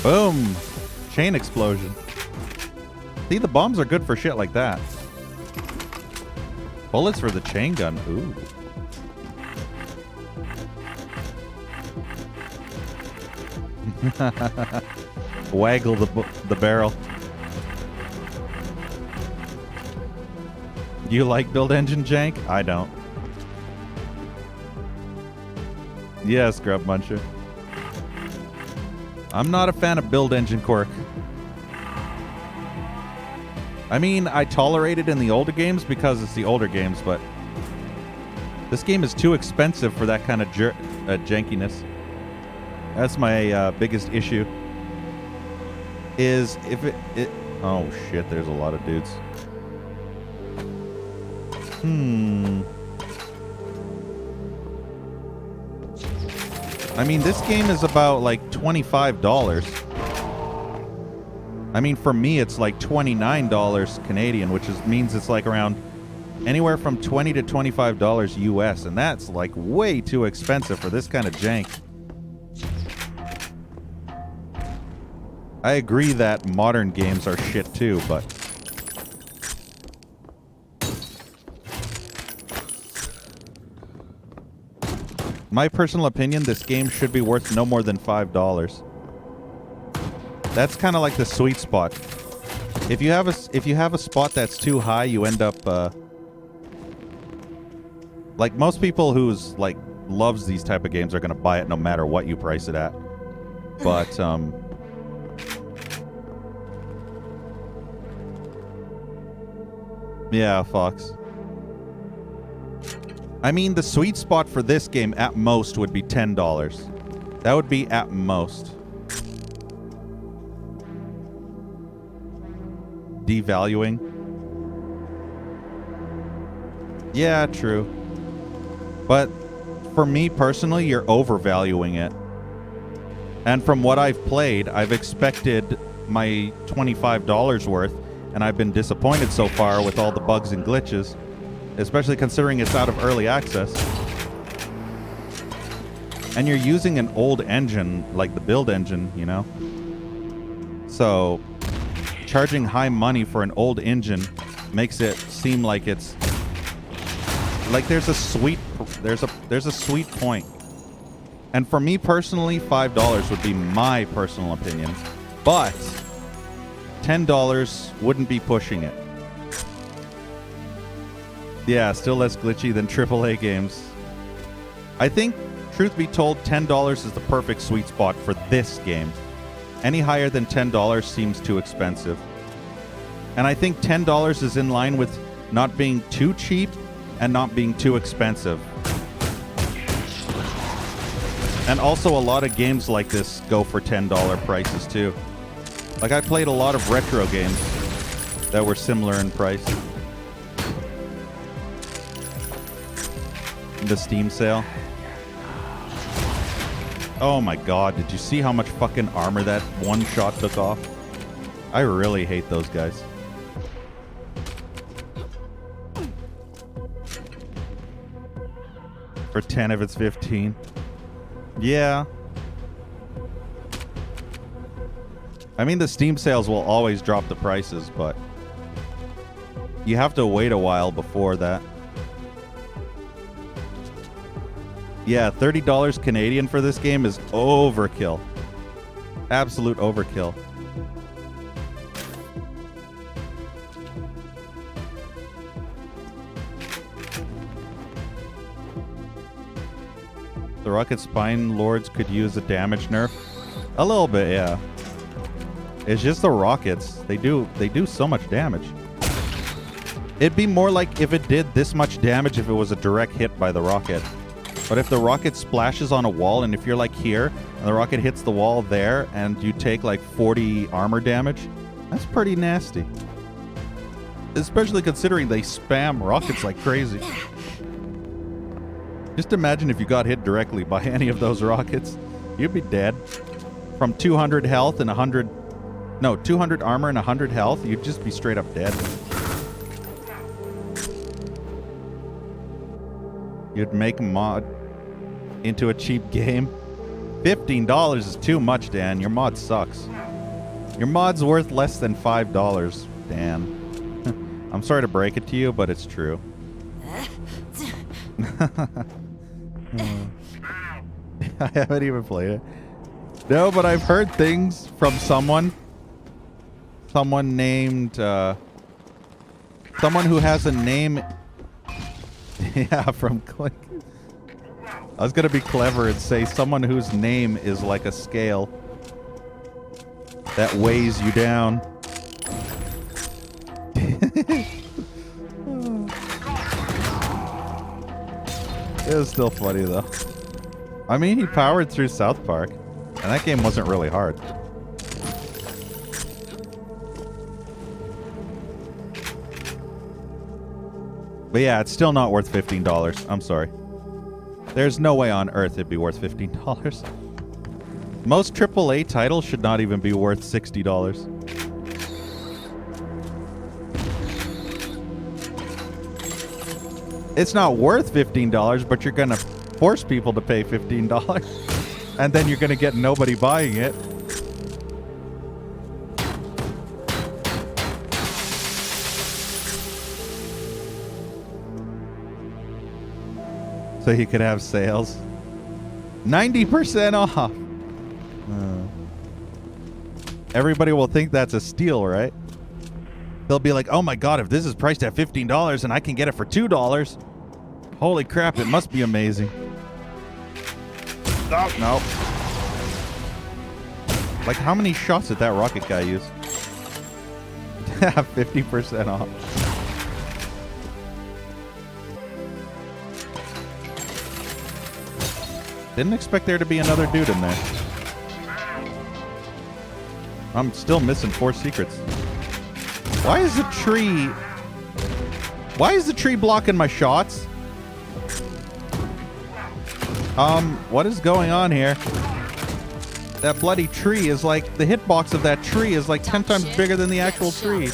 Boom. Chain explosion. See, the bombs are good for shit like that. Bullets for the chain gun. Ooh. Waggle the barrel. You like build engine jank? I don't. Yes, Grub Muncher. I'm not a fan of build engine quirk. I mean, I tolerate it in the older games because it's the older games, but this game is too expensive for that kind of jankiness. That's my biggest issue. Is if it... Oh, shit, there's a lot of dudes. I mean, this game is about like $25. I mean, for me, it's like $29 Canadian, which means it's like around anywhere from $20 to $25 US, and that's like way too expensive for this kind of jank. I agree that modern games are shit too, but my personal opinion, this game should be worth no more than $5. That's kind of like the sweet spot. If you have a spot that's too high, you end up like most people who's like loves these type of games are gonna buy it no matter what you price it at. But yeah, Fox. I mean, the sweet spot for this game at most would be $10. That would be at most. Devaluing. Yeah, true. But for me personally, you're overvaluing it. And from what I've played, I've expected my $25 worth, and I've been disappointed so far with all the bugs and glitches, especially considering it's out of early access. And you're using an old engine, like the build engine, you know? So charging high money for an old engine makes it seem like it's like there's a sweet point. And for me personally, $5 would be my personal opinion. But $10 wouldn't be pushing it. Yeah, still less glitchy than AAA games. I think, truth be told, $10 is the perfect sweet spot for this game. Any higher than $10 seems too expensive. And I think $10 is in line with not being too cheap and not being too expensive. And also a lot of games like this go for $10 prices too. Like I played a lot of retro games that were similar in price. The Steam sale. Oh my god, did you see how much fucking armor that one shot took off? I really hate those guys. For 10 if it's 15. Yeah. I mean, the Steam sales will always drop the prices, but you have to wait a while before that. Yeah, $30 Canadian for this game is overkill. Absolute overkill. The Rocket Spine Lords could use a damage nerf. A little bit, yeah. It's just the rockets. They do so much damage. It'd be more like if it did this much damage if it was a direct hit by the rocket. But if the rocket splashes on a wall, and if you're like here, and the rocket hits the wall there, and you take like 40 armor damage, that's pretty nasty. Especially considering they spam rockets like crazy. Just imagine if you got hit directly by any of those rockets. You'd be dead. From 200 health and 200 armor and 100 health, you'd just be straight up dead. You'd make mod into a cheap game. $15 is too much, Dan. Your mod sucks. Your mod's worth less than $5, Dan. I'm sorry to break it to you, but it's true. I haven't even played it. No, but I've heard things from someone named someone who has a name. Yeah, from Click. I was gonna be clever and say someone whose name is like a scale that weighs you down. It was still funny though. I mean, he powered through South Park, and that game wasn't really hard. But yeah, it's still not worth $15. I'm sorry. There's no way on earth it'd be worth $15. Most AAA titles should not even be worth $60. It's not worth $15, but you're gonna force people to pay $15, and then you're gonna get nobody buying it. So you could have sales. 90% off. Everybody will think that's a steal, right? They'll be like, oh my god, if this is priced at $15 and I can get it for $2, holy crap, it must be amazing. Oh, no. Like, how many shots did that rocket guy use? 50% off. Didn't expect there to be another dude in there. I'm still missing 4 secrets. Why is the tree... Why is the tree blocking my shots? What is going on here? That bloody tree is like... The hitbox of that tree is like 10 times bigger than the actual tree.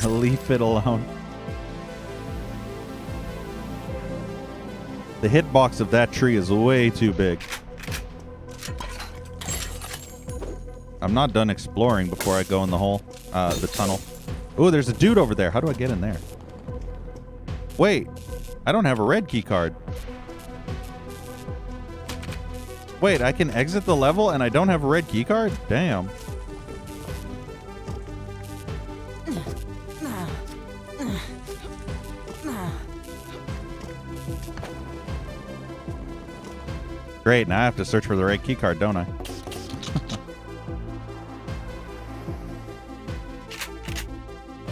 Leave it alone. The hitbox of that tree is way too big. I'm not done exploring before I go in the hole, the tunnel. Oh, there's a dude over there. How do I get in there? Wait, I don't have a red key card. Wait, I can exit the level and I don't have a red key card? Damn. Great, now I have to search for the right key card, don't I?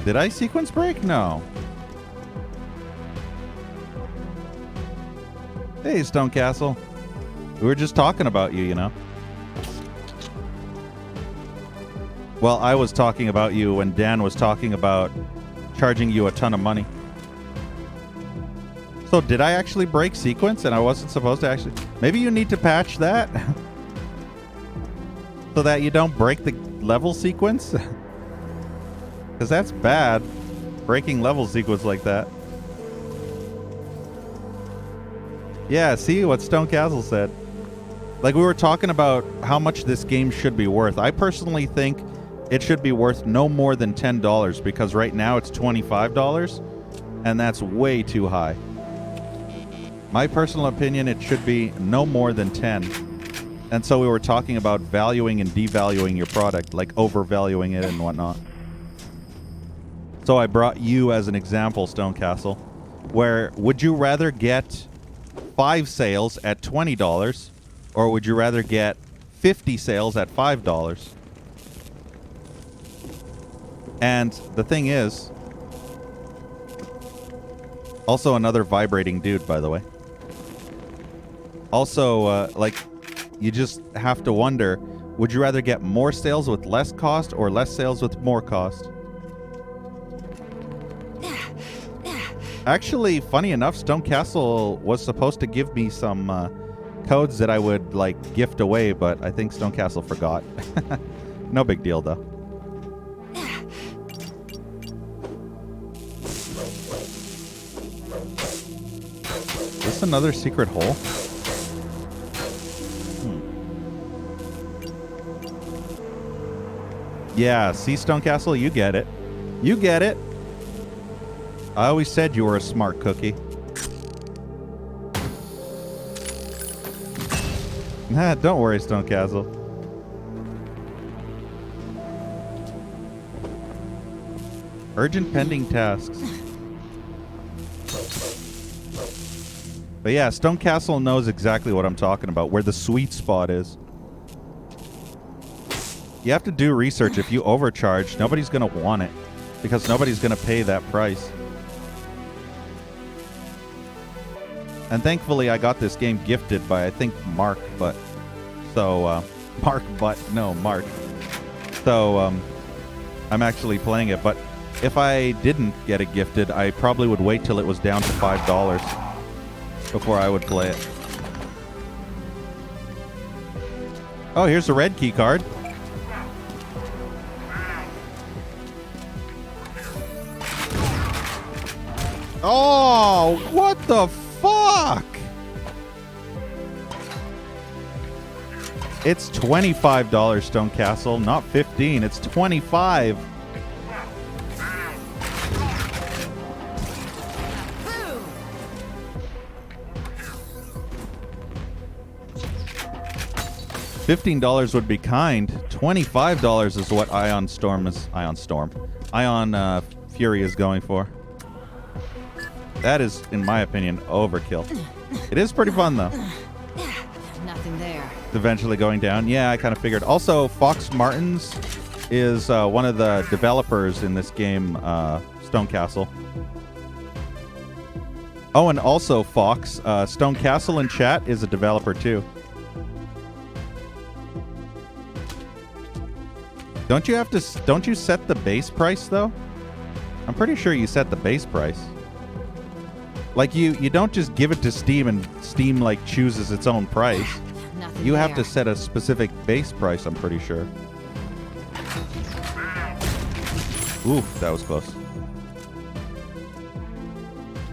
Did I sequence break? No. Hey, Stone Castle. We were just talking about you, you know. Well, I was talking about you when Dan was talking about charging you a ton of money. So did I actually break sequence and I wasn't supposed to actually... Maybe you need to patch that so that you don't break the level sequence. Because that's bad, breaking level sequence like that. Yeah, see what Stone Castle said. Like, we were talking about how much this game should be worth. I personally think it should be worth no more than $10 because right now it's $25 and that's way too high. My personal opinion, it should be no more than 10. And so we were talking about valuing and devaluing your product, like overvaluing it and whatnot. So I brought you as an example, Stone Castle, where would you rather get 5 sales at $20 or would you rather get 50 sales at $5? And the thing is, also another vibrating dude, by the way. Also, like, you just have to wonder, would you rather get more sales with less cost or less sales with more cost? Actually, funny enough, Stone Castle was supposed to give me some codes that I would, like, gift away, but I think Stone Castle forgot. No big deal, though. Is this another secret hole? Yeah, see, Stone Castle, you get it. You get it. I always said you were a smart cookie. Nah, don't worry, Stone Castle. Urgent pending tasks. But yeah, Stone Castle knows exactly what I'm talking about, where the sweet spot is. You have to do research. If you overcharge, nobody's going to want it because nobody's going to pay that price. And thankfully, I got this game gifted by, I think, Mark. So, I'm actually playing it. But if I didn't get it gifted, I probably would wait till it was down to $5 before I would play it. Oh, here's a red key card. Oh, what the fuck? It's $25, Stone Castle, not 15. It's 25.
Boom.
$15 would be kind. $25 is what Ion Fury is going for. That is, in my opinion, overkill. It is pretty fun though.
Nothing there.
It's eventually going down. Yeah, I kind of figured. Also, Fox Martins is one of the developers in this game, Stone Castle. Oh, and also Fox, Stone Castle in chat is a developer too. Don't you set the base price though? I'm pretty sure you set the base price. Like you don't just give it to Steam and Steam like chooses its own price.
Nothing
You have
there.
to set a specific base price, I'm pretty sure. Oof, that was close.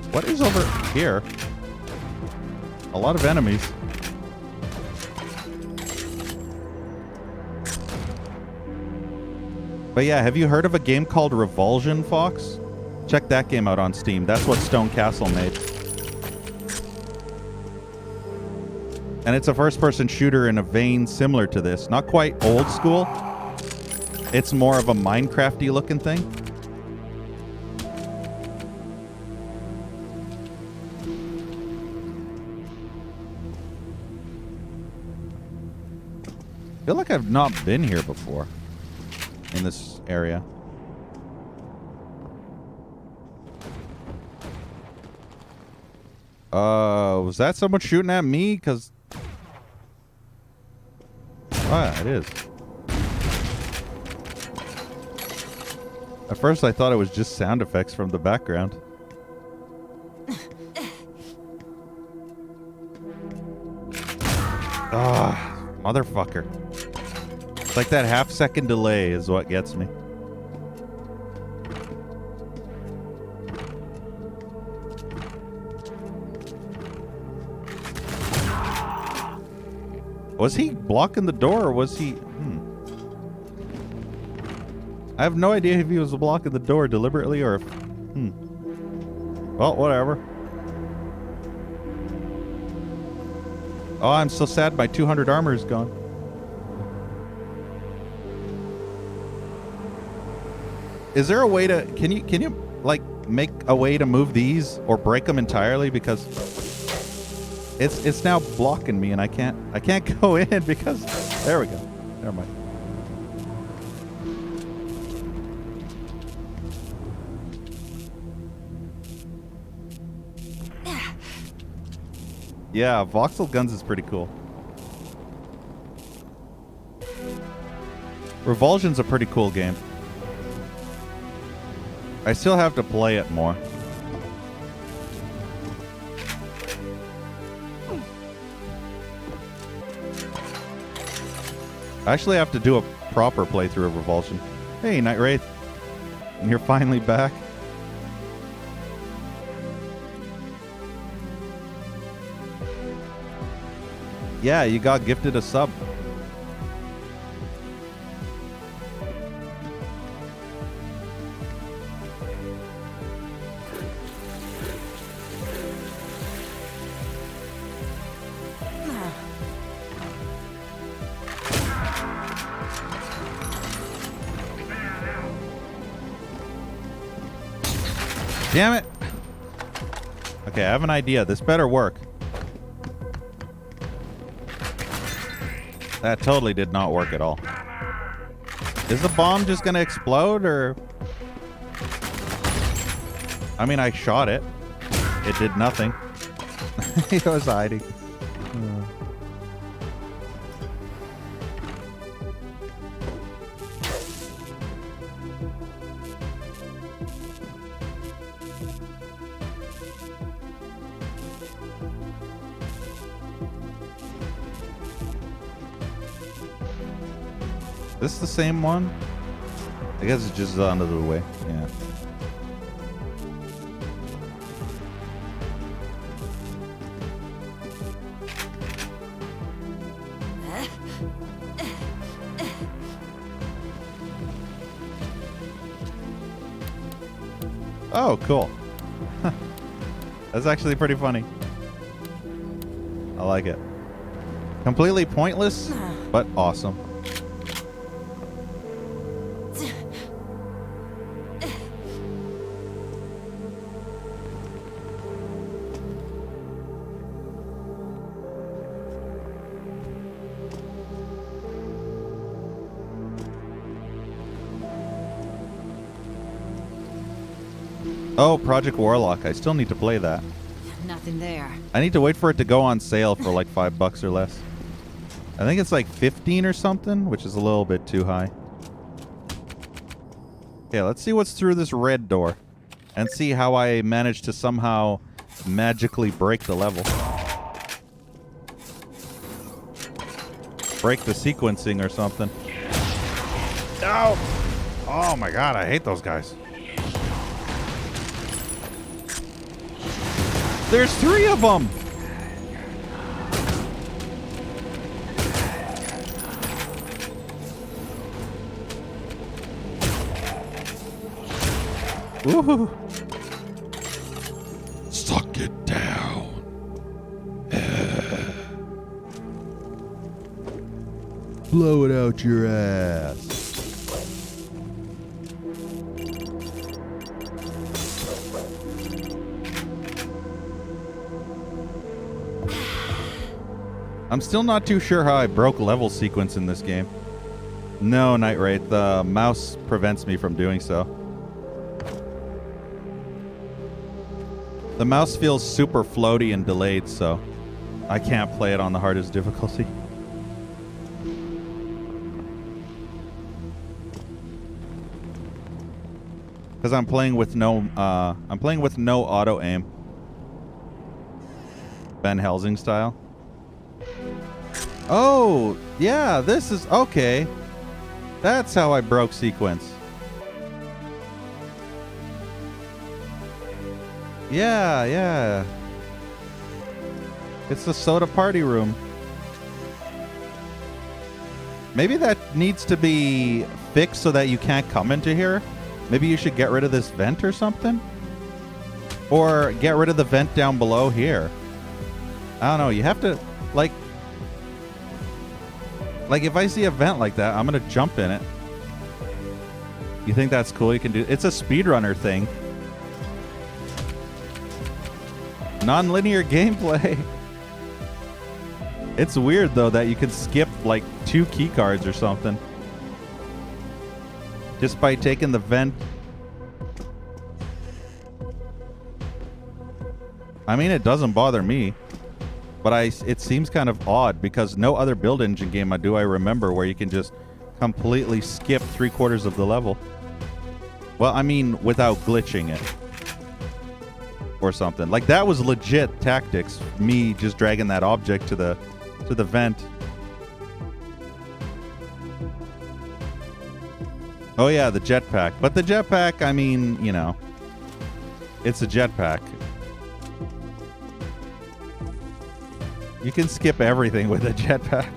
What is over here? A lot of enemies. But yeah, have you heard of a game called Revulsion, Fox? Check that game out on Steam. That's what Stone Castle made. And it's a first-person shooter in a vein similar to this. Not quite old school. It's more of a Minecraft-y looking thing. I feel like I've not been here before in this area. Was that someone shooting at me? Because... Ah, it is. At first I thought it was just sound effects from the background. Ah, motherfucker. It's like that half-second delay is what gets me. Was he blocking the door or was he... I have no idea if he was blocking the door deliberately or if... Well, whatever. Oh, I'm so sad my 200 armor is gone. Is there a way to... Can you like, make a way to move these or break them entirely? Because... It's now blocking me and I can't go in because there we go. Never mind. Yeah, voxel guns is pretty cool. Revulsion's a pretty cool game. I still have to play it more. I actually have to do a proper playthrough of Revulsion. Hey, Night Wraith. And you're finally back. Yeah, you got gifted a sub. Damn it! Okay, I have an idea. This better work. That totally did not work at all. Is the bomb just gonna explode, or... I mean, I shot it. It did nothing. He was hiding. This the same one? I guess it's just another way. Yeah. Oh, cool. That's actually pretty funny. I like it. Completely pointless, but awesome. Oh, Project Warlock. I still need to play that.
Nothing there.
I need to wait for it to go on sale for like $5 or less. I think it's like 15 or something, which is a little bit too high. Okay, let's see what's through this red door and see how I manage to somehow magically break the level. Break the sequencing or something. No! Oh my god, I hate those guys. There's 3 of them! Woohoo! Suck it down. Blow it out your ass. I'm still not too sure how I broke level sequence in this game. No, Night Wraith. The mouse prevents me from doing so. The mouse feels super floaty and delayed, so I can't play it on the hardest difficulty. Because I'm playing with no auto aim. Van Helsing style. Oh, yeah, this is okay. That's how I broke sequence. Yeah, yeah. It's the soda party room. Maybe that needs to be fixed so that you can't come into here. Maybe you should get rid of this vent or something. Or get rid of the vent down below here. I don't know. You have to, like if I see a vent like that, I'm going to jump in it. You think that's cool? You can do. It's a speedrunner thing. Non-linear gameplay. It's weird though that you can skip like 2 key cards or something just by taking the vent. I mean, it doesn't bother me, but it seems kind of odd because no other Build Engine game do I remember where you can just completely skip 3/4 of the level. Well, I mean, without glitching it. Or something. Like that was legit tactics. Me just dragging that object to the vent. Oh yeah, the jetpack. But the jetpack, I mean, you know, it's a jetpack. You can skip everything with a jetpack.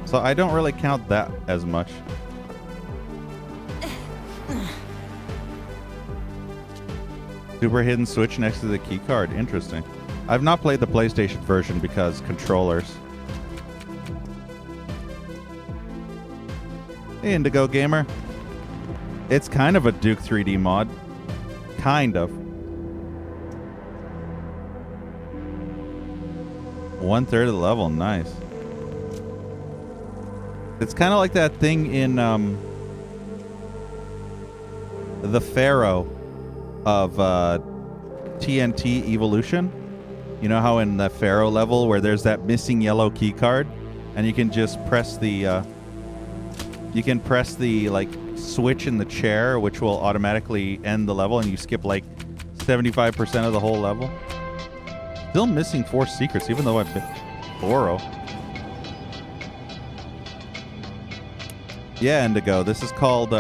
So I don't really count that as much. Super hidden switch next to the key card. Interesting. I've not played the PlayStation version because controllers. Hey, Indigo Gamer. It's kind of a Duke 3D mod. Kind of. 1/3 of the level. Nice. It's kind of like that thing in the Pharaoh of TNT Evolution. You know how in the Pharaoh level where there's that missing yellow key card and you can just press the like switch in the chair, which will automatically end the level, and you skip like 75% of the whole level. Still missing 4 secrets, even though I've been thorough. Yeah, Indigo. This is called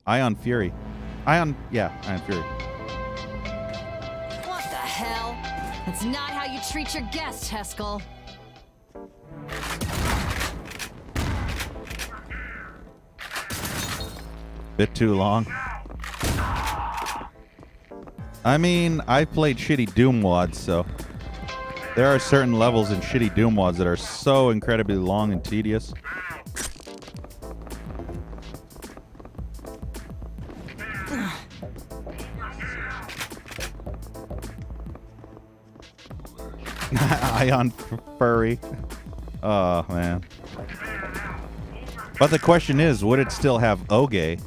Ion Fury. Ion Fury.
What the hell? That's not how you treat your guests, Heskel.
Bit too long. I mean, I've played shitty Doom wads, so there are certain levels in shitty Doom wads that are so incredibly long and tedious. Ion furry. Oh, man. But the question is, would it still have Oge?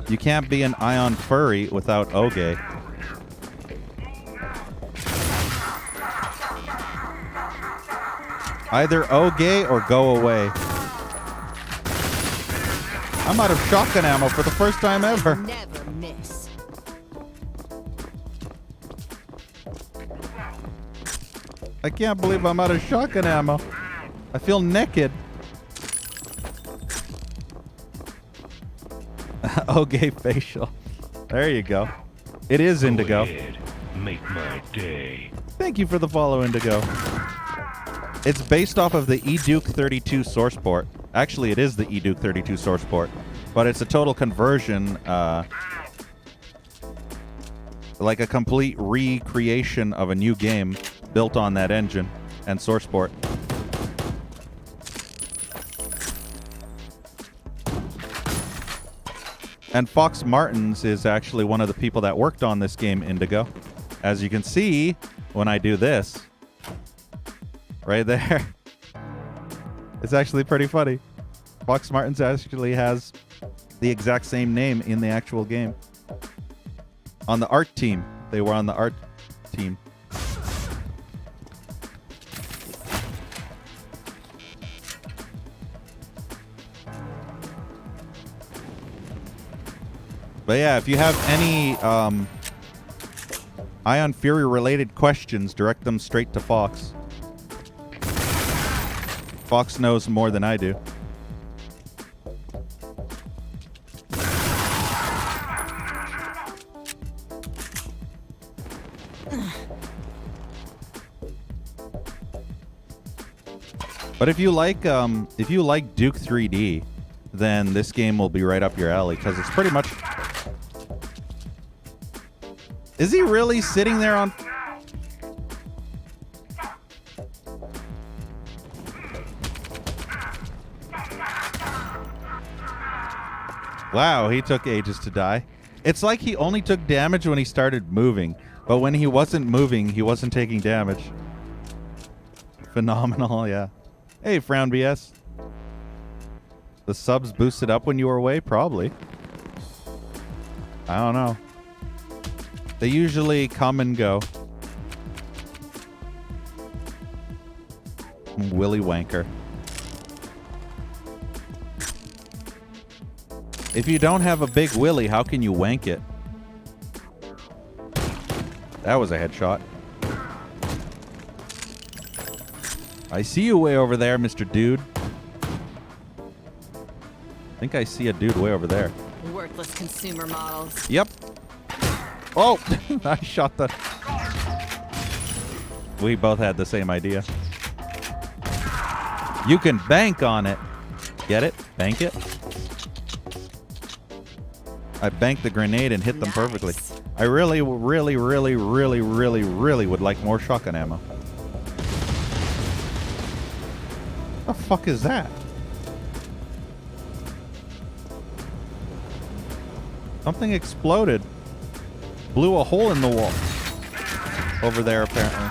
You can't be an Ion furry without Oge. Either Oge or go away. I'm out of shotgun ammo for the first time ever.
Never miss.
I can't believe I'm out of shotgun ammo. I feel naked. Oge facial. There you go. It is Indigo.
Go ahead. Make my day.
Thank you for the follow, Indigo. It's based off of the eDuke 32 source port. Actually, it is the eDuke 32 source port, but it's a total conversion, like a complete recreation of a new game built on that engine and source port. And Fox Martins is actually one of the people that worked on this game, Indigo. As you can see, when I do this, right there, it's actually pretty funny. Fox Martins actually has the exact same name in the actual game. On the art team. They were on the art team. But yeah, if you have any Ion Fury related questions, direct them straight to Fox. Fox knows more than I do. But if you like Duke 3D, then this game will be right up your alley because it's pretty much. Is he really sitting there on? Wow, he took ages to die. It's like he only took damage when he started moving, but when he wasn't moving, he wasn't taking damage. Phenomenal, yeah. Hey, Frown BS. The subs boosted up when you were away? Probably. I don't know. They usually come and go. Willy Wanker. If you don't have a big willy, how can you wank it? That was a headshot. I see you way over there, Mr. Dude. I think I see a dude way over there.
Worthless consumer models.
Yep. Oh! I shot the... We both had the same idea. You can bank on it. Get it? Bank it? I banked the grenade and hit them perfectly. I really would like more shotgun ammo. What the fuck is that? Something exploded. Blew a hole in the wall. Over there, apparently.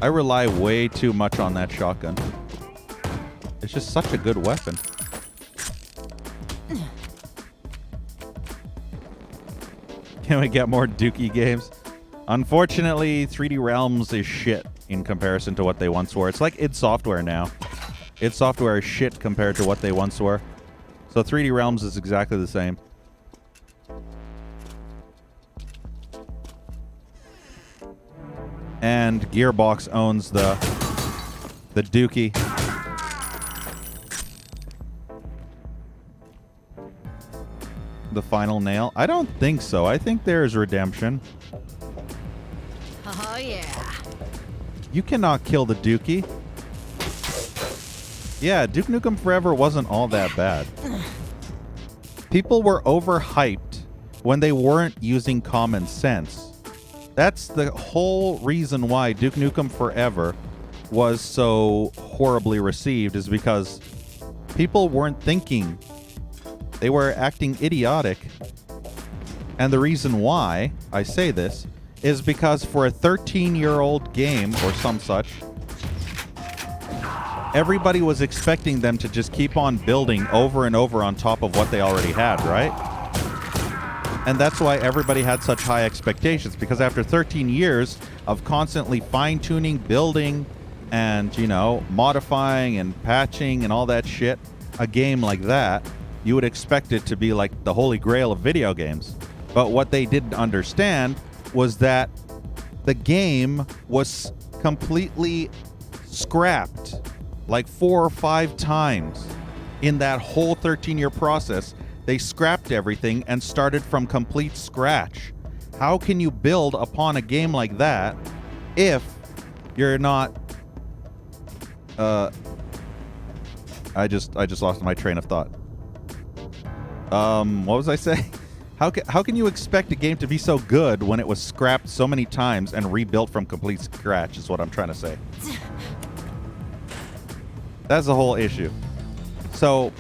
I rely way too much on that shotgun. It's just such a good weapon. Can we get more Dookie games? Unfortunately, 3D Realms is shit in comparison to what they once were. It's like id Software now. id Software is shit compared to what they once were. So 3D Realms is exactly the same. And Gearbox owns the Dookie. The final nail? I don't think so. I think there's redemption.
Oh yeah.
You cannot kill the Dookie. Yeah, Duke Nukem Forever wasn't all that bad. People were overhyped when they weren't using common sense. That's the whole reason why Duke Nukem Forever was so horribly received, is because people weren't thinking. They were acting idiotic. And the reason why I say this is because for a 13-year-old game or some such, everybody was expecting them to just keep on building over and over on top of what they already had, right? And that's why everybody had such high expectations, because after 13 years of constantly fine-tuning, building, and, you know, modifying and patching and all that shit, a game like that, you would expect it to be like the holy grail of video games. But what they didn't understand was that the game was completely scrapped like 4 or 5 times in that whole 13-year process. They scrapped everything and started from complete scratch. How can you build upon a game like that if you're not... I just lost my train of thought. What was I saying? How can you expect a game to be so good when it was scrapped so many times and rebuilt from complete scratch, is what I'm trying to say. That's the whole issue. So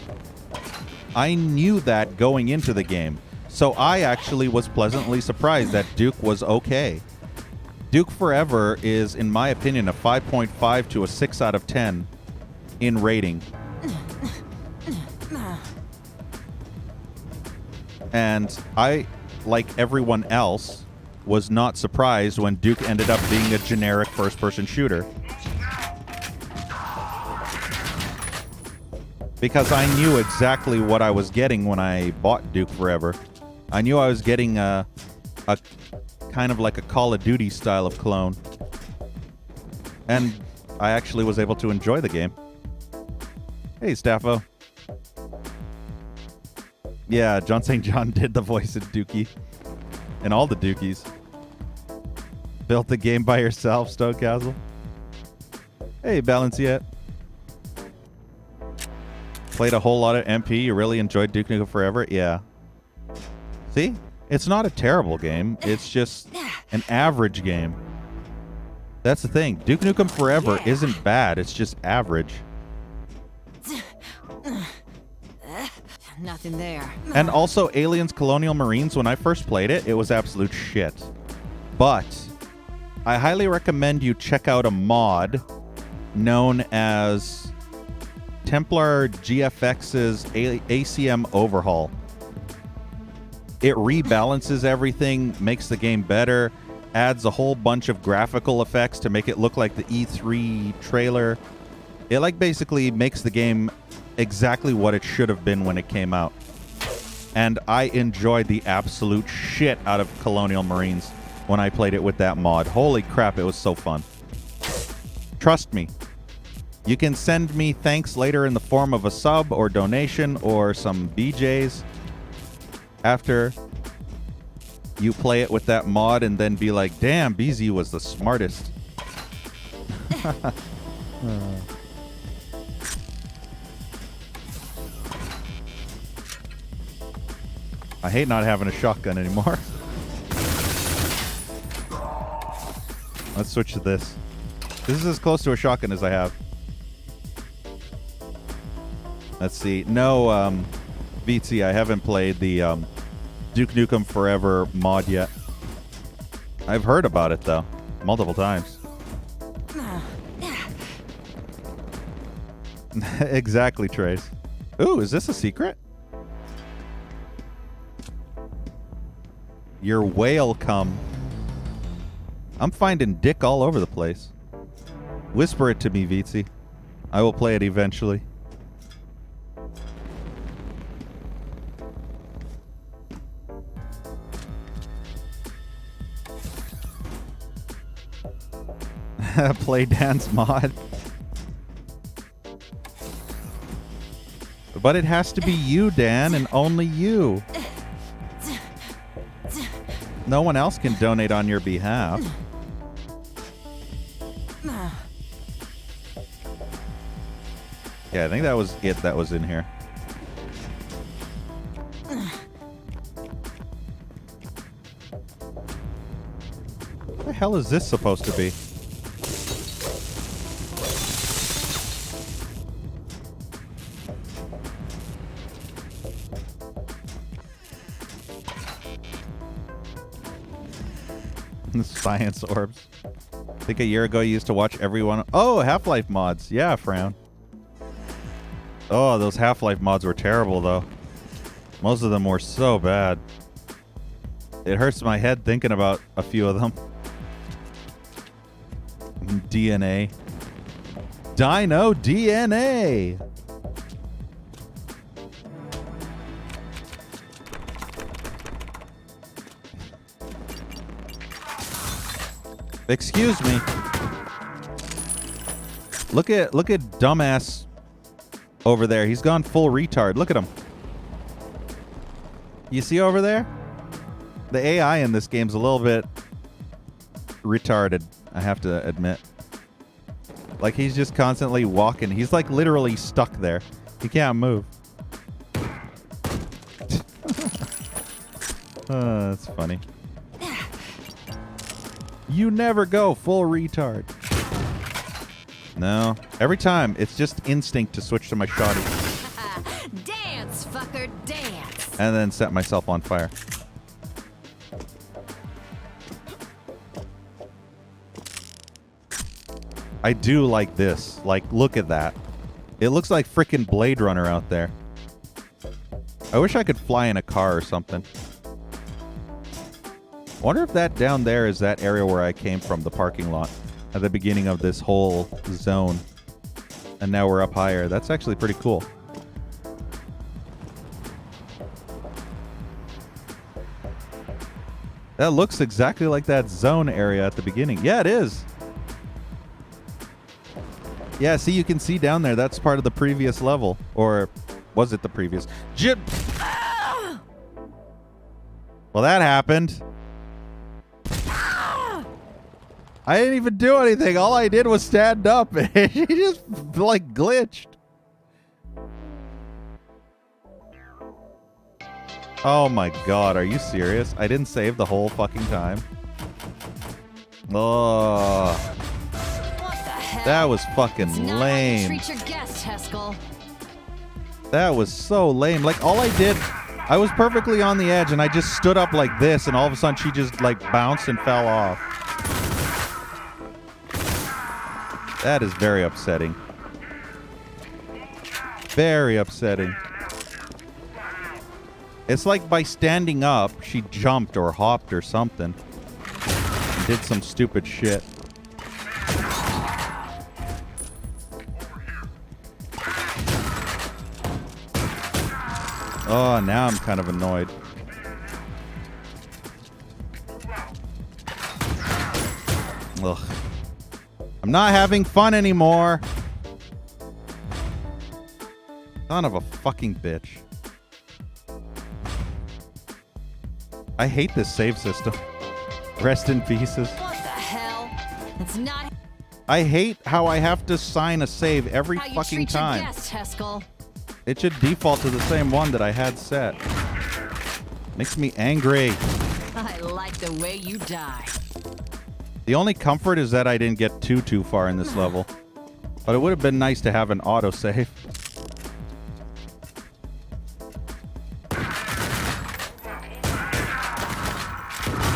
I knew that going into the game. So I actually was pleasantly surprised that Duke was okay. Duke Forever is, in my opinion, a 5.5 to a 6 out of 10 in rating. And I, like everyone else, was not surprised when Duke ended up being a generic first-person shooter. Because I knew exactly what I was getting when I bought Duke Forever. I knew I was getting a kind of like a Call of Duty style of clone. And I actually was able to enjoy the game. Hey, Staffo. Yeah, John St. John did the voice of Dookie. And all the Dookies. Built the game by yourself, Stone Castle. Hey, Balanciette. Played a whole lot of MP. You really enjoyed Duke Nukem Forever? Yeah. See? It's not a terrible game. It's just an average game. That's the thing. Duke Nukem Forever isn't bad. It's just average.
Nothing there.
And also, Aliens Colonial Marines, when I first played it, it was absolute shit. But I highly recommend you check out a mod known as Templar GFX's ACM Overhaul. It rebalances everything, makes the game better, adds a whole bunch of graphical effects to make it look like the E3 trailer. It like basically makes the game exactly what it should have been when it came out. And I enjoyed the absolute shit out of Colonial Marines when I played it with that mod. Holy crap, it was so fun. Trust me. You can send me thanks later in the form of a sub or donation or some BJs after you play it with that mod and then be like, damn, BZ was the smartest. I hate not having a shotgun anymore. Let's switch to this. This is as close to a shotgun as I have. Let's see. No, VT, I haven't played the Duke Nukem Forever mod yet. I've heard about it, though. Multiple times. Exactly, Trace. Ooh, is this a secret? Your whale cum. I'm finding dick all over the place. Whisper it to me, Vitzi. I will play it eventually. Play dance mod. But it has to be you, Dan, and only you. No one else can donate on your behalf. Yeah, I think that was it that was in here. What the hell is this supposed to be? Science orbs. I think a year ago you used to watch everyone. Oh, Half-Life mods. Yeah, Frown. Oh, those Half-Life mods were terrible, though. Most of them were so bad. It hurts my head thinking about a few of them. DNA. Dino DNA. Excuse me. Look at dumbass over there. He's gone full retard. Look at him. You see over there? The AI in this game's a little bit retarded, I have to admit. Like, he's just constantly walking. He's like literally stuck there. He can't move. That's funny. You never go full retard. No. Every time, it's just instinct to switch to my shoddy.
Dance, fucker, dance.
And then set myself on fire. I do like this. Like, look at that. It looks like frickin' Blade Runner out there. I wish I could fly in a car or something. I wonder if that down there is that area where I came from, the parking lot, at the beginning of this whole zone. And now we're up higher. That's actually pretty cool. That looks exactly like that zone area at the beginning. Yeah, it is. Yeah, see, you can see down there. That's part of the previous level. Or was it the previous? Well, that happened. I didn't even do anything. All I did was stand up. And she just, like, glitched. Oh, my God. Are you serious? I didn't save the whole fucking time. Oh.
What the hell?
That was fucking
It's not
lame.
how you treat your guest, Heskel.
That was so lame. Like, all I did, I was perfectly on the edge, and I just stood up like this, and all of a sudden she just, like, bounced and fell off. That is very upsetting. Very upsetting. It's like by standing up, she jumped or hopped or something. And did some stupid shit. Oh, now I'm kind of annoyed. Ugh. I'm not having fun anymore. Son of a fucking bitch. I hate this save system. Rest in pieces.
What the hell? It's not
I hate how I have to sign a save every
how you
fucking
treat
time.
your guest, Heskel.
It should default to the same one that I had set. Makes me angry.
I like the way you die.
The only comfort is that I didn't get too far in this level. But it would have been nice to have an autosave.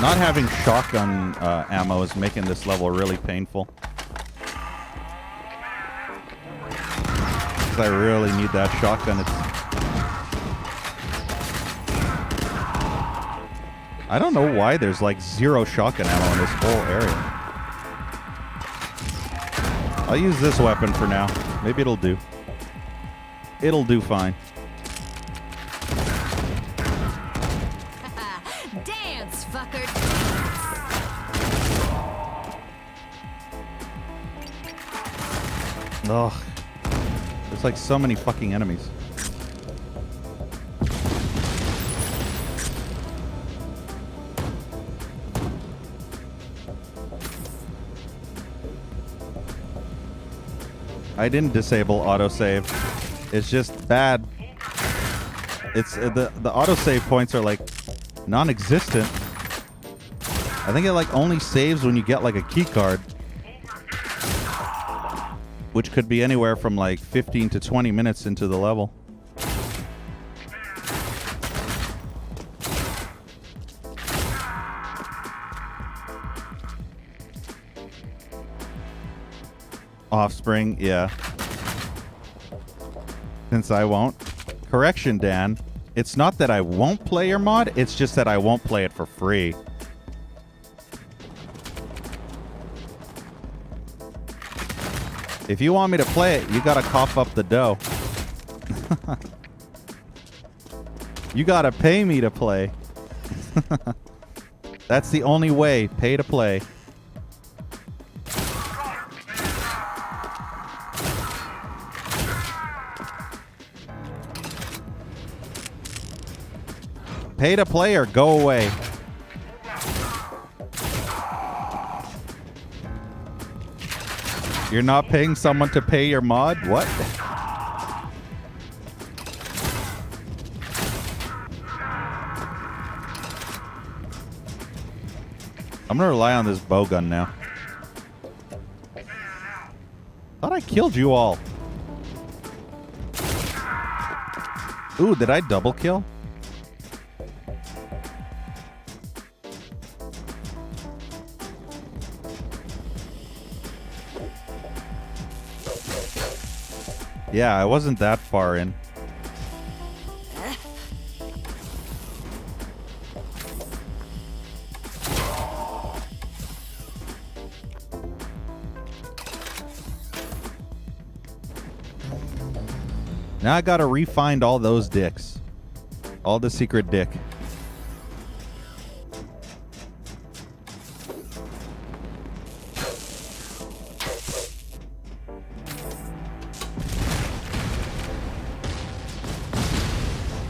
Not having shotgun ammo is making this level really painful. 'Cause I really need that shotgun. I don't know why there's like 0 shotgun ammo in this whole area. I'll use this weapon for now. Maybe it'll do. It'll do fine.
Dance, fucker.
Ugh. There's like so many fucking enemies. I didn't disable autosave. It's just bad. It's the autosave points are like non-existent. I think it like only saves when you get like a key card, which could be anywhere from like 15 to 20 minutes into the level. Offspring, yeah. Since I won't. Correction, Dan. It's not that I won't play your mod, it's just that I won't play it for free. If you want me to play it, you gotta cough up the dough. You gotta pay me to play. That's the only way. Pay to play. Pay to play or go away. You're not paying someone to pay your mod? What? I'm gonna rely on this bow gun now. Thought I killed you all. Ooh, did I double kill? Yeah, I wasn't that far in. Now I gotta re-find all those dicks. All the secret dick.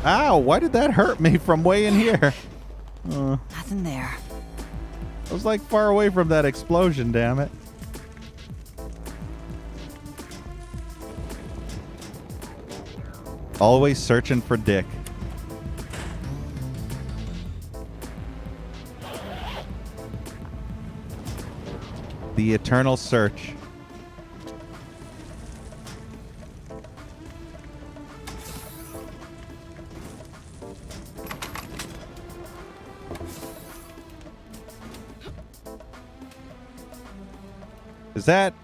Ow, why did that hurt me from way in here?
Nothing there.
I was like far away from that explosion, damn it. Always searching for dick. The eternal search.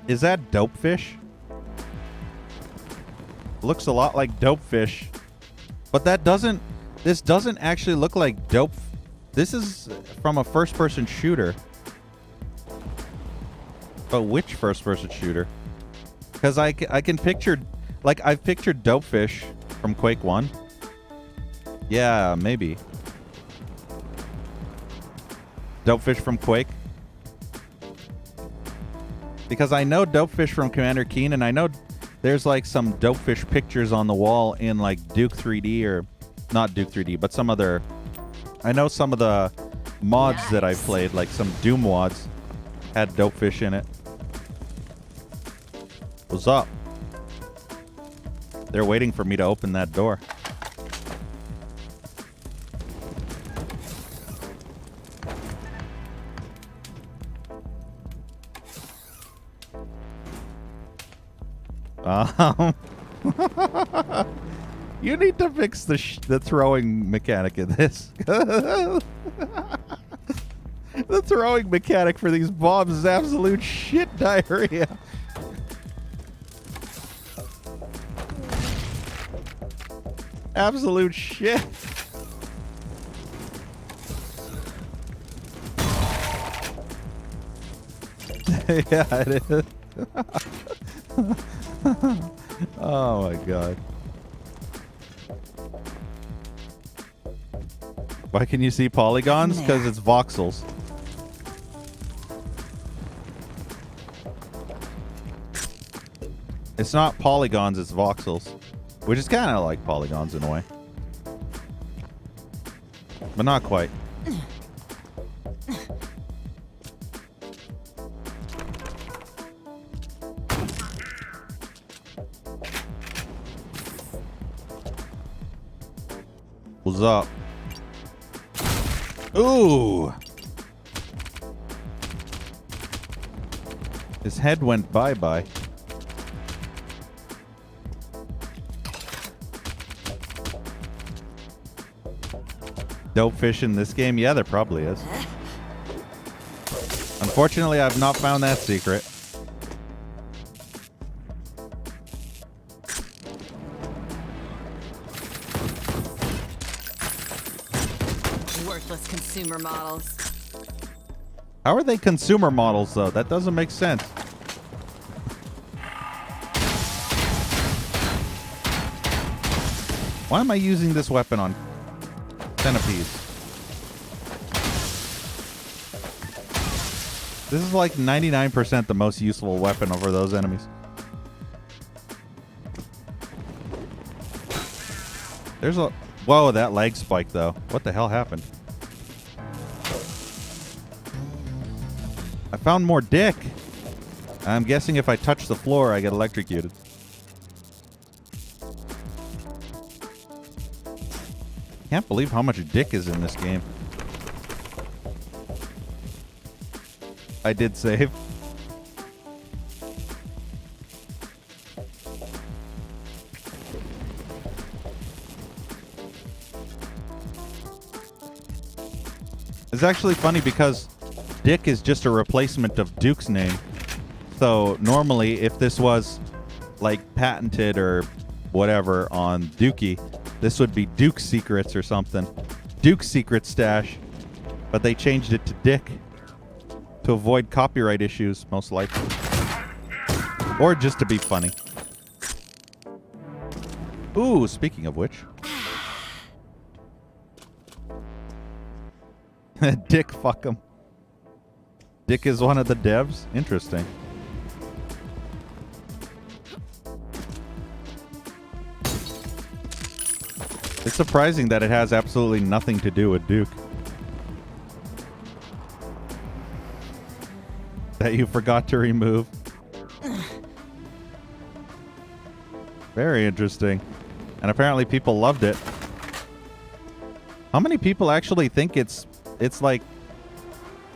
Is that Dopefish? Looks a lot like Dopefish. But this doesn't actually look like Dope. This is from a first-person shooter. But which first-person shooter? Because I can picture, like, I've pictured Dopefish from Quake 1. Yeah, maybe. Dopefish from Quake. Because I know Dopefish from Commander Keen, and I know there's like some Dopefish pictures on the wall in like Duke 3D, or not Duke 3D, but some other. I know some of the mods that I played, like some Doom mods, had Dopefish in it. What's up? They're waiting for me to open that door. You need to fix the throwing mechanic in this. The throwing mechanic for these bombs is absolute shit diarrhea. Absolute shit. Yeah, it is. Oh my god. Why can you see polygons? Because it's voxels. It's not polygons, it's voxels. Which is kind of like polygons in a way. But not quite. blows up. Ooh. His head went bye-bye. Dope fish in this game? Yeah, there probably is. Unfortunately, I've not found that secret.
Worthless consumer models.
How are they consumer models, though? That doesn't make sense. Why am I using this weapon on centipedes? This is like 99% the most useful weapon over those enemies. There's a... Whoa, that leg spike, though. What the hell happened? I found more dick. I'm guessing if I touch the floor, I get electrocuted. Can't believe how much dick is in this game. I did save. It's actually funny because Dick is just a replacement of Duke's name. So normally if this was like patented or whatever on Dookie, this would be Duke's Secrets or something. Duke's Secret Stash. But they changed it to Dick to avoid copyright issues, most likely. Or just to be funny. Ooh, speaking of which. Dick, fuck him. Dick is one of the devs? Interesting. It's surprising that it has absolutely nothing to do with Duke. That you forgot to remove. Very interesting. And apparently people loved it. How many people actually think it's like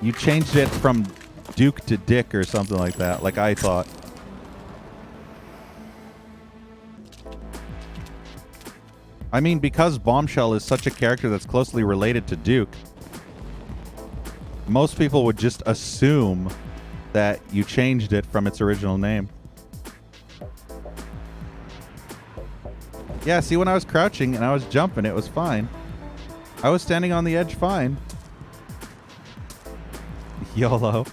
you changed it from Duke to Dick or something like that, like I thought. I mean, because Bombshell is such a character that's closely related to Duke, most people would just assume that you changed it from its original name. Yeah, see, when I was crouching and I was jumping, it was fine. I was standing on the edge fine. YOLO.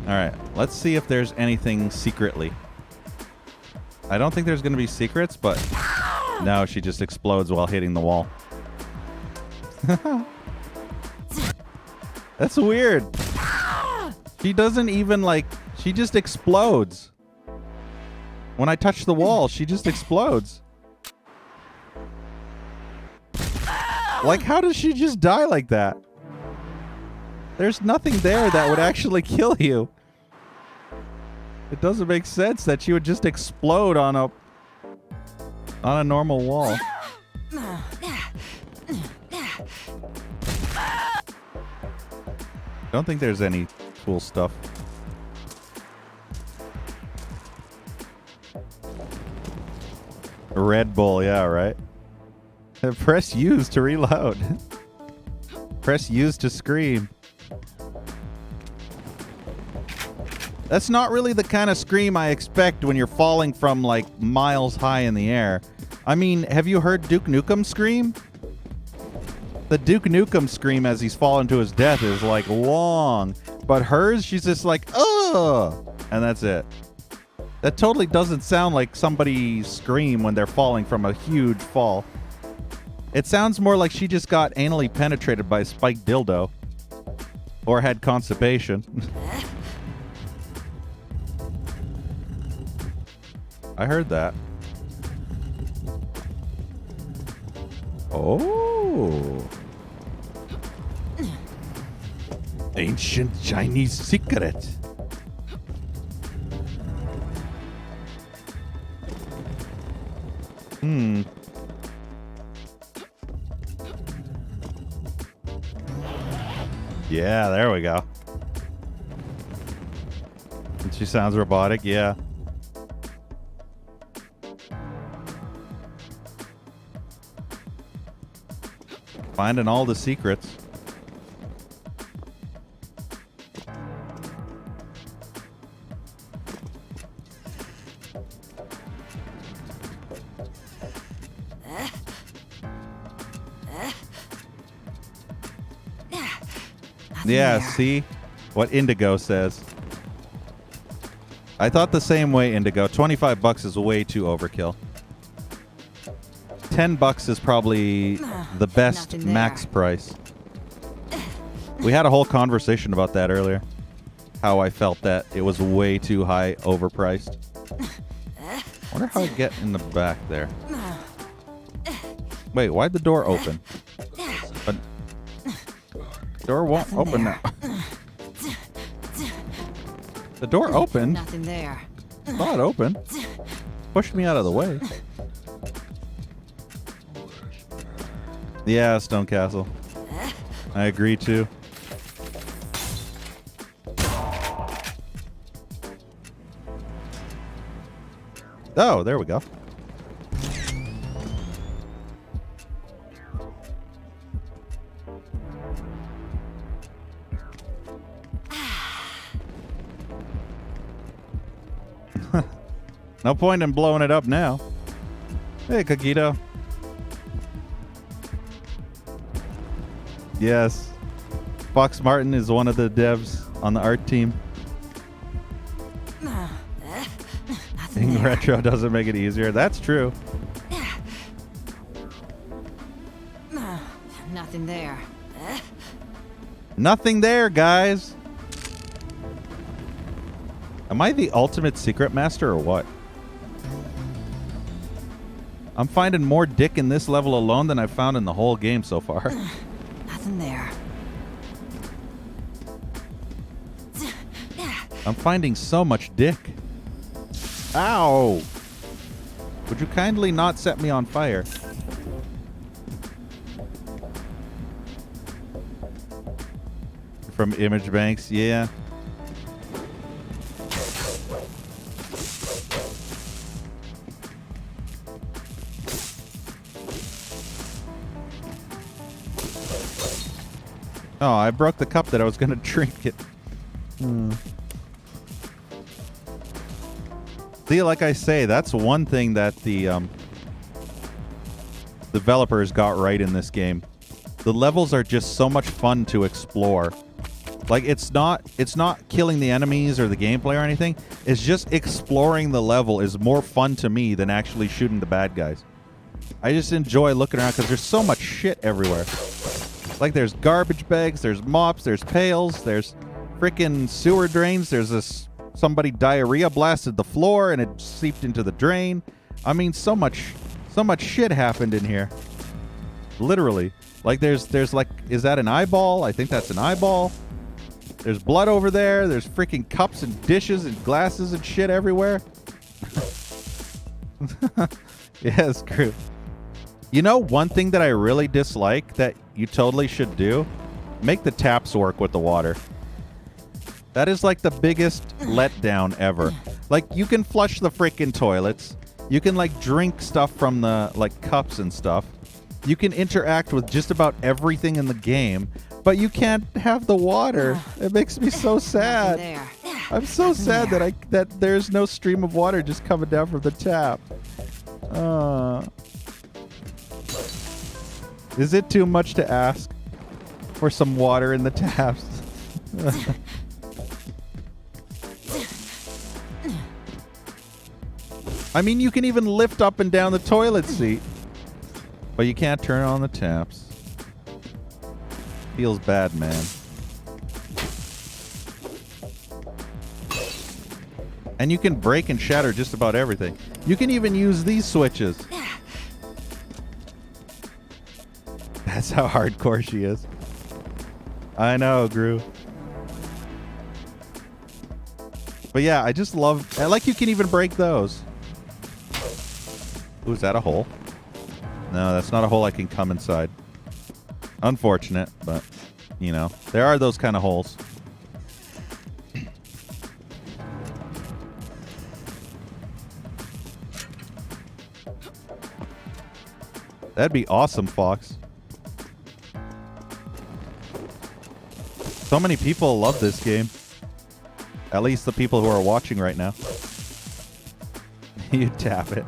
Alright, let's see if there's anything secretly. I don't think there's going to be secrets, but no, she just explodes while hitting the wall. That's weird. She doesn't even like... She just explodes. When I touch the wall, she just explodes. Like, how does she just die like that? There's nothing there that would actually kill you. It doesn't make sense that she would just explode on a normal wall. Don't think there's any cool stuff. Red Bull, yeah, right? Press use to reload. Press use to scream. That's not really the kind of scream I expect when you're falling from like miles high in the air. I mean, have you heard Duke Nukem scream? The Duke Nukem scream as he's falling to his death is like long. But hers, she's just like, ugh! And that's it. That totally doesn't sound like somebody scream when they're falling from a huge fall. It sounds more like she just got anally penetrated by a spiked dildo. Or had constipation. I heard that. Oh. Ancient Chinese secret. Yeah, there we go. And she sounds robotic, yeah. Finding all the secrets. Yeah, see what Indigo says. I thought the same way, Indigo. $25 is way too overkill. $10 is probably the best
Nothing there.
max price. We had a whole conversation about that earlier. How I felt that it was way too high overpriced. I wonder how I get in the back there. Wait, why'd the door open? But door won't open now. The door opened.
Nothing there.
Saw it open. Pushed me out of the way. Yeah, Stone Castle. I agree too. Oh, there we go. No point in blowing it up now. Hey, Kakito. Yes. Fox Martin is one of the devs on the art team. Being retro doesn't make it easier. That's true.
Nothing there.
Nothing there, guys. Am I the ultimate secret master or what? I'm finding more dick in this level alone than I've found in the whole game so far.
Nothing there.
I'm finding so much dick. Ow! Would you kindly not set me on fire? From Image Banks, yeah. Oh, I broke the cup that I was going to drink it. See, like I say, that's one thing that the developers got right in this game. The levels are just so much fun to explore. Like, it's not killing the enemies or the gameplay or anything. It's just exploring the level is more fun to me than actually shooting the bad guys. I just enjoy looking around because there's so much shit everywhere. Like, there's garbage bags, there's mops, there's pails, there's freaking sewer drains, there's this somebody diarrhea blasted the floor and it seeped into the drain. I mean, so much shit happened in here. Literally. Like, there's like, is that an eyeball? I think that's an eyeball. There's blood over there. There's freaking cups and dishes and glasses and shit everywhere. Yeah, screw. You know, one thing that I really dislike that you totally should do? Make the taps work with the water. That is like the biggest letdown ever. Like, you can flush the freaking toilets. You can, like, drink stuff from the, like, cups and stuff. You can interact with just about everything in the game, but you can't have the water. It makes me so sad.
There.
I'm so sad that there's no stream of water just coming down from the tap. Is it too much to ask for some water in the taps? I mean, you can even lift up and down the toilet seat, but you can't turn on the taps. Feels bad, man. And you can break and shatter just about everything. You can even use these switches. That's how hardcore she is. I know, Gru. But yeah, I just love... I like you can even break those. Ooh, is that a hole? No, that's not a hole I can come inside. Unfortunate, but, you know, there are those kind of holes. That'd be awesome, Fox. So many people love this game. At least the people who are watching right now. You tap it.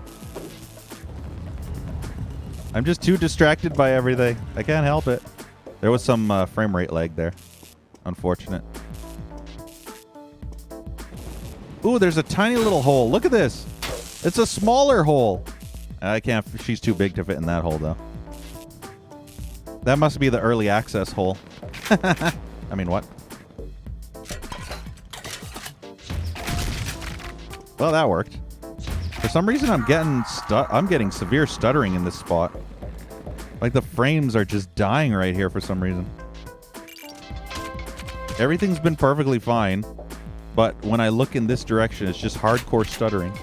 I'm just too distracted by everything. I can't help it. There was some frame rate lag there. Unfortunate. Ooh, there's a tiny little hole. Look at this. It's a smaller hole. I can't. She's too big to fit in that hole, though. That must be the early access hole. I mean, what? Well, that worked. For some reason, I'm getting severe stuttering in this spot. Like the frames are just dying right here for some reason. Everything's been perfectly fine, but when I look in this direction, it's just hardcore stuttering.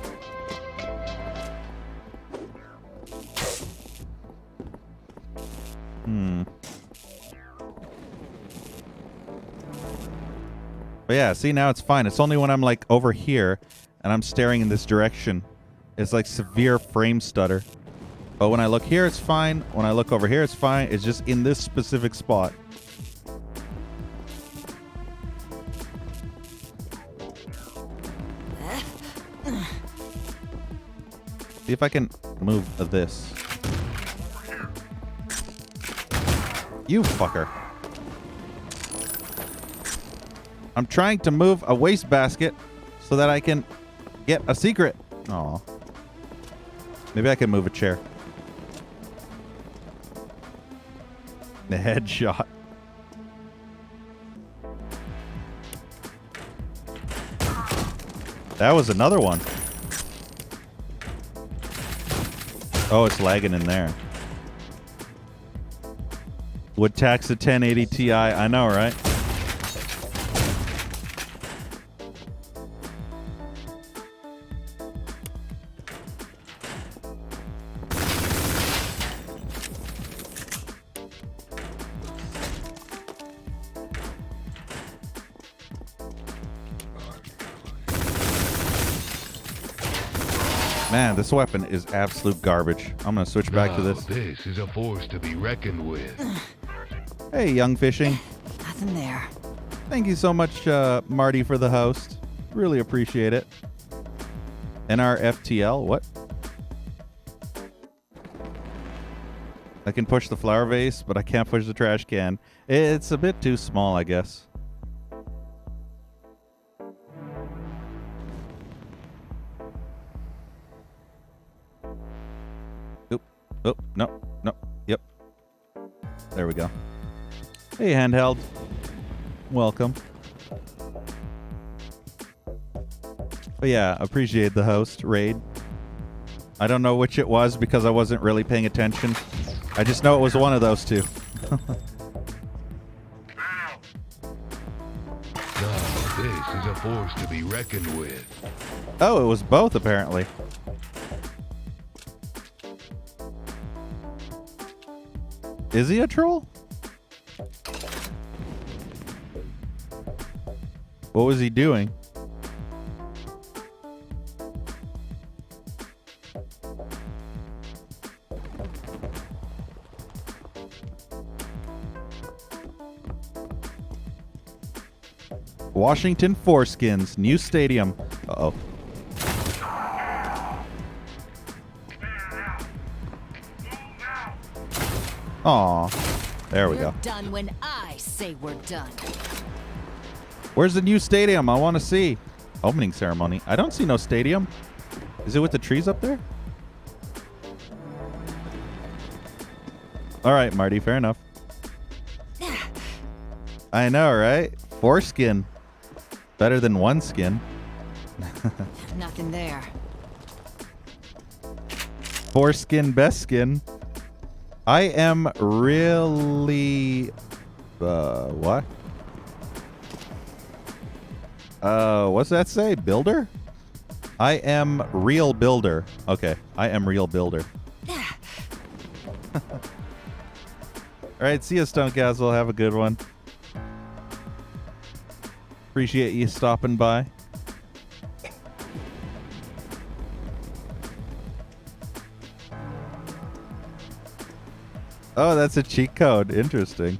But yeah, see, now it's fine. It's only when I'm like over here and I'm staring in this direction. It's like severe frame stutter. But when I look here, it's fine. When I look over here, it's fine. It's just in this specific spot. See if I can move this. You fucker. I'm trying to move a wastebasket so that I can get a secret. Aw. Maybe I can move a chair. The headshot. That was another one. Oh, it's lagging in there. Would tax a 1080 Ti. I know, right? Man, this weapon is absolute garbage. I'm gonna switch back to this.
This is a force to be reckoned with.
Hey, Young Fishing.
Nothing there.
Thank you so much, Marty, for the host. Really appreciate it. NRFTL, what? I can push the flower vase, but I can't push the trash can. It's a bit too small, I guess. Oh, no, no, yep. There we go. Hey, Handheld. Welcome. But yeah, appreciate the host, Raid. I don't know which it was because I wasn't really paying attention. I just know it was one of those two.
This is a force to be reckoned with.
Oh, it was both, apparently. Is he a troll? What was he doing? Washington Foreskins, new stadium. Uh-oh. Aw, there we go.
We're done when I say we're done.
Where's the new stadium? I want to see. Opening ceremony. I don't see no stadium. Is it with the trees up there? All right, Marty, fair enough. I know, right? Foreskin. Better than one skin.
Nothing there.
Foreskin, best skin. I am really... what? What's that say? Builder? I am real builder. Okay, I am real builder. All right, see you, Stone Castle. Have a good one. Appreciate you stopping by. Oh, that's a cheat code. Interesting.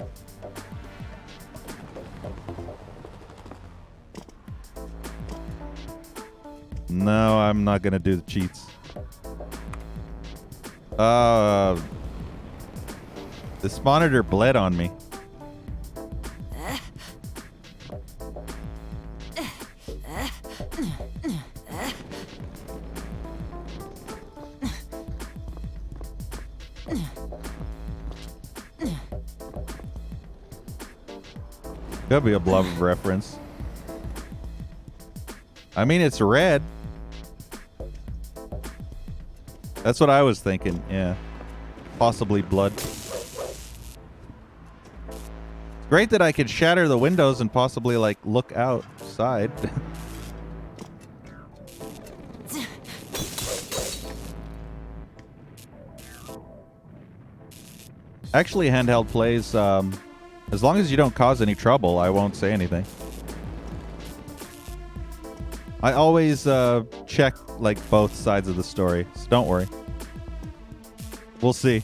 No, I'm not gonna do the cheats. This monitor bled on me. Could be a Blob reference. I mean, it's red. That's what I was thinking, yeah. Possibly blood. It's great that I could shatter the windows and possibly, like, look outside. Actually, handheld plays, as long as you don't cause any trouble, I won't say anything. I always check like both sides of the story, so don't worry. We'll see.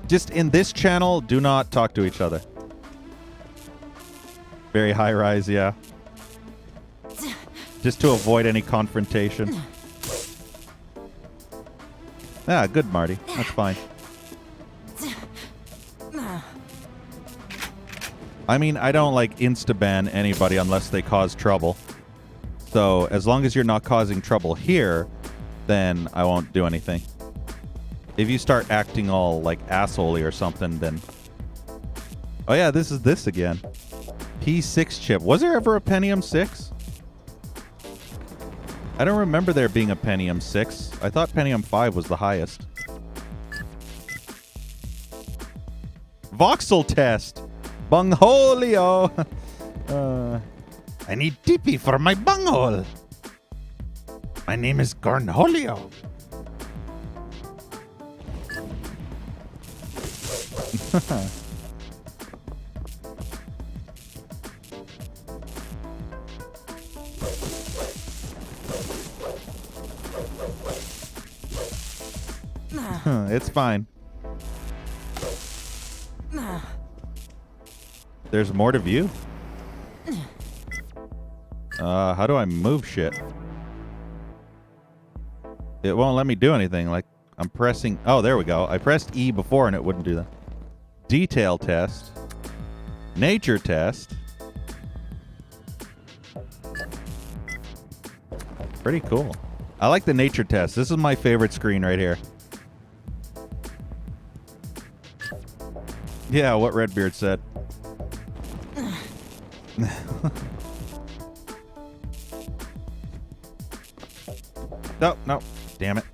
Just in this channel, do not talk to each other. Very high rise, yeah. Just to avoid any confrontation. Ah, good, Marty. That's fine. I mean, I don't like insta-ban anybody unless they cause trouble. So as long as you're not causing trouble here, then I won't do anything. If you start acting all like assholey or something, then... Oh yeah, this is this again. P6 chip. Was there ever a Pentium 6? I don't remember there being a Pentium 6. I thought Pentium 5 was the highest. Voxel test! Bungholio! I need TP for my bunghole. My name is Cornholio. It's fine. There's more to view. How do I move shit? It won't let me do anything. Like, I'm pressing... Oh, there we go. I pressed E before and it wouldn't do that. Detail test. Nature test. Pretty cool. I like the nature test. This is my favorite screen right here. Yeah, what Redbeard said. No, no. Damn it.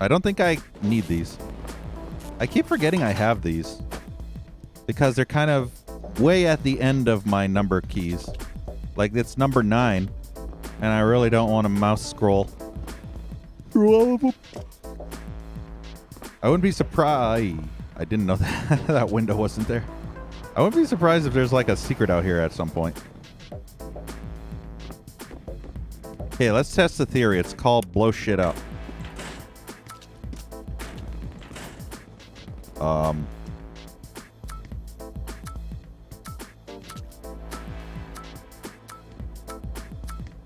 I don't think I need these. I keep forgetting I have these. Because they're kind of way at the end of my number keys. Like, it's number 9. And I really don't want to mouse scroll through all of them. I wouldn't be surprised. I didn't know that that window wasn't there. I wouldn't be surprised if there's like a secret out here at some point. Okay, let's test the theory. It's called blow shit up.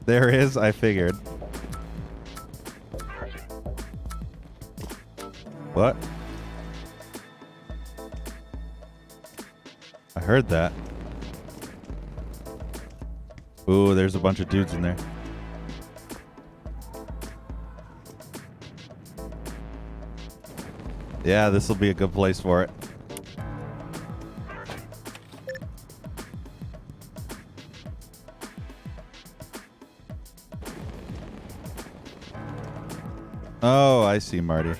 There is, I figured. What? I heard that. Ooh, there's a bunch of dudes in there. Yeah, this will be a good place for it. Oh, I see, Marty.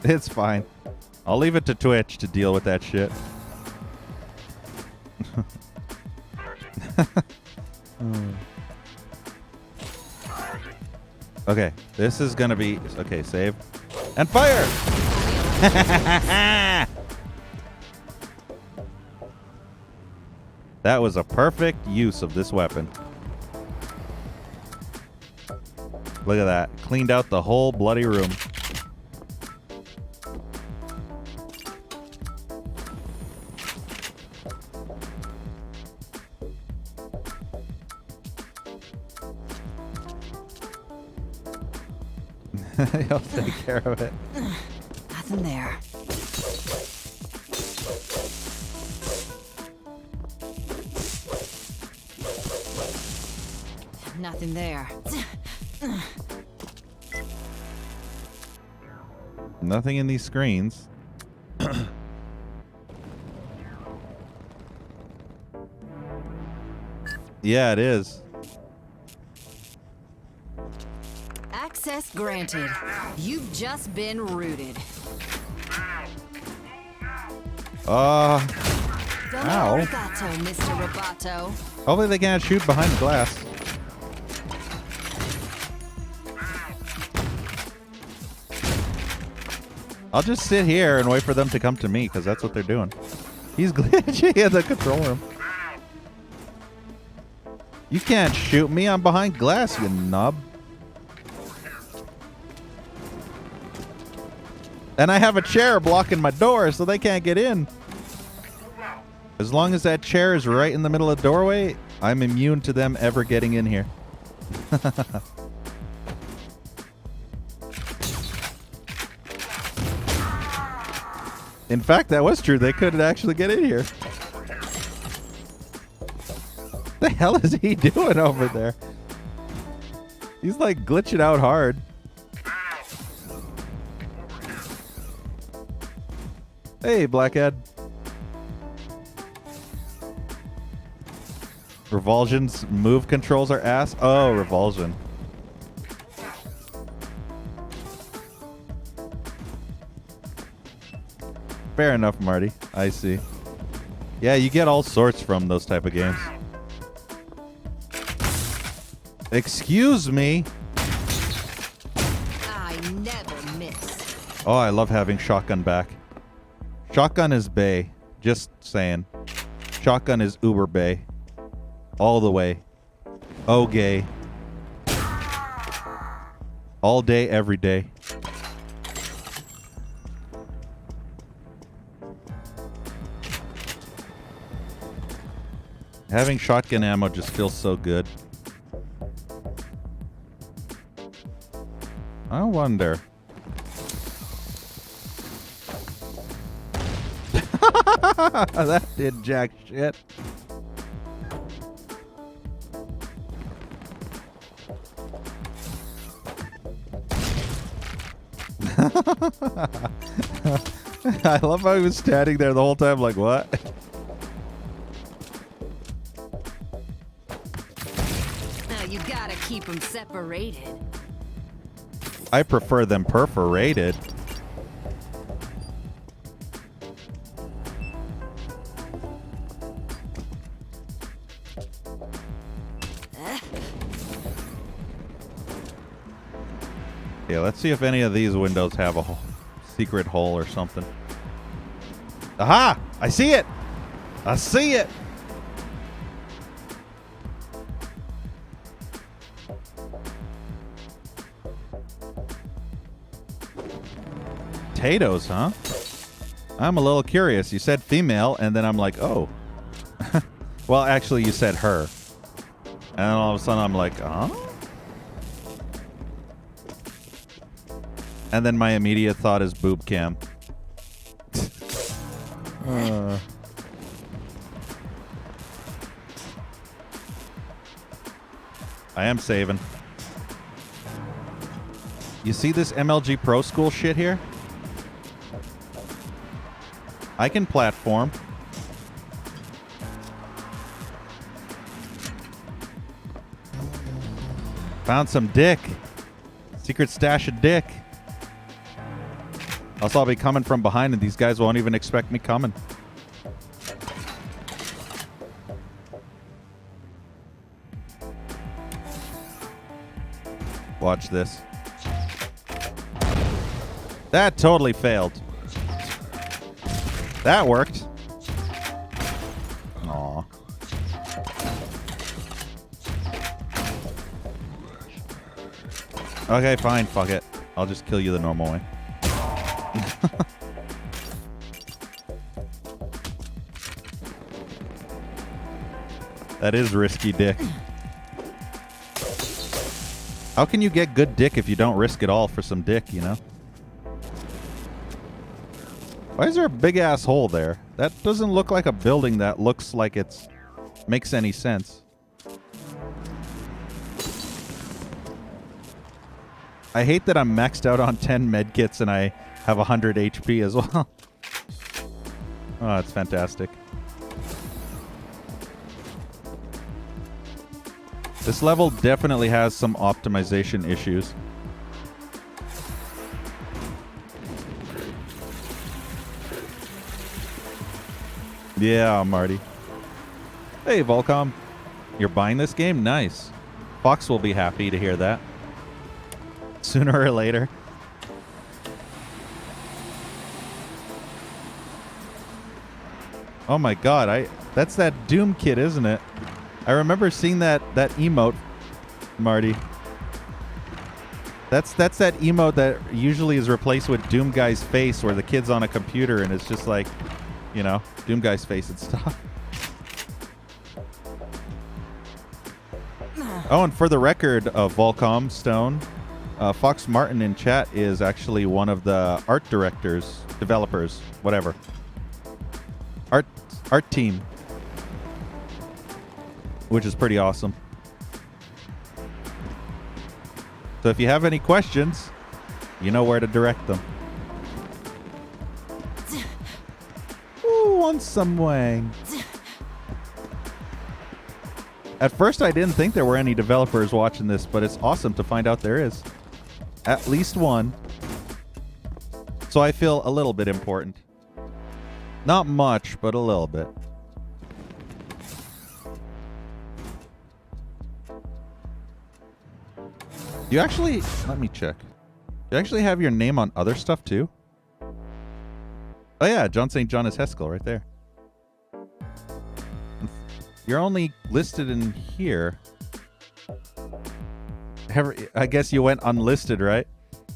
It's fine. I'll leave it to Twitch to deal with that shit. Okay, this is gonna be okay. Save and fire. That was a perfect use of this weapon. Look at that. Cleaned out the whole bloody room. He'll take care of it.
Nothing there. Nothing there.
Nothing in these screens. Yeah, it is.
Access granted. You've just been rooted.
Ow.
Arigato, Mr. Roboto.
Hopefully they can't shoot behind the glass. I'll just sit here and wait for them to come to me, because that's what they're doing. He's glitchy in the control room. You can't shoot me. I'm behind glass, you nub. And I have a chair blocking my door, so they can't get in. As long as that chair is right in the middle of the doorway, I'm immune to them ever getting in here. In fact, that was true. They couldn't actually get in here. The hell is he doing over there? He's like glitching out hard. Hey, Blackhead. Revulsion's move controls are ass. Oh, Revulsion. Fair enough, Marty. I see. Yeah, you get all sorts from those type of games. Excuse me.
I never miss.
Oh, I love having shotgun back. Shotgun is bae. Just saying. Shotgun is uber bae. All the way. Oh, gay. All day, every day. Having shotgun ammo just feels so good. I wonder. That did jack shit. I love how he was standing there the whole time like, what?
Now you gotta keep them separated.
I prefer them perforated. Yeah, let's see if any of these windows have a secret hole or something. Aha! I see it! I see it! Potatoes, huh? I'm a little curious. You said female, and then I'm like, oh. Well, actually, you said her. And then all of a sudden, I'm like, huh? And then my immediate thought is boob cam. I am saving. You see this MLG Pro School shit here? I can platform. Found some dick. Secret stash of dick. Also, I'll be coming from behind and these guys won't even expect me coming. Watch this. That totally failed. That worked. Aw. Okay, fine. Fuck it. I'll just kill you the normal way. That is risky dick. How can you get good dick if you don't risk it all for some dick, you know? Why is there a big ass hole there? That doesn't look like a building that looks like it's makes any sense. I hate that I'm maxed out on 10 medkits and I have 100 HP as well. Oh, it's fantastic. This level definitely has some optimization issues. Yeah, Marty. Hey, Volcom. You're buying this game? Nice. Fox will be happy to hear that. Sooner or later. Oh my god, that's that Doom kid, isn't it? I remember seeing that emote, Marty. That's that emote that usually is replaced with Doom Guy's face, where the kid's on a computer and it's just like, you know, Doom Guy's face and stuff. Oh, and for the record, Volcom Stone, Fox Martin in chat is actually one of the art directors, developers, whatever. Art team. Which is pretty awesome. So if you have any questions, you know where to direct them. Ooh, want some wang. At first I didn't think there were any developers watching this, but it's awesome to find out there is. At least one. So I feel a little bit important. Not much, but a little bit. You actually, let me check. You actually have your name on other stuff too? Oh yeah, John St. John is Heskel right there. You're only listed in here. I guess you went unlisted, right?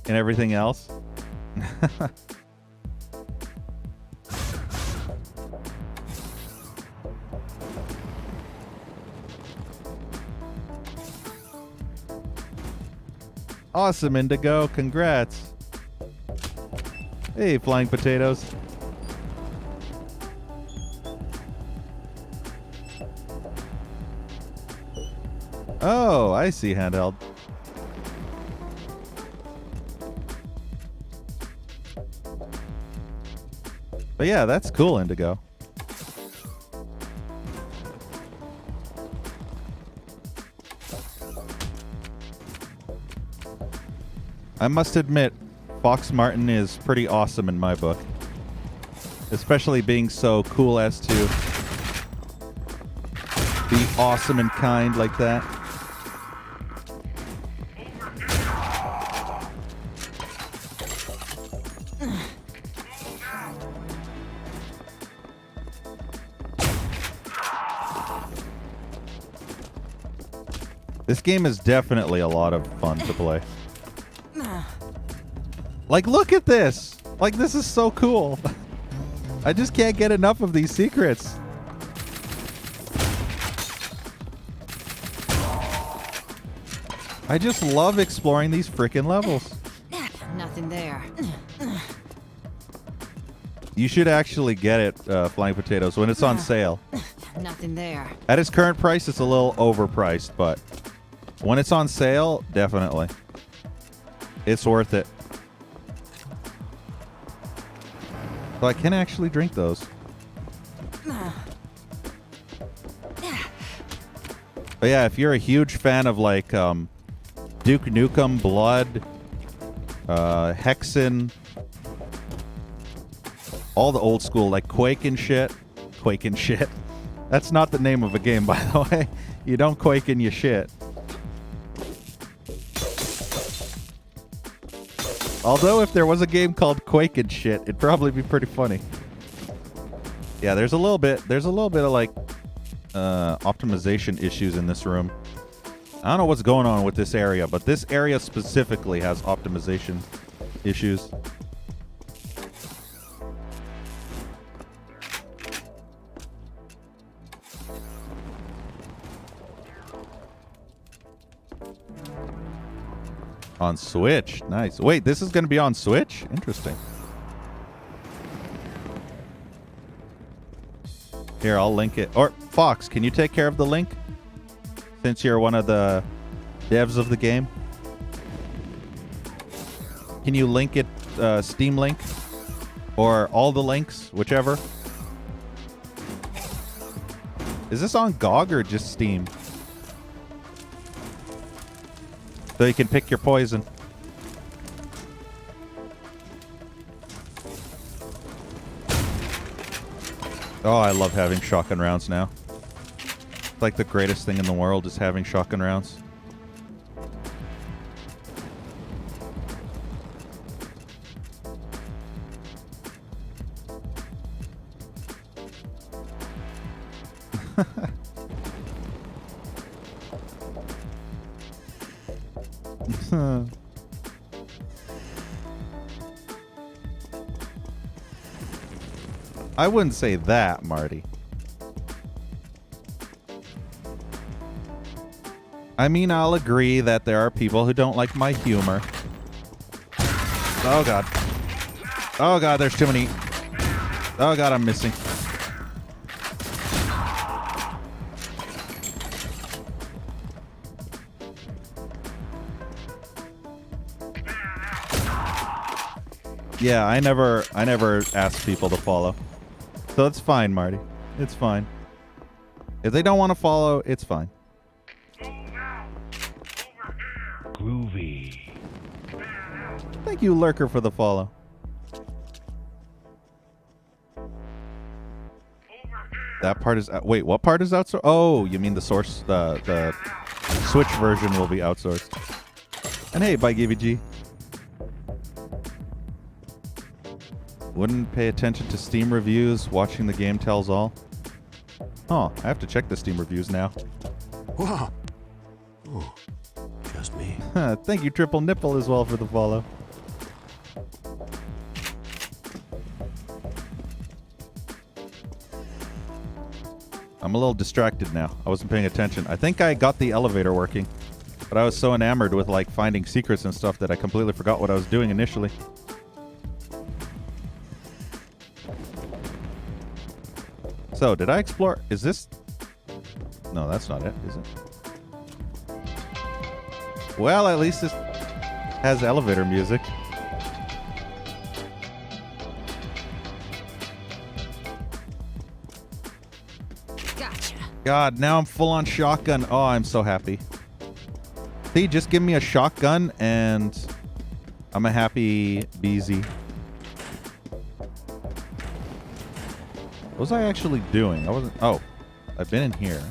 And everything else? Awesome, Indigo. Congrats. Hey, Flying Potatoes. Oh, I see, Handheld. But yeah, that's cool, Indigo. I must admit, Fox Martin is pretty awesome in my book. Especially being so cool as to be awesome and kind like that. This game is definitely a lot of fun to play. Like, look at this! Like, this is so cool. I just can't get enough of these secrets. I just love exploring these freaking levels.
Nothing there.
You should actually get it, Flying Potatoes, when it's on sale.
Nothing there.
At its current price, it's a little overpriced, but when it's on sale, definitely. It's worth it. So I can actually drink those. But yeah, if you're a huge fan of like Duke Nukem, Blood, Hexen, all the old school like Quake and shit. Quake and shit. That's not the name of a game, by the way. You don't quake in your shit. Although if there was a game called Quake and shit, it'd probably be pretty funny. Yeah, there's a little bit of like optimization issues in this room. I don't know what's going on with this area, but this area specifically has optimization issues. On Switch. Nice. Wait, this is going to be on Switch? Interesting. Here, I'll link it. Or, Fox, can you take care of the link? Since you're one of the devs of the game. Can you link it, Steam link? Or all the links, whichever. Is this on GOG or just Steam? So you can pick your poison. Oh, I love having shotgun rounds now. It's like the greatest thing in the world is having shotgun rounds. I wouldn't say that, Marty. I mean, I'll agree that there are people who don't like my humor. Oh, God. Oh, God, there's too many. Oh, God, I'm missing. Yeah, I never ask people to follow. So it's fine, Marty. It's fine. If they don't want to follow, it's fine.
Groovy.
Thank you, Lurker, for the follow. That part is... wait, what part is outsourced? Oh, you mean the source... The Switch version will be outsourced. And hey, bye, GVG. Wouldn't pay attention to Steam reviews. Watching the game tells all. Oh, I have to check the Steam reviews now.
Whoa. Oh, just me.
Thank you, Triple Nipple, as well, for the follow. I'm a little distracted now. I wasn't paying attention. I think I got the elevator working, but I was so enamored with like finding secrets and stuff that I completely forgot what I was doing initially. So, did I explore... Is this... No, that's not it, is it? Well, at least this has elevator music.
Gotcha.
God, now I'm full on shotgun. Oh, I'm so happy. See, just give me a shotgun and I'm a happy BZ. What was I actually doing? I wasn't... Oh, I've been in here.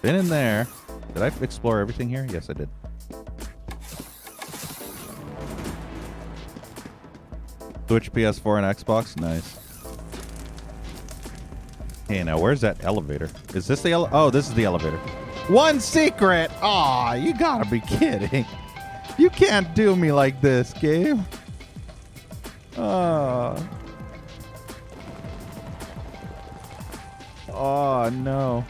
Been in there. Did I explore everything here? Yes, I did. Switch, PS4, and Xbox? Nice. Hey, now where's that elevator? Is this the oh, this is the elevator. One secret! Aw, you gotta be kidding. You can't do me like this, game. Oh. Oh, no.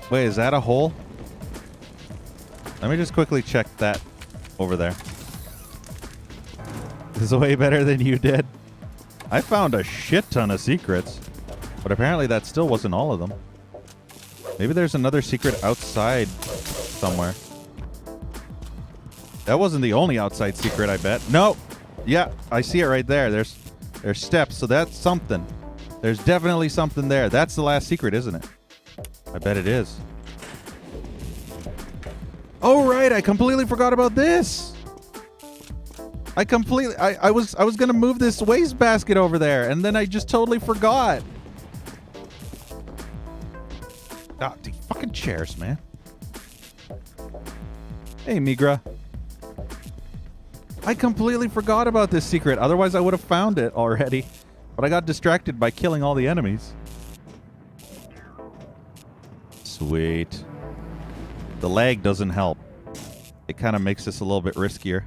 Wait, is that a hole? Let me just quickly check that over there. This is way better than you did. I found a shit ton of secrets, but apparently that still wasn't all of them. Maybe there's another secret outside somewhere. That wasn't the only outside secret, I bet. No. Yeah, I see it right there. There's steps, so that's something. There's definitely something there. That's the last secret, isn't it? I bet it is. Oh, right. I completely forgot about this. I was going to move this waste basket over there, and then I just totally forgot. Ah, the fucking chairs, man. Hey, Migra. I completely forgot about this secret. Otherwise, I would have found it already. But I got distracted by killing all the enemies. Sweet. The lag doesn't help. It kind of makes this a little bit riskier.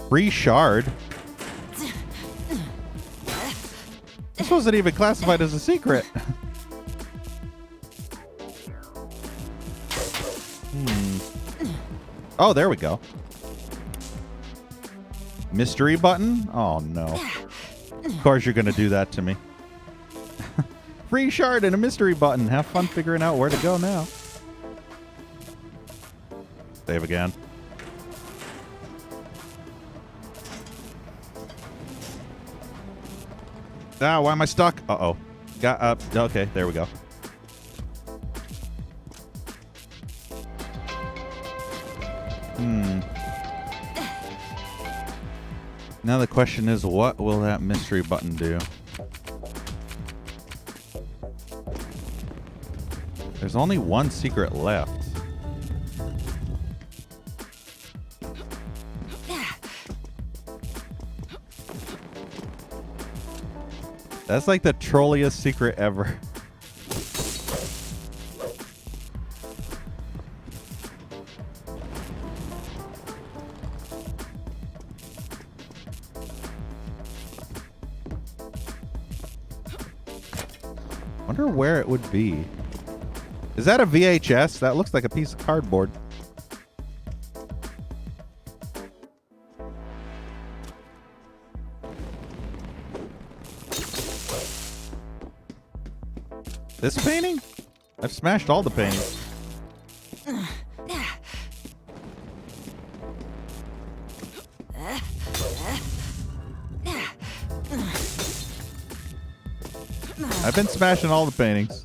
Free shard? This wasn't even classified as a secret. Oh, there we go. Mystery button? Oh, no. Of course you're going to do that to me. Free shard and a mystery button. Have fun figuring out where to go now. Save again. Ah, why am I stuck? Uh-oh. Got up. Okay, there we go. Now the question is, what will that mystery button do? There's only one secret left. That's like the trolliest secret ever. Wonder where it would be. Is that a VHS? That looks like a piece of cardboard. This painting? I've smashed all the paintings. I've been smashing all the paintings.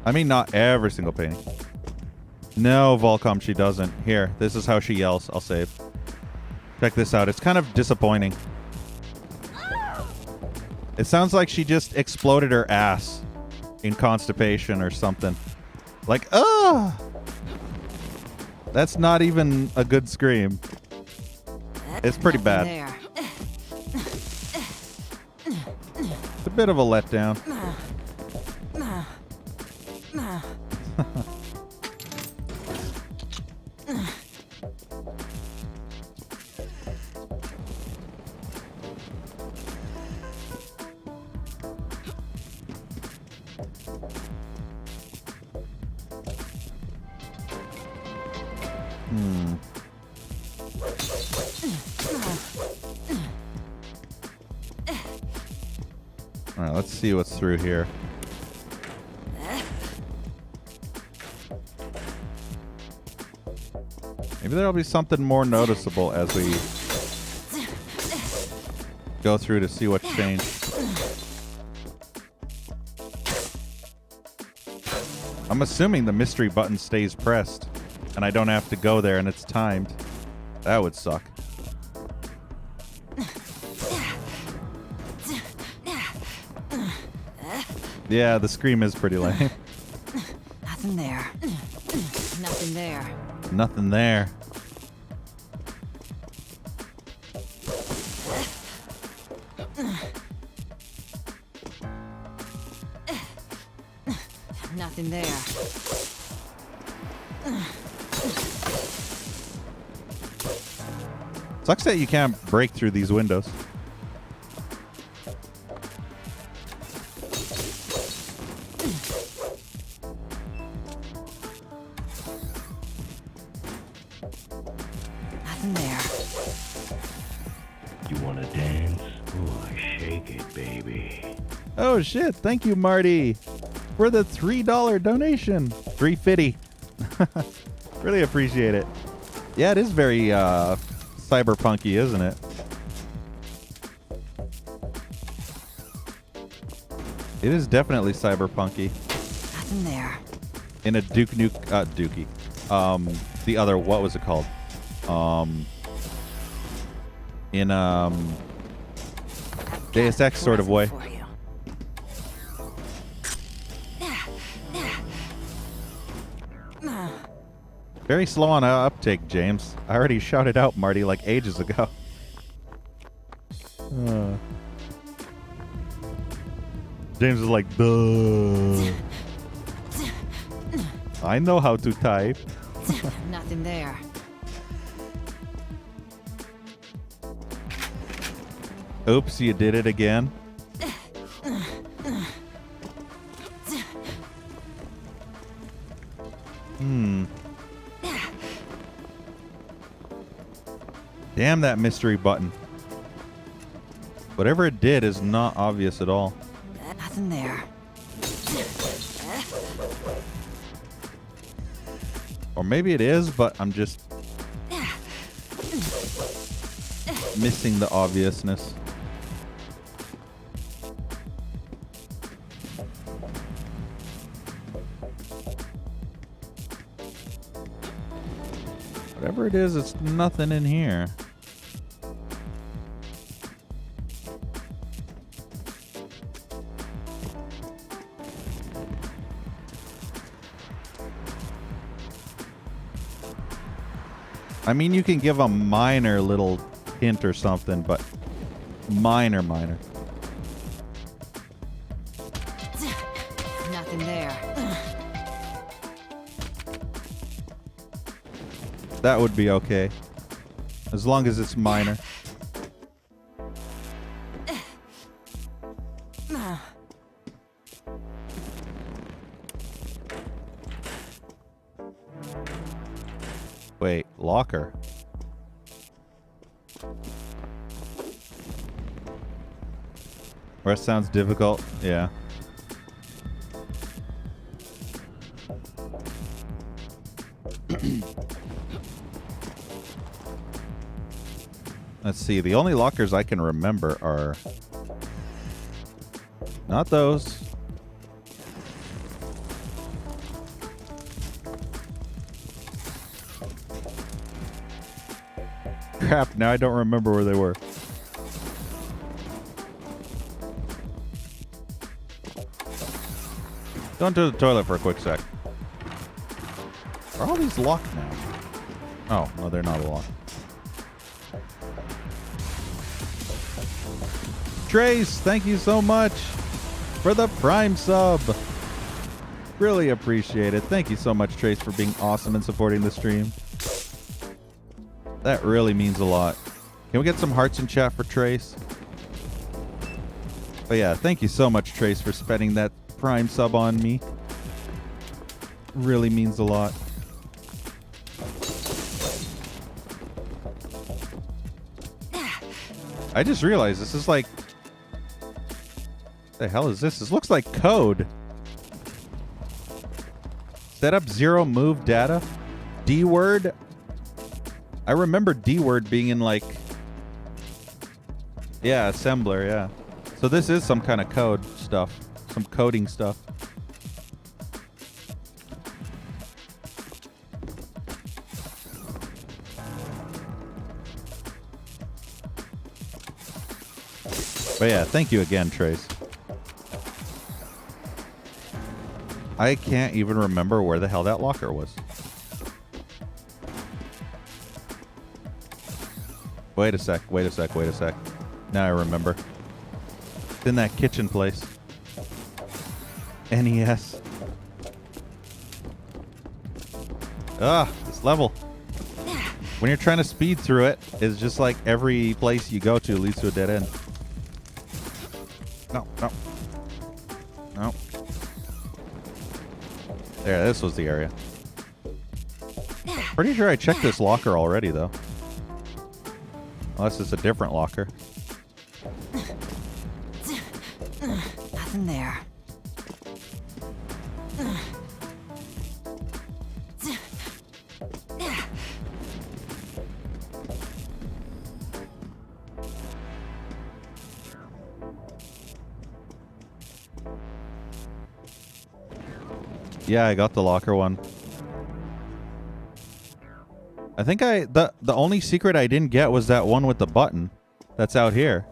I mean, not every single painting. No, Volcom, she doesn't. Here, this is how she yells. I'll save. Check this out. It's kind of disappointing. It sounds like she just exploded her ass in constipation or something. Like, ah! That's not even a good scream. It's pretty bad.
There.
It's a bit of a letdown. All right, let's see what's through here. Maybe there'll be something more noticeable as we go through to see what's changed. I'm assuming the mystery button stays pressed and I don't have to go there and it's timed. That would suck. Yeah, the scream is pretty lame.
Nothing there. Nothing there.
Nothing there.
Nothing there.
Sucks that you can't break through these windows.
Nothing there.
You wanna dance? Oh, shake it, baby.
Oh shit, thank you, Marty, for the $3 donation. $3.50. Really appreciate it. Yeah, it is very cyberpunky, isn't it? It is definitely cyberpunky.
Nothing there.
In a Dookie. The other, what was it called? In Deus Ex sort of way.
For you.
Very slow on uptake, James. I already shouted out Marty like ages ago. James is like, duh. I know how to type.
Nothing there.
Oops, you did it again. Damn that mystery button. Whatever it did is not obvious at all.
Nothing there.
Or maybe it is, but I'm just missing the obviousness. Whatever it is, it's nothing in here. I mean, you can give a minor little hint or something, but minor.
Nothing there.
That would be okay. As long as it's minor. Wait, locker. Rest sounds difficult. Yeah. Let's see. The only lockers I can remember are not those. Crap, now I don't remember where they were. Going to the toilet for a quick sec. Are all these locked now? Oh, no, they're not locked. Trace, thank you so much for the Prime sub. Really appreciate it. Thank you so much, Trace, for being awesome and supporting the stream. That really means a lot. Can we get some hearts in chat for Trace? But yeah, thank you so much, Trace, for spending that Prime sub on me. Really means a lot. I just realized this is like... What the hell is this? This looks like code. Set up 0 move data. D-word. I remember D-word being in like... Yeah, assembler, yeah. So this is some kind of code stuff. Some coding stuff. But yeah, thank you again, Trace. I can't even remember where the hell that locker was. Wait a sec. Now I remember. It's in that kitchen place. NES. This level. When you're trying to speed through it, it's just like every place you go to leads to a dead end. No. There, this was the area. Pretty sure I checked this locker already, though. Unless it's a different locker.
Nothing there.
Yeah, I got the locker one. I think the only secret I didn't get was that one with the button that's out here.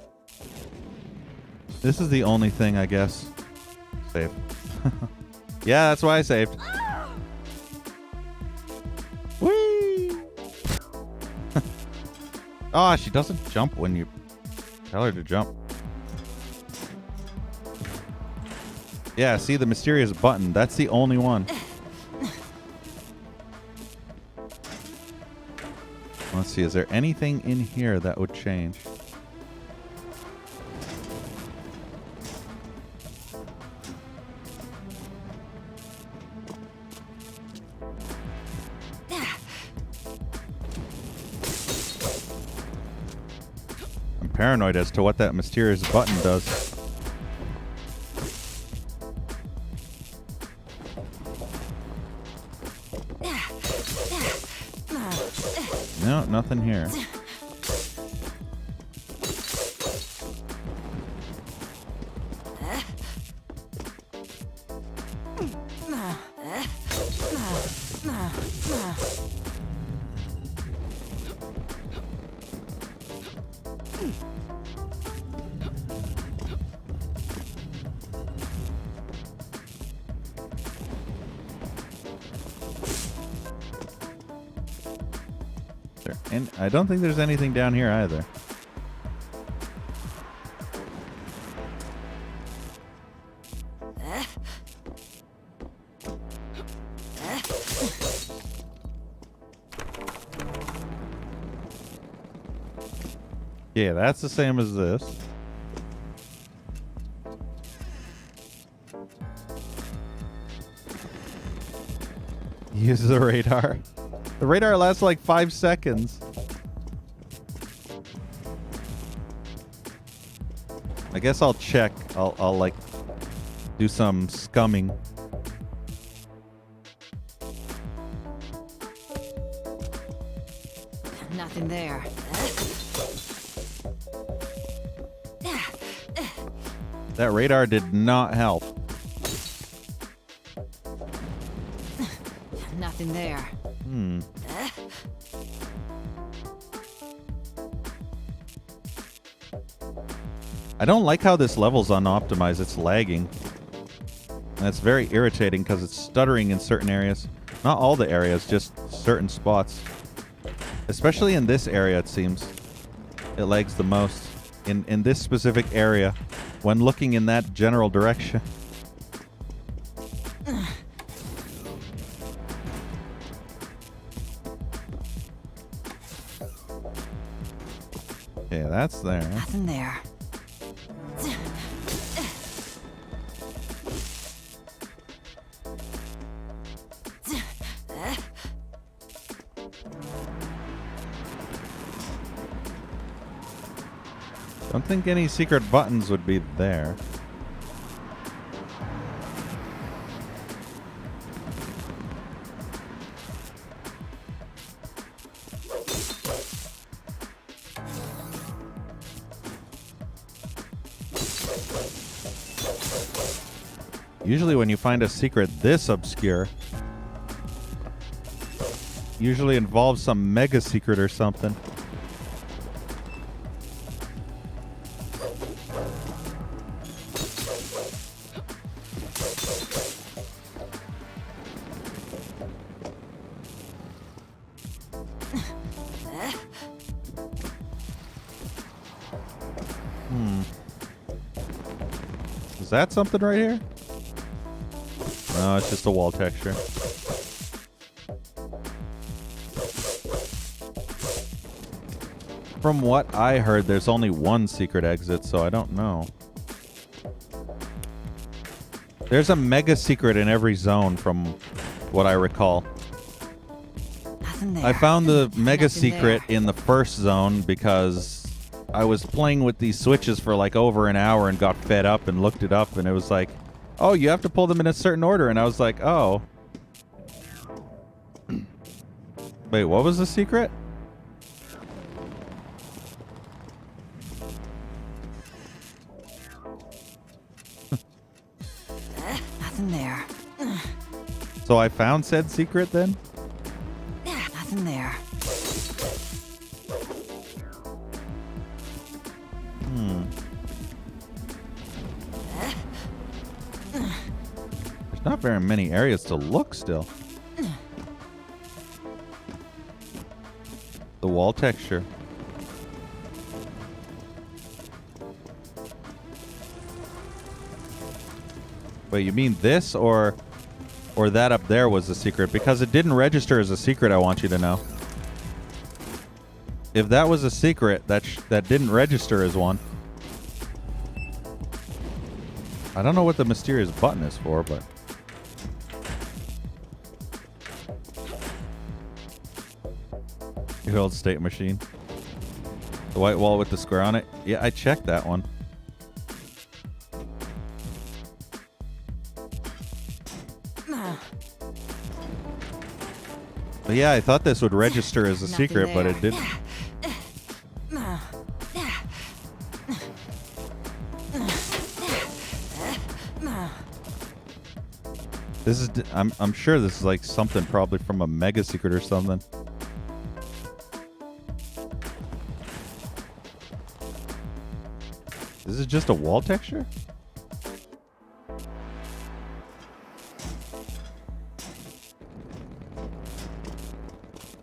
This is the only thing, I guess. Save. Yeah, that's why I saved. Whee! Oh, she doesn't jump when you tell her to jump. Yeah, see the mysterious button. That's the only one. Let's see. Is there anything in here that would change? I'm paranoid as to what that mysterious button does. No, nothing here. And I don't think there's anything down here either. Yeah, that's the same as this. Use the radar. The radar lasts like 5 seconds. I guess I'll check. I'll like do some scumming.
Nothing there.
That radar did not help.
Nothing there.
I don't like how this level's unoptimized. It's lagging. And it's very irritating because it's stuttering in certain areas. Not all the areas, just certain spots. Especially in this area, it seems. It lags the most. In this specific area. When looking in that general direction. Yeah, that's there.
Nothing there.
Don't think any secret buttons would be there. Usually when you find a secret this obscure, usually involves some mega secret or something. Is that something right here? No, it's just a wall texture. From what I heard, there's only one secret exit, so I don't know. There's a mega secret in every zone, from what I recall.
Nothing there.
I found the mega
Nothing
secret
there.
in the first zone because I was playing with these switches for like over an hour and got fed up and looked it up, and it was like, oh, you have to pull them in a certain order. And I was like, oh. Wait, what was the secret?
Nothing there.
So I found said secret then?
Nothing there.
There's not very many areas to look still. The wall texture. Wait, you mean this or that up there was a secret? Because it didn't register as a secret, I want you to know. If that was a secret, that didn't register as one. I don't know what the mysterious button is for, but... Your old state machine. The white wall with the square on it. Yeah, I checked that one. But yeah, I thought this would register as a
Nothing
secret, but
there.
it didn't. This is. I'm sure this is like something probably from a mega secret or something. This is just a wall texture?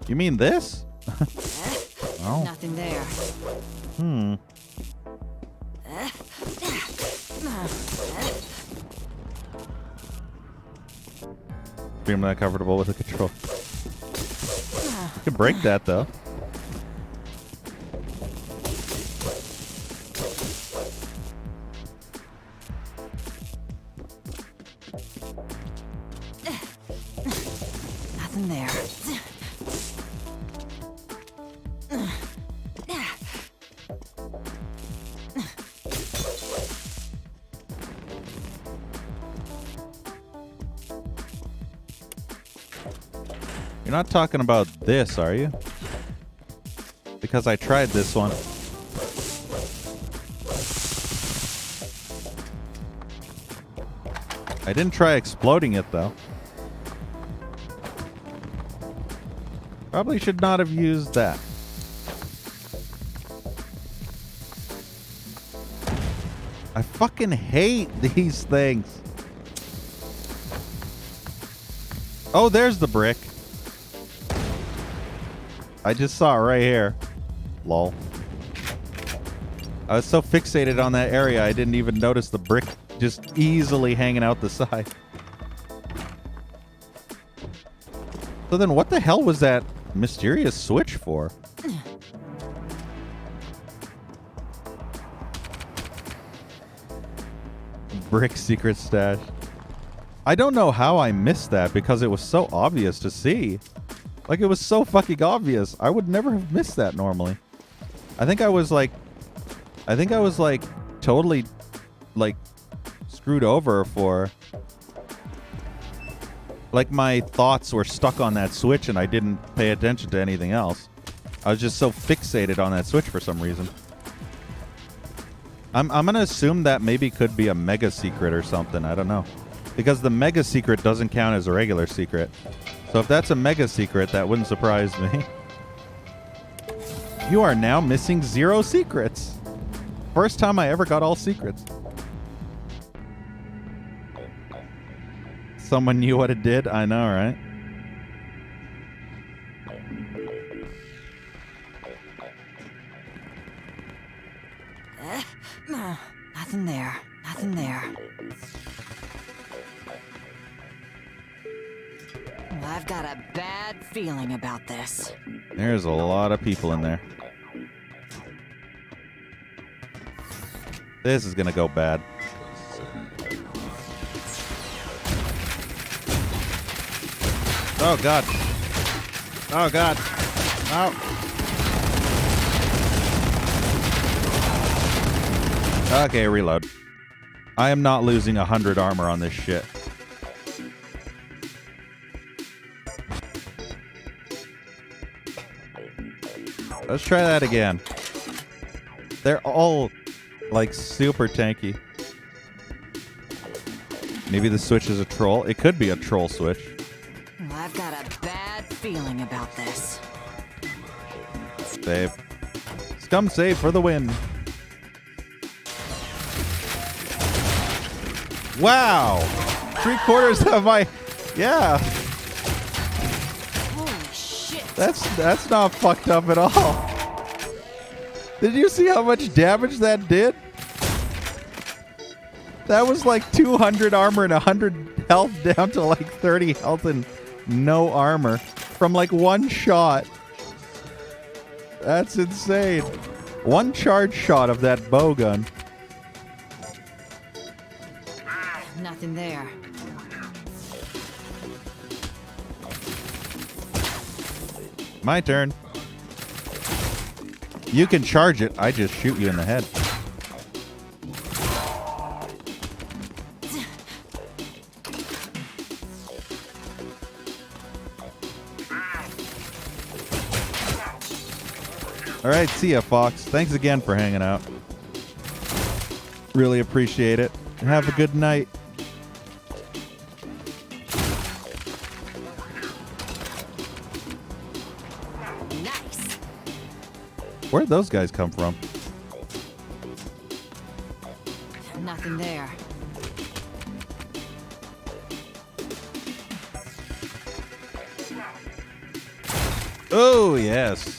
You mean this? Oh.
Nothing there.
Hmm. I'm not comfortable with the control. You can break that though.
Nothing there.
You're not talking about this, are you? Because I tried this one. I didn't try exploding it though. Probably should not have used that. I fucking hate these things. Oh, there's the brick. I just saw it right here. Lol. I was so fixated on that area, I didn't even notice the brick just easily hanging out the side. So then what the hell was that mysterious switch for? Brick secret stash. I don't know how I missed that because it was so obvious to see. Like, it was so fucking obvious. I would never have missed that normally. I think I was like totally like screwed over for like my thoughts were stuck on that switch and I didn't pay attention to anything else. I was just so fixated on that switch for some reason. I'm gonna assume that maybe could be a mega secret or something. I don't know. Because the mega secret doesn't count as a regular secret. So if that's a mega secret, that wouldn't surprise me. You are now missing 0 secrets. First time I ever got all secrets. Someone knew what it did? I know, right?
Nothing there. Nothing there. I've got a bad feeling about this.
There's a lot of people in there. This is gonna go bad. Oh god. Oh god. Oh. Okay, reload. I am not losing 100 armor on this shit. Let's try that again. They're all like super tanky. Maybe the switch is a troll. It could be a troll switch.
I've got a bad feeling about this.
Save. Scum save for the win. Wow. 3/4 of my... Yeah.
Holy shit.
That's not fucked up at all. Did you see how much damage that did? That was like 200 armor and 100 health down to like 30 health and no armor from like one shot. That's insane. One charge shot of that bow gun.
Nothing there.
My turn. You can charge it. I just shoot you in the head. All right, see ya, Fox. Thanks again for hanging out. Really appreciate it. Have a good night.
Nice.
Where'd those guys come from?
Nothing there.
Oh, yes.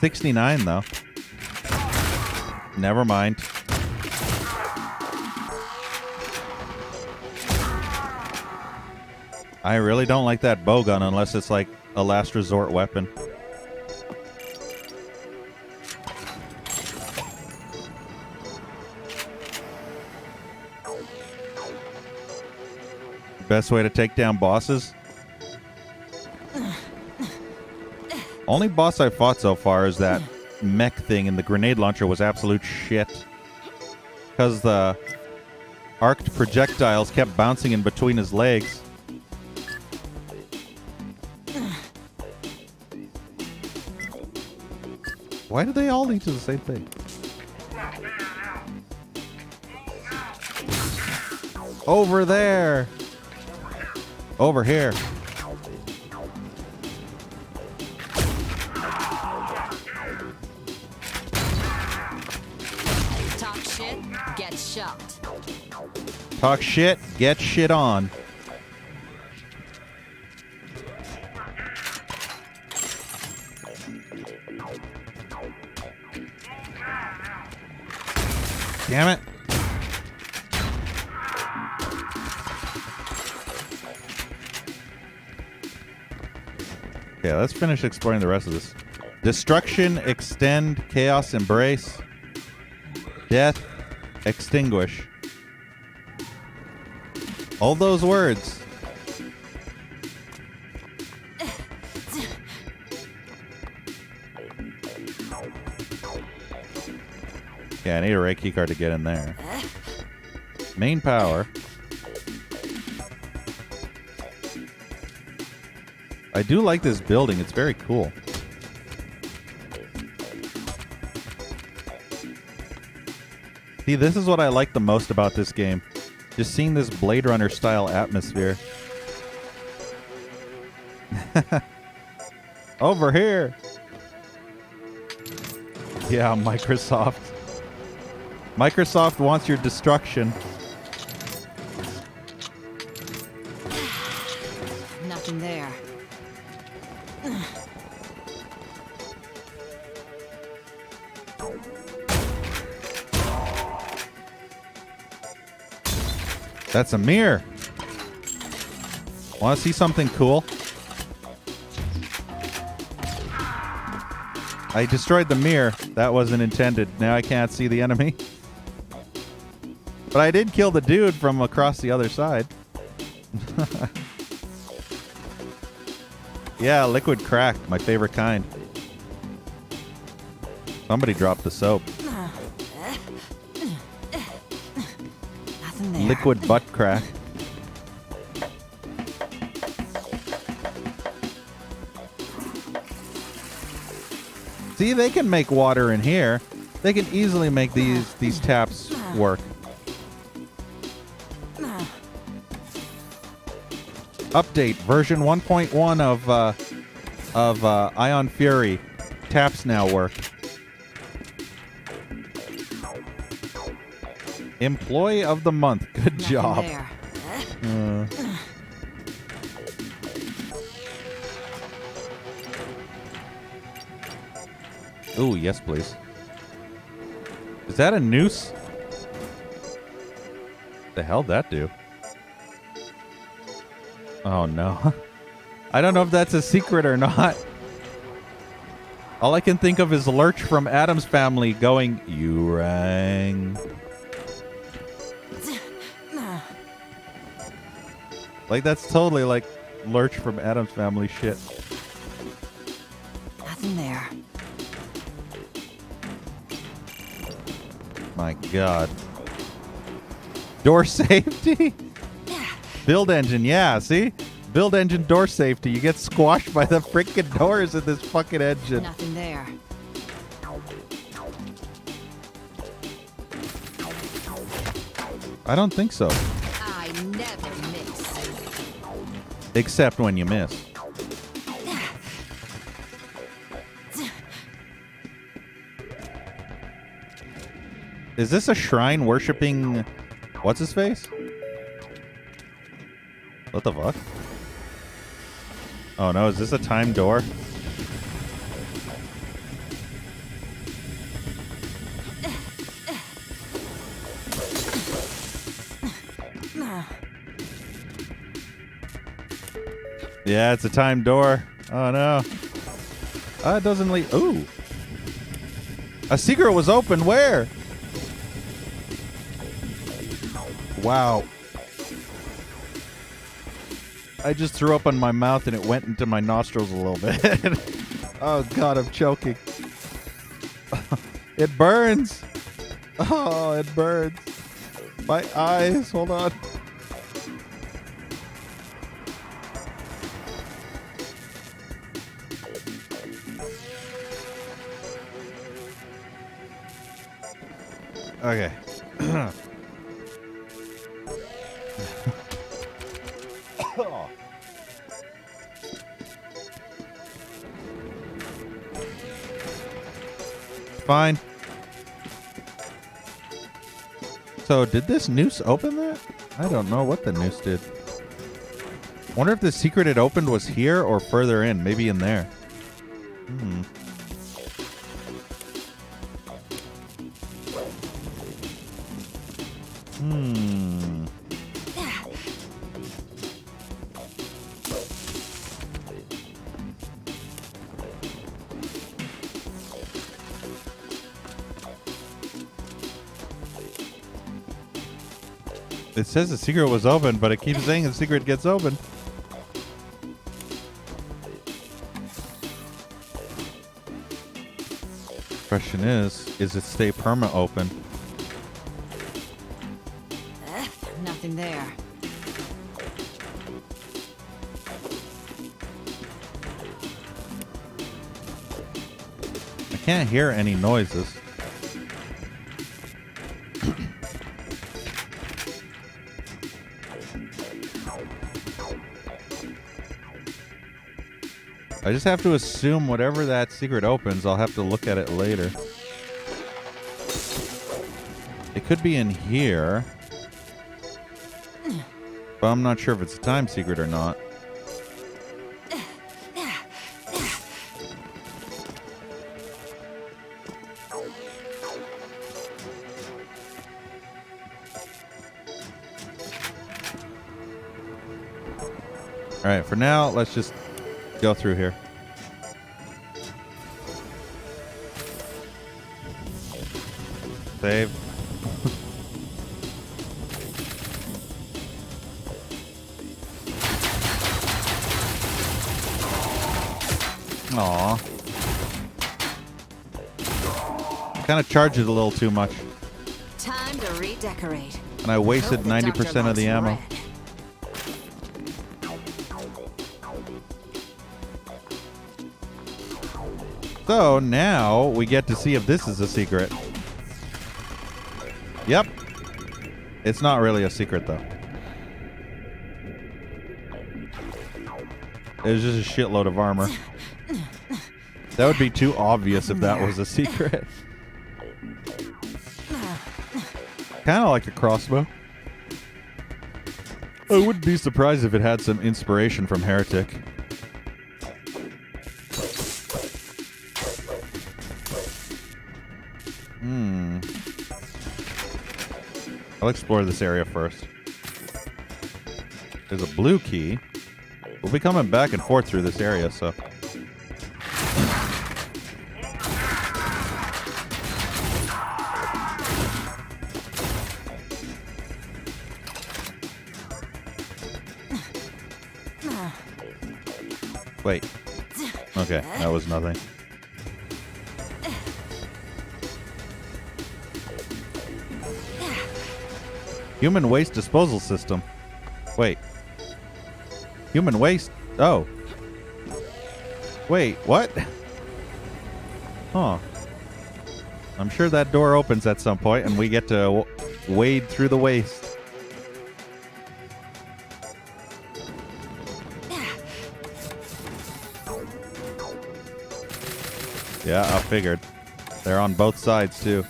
$69 though. Never mind. I really don't like that bow gun unless it's like a last resort weapon. Best way to take down bosses? Only boss I fought so far is that mech thing, and the grenade launcher was absolute shit. Because the arced projectiles kept bouncing in between his legs. Why do they all lead to the same thing? Over there! Over here.
Talk shit, get shot.
Talk shit, get shit on. Damn it. Okay, let's finish exploring the rest of this. Destruction, extend, chaos, embrace, death, extinguish. All those words. Yeah, I need a ray key card to get in there. Main power. I do like this building. It's very cool. See, this is what I like the most about this game. Just seeing this Blade Runner style atmosphere. Over here. Yeah, Microsoft. Microsoft wants your destruction.
Nothing there.
That's a mirror. Want to see something cool? I destroyed the mirror. That wasn't intended. Now I can't see the enemy. But I did kill the dude from across the other side. Yeah, liquid crack. My favorite kind. Somebody dropped the soap.
Nothing there.
Liquid butt crack. See, they can make water in here. They can easily make these taps work. Update version 1.1 of Ion Fury. Taps now work. Employee of the month. Good
Nothing
job.
there.
Ooh, yes, please. Is that a noose? The hell'd that do? Oh no. I don't know if that's a secret or not. All I can think of is Lurch from Addams Family going, "You rang." Like, that's totally like Lurch from Addams Family shit.
Nothing there.
My God. Door safety? Build engine, yeah, see? Build engine door safety. You get squashed by the freaking doors in this fucking engine.
Nothing there.
I don't think so.
I never miss.
Except when you miss. Is this a shrine worshipping... What's his face? What the fuck? Oh no, is this a time door? Yeah, it's a time door. Oh no. It doesn't leave. Ooh. A secret was open. Where? Wow. I just threw up on my mouth and it went into my nostrils a little bit. Oh God, I'm choking. It burns. Oh, it burns. My eyes. Hold on. Okay. Fine. So, did this noose open that? I don't know what the noose did. Wonder if the secret it opened was here or further in. Maybe in there. Hmm. It says the secret was open, but it keeps saying the secret gets open. Question is it stay perma open?
Nothing there.
I can't hear any noises. I just have to assume whatever that secret opens, I'll have to look at it later. It could be in here. But I'm not sure if it's a time secret or not. Alright, for now, let's just go through here. Save. Aw. Kind of charged it a little too much.
Time to redecorate.
And I wasted
Hope the
90%
doctor
of the
likes
ammo.
red.
So now we get to see if this is a secret. Yep. It's not really a secret though. It's just a shitload of armor. That would be too obvious if that was a secret. Kind of like a crossbow. I wouldn't be surprised if it had some inspiration from Heretic. I'll explore this area first. There's a blue key. We'll be coming back and forth through this area, so... Wait. Okay, that was nothing. Human waste disposal system. Wait. Human waste? Oh. Wait, what? Huh. I'm sure that door opens at some point and we get to wade through the waste. Yeah, I figured. They're on both sides, too.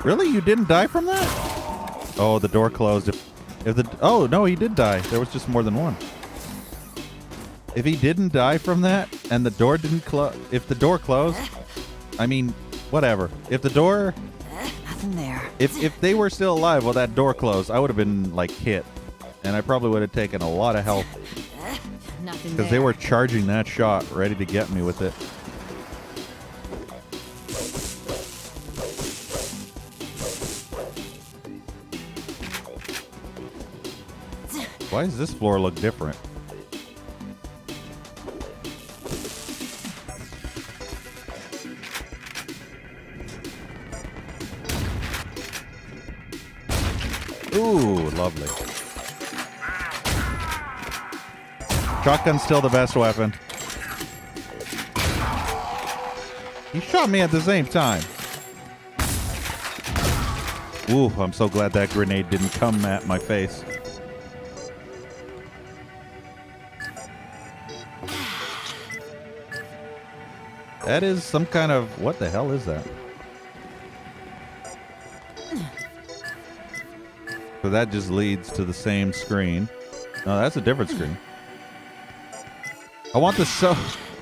Really? You didn't die from that? Oh, the door closed. Oh, no, he did die. There was just more than one. If he didn't die from that and the door didn't close... If the door closed... I mean, whatever. If the door...
Nothing there.
If they were still alive while that door closed, I would have been, like, hit. And I probably would have taken a lot of health.
Nothing
Because they were charging that shot, ready to get me with it. Why does this floor look different? Ooh, lovely. Shotgun's still the best weapon. He shot me at the same time. Ooh, I'm so glad that grenade didn't come at my face. That is some kind of... What the hell is that? So that just leads to the same screen. No, that's a different screen. I want the so...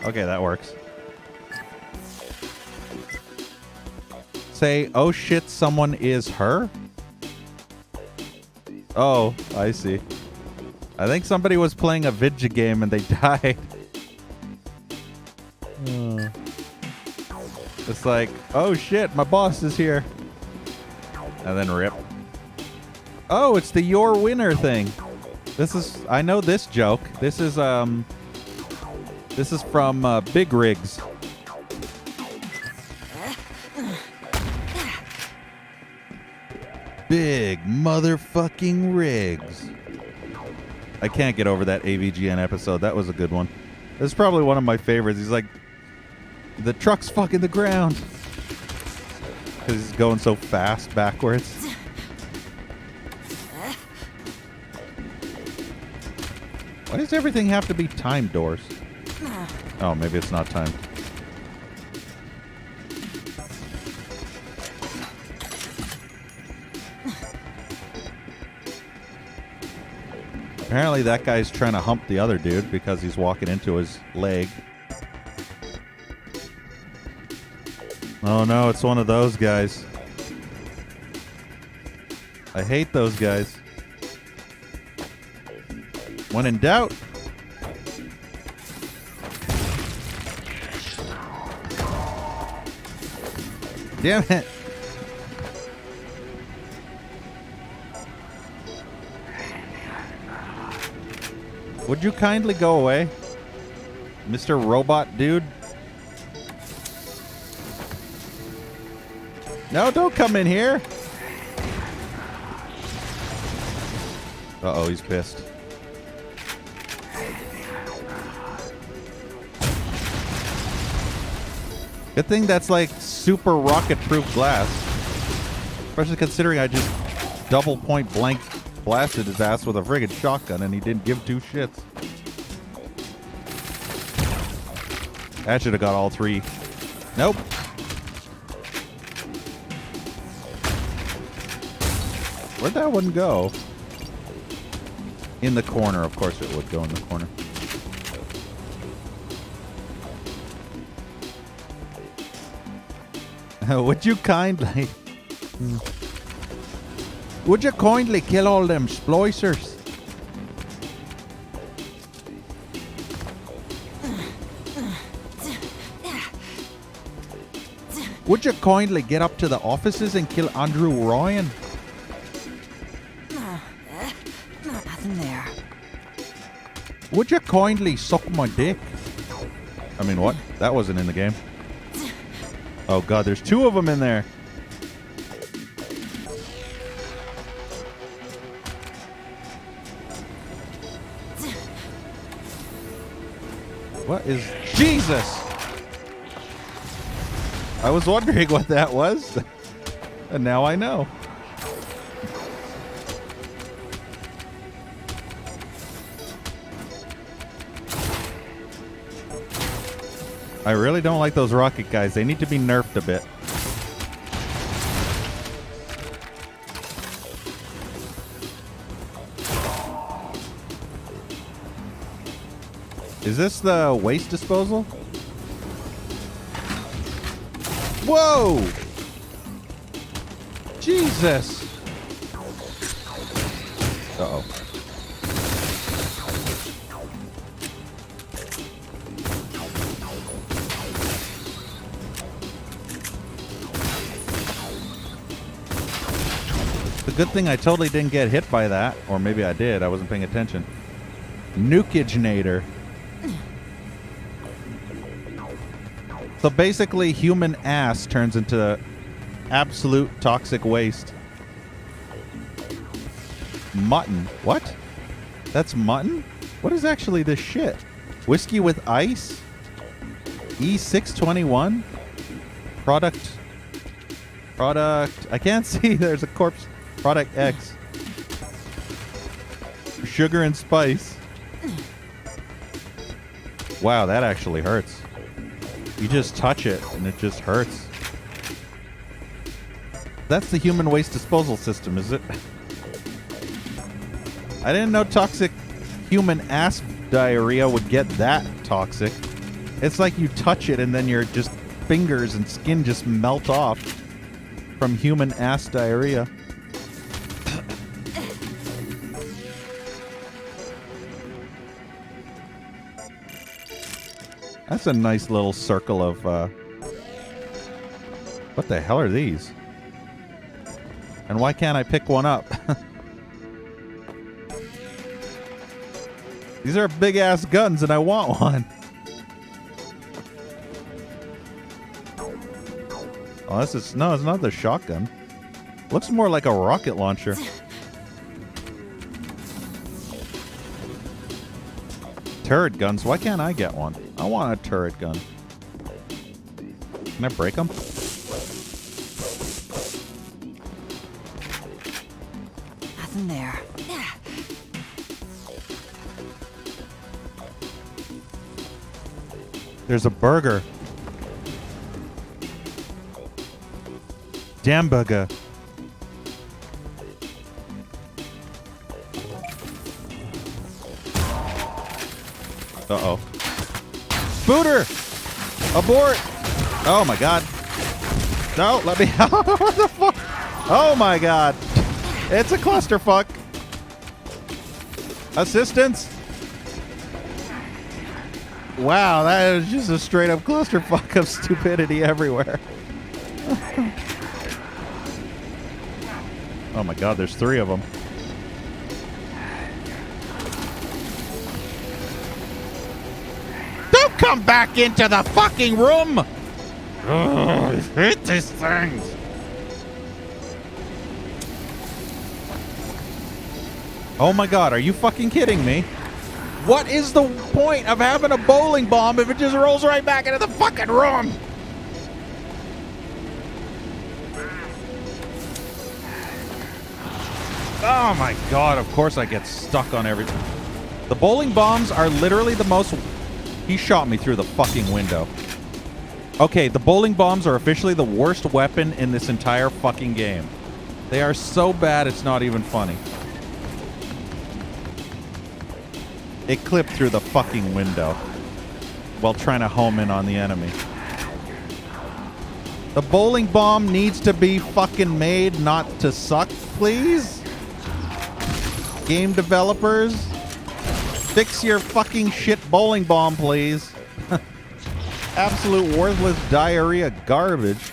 Okay, that works. Say, oh shit, someone is her? Oh, I see. I think somebody was playing a vidya game and they died. It's like, oh shit, my boss is here. And then rip. Oh, it's the your winner thing. This is, I know this joke. This is from Big Rigs. Big motherfucking Rigs. I can't get over that AVGN episode. That was a good one. It's probably one of my favorites. He's like, the truck's fucking the ground. Because he's going so fast backwards. Why does everything have to be timed doors? Oh, maybe it's not timed. Apparently that guy's trying to hump the other dude because he's walking into his leg. Oh no, it's one of those guys. I hate those guys. When in doubt. Damn it. Would you kindly go away, Mr. Robot Dude? No, don't come in here. Uh-oh, he's pissed. Good thing that's like super rocket-proof glass. Especially considering I just double point blank blasted his ass with a friggin' shotgun and he didn't give two shits. That should have got all three. Nope. Where'd that one go? In the corner. Of course it would go in the corner. Would you kindly... Would you kindly kill all them splicers? Would you kindly get up to the offices and kill Andrew Ryan?
Nothing there.
Would you kindly suck my dick? I mean, what? That wasn't in the game. Oh god, there's two of them in there. What is... Jesus! I was wondering what that was. And now I know. I really don't like those rocket guys. They need to be nerfed a bit. Is this the waste disposal? Whoa! Jesus! Uh-oh. The good thing I totally didn't get hit by that. Or maybe I did. I wasn't paying attention. Nukiginator. So basically, human ass turns into absolute toxic waste. Mutton. What? That's mutton? What is actually this shit? Whiskey with ice? E621? Product. I can't see. There's a corpse. Product X. Sugar and spice. Wow, that actually hurts. You just touch it and it just hurts. That's the human waste disposal system, is it? I didn't know toxic human ass diarrhea would get that toxic. It's like you touch it and then your just fingers and skin just melt off from human ass diarrhea. That's a nice little circle of, what the hell are these? And why can't I pick one up? These are big-ass guns and I want one. Oh, this is... No, it's not the shotgun. Looks more like a rocket launcher. Turret guns. Why can't I get one? I want a turret gun. Can I break them?
Nothing there.
There's a burger. Damn burger. Uh-oh. Booter! Abort! Oh my god. No, let me out. What the fuck? Oh my god. It's a clusterfuck. Assistance! Wow, that is just a straight up clusterfuck of stupidity everywhere. Oh my god, there's 3 of them. Don't come back into the fucking room! Ugh, I hate these things. Oh my god, are you fucking kidding me? What is the point of having a bowling bomb if it just rolls right back into the fucking room? Oh my god, of course I get stuck on everything. The bowling bombs are literally the most... He shot me through the fucking window. Okay, the bowling bombs are officially the worst weapon in this entire fucking game. They are so bad it's not even funny. It clipped through the fucking window while trying to home in on the enemy. The bowling bomb needs to be fucking made not to suck, please. Game developers, fix your fucking shit bowling bomb, please. Absolute worthless diarrhea garbage.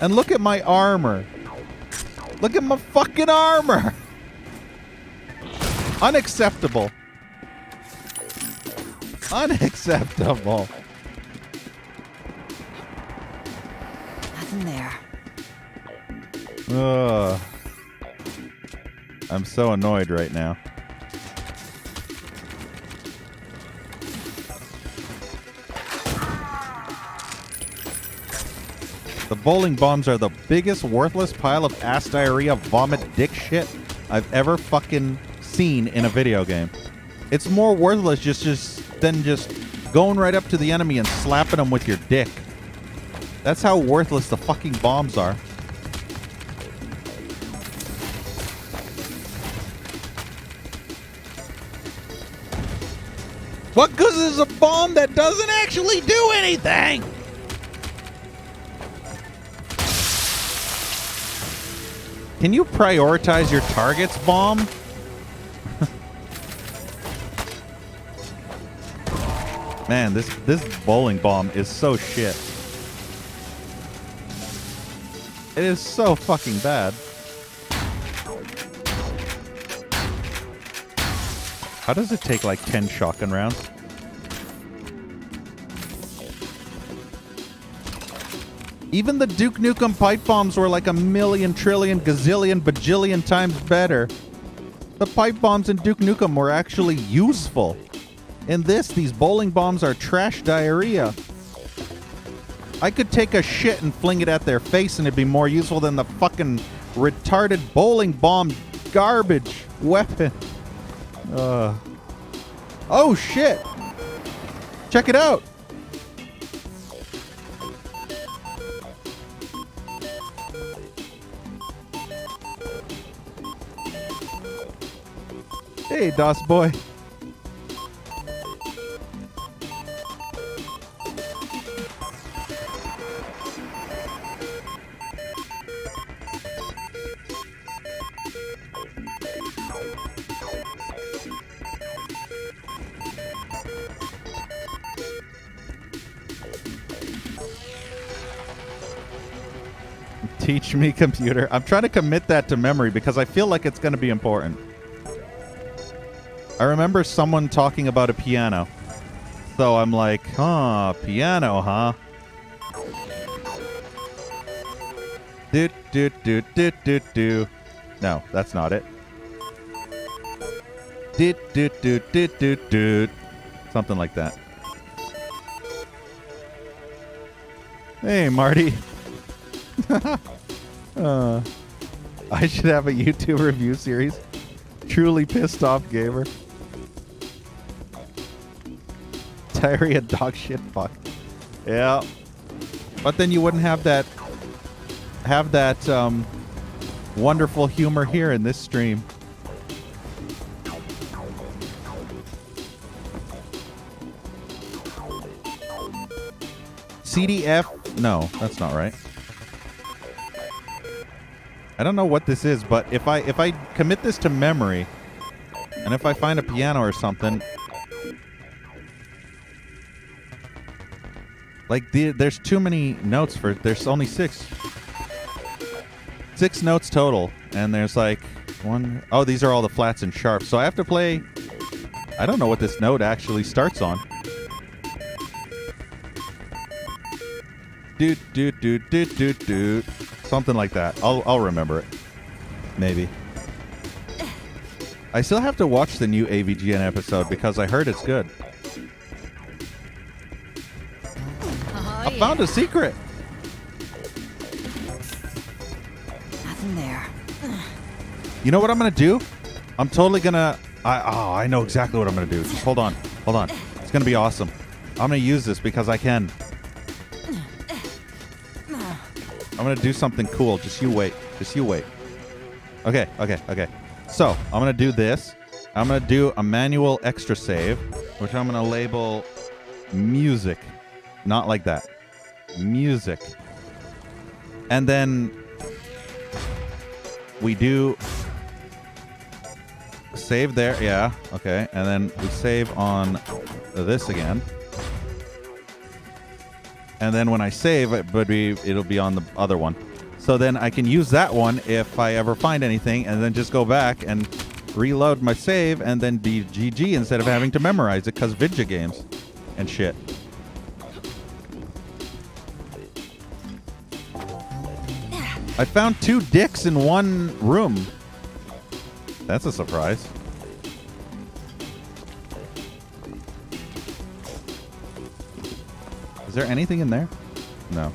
And look at my armor. Look at my fucking armor. Unacceptable. Unacceptable.
Nothing there.
Ugh. I'm so annoyed right now. The bowling bombs are the biggest worthless pile of ass diarrhea vomit dick shit I've ever fucking seen in a video game. It's more worthless than just going right up to the enemy and slapping them with your dick. That's how worthless the fucking bombs are. What good is a bomb that doesn't actually do anything? Can you prioritize your targets, bomb? Man, this bowling bomb is so shit. It is so fucking bad. How does it take like 10 shotgun rounds? Even the Duke Nukem pipe bombs were like a million, trillion, gazillion, bajillion times better. The pipe bombs in Duke Nukem were actually useful. In this, these bowling bombs are trash diarrhea. I could take a shit and fling it at their face and it'd be more useful than the fucking retarded bowling bomb garbage weapon. Oh shit! Check it out! Hey, DOS boy. Teach me computer. I'm trying to commit that to memory because I feel like it's going to be important. I remember someone talking about a piano. So I'm like, piano, huh? Do. No, that's not it. Do. Something like that. Hey, Marty. I should have a YouTube review series. Truly pissed off gamer. Diarrhea dog shit fuck. Yeah. But then you wouldn't have that wonderful humor here in this stream. CDF? No, that's not right. I don't know what this is, but if I commit this to memory, and if I find a piano or something, like there's too many notes for. There's only six notes total, and there's like one. Oh, these are all the flats and sharps. So I have to play. I don't know what this note actually starts on. Do. Something like that. I'll remember it. Maybe. I still have to watch the new AVGN episode because I heard it's good. I found a secret.
Nothing there.
You know what I'm gonna do? I'm totally gonna. I know exactly what I'm gonna do. Just hold on. It's gonna be awesome. I'm gonna use this because I can. I'm gonna do something cool. Just you wait. Okay. So I'm gonna do this. I'm gonna do a manual extra save, which I'm gonna label music. Not like that. Music. And then we do save there. Yeah, okay. And then we save on this again. And then when I save, it'll be on the other one. So then I can use that one if I ever find anything, and then just go back and reload my save and then be GG instead of having to memorize it because Vidya games and shit. I found 2 dicks in one room. That's a surprise. Is there anything in there? No.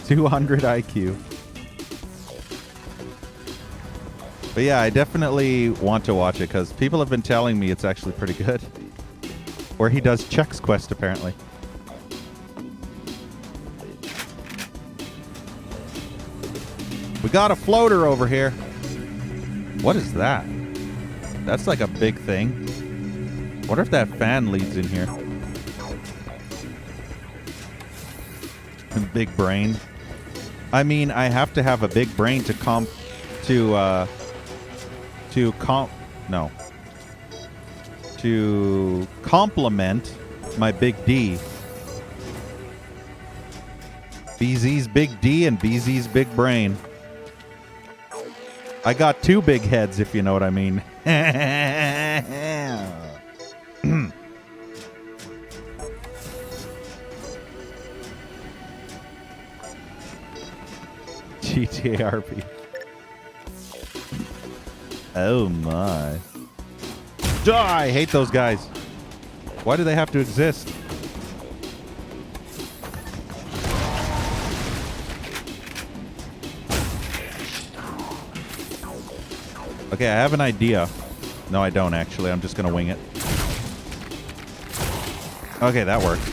200 IQ. But yeah, I definitely want to watch it because people have been telling me it's actually pretty good. Where he does Chex Quest, apparently. We got a floater over here. What is that? That's like a big thing. What if that fan leads in here? Big brain. I mean, I have to have a big brain to complement my big D. BZ's big D and BZ's big brain. I got 2 big heads, if you know what I mean. GTARP. Oh my. I hate those guys. Why do they have to exist? Okay, I have an idea. No, I don't actually. I'm just gonna wing it. Okay, that worked.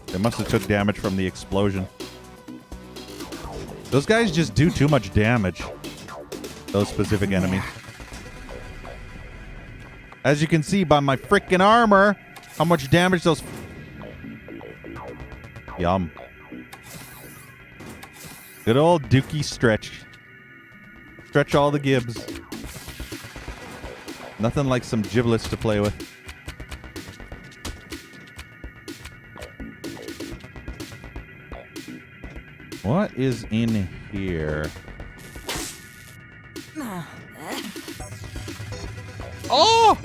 They must have took damage from the explosion. Those guys just do too much damage. Those specific enemies. As you can see by my freaking armor, how much damage those... Yum. Good old Dookie stretch. Stretch all the gibs. Nothing like some giblets to play with. What is in here? Oh!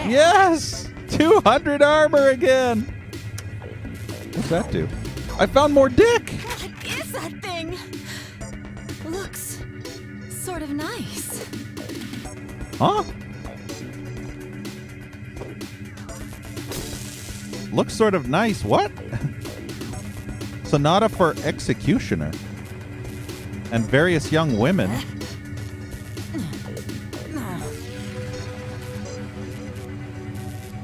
Yes! 200 armor again! What's that do? I found more dick!
What is that thing? Looks sort of nice.
Huh? Looks sort of nice. What? Sonata for Executioner. And various young women.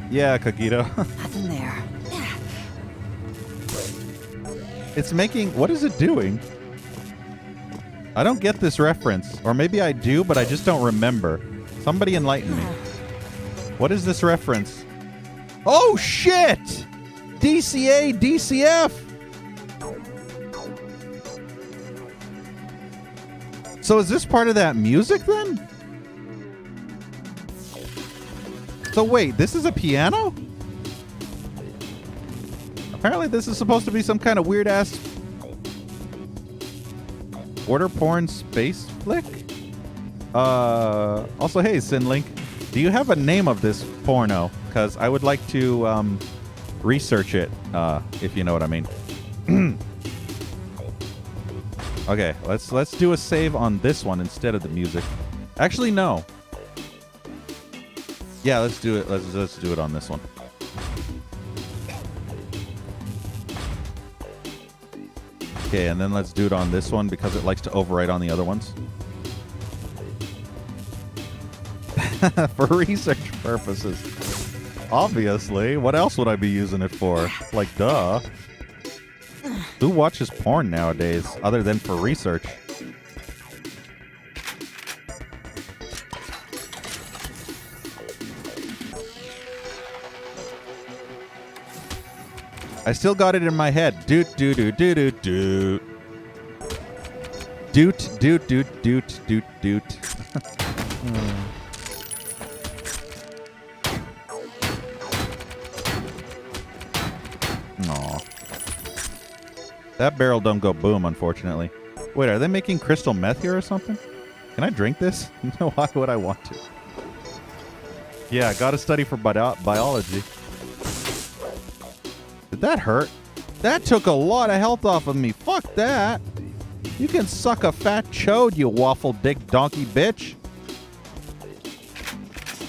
Yeah, Kagito.
Nothing there.
It's making... What is it doing? I don't get this reference. Or maybe I do, but I just don't remember. Somebody enlighten me. What is this reference? Oh, shit! DCA, DCF! So is this part of that music then? So wait, this is a piano? Apparently this is supposed to be some kind of weird ass order porn space flick? Also, hey, Sinlink, do you have a name of this porno? Because I would like to research it, if you know what I mean. Okay, let's do a save on this one instead of the music. Actually, no. Yeah, let's do it. Let's do it on this one. Okay, and then let's do it on this one because it likes to overwrite on the other ones. For research purposes. Obviously. What else would I be using it for? Like, duh. Who watches porn nowadays other than for research? I still got it in my head. Doot, doot, doot, doot, doot, doot. Doot, doot, doot, doot, doot, doot. Aw. That barrel don't go boom, unfortunately. Wait, are they making crystal meth here or something? Can I drink this? No, why would I want to? Yeah, I gotta study for biology. Did that hurt? That took a lot of health off of me. Fuck that. You can suck a fat chode, you waffle dick donkey bitch.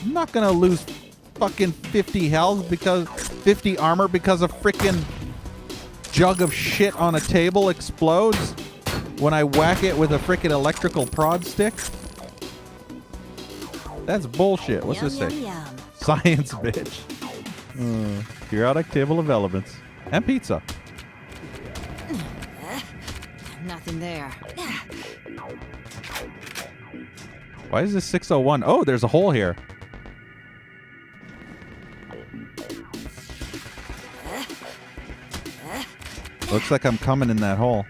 I'm not gonna lose fucking 50 health because 50 armor because a freaking jug of shit on a table explodes when I whack it with a freaking electrical prod stick. That's bullshit. What's this say?
Yum.
Science, bitch. Periodic table of elements. And pizza.
Nothing there.
Why is this 601? Oh, there's a hole here. Looks like I'm coming in that hole.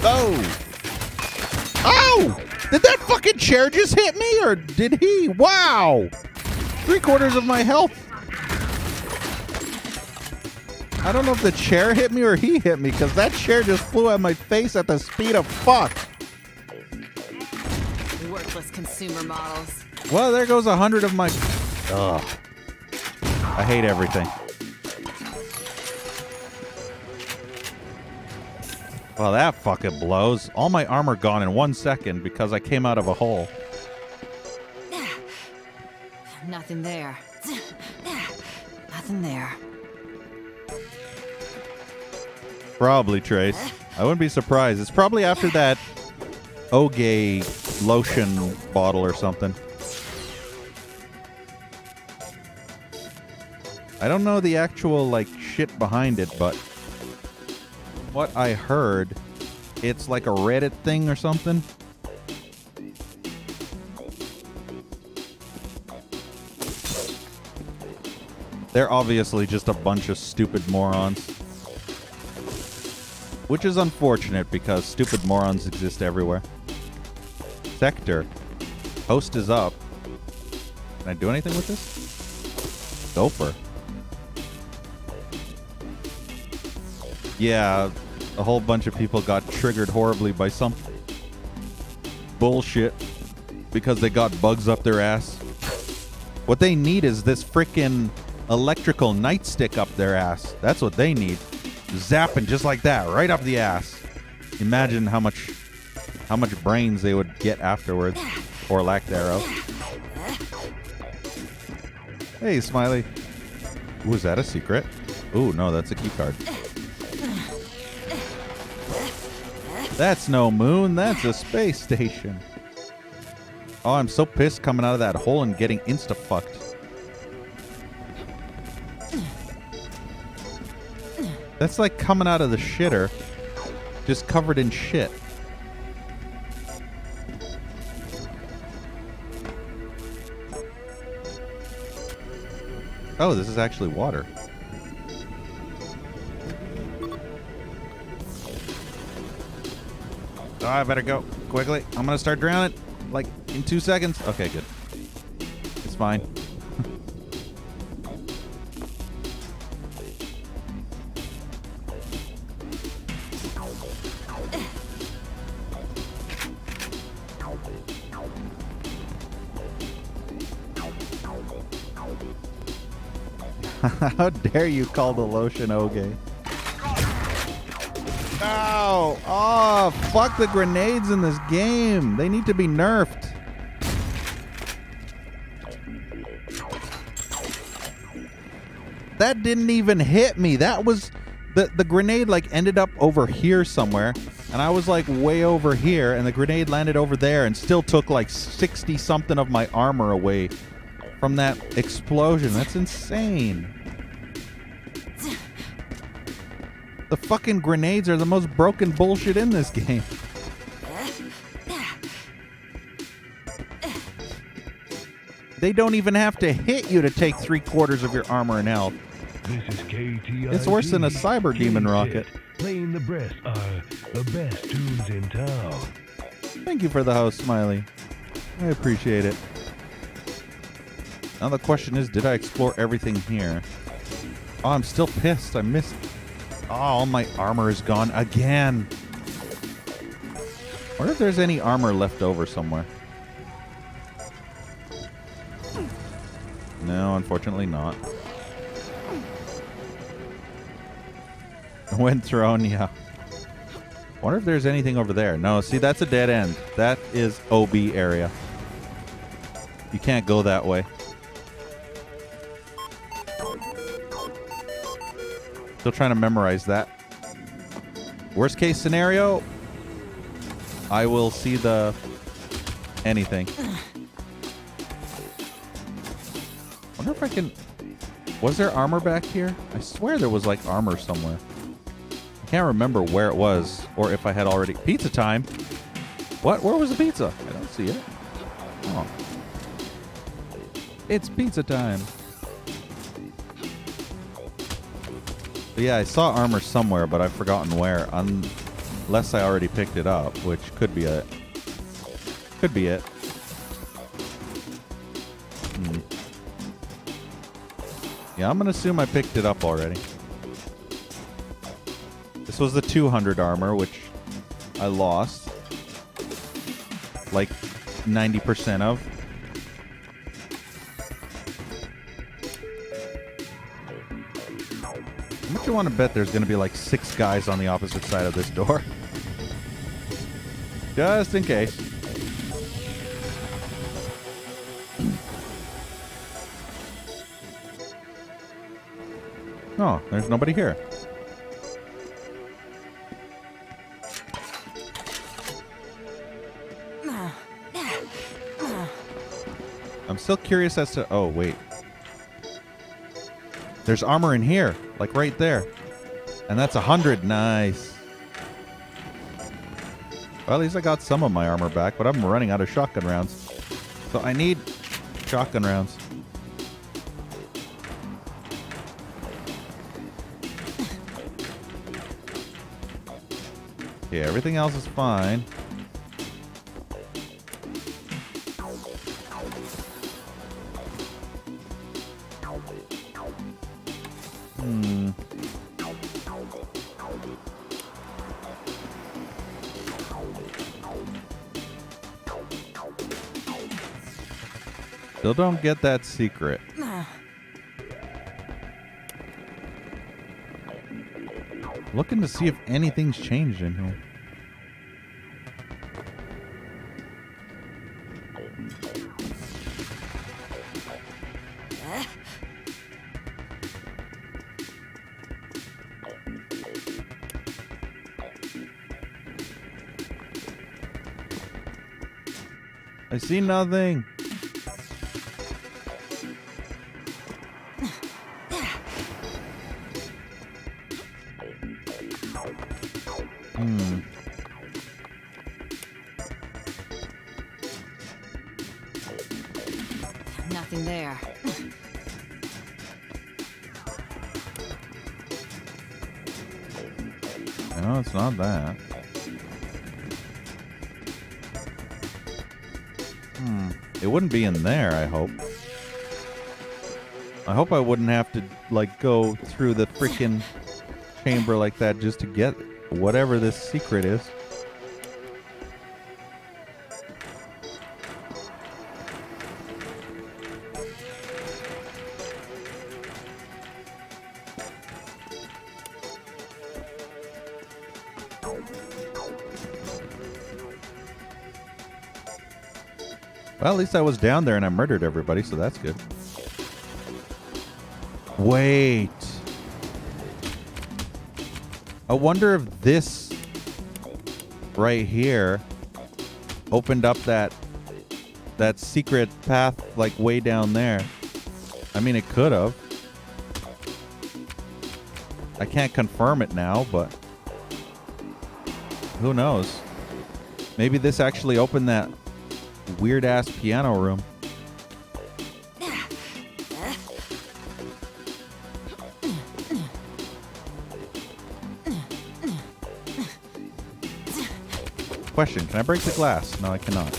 Oh! Oh! Did that fucking chair just hit me, or did he? Wow! 3/4 of my health. I don't know if the chair hit me or he hit me, because that chair just flew at my face at the speed of fuck.
Worthless consumer models.
Well, there goes 100 of my... Ugh. I hate everything. Well, that fucking blows. All my armor gone in 1 second because I came out of a hole.
Nothing there. Nothing there.
Probably, Trace. I wouldn't be surprised. It's probably after that Ogay lotion bottle or something. I don't know the actual, like, shit behind it, but what I heard, it's like a Reddit thing or something. They're obviously just a bunch of stupid morons. Which is unfortunate because stupid morons exist everywhere. Sector. Host is up. Can I do anything with this? Gopher. Yeah, a whole bunch of people got triggered horribly by some bullshit because they got bugs up their ass. What they need is this freaking electrical nightstick up their ass. That's what they need. Zapping just like that, right up the ass. Imagine how much brains they would get afterwards, or lack thereof. Hey, Smiley. Ooh, is that a secret? Ooh, no, that's a key card. That's no moon, that's a space station. Oh, I'm so pissed coming out of that hole and getting insta-fucked. That's like coming out of the shitter, just covered in shit. Oh, this is actually water. Oh, I better go quickly. I'm gonna start drowning, like in 2 seconds. Okay, good. It's fine. How dare you call the lotion Ogay? Ow! Oh, fuck the grenades in this game. They need to be nerfed. That didn't even hit me. That was... The grenade, like, ended up over here somewhere. And I was, like, way over here. And the grenade landed over there and still took, like, 60-something of my armor away from that explosion. That's insane. The fucking grenades are the most broken bullshit in this game. They don't even have to hit you to take 3/4 of your armor and health.
This is KTIG.
It's worse than a cyber demon rocket.
Playing the best tunes in town.
Thank you for the house, Smiley. I appreciate it. Now the question is, did I explore everything here? Oh, I'm still pissed. I missed. Oh, all my armor is gone again. Wonder if there's any armor left over somewhere. No, unfortunately not. When thrown, yeah. Wonder if there's anything over there. No, see, that's a dead end. That is OB area. You can't go that way. Still trying to memorize that. Worst case scenario, I will see the anything. Wonder if I can. Was there armor back here? I swear there was like armor somewhere. I can't remember where it was or if I had already. Pizza time. What? Where was the pizza? I don't see it. Oh. It's pizza time. But yeah, I saw armor somewhere, but I've forgotten where. Unless I already picked it up, which could be it. Could be it. Yeah, I'm going to assume I picked it up already. This was the 200 armor, which I lost. Like 90% of. How much you want to bet there's going to be like 6 guys on the opposite side of this door? Just in case. Oh, there's nobody here. I'm still curious as to... Oh, wait. There's armor in here. Like right there. And that's 100. Nice. Well, at least I got some of my armor back, but I'm running out of shotgun rounds. So I need shotgun rounds. Yeah, everything else is fine. Still don't get that secret. Looking to see if anything's changed in here. I see nothing.
Nothing there.
No, it's not that. It wouldn't be in there, I hope. I hope I wouldn't have to, like, go through the freaking chamber like that just to get whatever this secret is. Well, at least I was down there and I murdered everybody, so that's good. Wait. I wonder if this right here opened up that secret path like way down there. I mean, it could have. I can't confirm it now, but who knows? Maybe this actually opened that weird ass piano room. Question, can I break the glass? No, I cannot.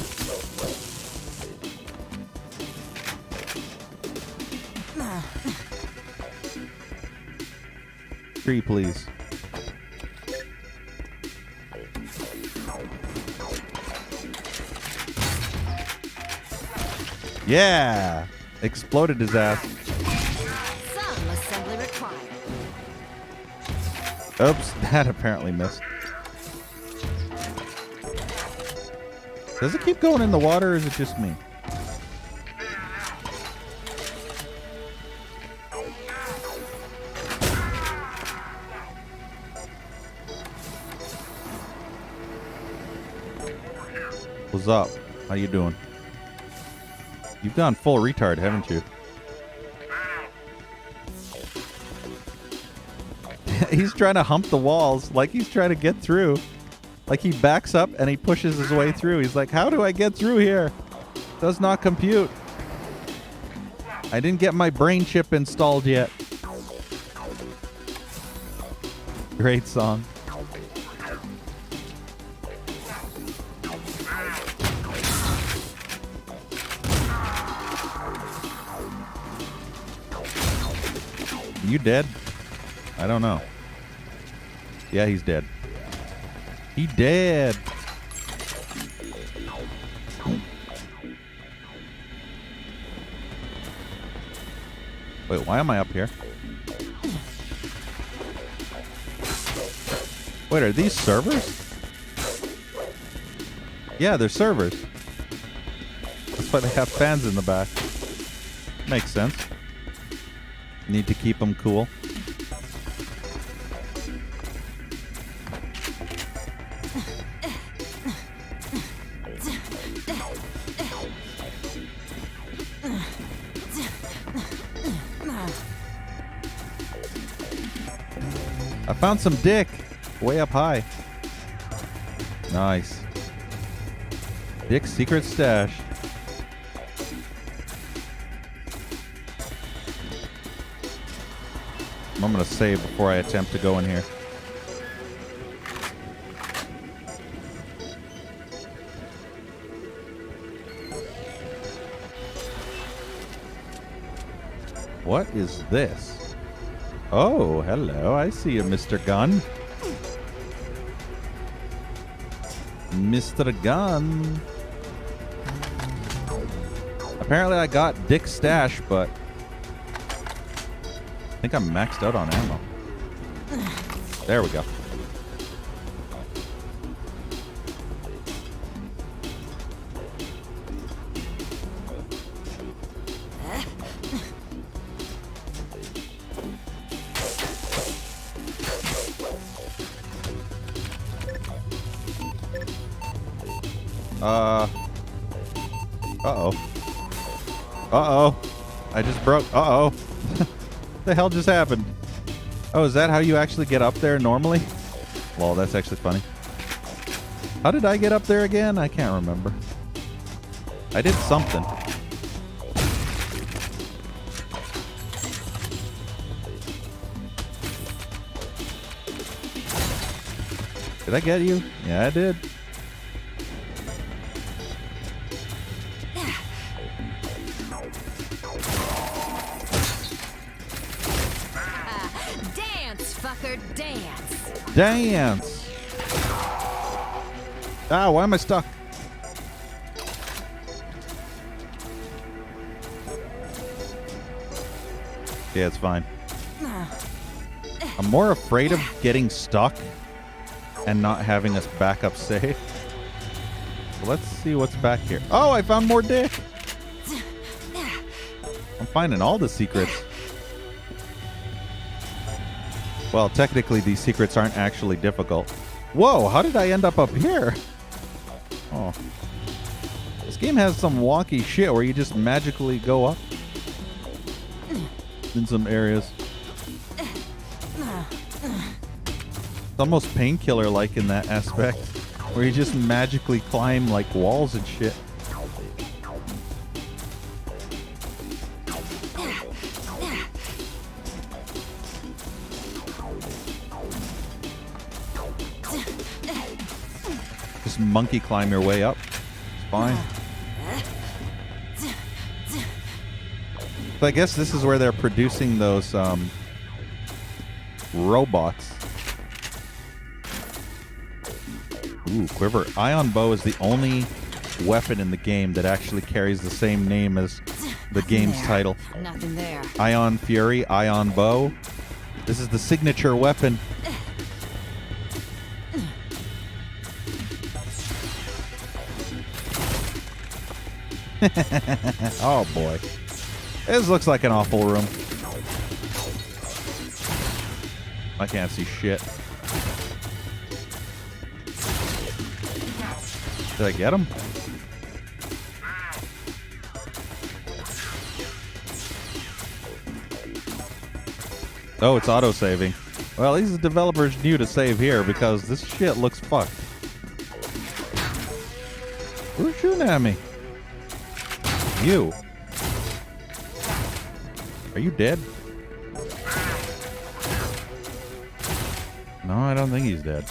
Tree, please. Yeah! Exploded his ass.
Some assembly required.
Oops, that apparently missed. Does it keep going in the water or is it just me? What's up? How you doing? You've gone full retard, haven't you? He's trying to hump the walls like he's trying to get through. Like he backs up and he pushes his way through. He's like, how do I get through here? Does not compute. I didn't get my brain chip installed yet. Great song. You dead? I don't know. Yeah, he's dead. He dead. Wait, why am I up here? Wait, are these servers? Yeah, they're servers. That's why they have fans in the back. Makes sense. Need to keep them cool. I found some dick way up high. Nice. Dick's secret stash. I'm gonna save before I attempt to go in here. What is this? Oh, hello. I see you, Mr. Gun. Mr. Gun. Apparently I got Dick's stash, but I think I'm maxed out on ammo. There we go. Uh-oh. Uh-oh. I just broke. Uh-oh. What the hell just happened? Oh, is that how you actually get up there normally? Well, that's actually funny. How did I get up there again? I can't remember. I did something. Did I get you? Yeah, I did. Dance! Ah, why am I stuck? Yeah, it's fine. I'm more afraid of getting stuck and not having us back up safe. So let's see what's back here. Oh, I found more dick! I'm finding all the secrets. Well, technically, these secrets aren't actually difficult. Whoa, how did I end up here? Oh. This game has some wonky shit where you just magically go up in some areas. It's almost Painkiller-like in that aspect, where you just magically climb like walls and shit. just monkey climb your way up. It's fine. But I guess this is where they're producing those robots. Ooh, quiver. Ion bow is the only weapon in the game that actually carries the same name as the game's title.
Nothing there.
Ion Fury, Ion Bow. This is the signature weapon. Oh boy. This looks like an awful room. I can't see shit. Did I get him? Oh, it's auto-saving. Well, these developers knew to save here because this shit looks fucked. Who's shooting at me? You. Are you dead? No, I don't think he's dead.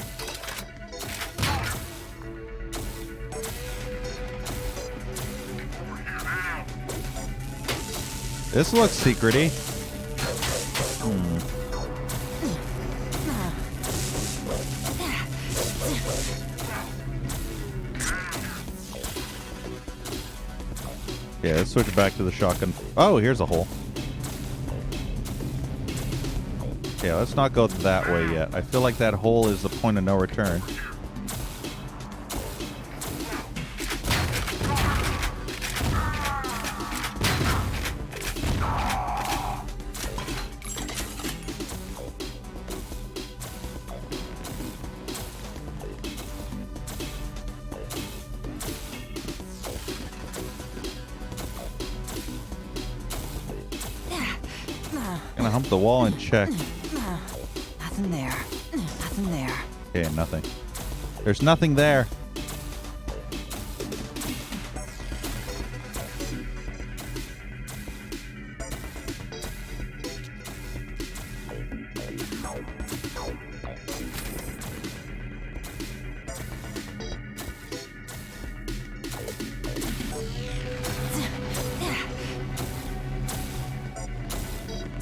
This looks secrety. Yeah, let's switch back to the shotgun. Oh, here's a hole. Yeah, let's not go that way yet. I feel like that hole is the point of no return. Gonna hump the wall and check.
Nothing there. Nothing there.
Okay, nothing. There's nothing there.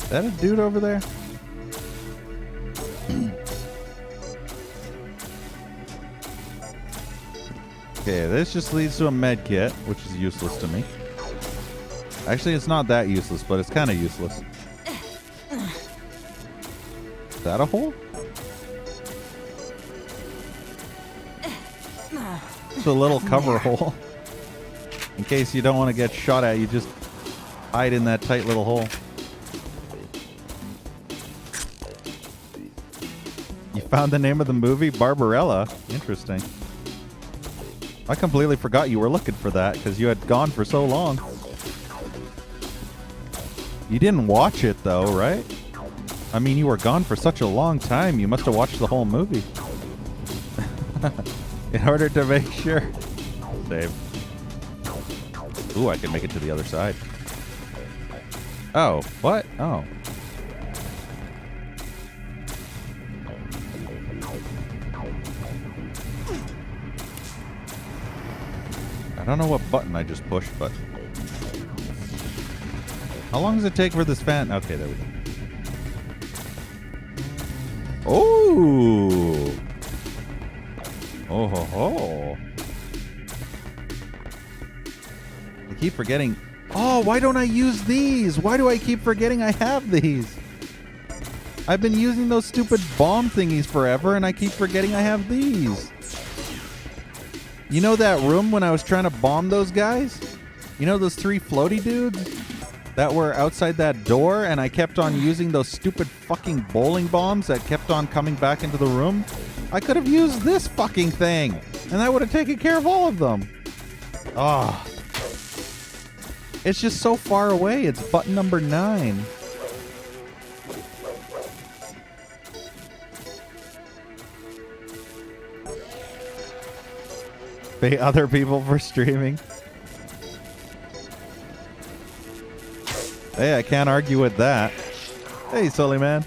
Is that a dude over there? Okay, this just leads to a med kit, which is useless to me. Actually, it's not that useless, but it's kind of useless. Is that a hole? It's a little cover hole. In case you don't want to get shot at, you just hide in that tight little hole. You found the name of the movie? Barbarella. Interesting. I completely forgot you were looking for that because you had gone for so long. You didn't watch it though, right? I mean, you were gone for such a long time. You must have watched the whole movie. In order to make sure. Save. Ooh, I can make it to the other side. Oh, what? Oh. I don't know what button I just pushed, but... How long does it take for this fan? Okay, there we go. Oh! Oh ho ho! I keep forgetting... Oh, why don't I use these? Why do I keep forgetting I have these? I've been using those stupid bomb thingies forever, and I keep forgetting I have these. You know that room when I was trying to bomb those guys? You know those 3 floaty dudes that were outside that door, and I kept on using those stupid fucking bowling bombs that kept on coming back into the room? I could have used this fucking thing, and that would have taken care of all of them. Ah. It's just so far away. It's button number 9. Pay other people for streaming. Hey, I can't argue with that. Hey, Sully man.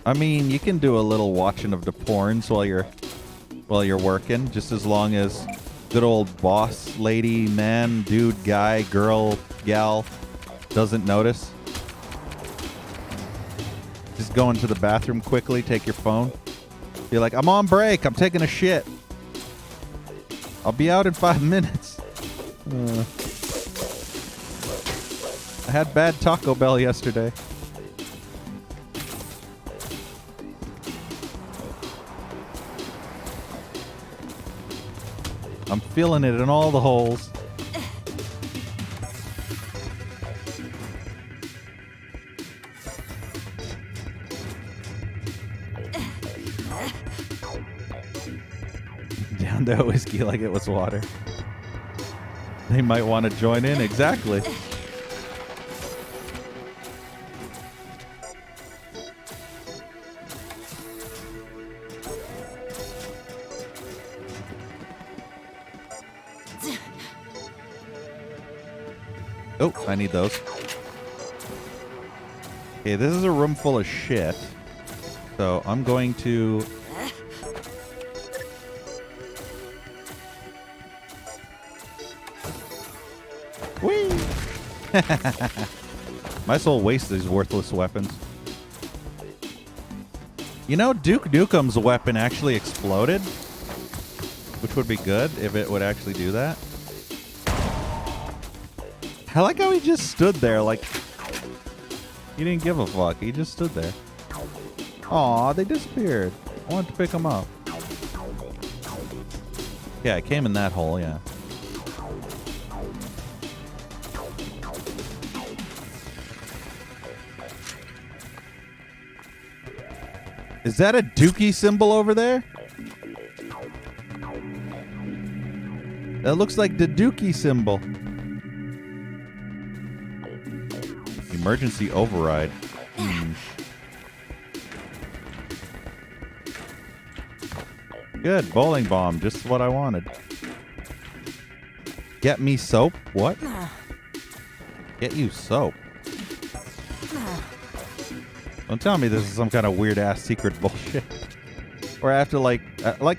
I mean, you can do a little watching of the porns while you're working, just as long as good old boss lady, man, dude, guy, girl, gal doesn't notice. Just go into the bathroom quickly, take your phone. Be like, I'm on break. I'm taking a shit. I'll be out in 5 minutes. I had bad Taco Bell yesterday. I'm feeling it in all the holes. Down the whiskey like it was water. They might want to join in. Exactly. Oh, I need those. Okay, this is a room full of shit. So I'm going to... Whee! Might as well waste these worthless weapons. You know, Duke Nukem's weapon actually exploded. Which would be good if it would actually do that. I like how he just stood there like he didn't give a fuck. He just stood there. Aw, they disappeared. I wanted to pick them up. Yeah, I came in that hole, yeah. Is that a Dookie symbol over there? That looks like the Dookie symbol. Emergency override. Good. Bowling bomb. Just what I wanted. Get me soap? What? Get you soap. Don't tell me this is some kind of weird ass secret bullshit. Or I have to like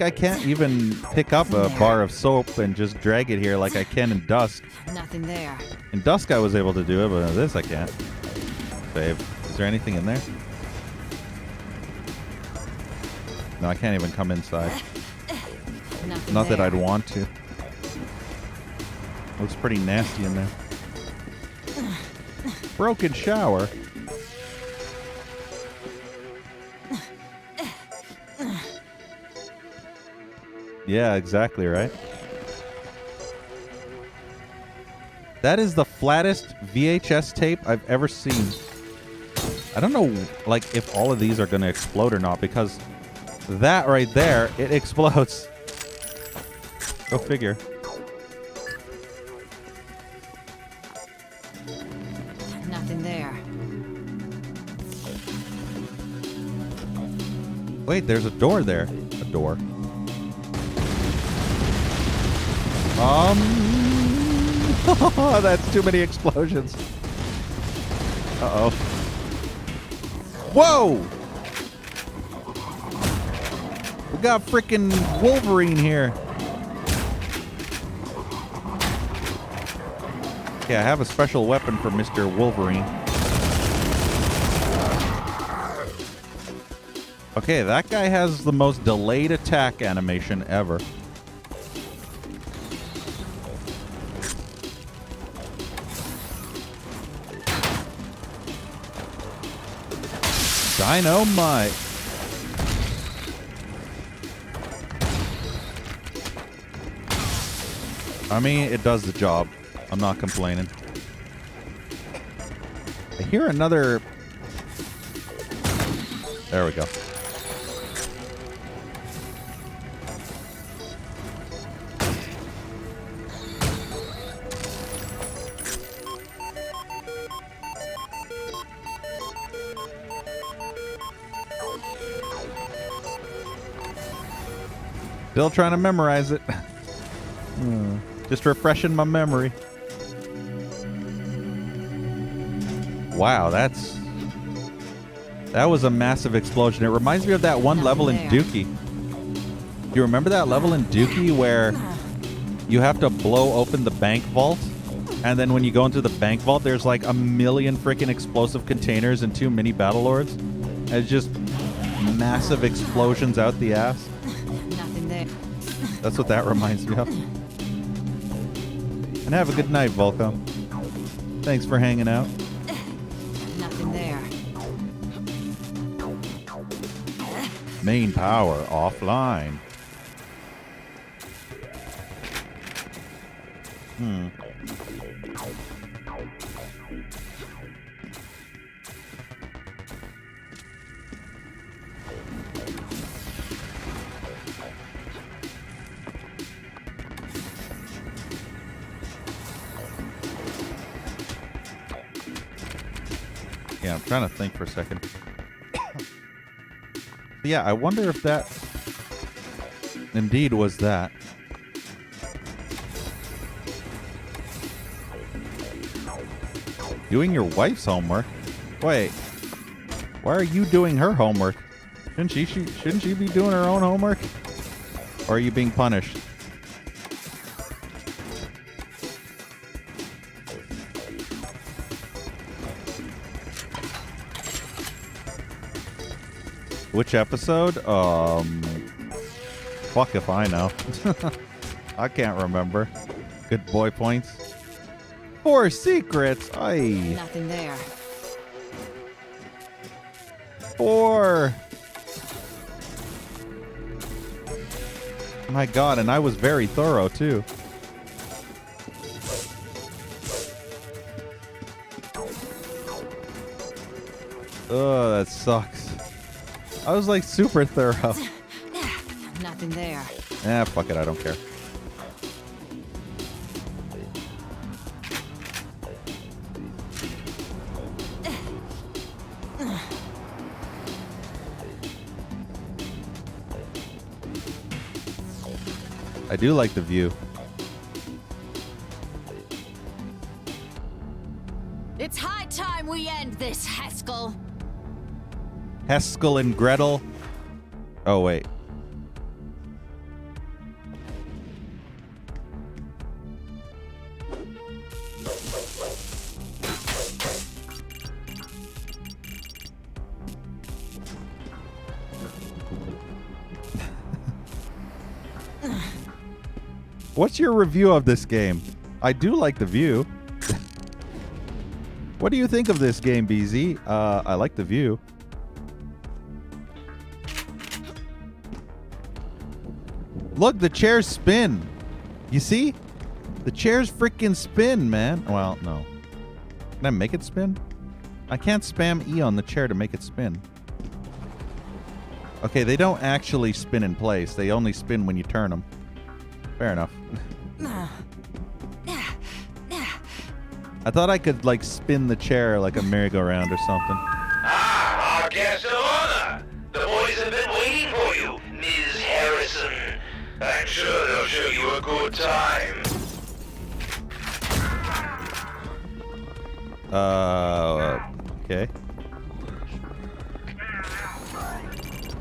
I can't even pick up a bar of soap and just drag it here like I can in Dusk.
Nothing there.
In Dusk I was able to do it, but in this I can't. Save. Is there anything in there? No, I can't even come inside.
Nothing
Not that
there.
I'd want to. Looks pretty nasty in there. Broken shower. Yeah, exactly right. That is the flattest VHS tape I've ever seen. I don't know, like, if all of these are going to explode or not, because that right there, it explodes. Go figure.
Nothing there.
Wait, there's a door there. A door. That's too many explosions. Uh-oh. Whoa! We got freaking Wolverine here. Yeah, I have a special weapon for Mr. Wolverine. Okay, that guy has the most delayed attack animation ever. Dynamite. I mean, it does the job. I'm not complaining. I hear another... There we go. Still trying to memorize it. Just refreshing my memory. Wow, that's That was a massive explosion. It reminds me of that one level in Dookie. Do you remember that level in Dookie where you have to blow open the bank vault? And then when you go into the bank vault, there's like a million freaking explosive containers and 2 mini battle lords. And it's just massive explosions out the ass.
Nothing there.
That's what that reminds me of. And have a good night, Volcom. Thanks for hanging out.
Nothing there.
Main power offline. Yeah, I'm trying to think for a second. Yeah, I wonder if that indeed was that. Doing your wife's homework? Wait, why are you doing her homework? Shouldn't she be doing her own homework? Or are you being punished? Which episode? Fuck if I know. I can't remember. Good boy points. 4 secrets. Aye.
Nothing there.
4. My God, and I was very thorough too. Oh, that sucks. I was like super thorough.
Nothing there.
Ah, fuck it, I don't care. I do like the view.
It's high time we end this, Haskell.
Haskell and Gretel. Oh, wait. What's your review of this game? I do like the view. What do you think of this game, BZ? I like the view. Look, the chairs spin. You see? The chairs freaking spin, man. Well, no. Can I make it spin? I can't spam E on the chair to make it spin. Okay, they don't actually spin in place. They only spin when you turn them. Fair enough. I thought I could, like, spin the chair like a merry-go-round or something.
Ah, our guest of honor. The boys have been waiting for you, Ms. Harrison. I'm sure they'll show you a good time.
Okay.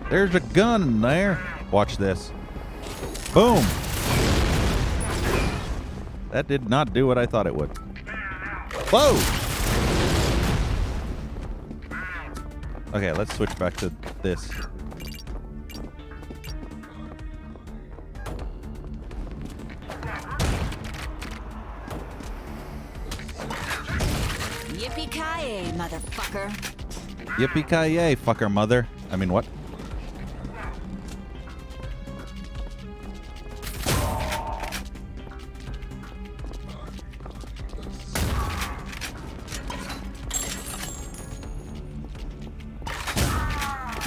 There's a gun in there. Watch this. Boom. That did not do what I thought it would. Whoa! Okay, let's switch back to this.
Yippee-ki-yay, motherfucker.
Yippee-ki-yay, fucker mother. I mean, what?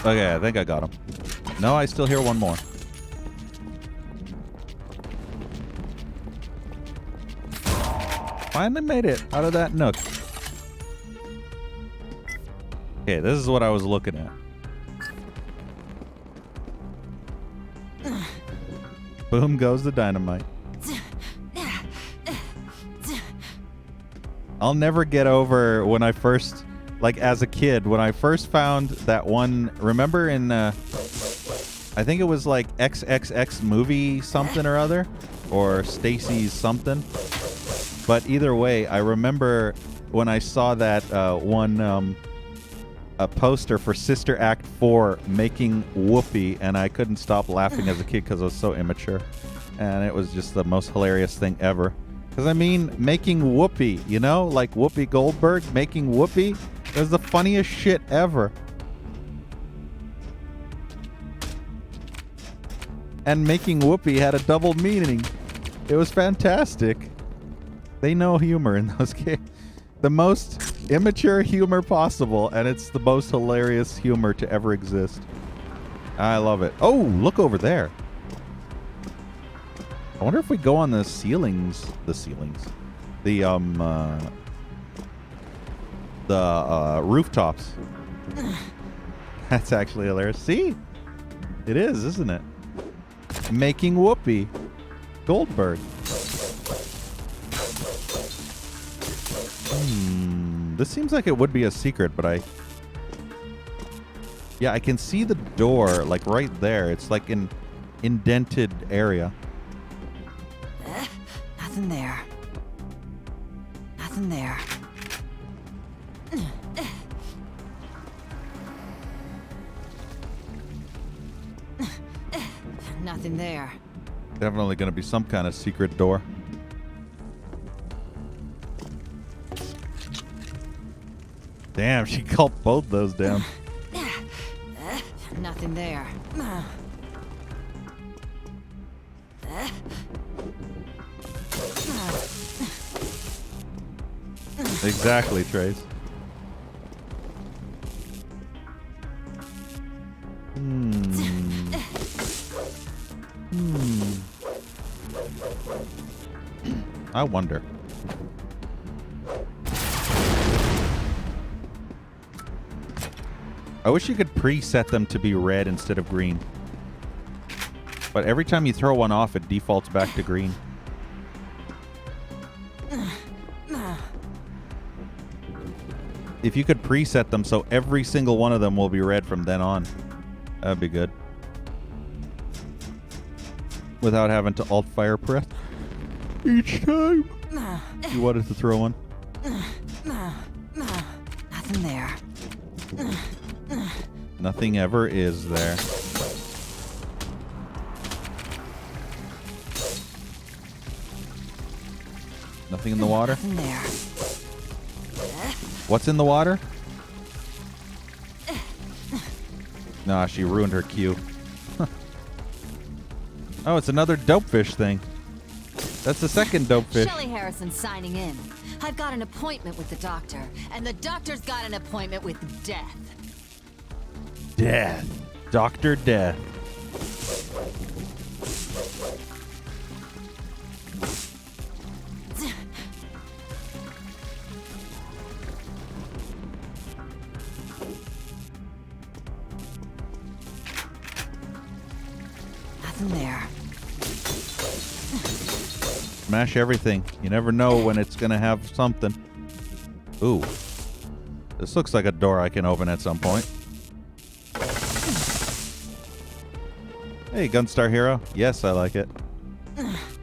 Okay, I think I got him. No, I still hear one more. Finally made it out of that nook. Okay, this is what I was looking at. Boom goes the dynamite. I'll never get over when I first like as a kid when I first found that one. Remember in I think it was like XXX movie something or other, or Stacy's something. But either way, I remember when I saw that one a poster for Sister Act 4 making Whoopi, and I couldn't stop laughing as a kid because I was so immature. And it was just the most hilarious thing ever. Because, I mean, making Whoopi, you know? Like Whoopi Goldberg making Whoopi was the funniest shit ever. And making Whoopi had a double meaning. It was fantastic. They know humor in those games. The most immature humor possible, and it's the most hilarious humor to ever exist. I love it. Oh, look over there. I wonder if we go on the ceilings. The rooftops. That's actually hilarious. See? It is, isn't it? Making Whoopi Goldberg. This seems like it would be a secret, but yeah, I can see the door, like right there. It's like an indented area.
Nothing there. Nothing there. Nothing there.
Definitely going to be some kind of secret door. Damn, she gulped both those down.
Nothing there.
Exactly, Trace. I wonder. I wish you could preset them to be red instead of green. But every time you throw one off, it defaults back to green. If you could preset them so every single one of them will be red from then on, that'd be good. Without having to alt fire press each time you wanted to throw one.
Nothing there.
Nothing ever is there. Nothing in the water?
Nothing there.
What's in the water? Nah, she ruined her cue. Oh, it's another dopefish thing. That's the second dopefish.
Shelley Harrison signing in. I've got an appointment with the doctor, and the doctor's got an appointment with death.
Death. Dr. Death.
Nothing there.
Smash everything. You never know when it's going to have something. Ooh. This looks like a door I can open at some point. Hey, Gunstar Hero. Yes, I like it.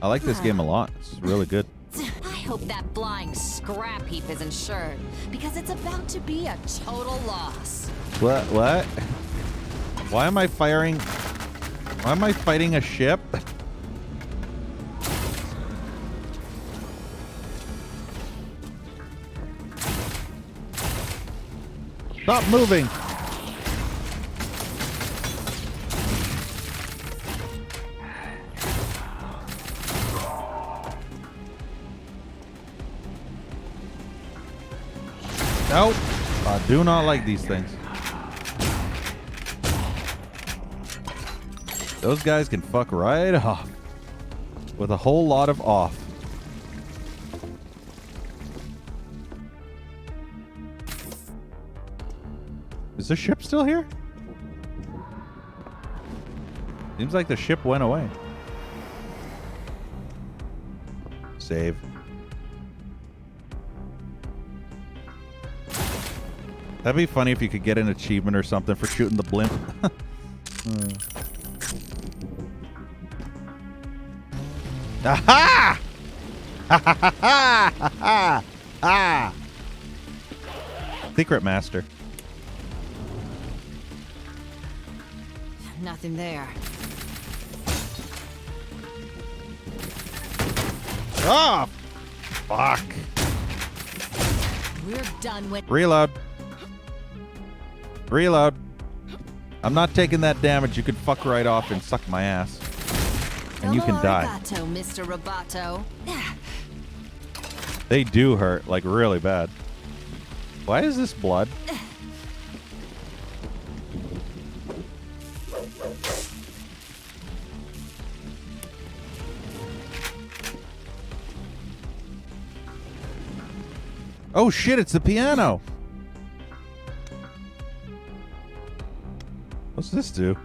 I like this game a lot. It's really good.
I hope that flying scrap heap is insured, because it's about to be a total loss.
What? Why am I firing? Why am I fighting a ship? Stop moving! Nope. I do not like these things. Those guys can fuck right off. With a whole lot of off. Is the ship still here? Seems like the ship went away. Save. That'd be funny if you could get an achievement or something for shooting the blimp. Aha! Ha ha ha ha ha ha! Secret Master.
Nothing there.
Oh! Fuck.
We're done with.
Reload. Reload. I'm not taking that damage. You could fuck right off and suck my ass. And you can die.
Arigato, Mr. Roboto.
They do hurt, like really bad. Why is this blood? Oh shit, it's the piano. What's this do?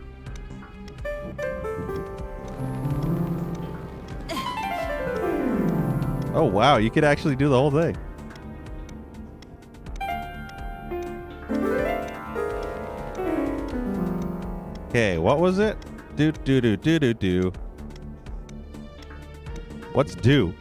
Oh wow, you could actually do the whole thing. Okay, what was it? Do do do do do do. What's do?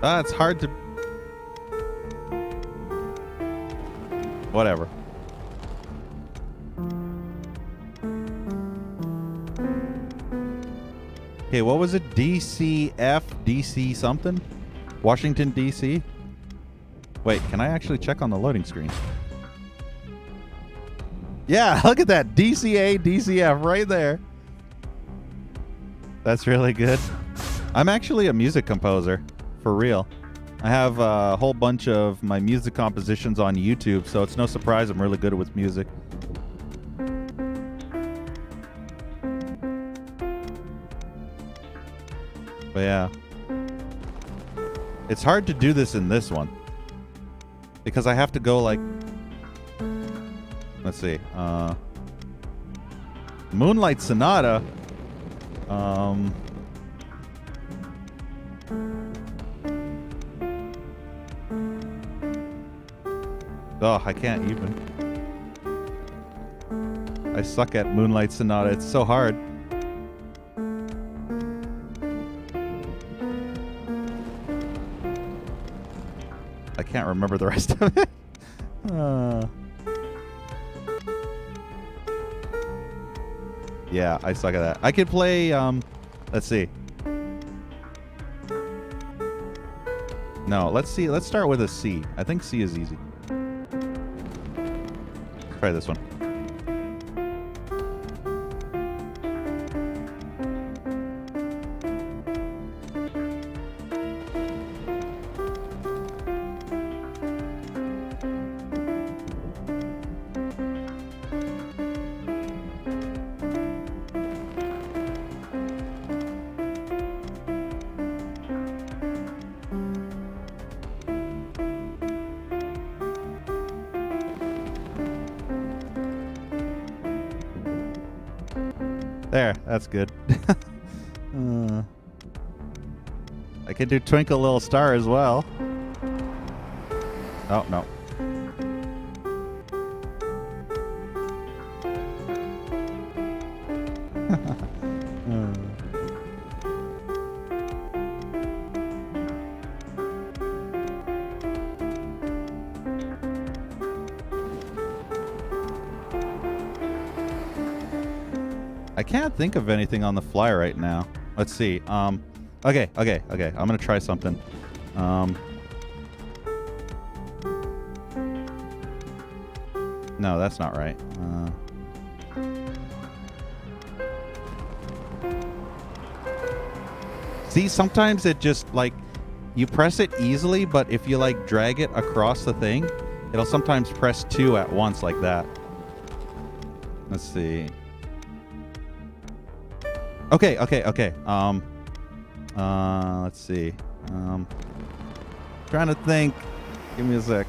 Ah, it's hard to... Whatever. Okay, what was it? DCF? DC something? Washington, DC? Wait, can I actually check on the loading screen? Yeah, look at that. DCA, DCF right there. That's really good. I'm actually a music composer. For real. I have a whole bunch of my music compositions on YouTube, so it's no surprise I'm really good with music. But yeah. It's hard to do this in this one. Because I have to go like... Let's see. Moonlight Sonata. Oh, I can't even. I suck at Moonlight Sonata. It's so hard. I can't remember the rest of it. Yeah, I suck at that. I could play, let's see. No, let's see. Let's start with a C. I think C is easy. Try this one. There, that's good. I can do Twinkle Little Star as well. Oh, no. I can't think of anything on the fly right now. Let's see. Okay. I'm gonna try something. No, that's not right. See, sometimes it just like you press it easily, but if you like drag it across the thing, it'll sometimes press 2 at once like that. Let's see. Okay. Let's see. Trying to think. Give me a sec.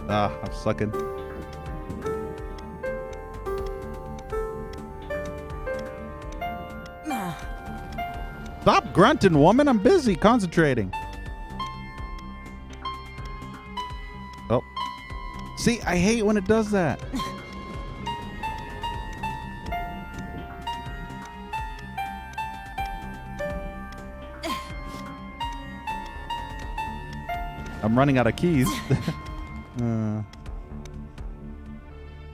I'm sucking. Stop grunting, woman. I'm busy concentrating. Oh. See, I hate when it does that. I'm running out of keys.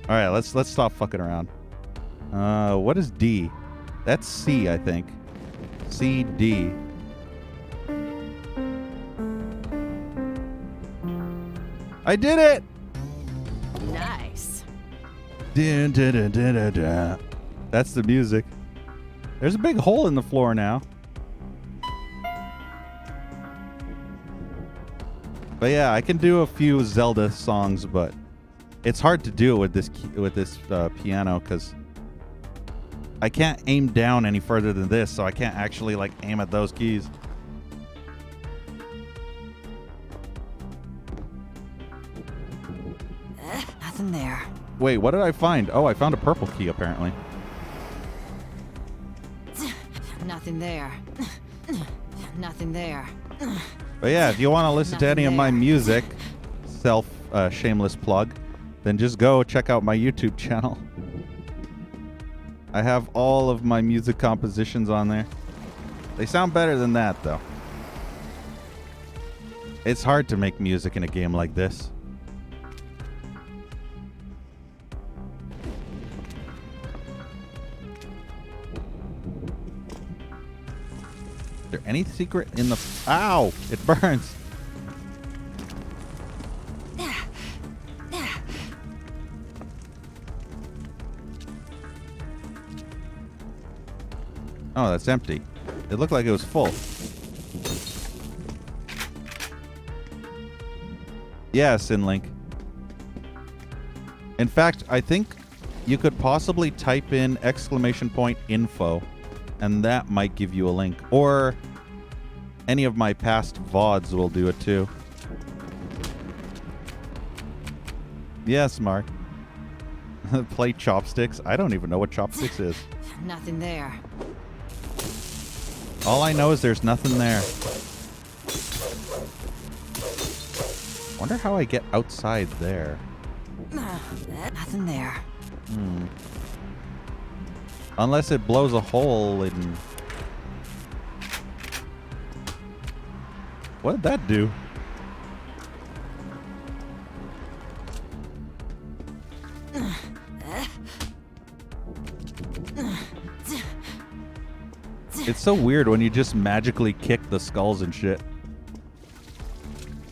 All right, let's stop fucking around. What is D? That's C, I think. C, D. I did it!
Nice.
Dun, dun, dun, dun, dun, dun. That's the music. There's a big hole in the floor now. But yeah, I can do a few Zelda songs, but it's hard to do with this piano because I can't aim down any further than this, so I can't actually like aim at those keys.
Nothing there.
Wait, what did I find? Oh, I found a purple key apparently.
Nothing there. Nothing there.
But yeah, if you want to listen to
Nothing
any of my
there.
music, shameless plug, then just go check out my YouTube channel. I have all of my music compositions on there. They sound better than that, though. It's hard to make music in a game like this. Is there any secret in the... Ow! It burns. Oh, that's empty. It looked like it was full. Yeah, Sinlink. In fact, I think you could possibly type in !info, and that might give you a link. Or any of my past VODs will do it too. Yes, Mark. Play Chopsticks? I don't even know what Chopsticks is.
Nothing there.
All I know is there's nothing there. Wonder how I get outside there.
Nothing there.
Unless it blows a hole in... What did that do? It's so weird when you just magically kick the skulls and shit.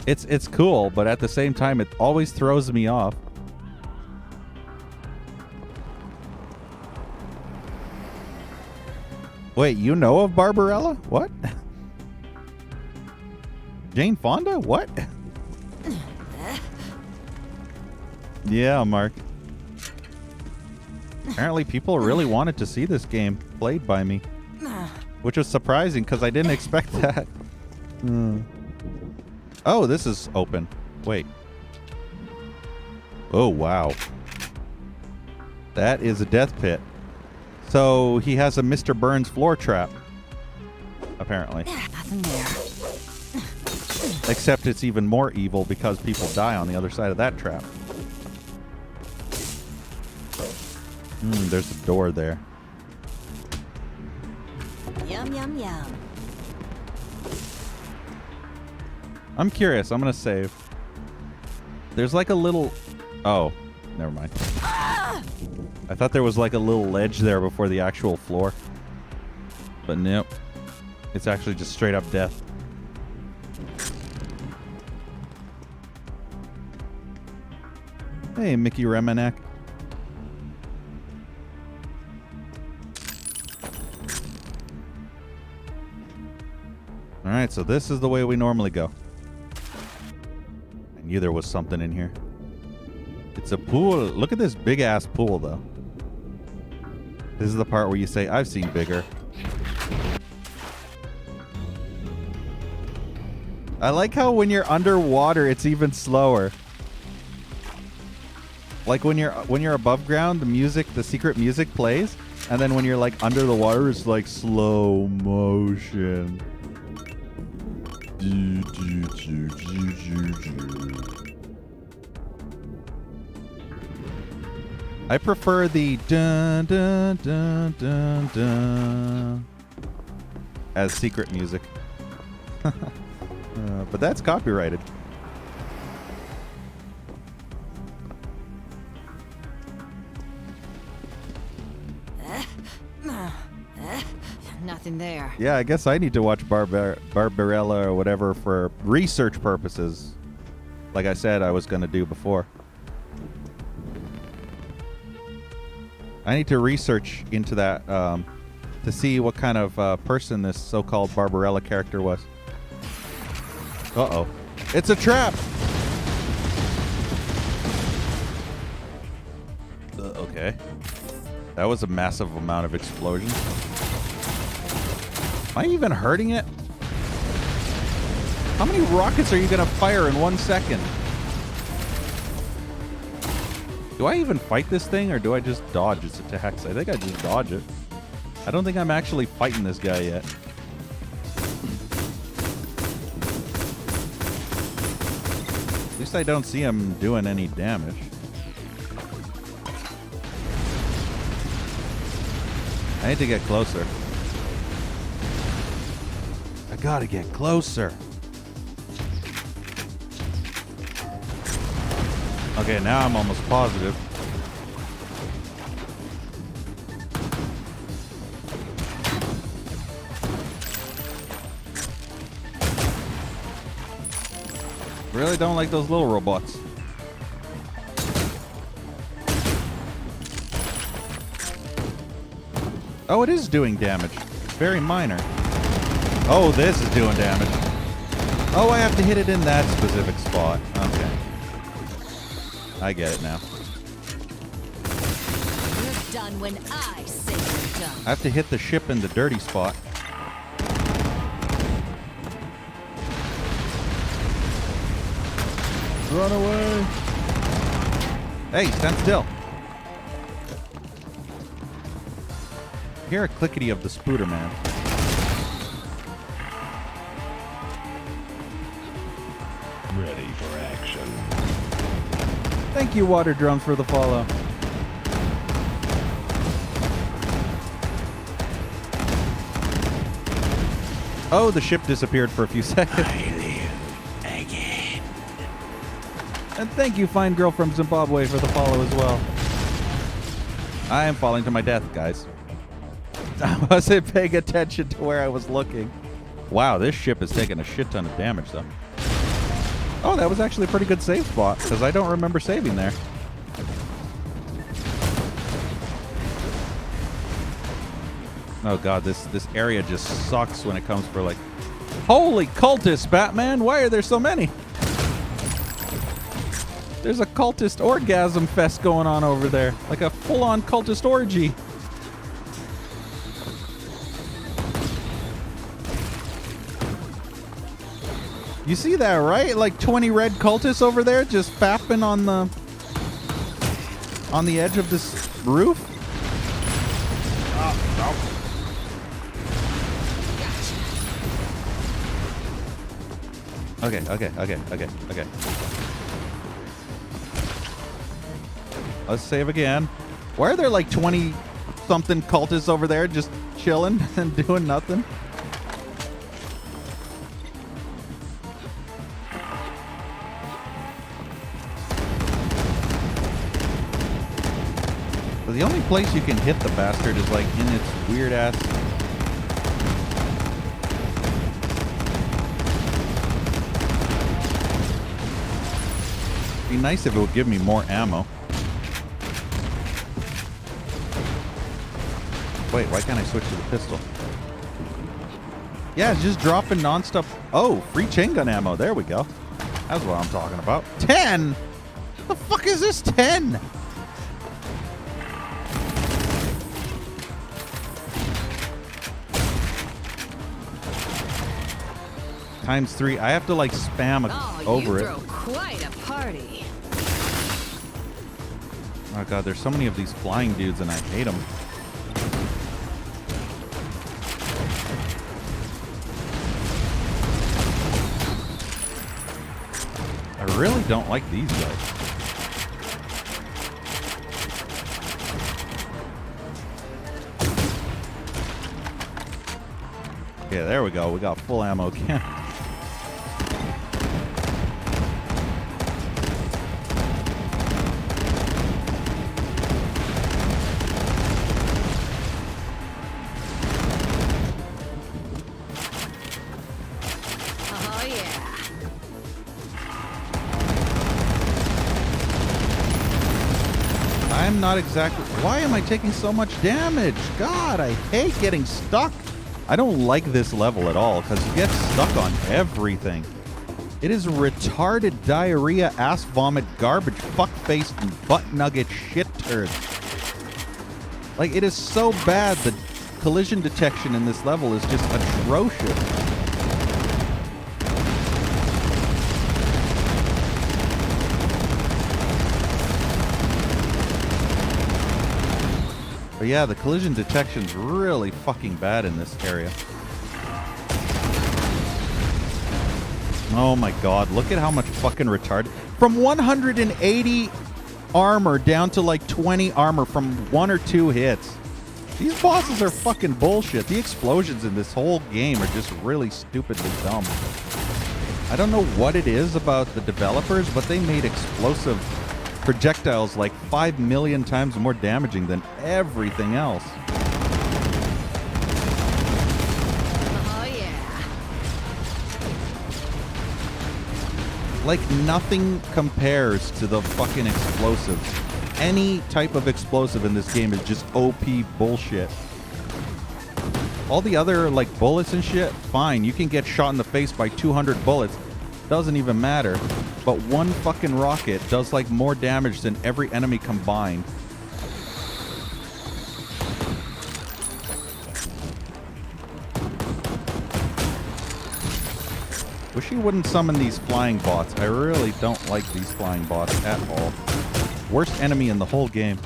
It's cool, but at the same time, it always throws me off. Wait, you know of Barbarella? What? Jane Fonda? What? Yeah, Mark. Apparently people really wanted to see this game played by me. Which was surprising because I didn't expect that. Oh, this is open. Wait. Oh, wow. That is a death pit. So he has a Mr. Burns floor trap. Apparently.
Nothing there.
Except it's even more evil because people die on the other side of that trap. There's a door there.
Yum, yum, yum.
I'm curious. I'm going to save. There's like a little... Oh, never mind. I thought there was like a little ledge there before the actual floor. But nope. It's actually just straight up death. Hey, Mickey Remenek. All right, so this is the way we normally go. I knew there was something in here. It's a pool. Look at this big ass pool, though. This is the part where you say, I've seen bigger. I like how when you're underwater, it's even slower. Like when you're above ground, the secret music plays, and then when you're like under the water, it's like slow motion. I prefer the dun dun dun dun dun as secret music. But that's copyrighted.
Nothing there.
Yeah, I guess I need to watch Barbarella or whatever for research purposes. Like I said I was going to do before. I need to research into that to see what kind of person this so-called Barbarella character was. Uh-oh. It's a trap! Okay. That was a massive amount of explosions. Am I even hurting it? How many rockets are you going to fire in 1 second? Do I even fight this thing, or do I just dodge its attacks? I think I just dodge it. I don't think I'm actually fighting this guy yet. At least I don't see him doing any damage. I need to get closer. I gotta get closer. Okay, now I'm almost positive. Really don't like those little robots. Oh, it is doing damage. Very minor. Oh, this is doing damage. Oh, I have to hit it in that specific spot. Okay. I get it now.
You're done when I say you're done.
I have to hit the ship in the dirty spot. Run away. Hey, stand still. Hear a clickety of the Spooder Man.
Ready for action.
Thank you, Water Drums, for the follow. Oh, the ship disappeared for a few seconds.
I live again.
And thank you, fine girl from Zimbabwe, for the follow as well. I am falling to my death, guys. I wasn't paying attention to where I was looking. Wow, this ship is taking a shit ton of damage, though. Oh, that was actually a pretty good save spot, because I don't remember saving there. Oh god, this area just sucks when it comes for like... Holy cultists, Batman! Why are there so many? There's a cultist orgasm fest going on over there. Like a full-on cultist orgy. You see that, right? Like 20 red cultists over there just fapping on the edge of this roof. Okay. Let's save again. Why are there like 20 something cultists over there just chilling and doing nothing? But the only place you can hit the bastard is like in its weird ass... It'd be nice if it would give me more ammo. Wait, why can't I switch to the pistol? Yeah, it's just dropping nonstop. Oh, free chain gun ammo. There we go. That's what I'm talking about. 10? The fuck is this 10? Times 3. I have to like spam over
you
it.
throw quite a party.
Oh god, there's so many of these flying dudes and I hate them. I really don't like these guys. Yeah, there we go. We got full ammo again.
Oh, yeah.
I'm not exactly... Why am I taking so much damage? God, I hate getting stuck. I don't like this level at all because you get stuck on everything. It is retarded diarrhea, ass vomit, garbage, fuck-faced, and butt nugget shit turd. Like, it is so bad. The collision detection in this level is just atrocious. But yeah, the collision detection's really fucking bad in this area. Oh my god, look at how much fucking retarded. From 180 armor down to like 20 armor from 1 or 2 hits. These bosses are fucking bullshit. The explosions in this whole game are just really stupidly dumb. I don't know what it is about the developers, but they made explosive projectiles like 5 million times more damaging than everything else.
Oh, yeah.
Like nothing compares to the fucking explosives. Any type of explosive in this game is just OP bullshit. All the other like bullets and shit, fine. You can get shot in the face by 200 bullets. Doesn't even matter. But one fucking rocket does like more damage than every enemy combined. Wish you wouldn't summon these flying bots. I really don't like these flying bots at all. Worst enemy in the whole game.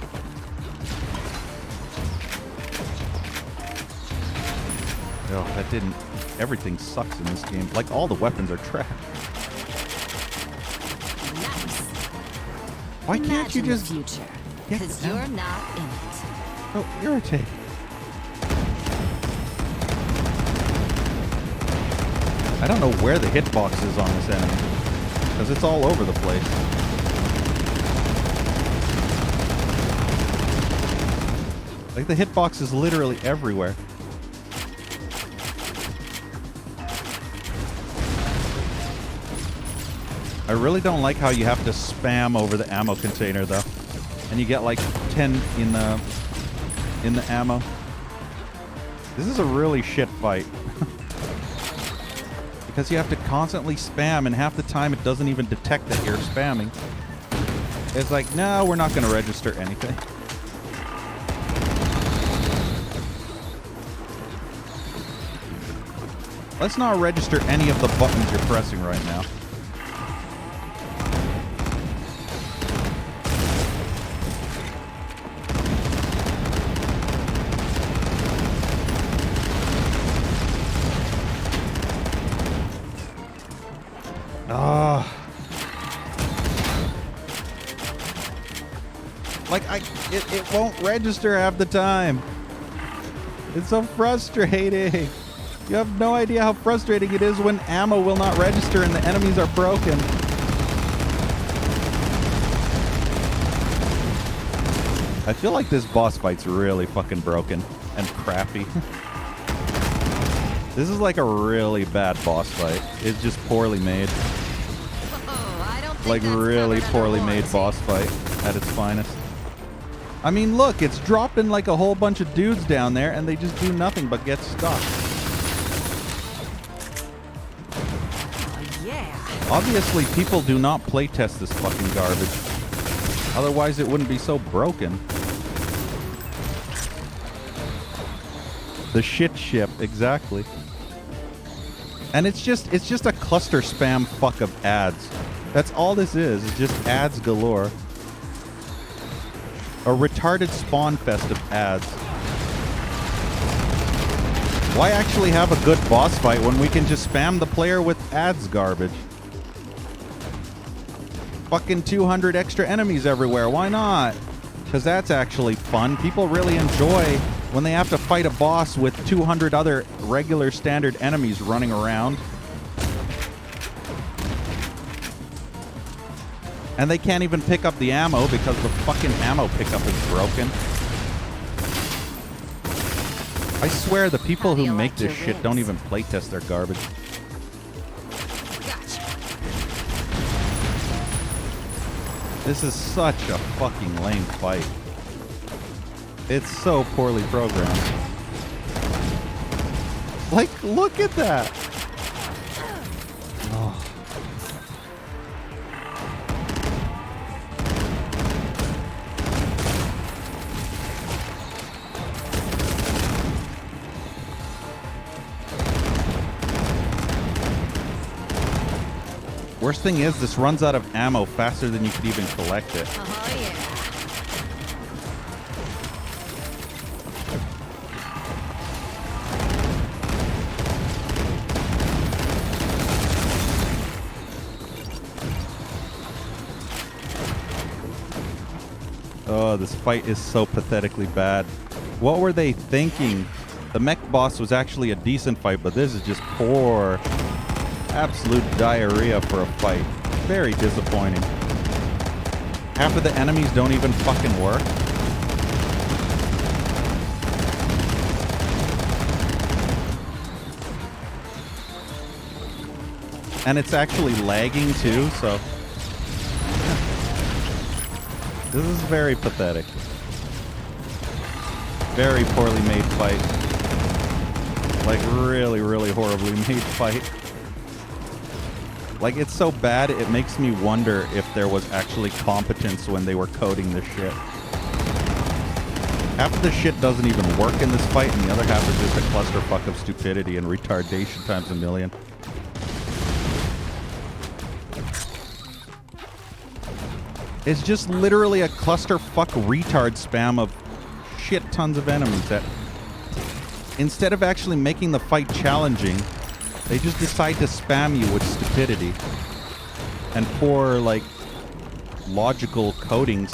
Oh, that didn't... Everything sucks in this game. Like, all the weapons are trash.
Nice.
Why can't you
Imagine
just...
the future?
get
Because
down?
you're not in it.
Oh, irritate. I don't know where the hitbox is on this enemy. Because it's all over the place. Like, the hitbox is literally everywhere. I really don't like how you have to spam over the ammo container, though. And you get like 10 in the ammo. This is a really shit fight. Because you have to constantly spam, and half the time it doesn't even detect that you're spamming. It's like, no, we're not going to register anything. Let's not register any of the buttons you're pressing right now. Like, it won't register half the time. It's so frustrating. You have no idea how frustrating it is when ammo will not register and the enemies are broken. I feel like this boss fight's really fucking broken and crappy. This is like a really bad boss fight. It's just poorly made.
Oh, I don't think
Like
that's
really
covered
poorly
under
made
warranty.
boss fight at its finest. I mean, look, it's dropping like a whole bunch of dudes down there and they just do nothing but get stuck.
yeah.
Obviously, people do not playtest this fucking garbage. Otherwise, it wouldn't be so broken. The shit ship, exactly. And it's just a cluster spam fuck of ads. That's all this is. It's just ads galore. A retarded spawn fest of ads. Why actually have a good boss fight when we can just spam the player with ads garbage? Fucking 200 extra enemies everywhere. Why not? Because that's actually fun. People really enjoy when they have to fight a boss with 200 other regular standard enemies running around. And they can't even pick up the ammo because the fucking ammo pickup is broken. I swear the people who make this shit don't even playtest their garbage.
Gotcha.
This is such a fucking lame fight. It's so poorly programmed. Like, look at that. Oh. Worst thing is, this runs out of ammo faster than you could even collect it.
Oh, yeah.
Oh, this fight is so pathetically bad. What were they thinking? The mech boss was actually a decent fight, but this is just poor. Absolute diarrhea for a fight. Very disappointing. Half of the enemies don't even fucking work. And it's actually lagging too, so... This is very pathetic. Very poorly made fight. Like, really, really horribly made fight. Like, it's so bad, it makes me wonder if there was actually competence when they were coding this shit. Half of the shit doesn't even work in this fight, and the other half is just a clusterfuck of stupidity and retardation times a million. It's just literally a clusterfuck retard spam of shit tons of enemies that, instead of actually making the fight challenging, they just decide to spam you with stupidity and poor, like, logical codings.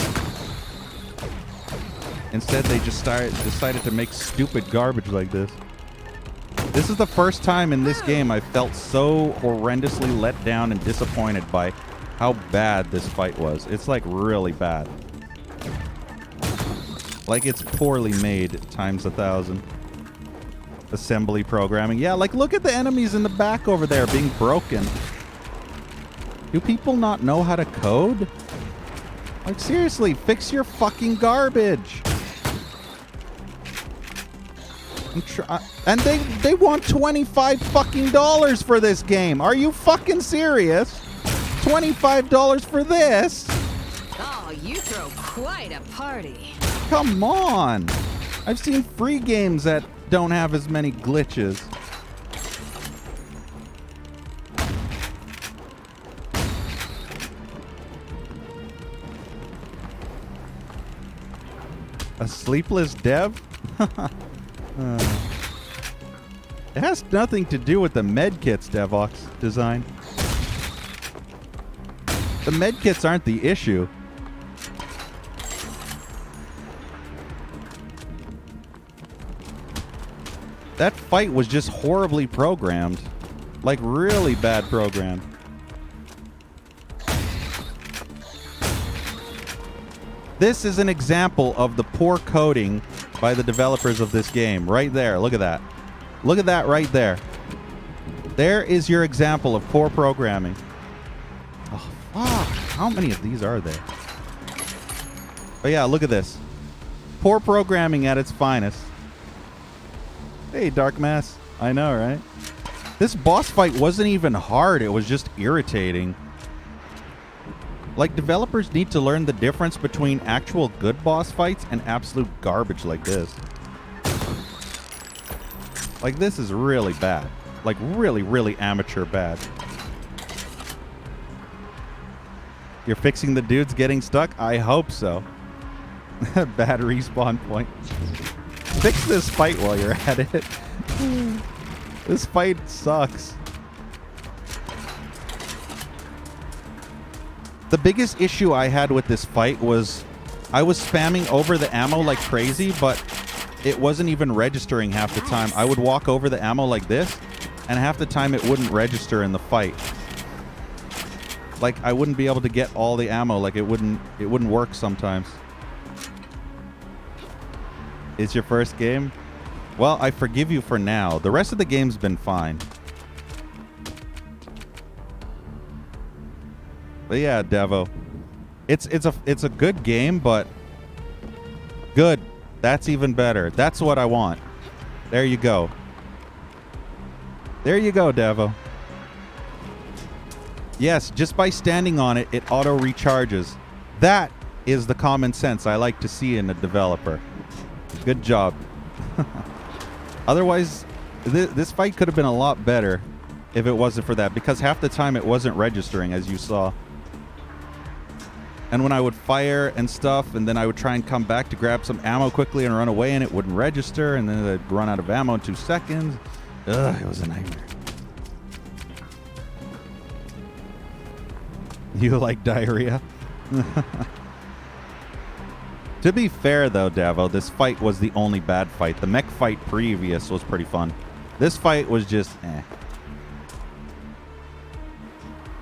Instead, they just decided to make stupid garbage like this. This is the first time in this game I felt so horrendously let down and disappointed by how bad this fight was. It's like really bad. Like it's poorly made times 1,000. Assembly programming. Yeah, like look at the enemies in the back over there being broken. Do people not know how to code? Like seriously, fix your fucking garbage. And they want $25 fucking dollars for this game. Are you fucking serious? $25 for this?
Oh, you throw quite a party.
Come on. I've seen free games that don't have as many glitches. A sleepless dev? It has nothing to do with the medkits Devox design. The medkits aren't the issue. That fight was just horribly programmed. Like really bad programmed. This is an example of the poor coding by the developers of this game. Right there. Look at that. Look at that right there. There is your example of poor programming. Oh, fuck. How many of these are there? Oh, yeah. Look at this. Poor programming at its finest. Hey, Dark Mass. I know, right? This boss fight wasn't even hard. It was just irritating. Like, developers need to learn the difference between actual good boss fights and absolute garbage like this. Like, this is really bad. Like, really, really amateur bad. You're fixing the dudes getting stuck? I hope so. Bad respawn point. Fix this fight while you're at it. This fight sucks. The biggest issue I had with this fight was I was spamming over the ammo like crazy, but it wasn't even registering half the time. I would walk over the ammo like this, and half the time it wouldn't register in the fight. Like, I wouldn't be able to get all the ammo. Like, it wouldn't work sometimes. It's your first game? Well, I forgive you for now. The rest of the game's been fine. But yeah, Devo. It's a good game, but good. That's even better. That's what I want. There you go. There you go, Devo. Yes, just by standing on it, it auto recharges. That is the common sense I like to see in a developer. Good job. Otherwise, this fight could have been a lot better if it wasn't for that, because half the time it wasn't registering, as you saw. And when I would fire and stuff, and then I would try and come back to grab some ammo quickly and run away, and it wouldn't register, and then I'd run out of ammo in 2 seconds. Ugh, it was a nightmare. You like diarrhea? To be fair, though, Davo, this fight was the only bad fight. The mech fight previous was pretty fun. This fight was just eh.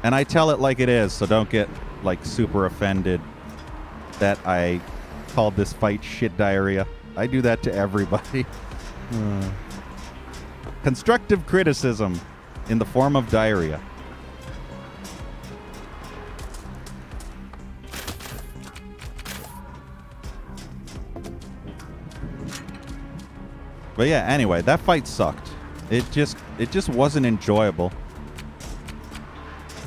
And I tell it like it is, so don't get, like, super offended that I called this fight shit diarrhea. I do that to everybody. Constructive criticism in the form of diarrhea. But yeah, anyway, that fight sucked. It just wasn't enjoyable.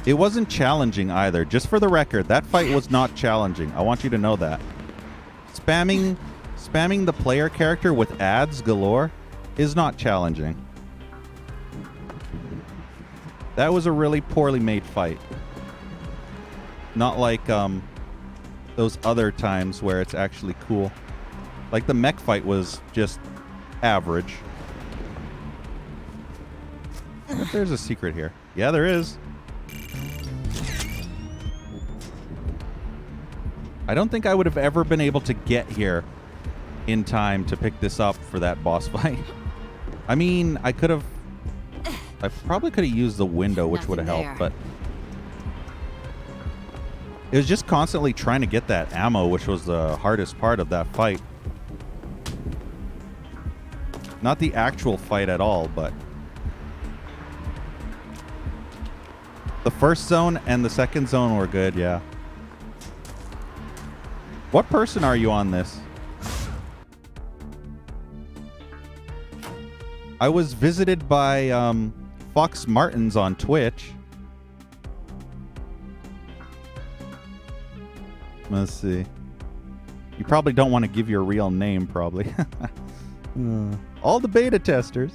It wasn't challenging either. Just for the record, that fight was not challenging. I want you to know that. Spamming the player character with ads galore is not challenging. That was a really poorly made fight. Not like those other times where it's actually cool. Like the mech fight was just average. But there's a secret here. Yeah, there is. I don't think I would have ever been able to get here in time to pick this up for that boss fight. I mean, I probably could have used the window, which would have helped, but it was just constantly trying to get that ammo, which was the hardest part of that fight. Not the actual fight at all, but the first zone and the second zone were good, yeah. What person are you on this? I was visited by Fox Martins on Twitch. Let's see. You probably don't want to give your real name, probably. All the beta testers.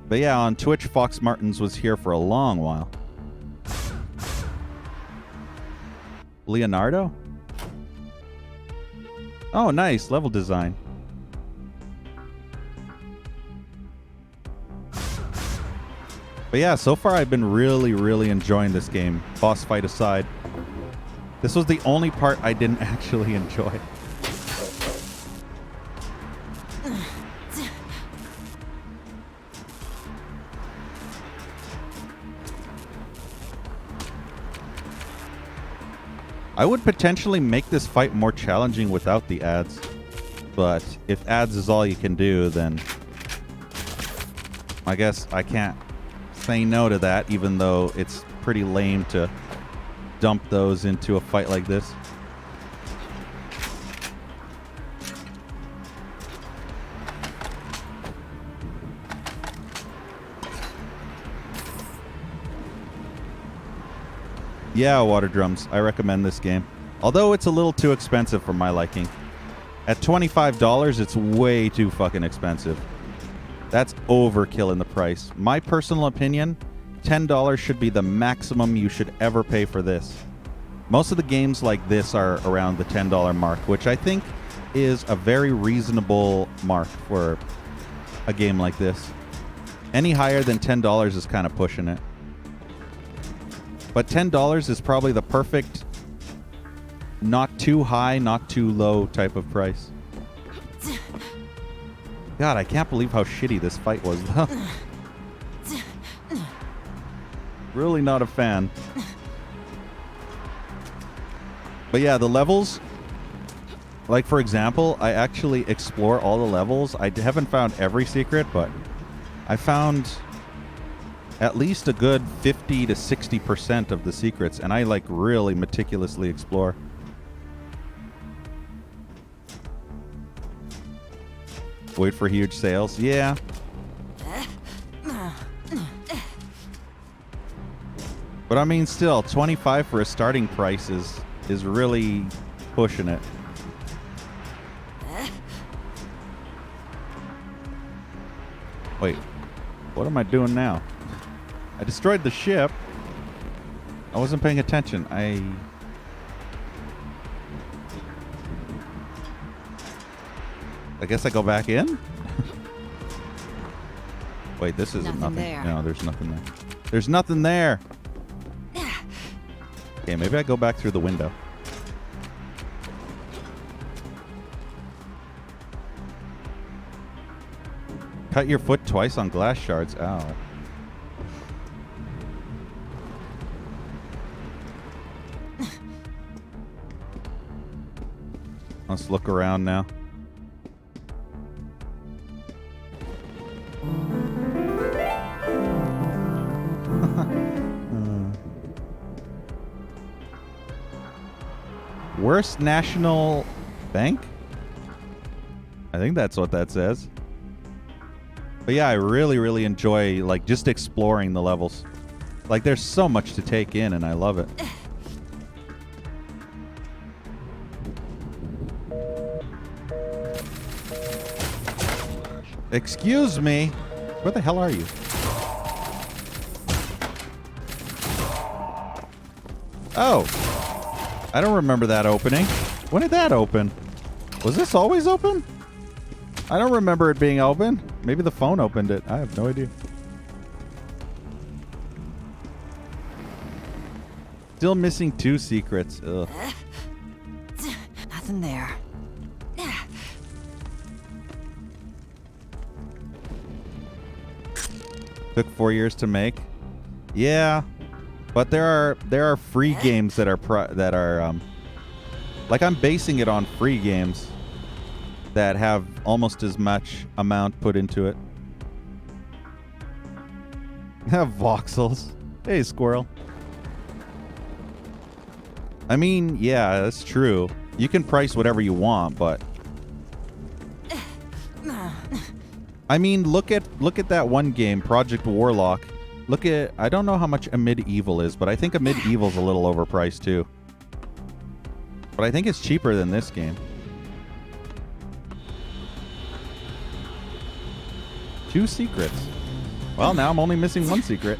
But yeah, on Twitch, Fox Martins was here for a long while. Leonardo? Oh, nice. Level design. But yeah, so far I've been really, really enjoying this game. Boss fight aside. This was the only part I didn't actually enjoy. I would potentially make this fight more challenging without the ads. But if ads is all you can do, then I guess I can't say no to that, even though it's pretty lame to dump those into a fight like this. Yeah, Water Drums. I recommend this game. Although it's a little too expensive for my liking. At $25, it's way too fucking expensive. That's overkill in the price. My personal opinion, $10 should be the maximum you should ever pay for this. Most of the games like this are around the $10 mark, which I think is a very reasonable mark for a game like this. Any higher than $10 is kind of pushing it. But $10 is probably the perfect, not too high, not too low type of price. God, I can't believe how shitty this fight was, though. Really not a fan. But yeah, the levels, like for example, I actually explore all the levels. I haven't found every secret, but I found at least a good 50 to 60% of the secrets, and I like really meticulously explore. Wait for huge sales. Yeah. But I mean, still, 25 for a starting price is really pushing it. Wait, what am I doing now? I destroyed the ship. I wasn't paying attention. I guess I go back in? Wait, this isn't nothing.
There.
No, there's nothing there. There's nothing there. Okay, maybe I go back through the window. Cut your foot twice on glass shards. Ow. Let's look around now. Worst national bank? I think that's what that says. But yeah, I really, really enjoy like just exploring the levels. Like there's so much to take in and I love it. Excuse me. Where the hell are you? Oh. I don't remember that opening. When did that open? Was this always open? I don't remember it being open. Maybe the phone opened it. I have no idea. Still missing 2 secrets. Ugh.
Nothing there.
Took 4 years to make. Yeah, but there are free games that are like I'm basing it on free games that have almost as much amount put into it. Have voxels. Hey, squirrel. I mean, yeah, that's true. You can price whatever you want, but I mean, look at that one game, Project Warlock. Look at, I don't know how much Amid Evil is, but I think Amid Evil's a little overpriced too. But I think it's cheaper than this game. 2 secrets. Well, now I'm only missing 1 secret.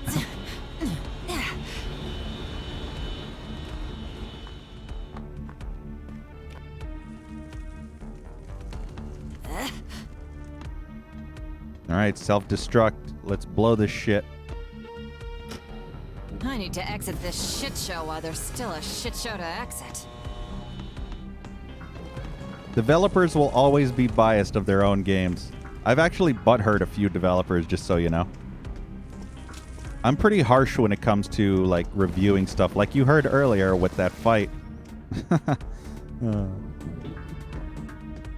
Alright, self-destruct. Let's blow this shit.
I need to exit this shit show while there's still a shit show to exit.
Developers will always be biased of their own games. I've actually butthurt a few developers, just so you know. I'm pretty harsh when it comes to like reviewing stuff, like you heard earlier with that fight.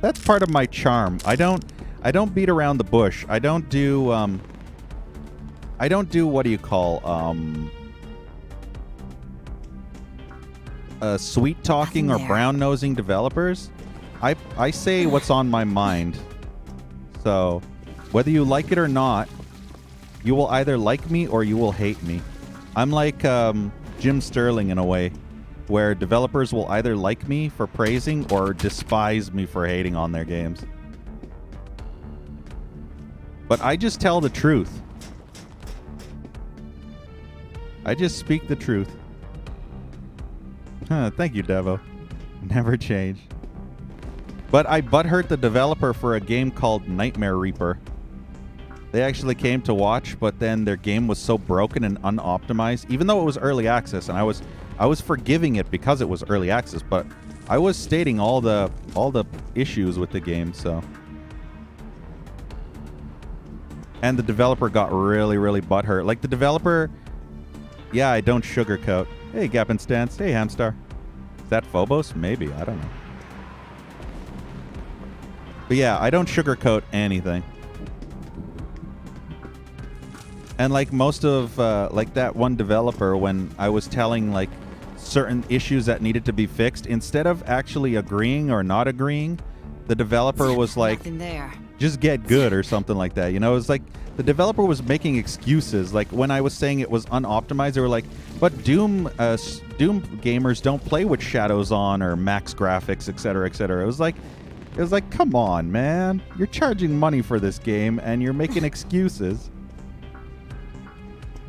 That's part of my charm. I don't beat around the bush. I don't do what do you call sweet talking or brown nosing developers. I say what's on my mind. So, whether you like it or not, you will either like me or you will hate me. I'm like Jim Sterling in a way, where developers will either like me for praising or despise me for hating on their games. But I just tell the truth. I just speak the truth. Thank you, Devo. Never change. But I butthurt the developer for a game called Nightmare Reaper. They actually came to watch, but then their game was so broken and unoptimized, even though it was early access, and I was forgiving it because it was early access, but I was stating all the issues with the game, so. And the developer got really, really butthurt. Like the developer, yeah, I don't sugarcoat. Hey, Gap and Stance. Hey, Hamstar. Is that Phobos? Maybe. I don't know. But yeah, I don't sugarcoat anything. And like most of, like that one developer, when I was telling like certain issues that needed to be fixed, instead of actually agreeing or not agreeing, the developer was like,
Nothing there.
just get good or something like that. You know, it was like the developer was making excuses. Like when I was saying it was unoptimized, they were like, but Doom gamers don't play with shadows on or max graphics, etc., etc. It was like, come on, man. You're charging money for this game and you're making excuses.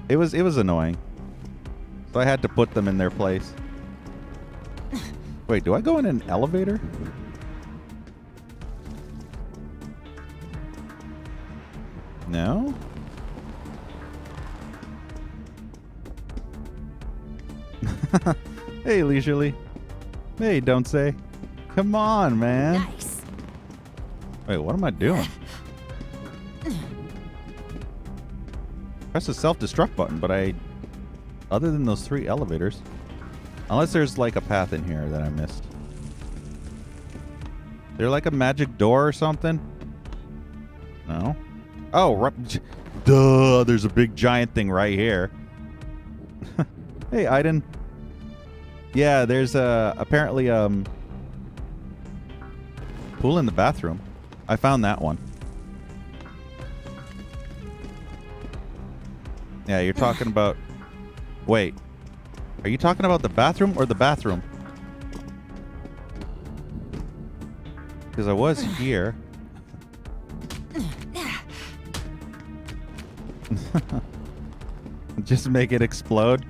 It was annoying. So I had to put them in their place. Wait, do I go in an elevator? No? Hey, Leisurely. Hey, don't say. Come on, man.
Nice.
Wait, what am I doing? Press the self-destruct button, but other than those 3 elevators, unless there's like a path in here that I missed. Is there like a magic door or something? No? Oh, duh, there's a big giant thing right here. Hey, Aiden. Yeah, there's apparently pool in the bathroom. I found that one. Yeah, you're talking about... Wait. Are you talking about the bathroom or the bathroom? Because I was here. Just make it explode.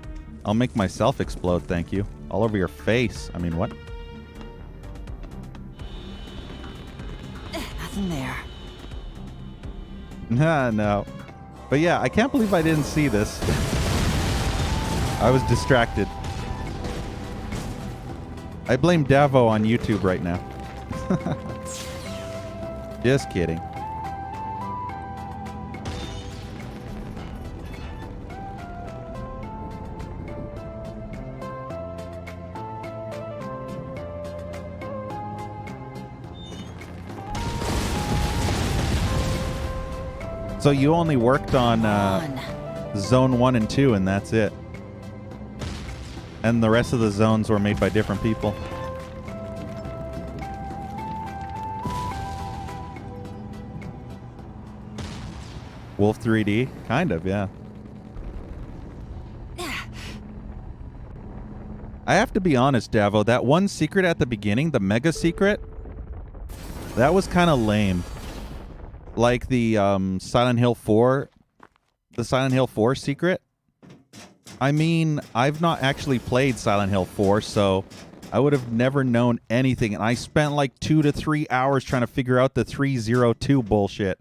I'll make myself explode, thank you. All over your face. I mean, what?
Nothing there.
No. But yeah, I can't believe I didn't see this. I was distracted. I blame Davo on YouTube right now. Just kidding. So you only worked on Zone 1 and 2, and that's it. And the rest of the zones were made by different people. Wolf 3D? Kind of, yeah. I have to be honest, Davo, that one secret at the beginning, the mega secret, that was kind of lame. Like the Silent Hill 4, the Silent Hill 4 secret. I mean, I've not actually played Silent Hill 4, so I would have never known anything. And I spent like 2 to 3 hours trying to figure out the 302 bullshit.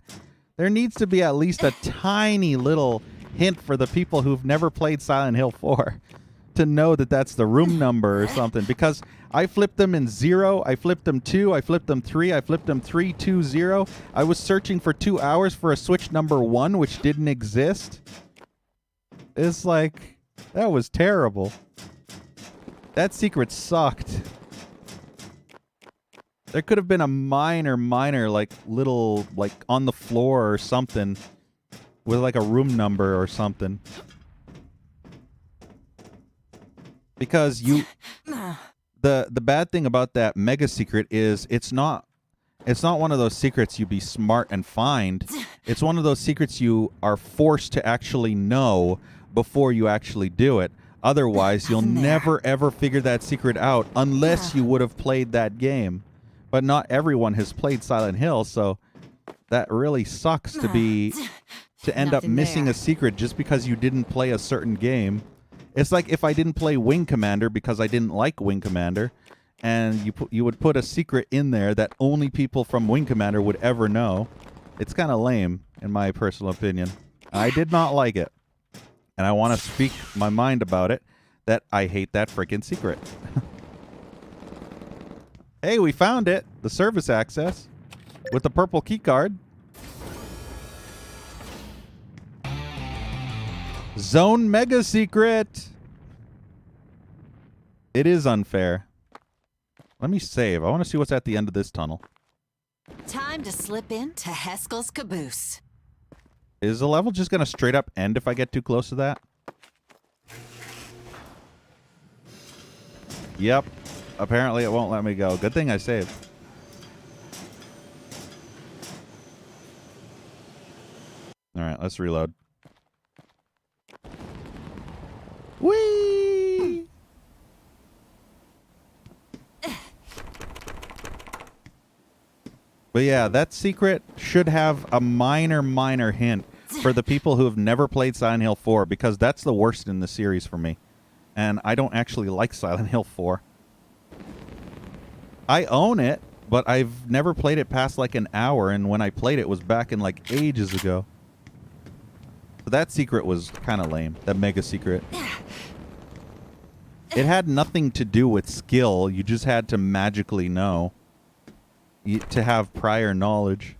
There needs to be at least a tiny little hint for the people who've never played Silent Hill 4 to know that that's the room number or something. Because I flipped them in 0, I flipped them 2, I flipped them 3, I flipped them 3, 2, 0. I was searching for 2 hours for a switch number 1, which didn't exist. It's like, that was terrible. That secret sucked. There could have been a minor, like, little, like, on the floor or something with, like, a room number or something. Because you... The bad thing about that mega secret is it's not one of those secrets you be smart and find. It's one of those secrets you are forced to actually know before you actually do it. Otherwise, you'll never ever figure that secret out unless you would have played that game. But not everyone has played Silent Hill, so that really sucks to end up
Nothing
missing
there.
a secret just because you didn't play a certain game. It's like if I didn't play Wing Commander because I didn't like Wing Commander, and you would put a secret in there that only people from Wing Commander would ever know. It's kind of lame, in my personal opinion. I did not like it. And I want to speak my mind about it, that I hate that freaking secret. Hey, we found it. The service access with the purple key card. Zone Mega Secret. It is unfair. Let me save. I want to see what's at the end of this tunnel.
Time to slip into Heskel's caboose.
Is the level just going to straight up end if I get too close to that? Yep. Apparently it won't let me go. Good thing I saved. All right, let's reload. Whee! But yeah, that secret should have a minor hint for the people who have never played Silent Hill 4, because that's the worst in the series for me. And I don't actually like Silent Hill 4. I own it, but I've never played it past like an hour, and when I played it was back in like ages ago. So that secret was kind of lame, that mega secret. It had nothing to do with skill, you just had to magically know. To have prior knowledge.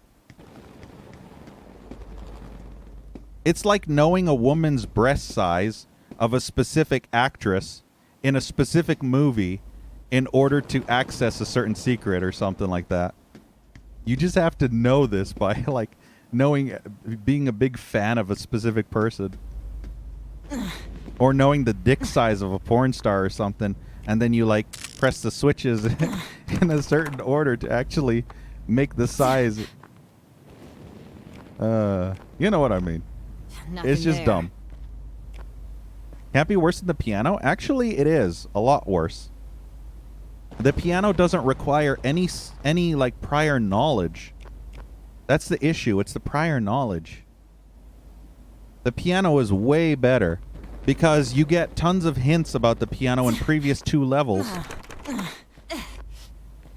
It's like knowing a woman's breast size of a specific actress in a specific movie in order to access a certain secret or something like that. You just have to know this by like knowing, being a big fan of a specific person. Or knowing the dick size of a porn star or something, and then you like press the switches in a certain order to actually make the size. You know what I mean.
Nothing
It's just
there.
dumb. Can't be worse than the piano? Actually, it is a lot worse. The piano doesn't require any like prior knowledge. That's the issue. It's the prior knowledge. The piano is way better because you get tons of hints about the piano in previous 2 levels.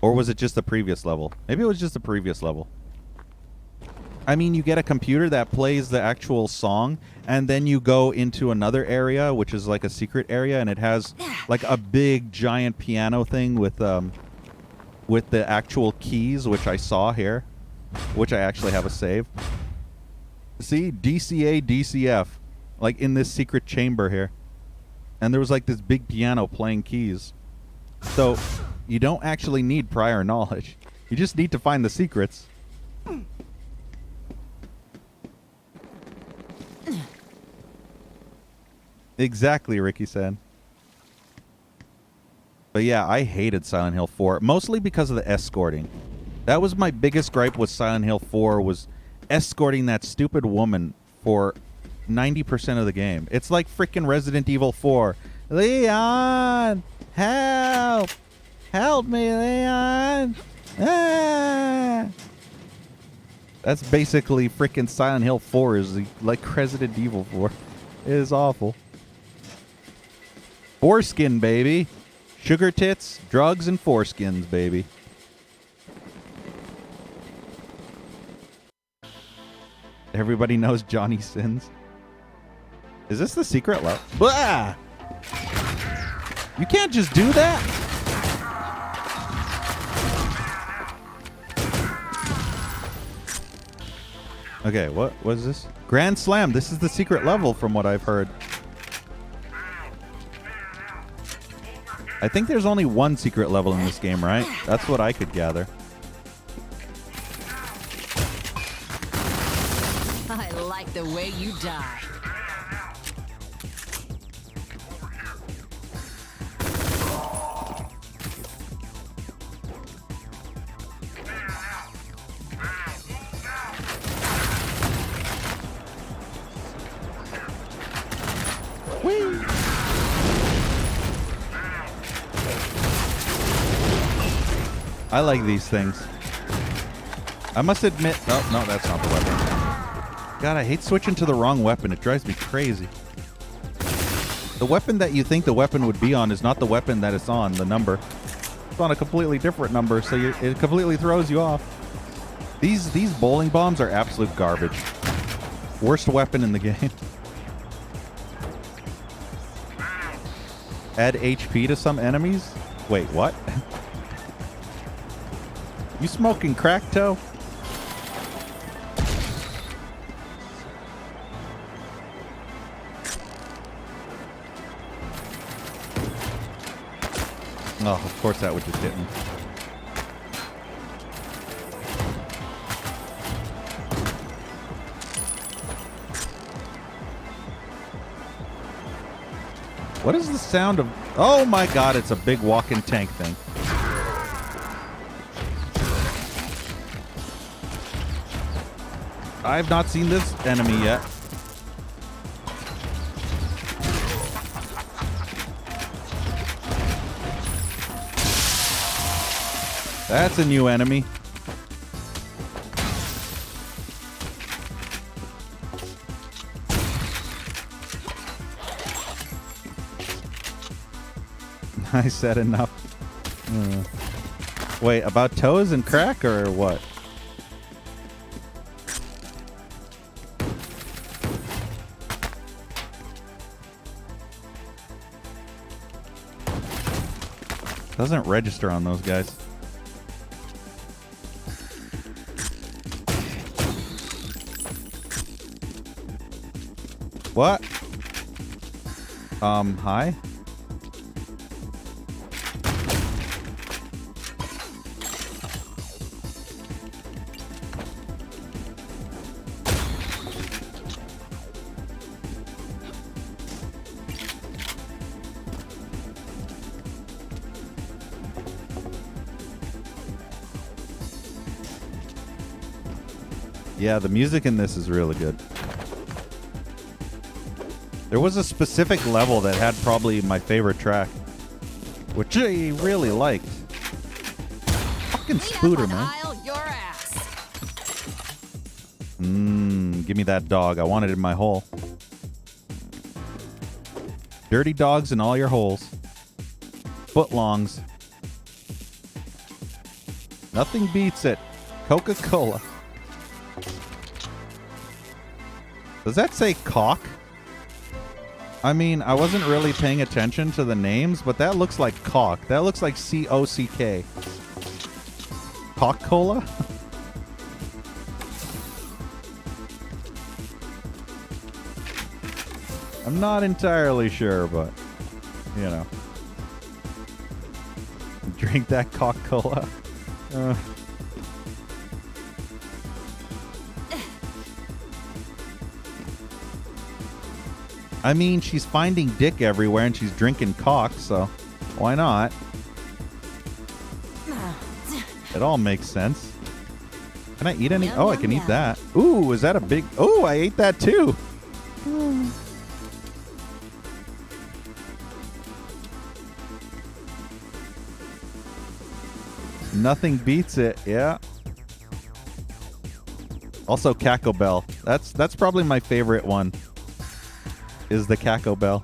Or was it just the previous level? Maybe it was just the previous level. I mean, you get a computer that plays the actual song, and then you go into another area, which is like a secret area, and it has like a big giant piano thing with the actual keys, which I saw here, which I actually have a save. See, DCA, DCF, like in this secret chamber here. And there was like this big piano playing keys. So you don't actually need prior knowledge. You just need to find the secrets. Exactly, Ricky said. But yeah, I hated Silent Hill 4, mostly because of the escorting. That was my biggest gripe with Silent Hill 4, was escorting that stupid woman for 90% of the game. It's like freaking Resident Evil 4. Leon! Help! Help me, Leon! Ah! That's basically freaking Silent Hill 4 is like Resident Evil 4. It is awful. Foreskin, baby. Sugar tits, drugs, and foreskins, baby. Everybody knows Johnny Sins. Is this the secret level? Blah! You can't just do that. Okay, what was this? Grand Slam. This is the secret level from what I've heard. I think there's only one secret level in this game, right? That's what I could gather.
I like the way you die.
I like these things. I must admit... Oh, no, that's not the weapon. God, I hate switching to the wrong weapon. It drives me crazy. The weapon that you think the weapon would be on is not the weapon that it's on, the number. It's on a completely different number, so it completely throws you off. These bowling bombs are absolute garbage. Worst weapon in the game. Add HP to some enemies? Wait, what? You smoking crack, Toe? Oh, of course that would just hit me. What is the sound of... Oh my god, it's a big walking tank thing. I've not seen this enemy yet. That's a new enemy. I said enough. Wait, about toes and crack or what? Doesn't register on those guys. What? Hi? Yeah, the music in this is really good. There was a specific level that had probably my favorite track, which I really liked. Fucking Spooter, man.
Your ass.
Give me that dog. I want it in my hole. Dirty dogs in all your holes. Footlongs. Nothing beats it. Coca-Cola. Does that say cock? I mean, I wasn't really paying attention to the names, but that looks like cock. That looks like C-O-C-K. Cock-Cola? I'm not entirely sure, but, you know. Drink that Coca-Cola. I mean, she's finding dick everywhere and she's drinking cock, so why not? It all makes sense. Can I eat any? Oh, I can eat that. Ooh, is that a big... Oh, I ate that too. Nothing beats it, yeah. Also, Caco Bell. That's probably my favorite one. Is the Caco Bell.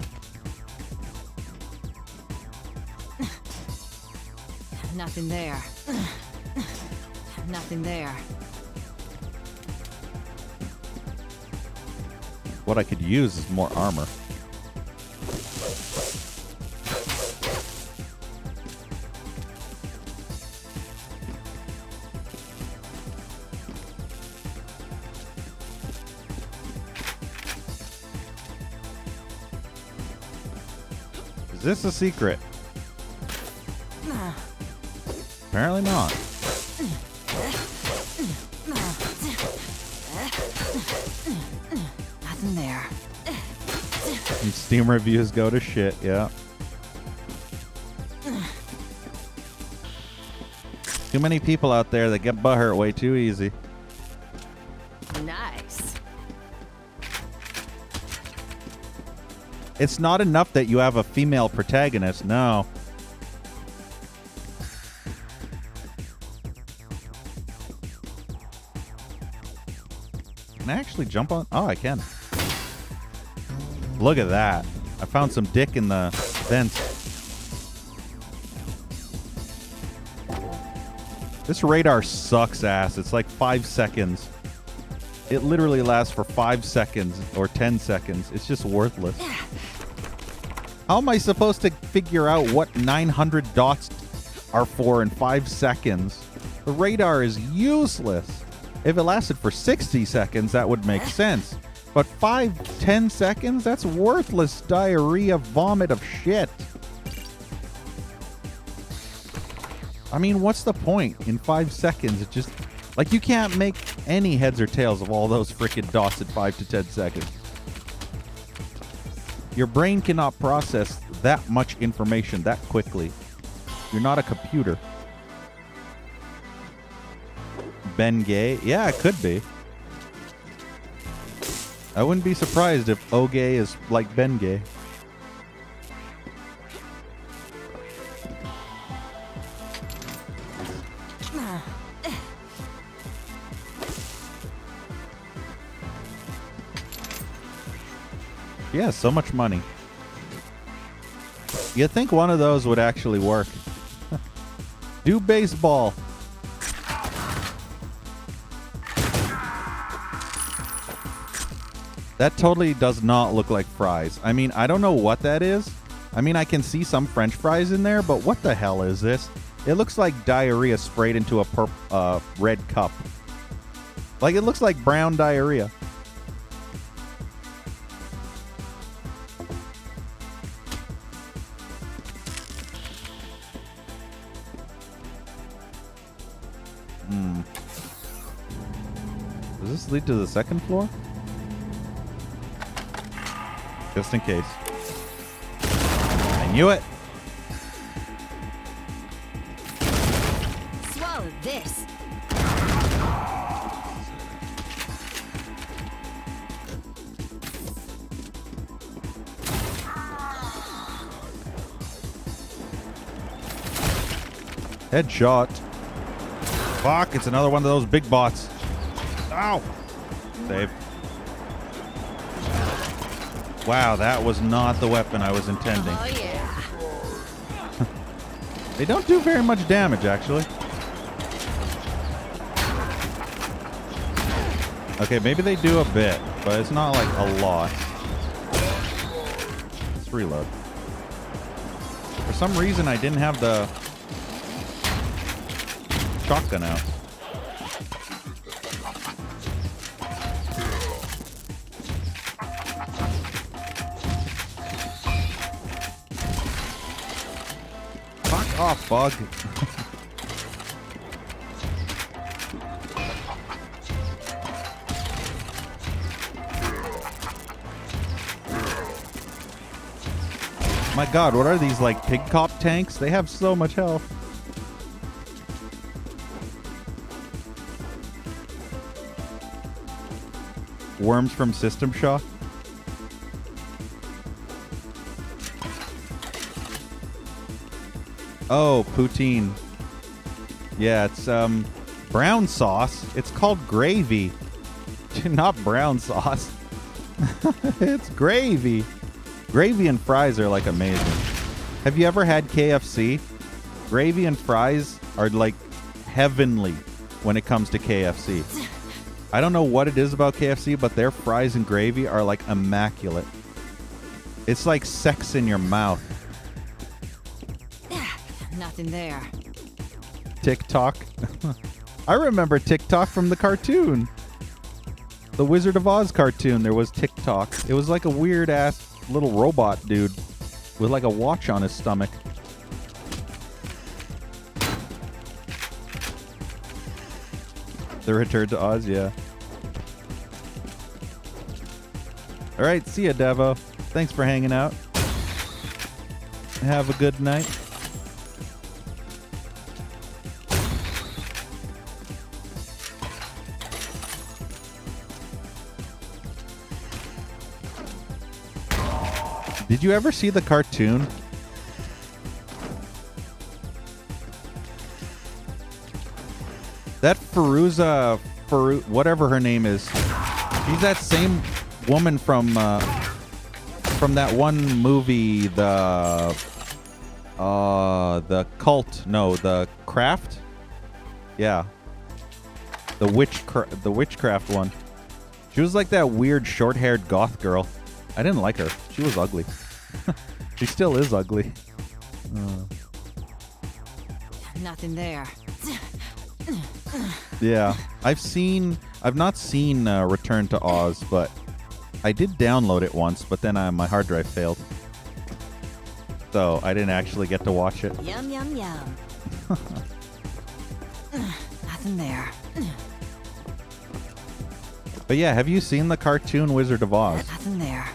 Nothing there. Nothing there.
What I could use is more armor. Is this a secret? Apparently not.
Nothing there.
And Steam reviews go to shit, yeah. Too many people out there that get butthurt way too easy.
Nice.
It's not enough that you have a female protagonist, no. Can I actually jump on? Oh, I can. Look at that. I found some dick in the vent. This radar sucks ass. It's like 5 seconds. It literally lasts for 5 seconds or 10 seconds. It's just worthless. How am I supposed to figure out what 900 dots are for in 5 seconds? The radar is useless. If it lasted for 60 seconds, that would make sense. But 5-10 seconds? That's worthless diarrhea vomit of shit. I mean, what's the point? In 5 seconds, it just... Like, you can't make any heads or tails of all those freaking dots at 5 to 10 seconds. Your brain cannot process that much information that quickly. You're not a computer. Ben Gay? Yeah, it could be. I wouldn't be surprised if Ogay is like Ben Gay. Yeah, so much money. You'd think one of those would actually work. Do baseball. That totally does not look like fries. I mean, I don't know what that is. I mean, I can see some French fries in there, but what the hell is this? It looks like diarrhea sprayed into a red cup. Like, it looks like brown diarrhea. Does this lead to the second floor? Just in case. I knew it.
Swallow this.
Headshot. Fuck, it's another one of those big bots. Ow. Save. Wow, that was not the weapon I was intending.
Oh, yeah.
They don't do very much damage, actually. Okay, maybe they do a bit, but it's not like a lot. Let's reload. For some reason, I didn't have the shotgun out. Fuck off, bug. My god, what are these, like, pig cop tanks? They have so much health. Worms from System Shock. Oh, poutine. Yeah, it's brown sauce. It's called gravy. Not brown sauce. It's gravy. Gravy and fries are like amazing. Have you ever had KFC? Gravy and fries are like heavenly when it comes to KFC. I don't know what it is about KFC, but their fries and gravy are like immaculate. It's like sex in your mouth.
Nothing there.
TikTok. I remember TikTok from the cartoon. The Wizard of Oz cartoon, there was TikTok. It was like a weird ass little robot dude with like a watch on his stomach. The Return to Oz, yeah. All right, see ya, Devo. Thanks for hanging out. Have a good night. Did you ever see the cartoon? That Fairuza, whatever her name is, She's that same woman from that one movie, the Cult. No, the Craft. Yeah, the Witchcraft one. She was like that weird short-haired goth girl. I didn't like her. She was ugly. She still is ugly.
Nothing there.
Yeah, I've not seen Return to Oz, but I did download it once, but then my hard drive failed. So I didn't actually get to watch it.
Yum, yum, yum. Nothing there.
But yeah, have you seen the cartoon Wizard of Oz?
Nothing there.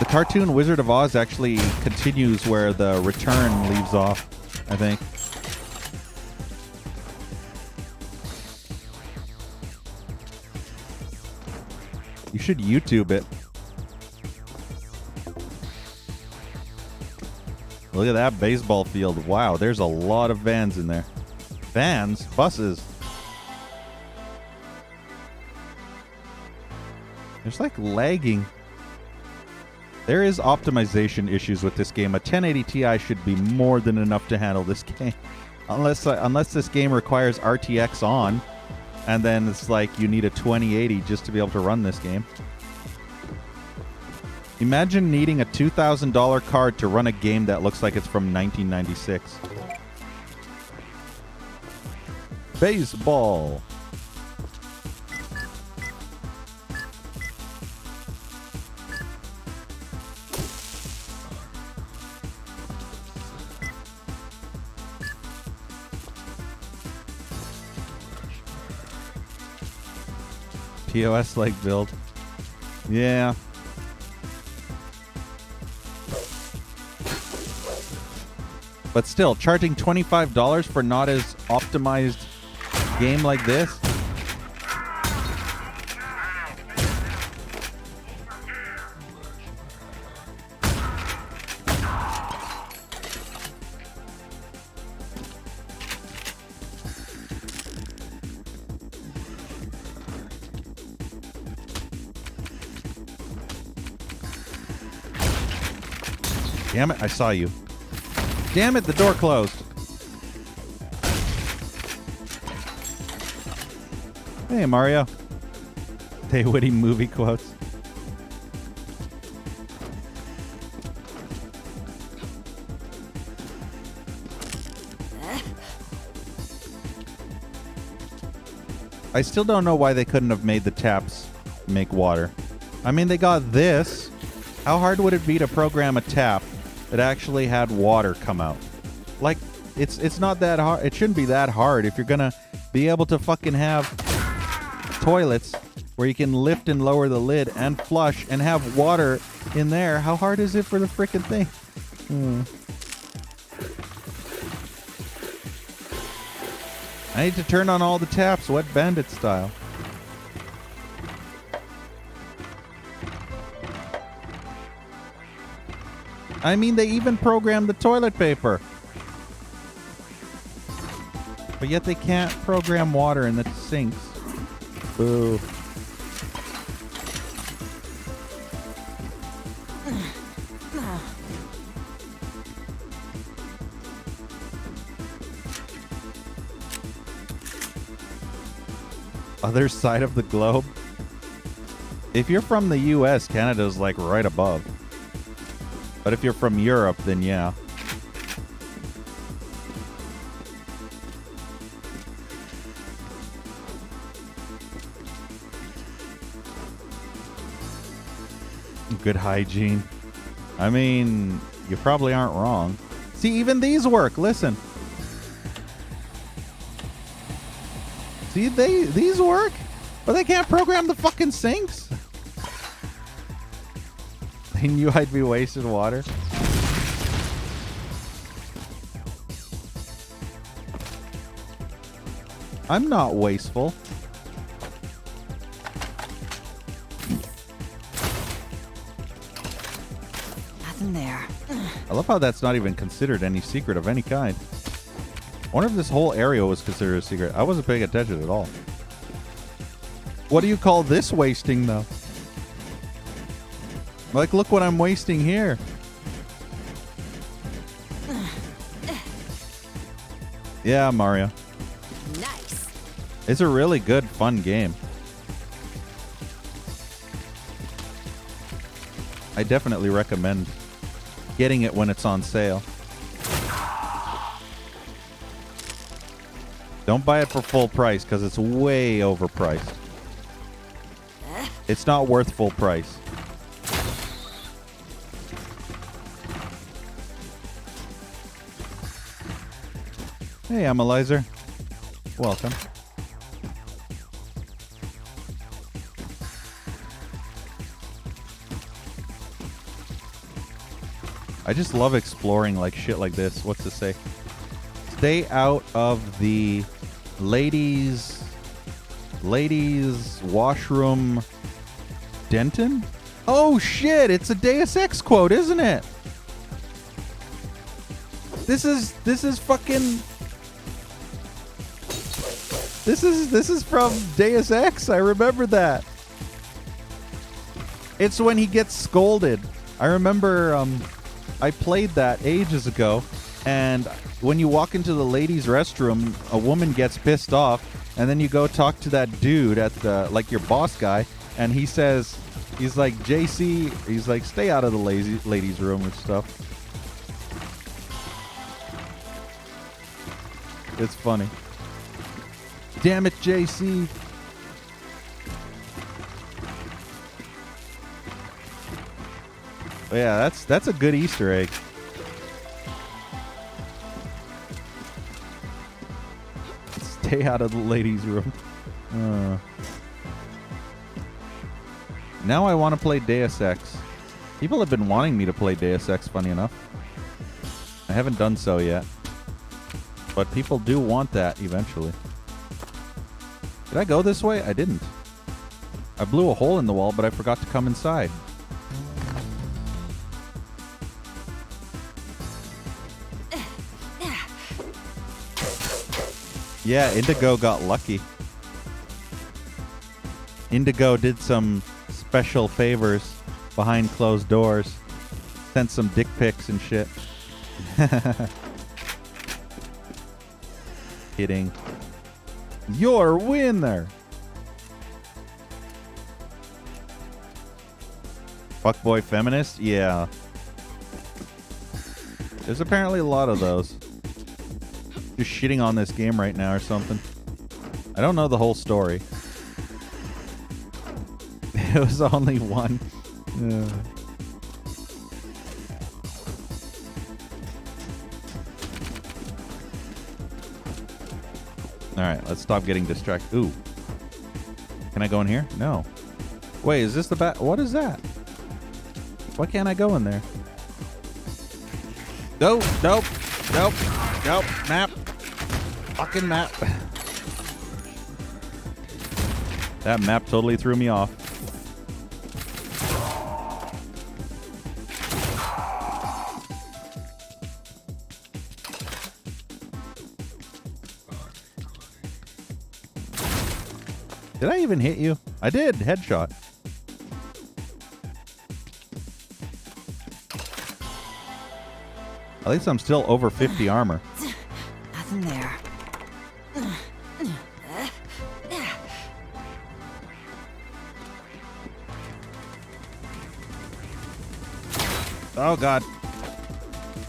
The cartoon Wizard of Oz actually continues where the return leaves off, I think. You should YouTube it. Look at that baseball field. Wow, there's a lot of vans in there. Vans? Buses. There's like lagging. There is optimization issues with this game. A 1080 Ti should be more than enough to handle this game. Unless this game requires RTX on, and then it's like you need a 2080 just to be able to run this game. Imagine needing a $2,000 card to run a game that looks like it's from 1996. Baseball. POS like build. Yeah. But still, charging $25 for not as optimized game like this? Damn it, I saw you. Damn it, the door closed. Hey, Mario. Hey, witty movie quotes. I still don't know why they couldn't have made the taps make water. I mean, they got this. How hard would it be to program a tap that actually had water come out? Like, it's not that hard. It shouldn't be that hard if you're gonna be able to fucking have toilets where you can lift and lower the lid and flush and have water in there. How hard is it for the frickin' thing? I need to turn on all the taps, Wet Bandit style. I mean, they even programmed the toilet paper. But yet they can't program water in the sinks. Boo. Other side of the globe? If you're from the US, Canada's like right above. But if you're from Europe, then yeah. Good hygiene. I mean, you probably aren't wrong. See, even these work. Listen. See, these work, but they can't program the fucking sinks. They knew I'd be wasting water. I'm not wasteful.
Nothing there.
I love how that's not even considered any secret of any kind. wonder if this whole area was considered a secret. I wasn't paying attention at all. What do you call this wasting, though? Like, look what I'm wasting here. Yeah, Mario.
Nice.
It's a really good, fun game. I definitely recommend getting it when it's on sale. Don't buy it for full price because it's way overpriced. It's not worth full price. Hey, Analyzer. Welcome. I just love exploring like shit like this. What's to say? Stay out of the ladies washroom. Denton? Oh shit, it's a Deus Ex quote, isn't it? This is fucking This is from Deus Ex. I remember that. It's when he gets scolded. I remember I played that ages ago, and when you walk into the ladies' restroom, a woman gets pissed off, and then you go talk to that dude at the, like, your boss guy, and he says, he's like, JC, he's like, stay out of the ladies' room and stuff. It's funny. Damn it, JC. But yeah, that's a good Easter egg. Stay out of the ladies' room. Now I want to play Deus Ex. People have been wanting me to play Deus Ex, funny enough. I haven't done so yet. But people do want that eventually. Did I go this way? I didn't. I blew a hole in the wall, but I forgot to come inside. Yeah, Indigo got lucky. Indigo did some special favors behind closed doors. Sent some dick pics and shit. Kidding. Your winner. Fuckboy feminist? Yeah. There's apparently a lot of those. Just shitting on this game right now or something. I don't know the whole story. It was only one. Alright, let's stop getting distracted. Ooh. Can I go in here? No. Wait, is this the bat? What is that? Why can't I go in there? Nope, nope, nope, nope. Map. Fucking map. That map totally threw me off. Did I even hit you? I did. Headshot. At least I'm still over 50 armor.
Nothing there.
Oh, God.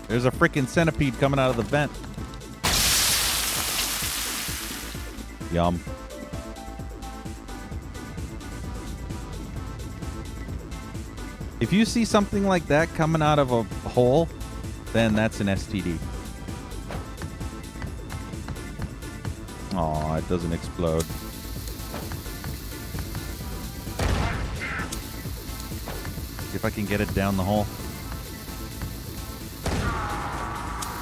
There's a freaking centipede coming out of the vent. Yum. If you see something like that coming out of a hole, then that's an STD. Aw, it doesn't explode. See if I can get it down the hole.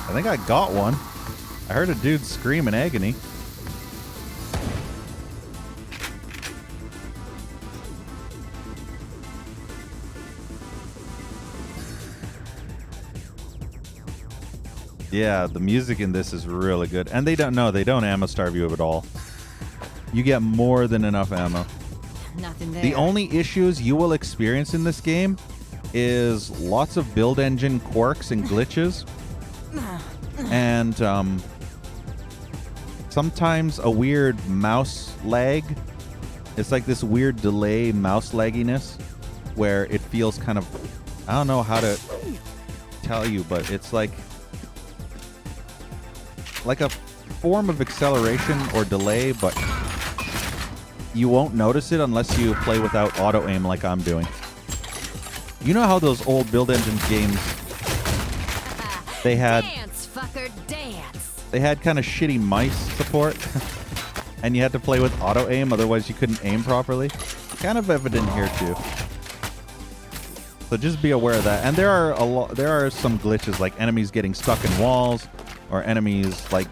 I think I got one. I heard a dude scream in agony. Yeah, the music in this is really good. And they don't ammo starve you at all. You get more than enough ammo.
Nothing there.
The only issues you will experience in this game is lots of build engine quirks and glitches. And sometimes a weird mouse lag. It's like this weird delay mouse lagginess where it feels kind of, I don't know how to tell you, but it's like a form of acceleration or delay, but you won't notice it unless you play without auto aim like I'm doing. You know how those old build engine games, they had
Dance, fucker, dance.
they had kind of shitty mice support and you had to play with auto aim, otherwise you couldn't aim properly. Kind of evident here too. So just be aware of that. And there are some glitches, like enemies getting stuck in walls, or enemies like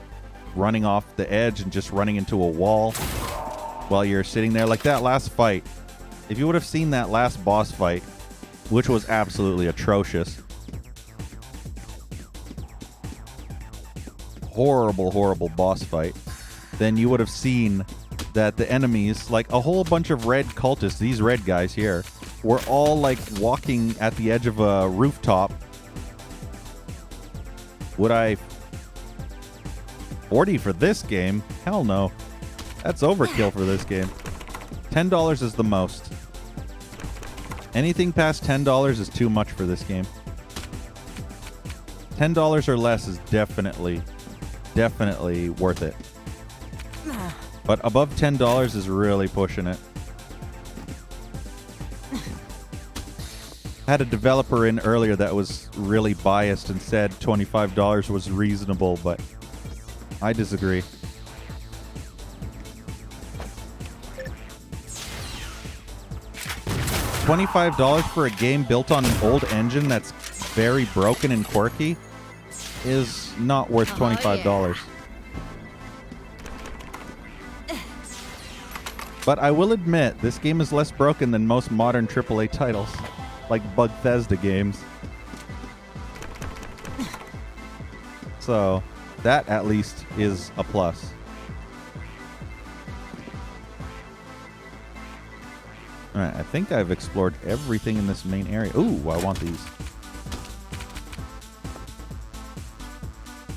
running off the edge and just running into a wall while you're sitting there. Like that last fight. If you would have seen that last boss fight, which was absolutely atrocious. Horrible boss fight. Then you would have seen that the enemies, like a whole bunch of red cultists, these red guys here, were all like walking at the edge of a rooftop. Would I 40 for this game? Hell no. That's overkill for this game. $10 is the most. Anything past $10 is too much for this game. $10 or less is definitely worth it. But above $10 is really pushing it. I had a developer in earlier that was really biased and said $25 was reasonable, but I disagree. $25 for a game built on an old engine that's very broken and quirky is not worth $25. But I will admit, this game is less broken than most modern AAA titles, like Bethesda games. So, that at least is a plus. Alright, I think I've explored everything in this main area. Ooh, I want these.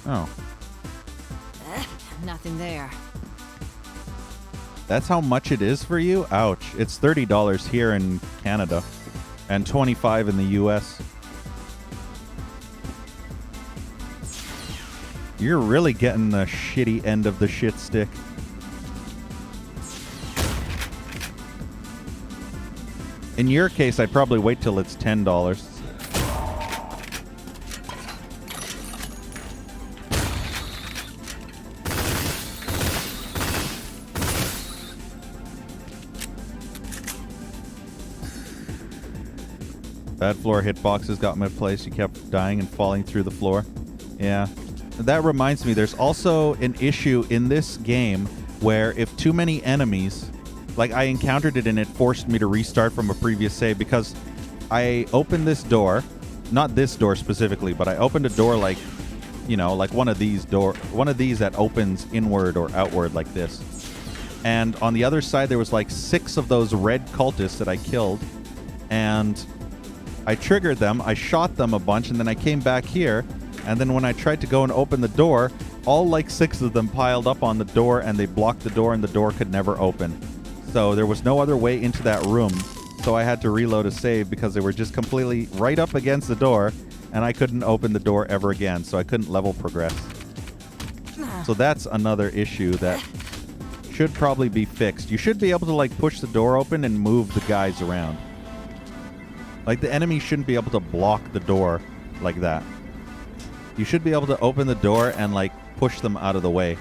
Oh.
Nothing there.
That's how much it is for you? Ouch. It's $30 here in Canada and $25 in the US. You're really getting the shitty end of the shit stick. In your case, I'd probably wait till it's $10. Bad floor hitboxes got my place. You kept dying and falling through the floor. Yeah. That reminds me, there's also an issue in this game where if too many enemies, like I encountered it and it forced me to restart from a previous save because I opened this door, not this door specifically, but I opened a door like, you know, like one of these that opens inward or outward like this. And on the other side, there was like 6 of those red cultists that I killed. And I triggered them, I shot them a bunch, and then I came back here, and then when I tried to go and open the door, all like 6 of them piled up on the door, and they blocked the door, and the door could never open. So there was no other way into that room, so I had to reload a save because they were just completely right up against the door, and I couldn't open the door ever again, so I couldn't level progress. So that's another issue that should probably be fixed. You should be able to like push the door open and move the guys around. Like, the enemy shouldn't be able to block the door like that. You should be able to open the door and, like, push them out of the way.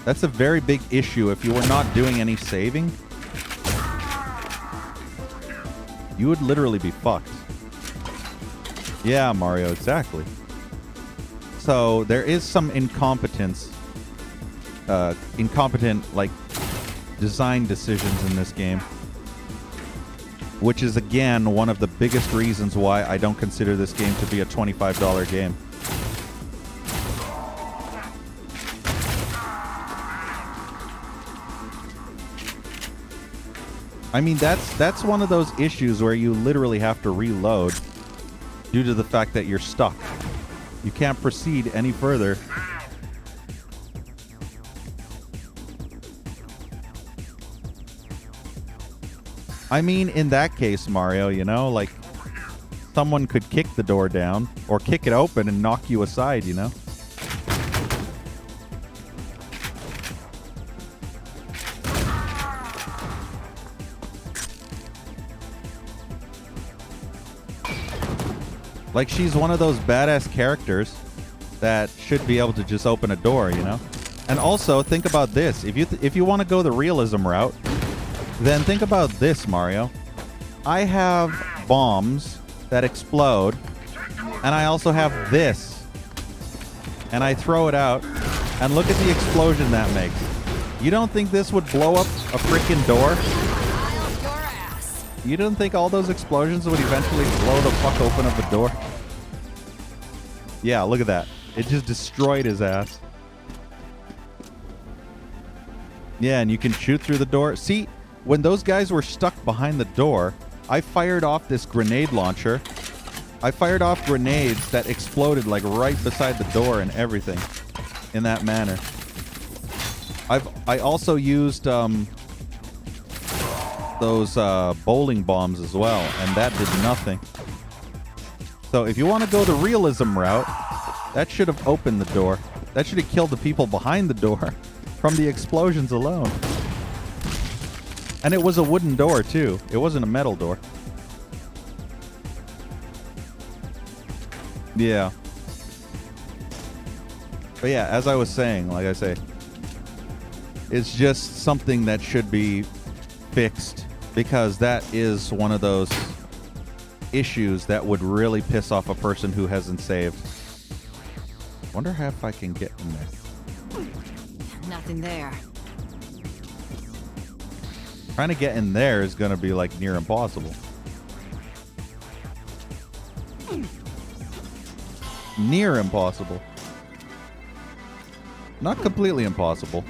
That's a very big issue. If you were not doing any saving, you would literally be fucked. Yeah, Mario, exactly. So, there is some incompetent like design decisions in this game. which is again one of the biggest reasons why I don't consider this game to be a $25 game. I mean, that's one of those issues where you literally have to reload due to the fact that you're stuck. You can't proceed any further. I mean, in that case, Mario, you know, like, someone could kick the door down or kick it open and knock you aside, you know? Like, she's one of those badass characters that should be able to just open a door, you know? And also, think about this. If you want to go the realism route, then think about this, Mario. I have bombs that explode, and I also have this. And I throw it out, and look at the explosion that makes. You don't think this would blow up a freaking door?
I'll your ass.
You don't think all those explosions would eventually blow the fuck open of a door? Yeah, look at that. It just destroyed his ass. Yeah, and you can shoot through the door. See, when those guys were stuck behind the door, I fired off this grenade launcher. I fired off grenades that exploded like right beside the door and everything in that manner. I also used those bowling bombs as well, and that did nothing. So if you want to go the realism route, that should have opened the door. That should have killed the people behind the door from the explosions alone. And it was a wooden door too. It wasn't a metal door. Yeah. But yeah, as I was saying, like I say, it's just something that should be fixed, because that is one of those issues that would really piss off a person who hasn't saved. Wonder how if I can get in there.
Nothing there.
Trying to get in there is going to be like near impossible. Near impossible. Not completely impossible.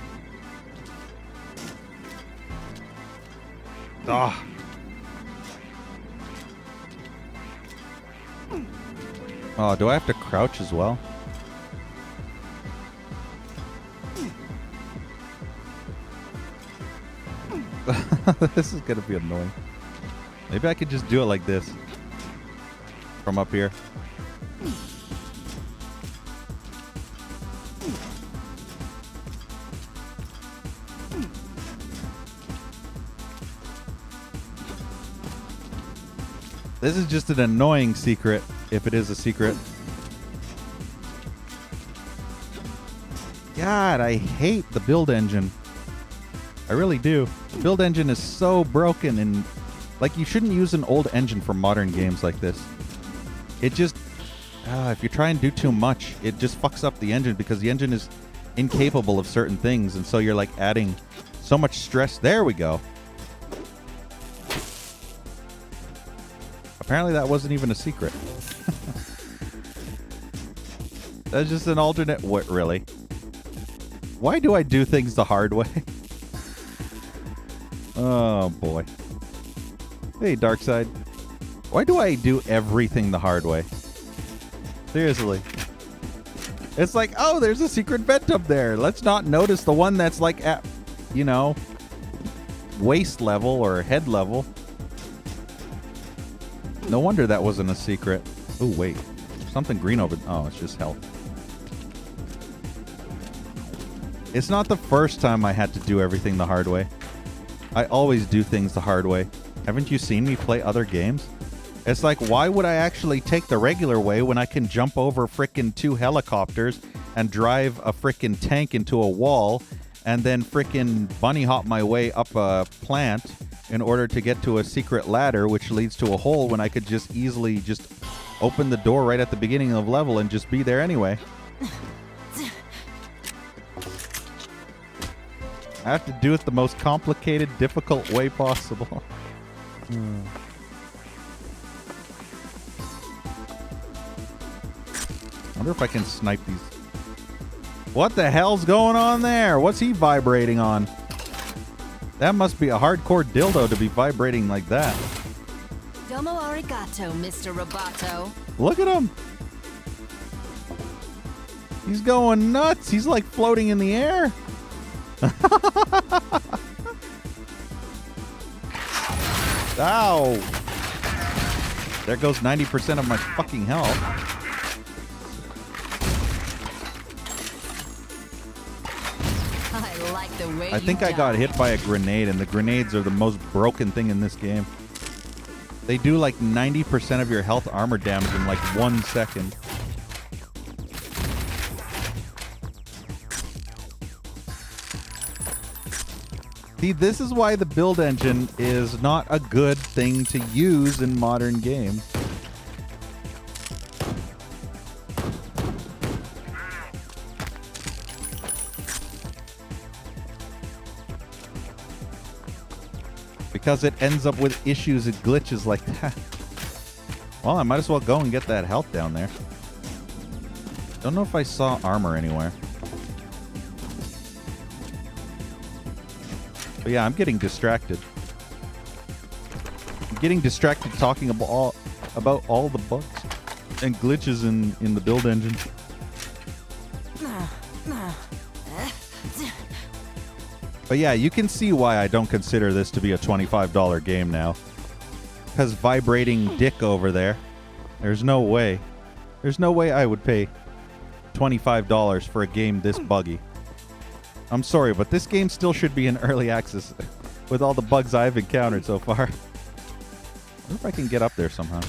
Ah. Oh, do I have to crouch as well? This is gonna be annoying. Maybe I could just do it like this. From up here. This is just an annoying secret, if it is a secret. God, I hate the build engine. I really do. The build engine is so broken, and like, you shouldn't use an old engine for modern games like this. It just, if you try and do too much, it just fucks up the engine, because the engine is incapable of certain things, and so you're like adding so much stress. There we go. Apparently that wasn't even a secret. That's just an alternate. What, really? Why do I do things the hard way? Oh boy. Hey, Darkseid. Why do I do everything the hard way? Seriously. It's like, oh, there's a secret vent up there. Let's not notice the one that's like at, you know, waist level or head level. No wonder that wasn't a secret. Oh, wait. Something green over... Oh, it's just health. It's not the first time I had to do everything the hard way. I always do things the hard way. Haven't you seen me play other games? It's like, why would I actually take the regular way when I can jump over frickin' 2 helicopters and drive a frickin' tank into a wall and then frickin' bunny hop my way up a plant in order to get to a secret ladder which leads to a hole, when I could just easily just open the door right at the beginning of the level and just be there anyway. I have to do it the most complicated, difficult way possible. wonder if I can snipe these. What the hell's going on there? What's he vibrating on? That must be a hardcore dildo to be vibrating like that.
Domo arigato, Mr. Roboto.
Look at him. He's going nuts. He's like floating in the air. Ow. There goes 90% of my fucking health.
I like the way
I think I got hit by a grenade, and the grenades are the most broken thing in this game. They do like 90% of your health armor damage in like 1 second. See, this is why the build engine is not a good thing to use in modern games. Because it ends up with issues and glitches like that. Well, I might as well go and get that health down there. Don't know if I saw armor anywhere. But yeah, I'm getting distracted. I'm getting distracted talking about all the bugs and glitches in the build engine. But yeah, you can see why I don't consider this to be a $25 game now. Because vibrating dick over there, there's no way. There's no way I would pay $25 for a game this buggy. I'm sorry, but this game still should be in early access with all the bugs I've encountered so far. I wonder if I can get up there somehow.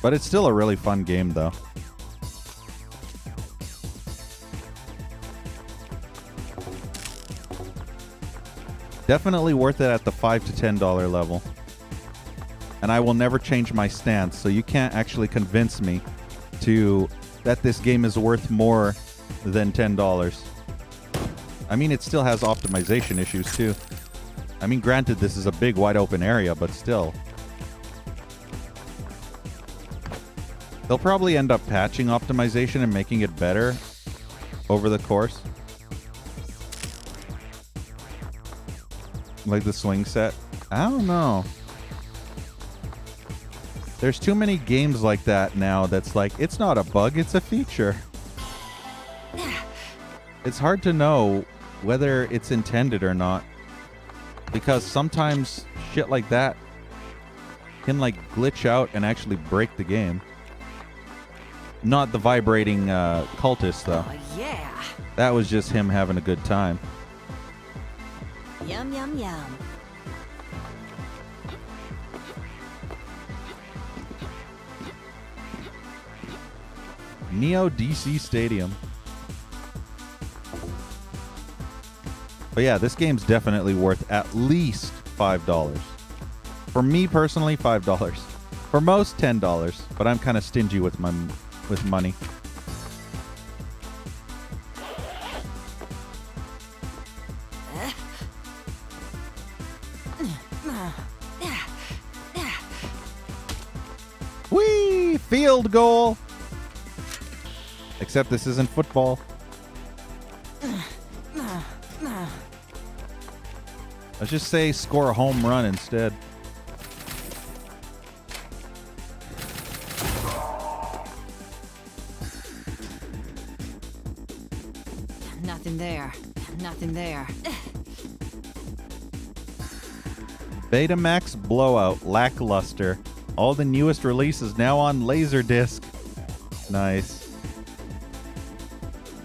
But it's still a really fun game, though. Definitely worth it at the $5 to $10 level. And I will never change my stance, so you can't actually convince me that this game is worth more than $10. I mean, it still has optimization issues, too. I mean, granted, this is a big, wide open area, but still. They'll probably end up patching optimization and making it better over the course. Like the swing set. I don't know. There's too many games like that now that's like, it's not a bug, it's a feature. It's hard to know whether it's intended or not. Because sometimes shit like that can like glitch out and actually break the game. Not the vibrating cultist, though.
Oh, yeah.
That was just him having a good time.
Yum, yum, yum.
Neo DC Stadium. But yeah, this game's definitely worth at least $5. For me personally, $5. For most, $10. But I'm kind of stingy with money. Whee! Field goal! Except this isn't football. Let's just say score a home run instead.
Nothing there. Nothing there.
Betamax Blowout Lackluster. All the newest releases now on Laserdisc. Nice.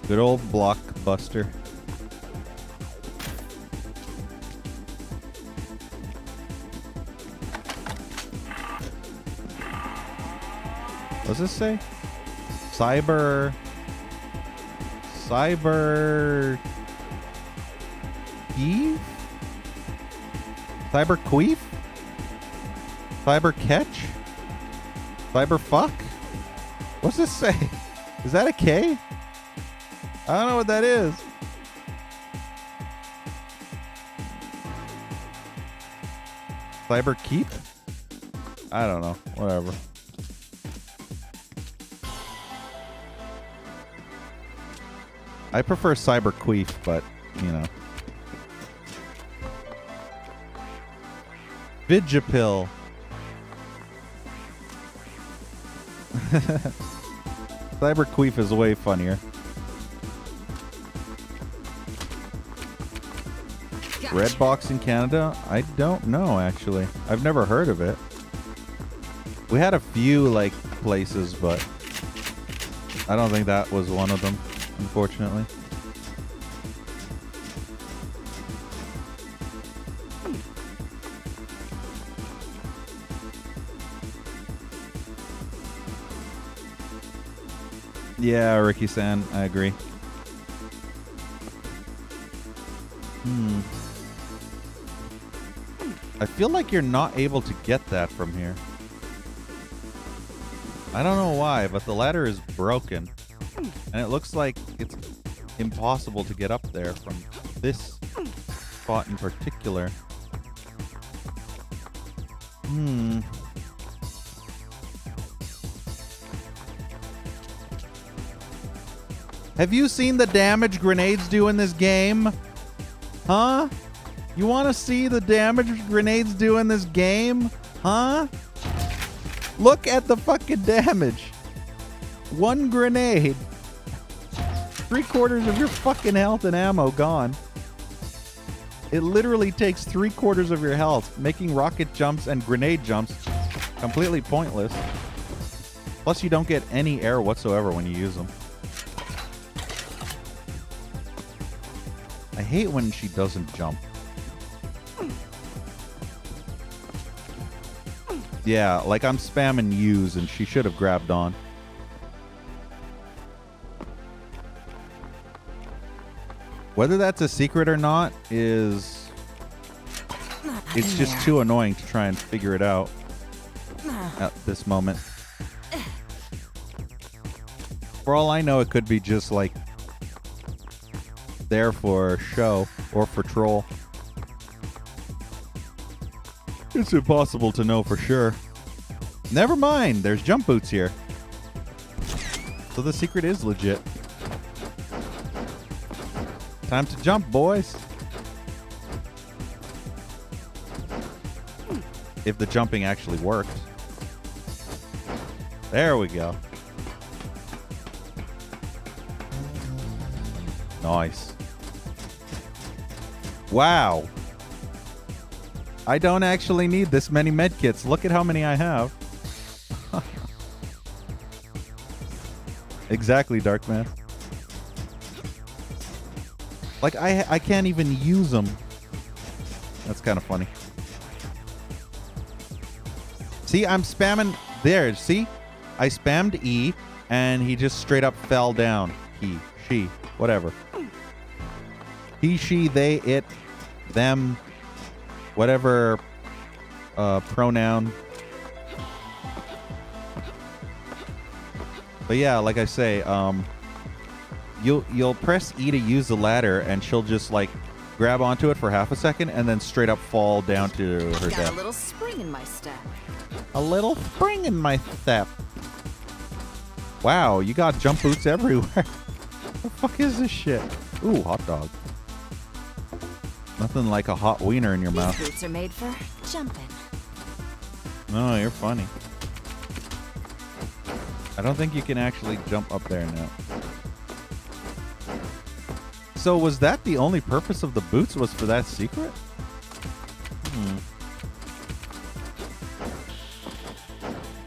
Good old Blockbuster. What's this say? Cyber Eve? Cyber Queef? Cyber Catch? Cyber Fuck? What's this say? Is that a K? I don't know what that is. Cyber Keep? I don't know. Whatever. I prefer Cyber Queef, but, you know. Vigipil. Cyber Queef is way funnier.
Gotcha.
Redbox in Canada? I don't know, actually. I've never heard of it. We had a few, like, places, but I don't think that was one of them, unfortunately. Yeah, Ricky-san, I agree. I feel like you're not able to get that from here. I don't know why, but the ladder is broken. And it looks like it's impossible to get up there from this spot in particular. Have you seen the damage grenades do in this game? Huh? You want to see the damage grenades do in this game? Huh? Look at the fucking damage. One grenade. 3/4 of your fucking health and ammo gone. It literally takes 3/4 of your health, making rocket jumps and grenade jumps completely pointless. Plus, you don't get any air whatsoever when you use them. I hate when she doesn't jump. Yeah, like I'm spamming use and she should have grabbed on. Whether that's a secret or not is... It's just too annoying to try and figure it out at this moment. For all I know, it could be just like there for show or for troll. It's impossible to know for sure. Never mind, there's jump boots here. So the secret is legit. Time to jump, boys. If the jumping actually works. There we go. Nice. Wow. I don't actually need this many medkits. Look at how many I have. Exactly, Darkman. Like, I can't even use them. That's kind of funny. See, I'm spamming there. See? I spammed E, and he just straight up fell down. He, she, whatever. He, she, they, it, them, whatever pronoun. But yeah, like I say, you'll press E to use the ladder, and she'll just like grab onto it for half a second, and then straight up fall down to her
Got
death.
a little spring in my step.
A little spring in my step. Wow, you got jump boots everywhere. The fuck is this shit? Ooh, hot dog. Nothing like a hot wiener in your
These
mouth.
boots are made for jumping.
No, you're funny. I don't think you can actually jump up there now. So was that the only purpose of the boots, was for that secret?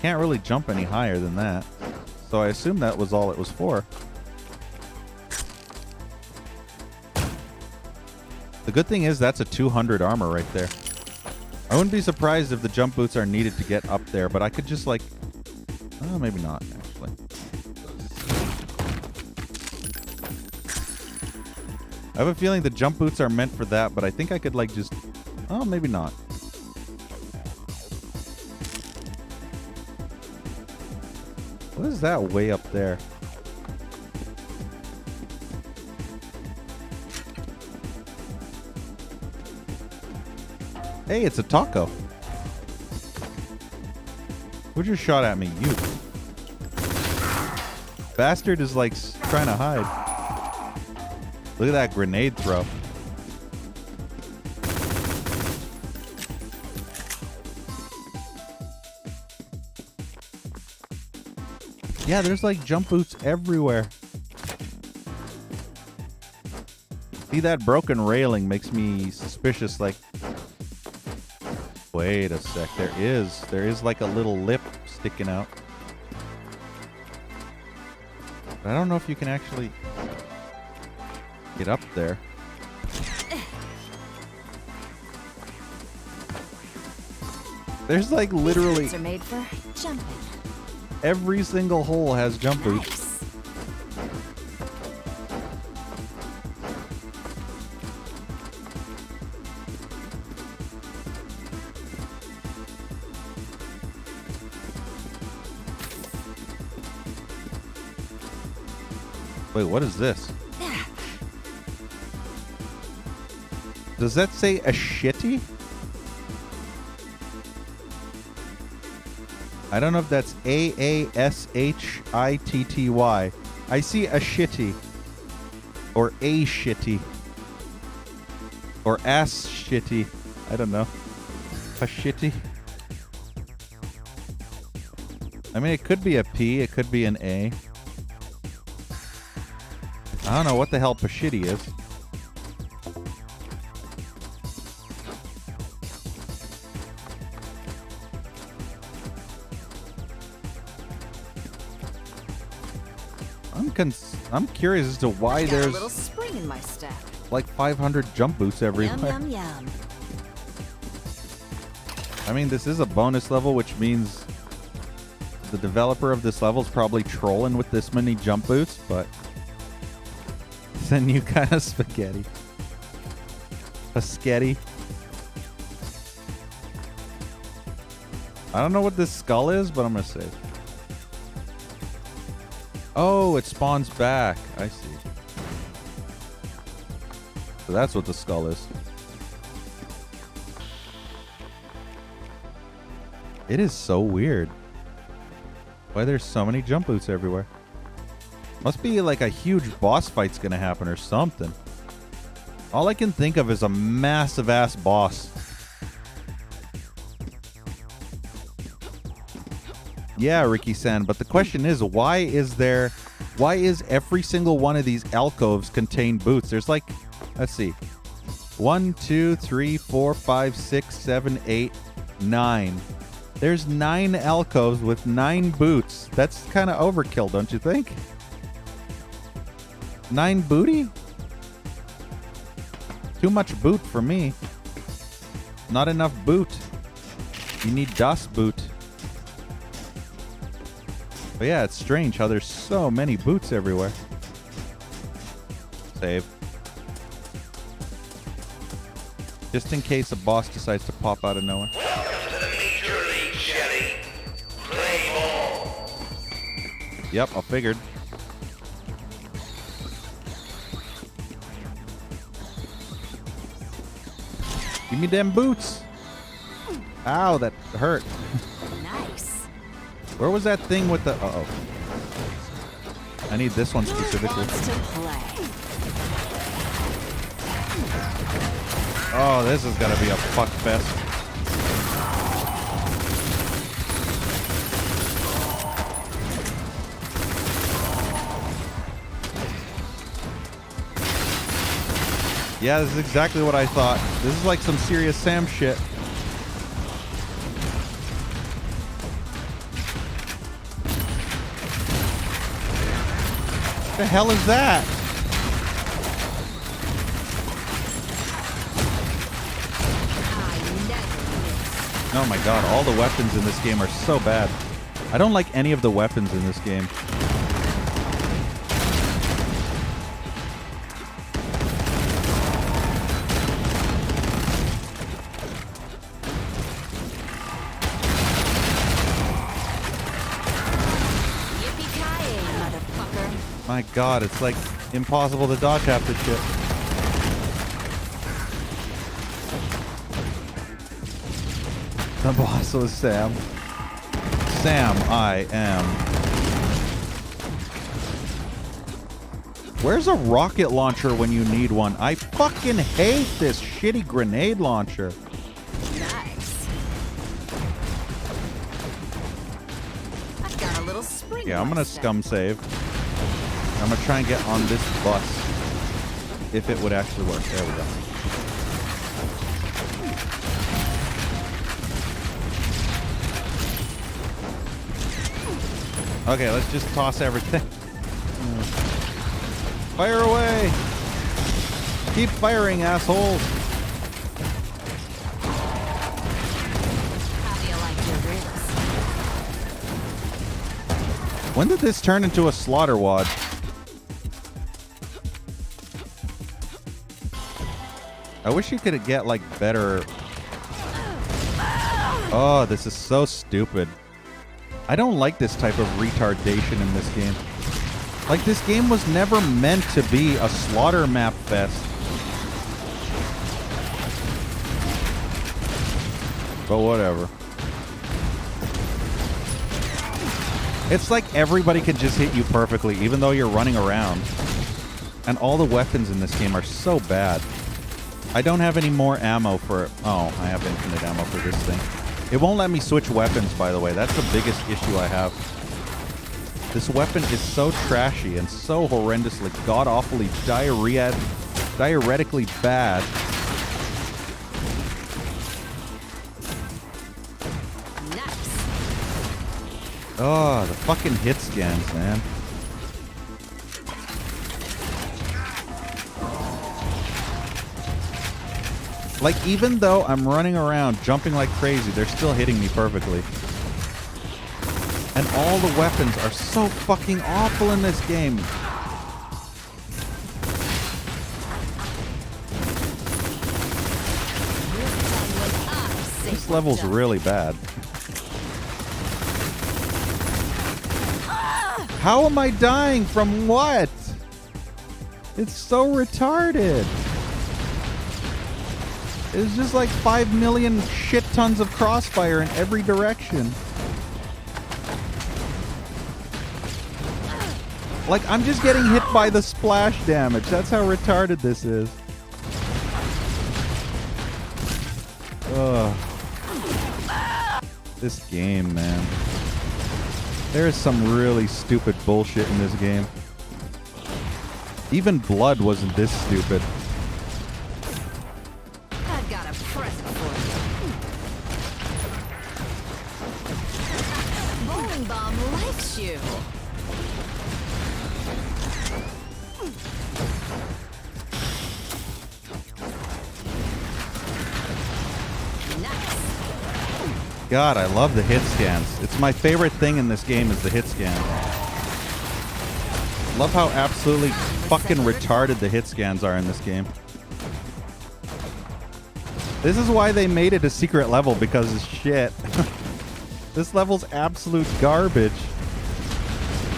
Can't really jump any higher than that. So I assume that was all it was for. The good thing is that's a 200 armor right there. I wouldn't be surprised if the jump boots are needed to get up there, but I could just like... Oh, maybe not, actually. I have a feeling the jump boots are meant for that, but I think I could like just... Oh, maybe not. What is that way up there? Hey, it's a taco. Who just shot at me? You. Bastard is like trying to hide. Look at that grenade throw. Yeah, there's like jump boots everywhere. See, that broken railing makes me suspicious. Like, wait a sec. There is like a little lip sticking out. But I don't know if you can actually get up there. There's like literally
Boots are made for jumping.
every single hole has jump boots.
Nice.
Wait, what is this? Does that say a shitty? I don't know if that's A-A-S-H-I-T-T-Y. I see a shitty. Or a shitty. Or ass shitty. I don't know. A shitty. I mean, it could be a P. It could be an A. I don't know what the hell Pashitty is. I'm curious as to why
Got a
there's
little spring in my step.
like 500 jump boots everywhere.
Yum, yum, yum.
I mean, this is a bonus level, which means the developer of this level is probably trolling with this many jump boots, but it's a new kind of spaghetti. A sketty. I don't know what this skull is, but I'm gonna save. Oh, it spawns back. I see. So that's what the skull is. It is so weird. Why there's so many jump boots everywhere? Must be like a huge boss fight's gonna happen or something. All I can think of is a massive ass boss. Yeah, Ricky-san, but the question is, why is every single one of these alcoves contain boots? There's like, let's see, 1, 2, 3, 4, 5, 6, 7, 8, 9. There's 9 alcoves with 9 boots. That's kind of overkill, don't you think? 9 booty? Too much boot for me. Not enough boot. You need dust boot. But yeah, it's strange how there's so many boots everywhere. Save. Just in case a boss decides to pop out of nowhere.
Welcome to the Major League, Shelly. Play ball.
Yep, I figured. Give me them boots. Ow, that hurt.
Nice.
Where was that thing with the... Uh-oh. I need this one
Who
specifically.
wants to play?
Oh, this is gonna be a fuck fest. Yeah, this is exactly what I thought. This is like some serious Sam shit. What the hell is that?
I never miss.
Oh my god, all the weapons in this game are so bad. I don't like any of the weapons in this game.
Yippee-ki-yay, motherfucker.
My god, it's like impossible to dodge half this shit. The boss was Sam. Sam, I am. Where's a rocket launcher when you need one? I fucking hate this shitty grenade launcher.
Nice. I've got a little spring.
Yeah, I'm gonna
monster.
scum save. I'm gonna try and get on this bus. If it would actually work. There we go. Okay, let's just toss everything. Fire away! Keep firing, assholes!
How do you like your ribs?
When did this turn into a slaughter wad? I wish you could get like better. Oh, this is so stupid. I don't like this type of retardation in this game. Like, this game was never meant to be a slaughter map fest. But whatever. It's like everybody can just hit you perfectly, even though you're running around. And all the weapons in this game are so bad. I don't have any more ammo for... Oh, I have infinite ammo for this thing. It won't let me switch weapons, by the way. That's the biggest issue I have. This weapon is so trashy and so horrendously, god-awfully, diuretically bad.
Nice.
Oh, the fucking hit scans, man. Like, even though I'm running around, jumping like crazy, they're still hitting me perfectly. And all the weapons are so fucking awful in this game. This level's really bad. How am I dying from what? It's so retarded. It's just like 5 million shit tons of crossfire in every direction. Like, I'm just getting hit by the splash damage. That's how retarded this is. Ugh. This game, man. There is some really stupid bullshit in this game. Even Blood wasn't this stupid.
I've got a present for you. Bowling Bomb likes you.
God, I love the hit scans. It's my favorite thing in this game is the hit scan. Love how absolutely fucking retarded the hit scans are in this game. This is why they made it a secret level, because it's shit. This level's absolute garbage.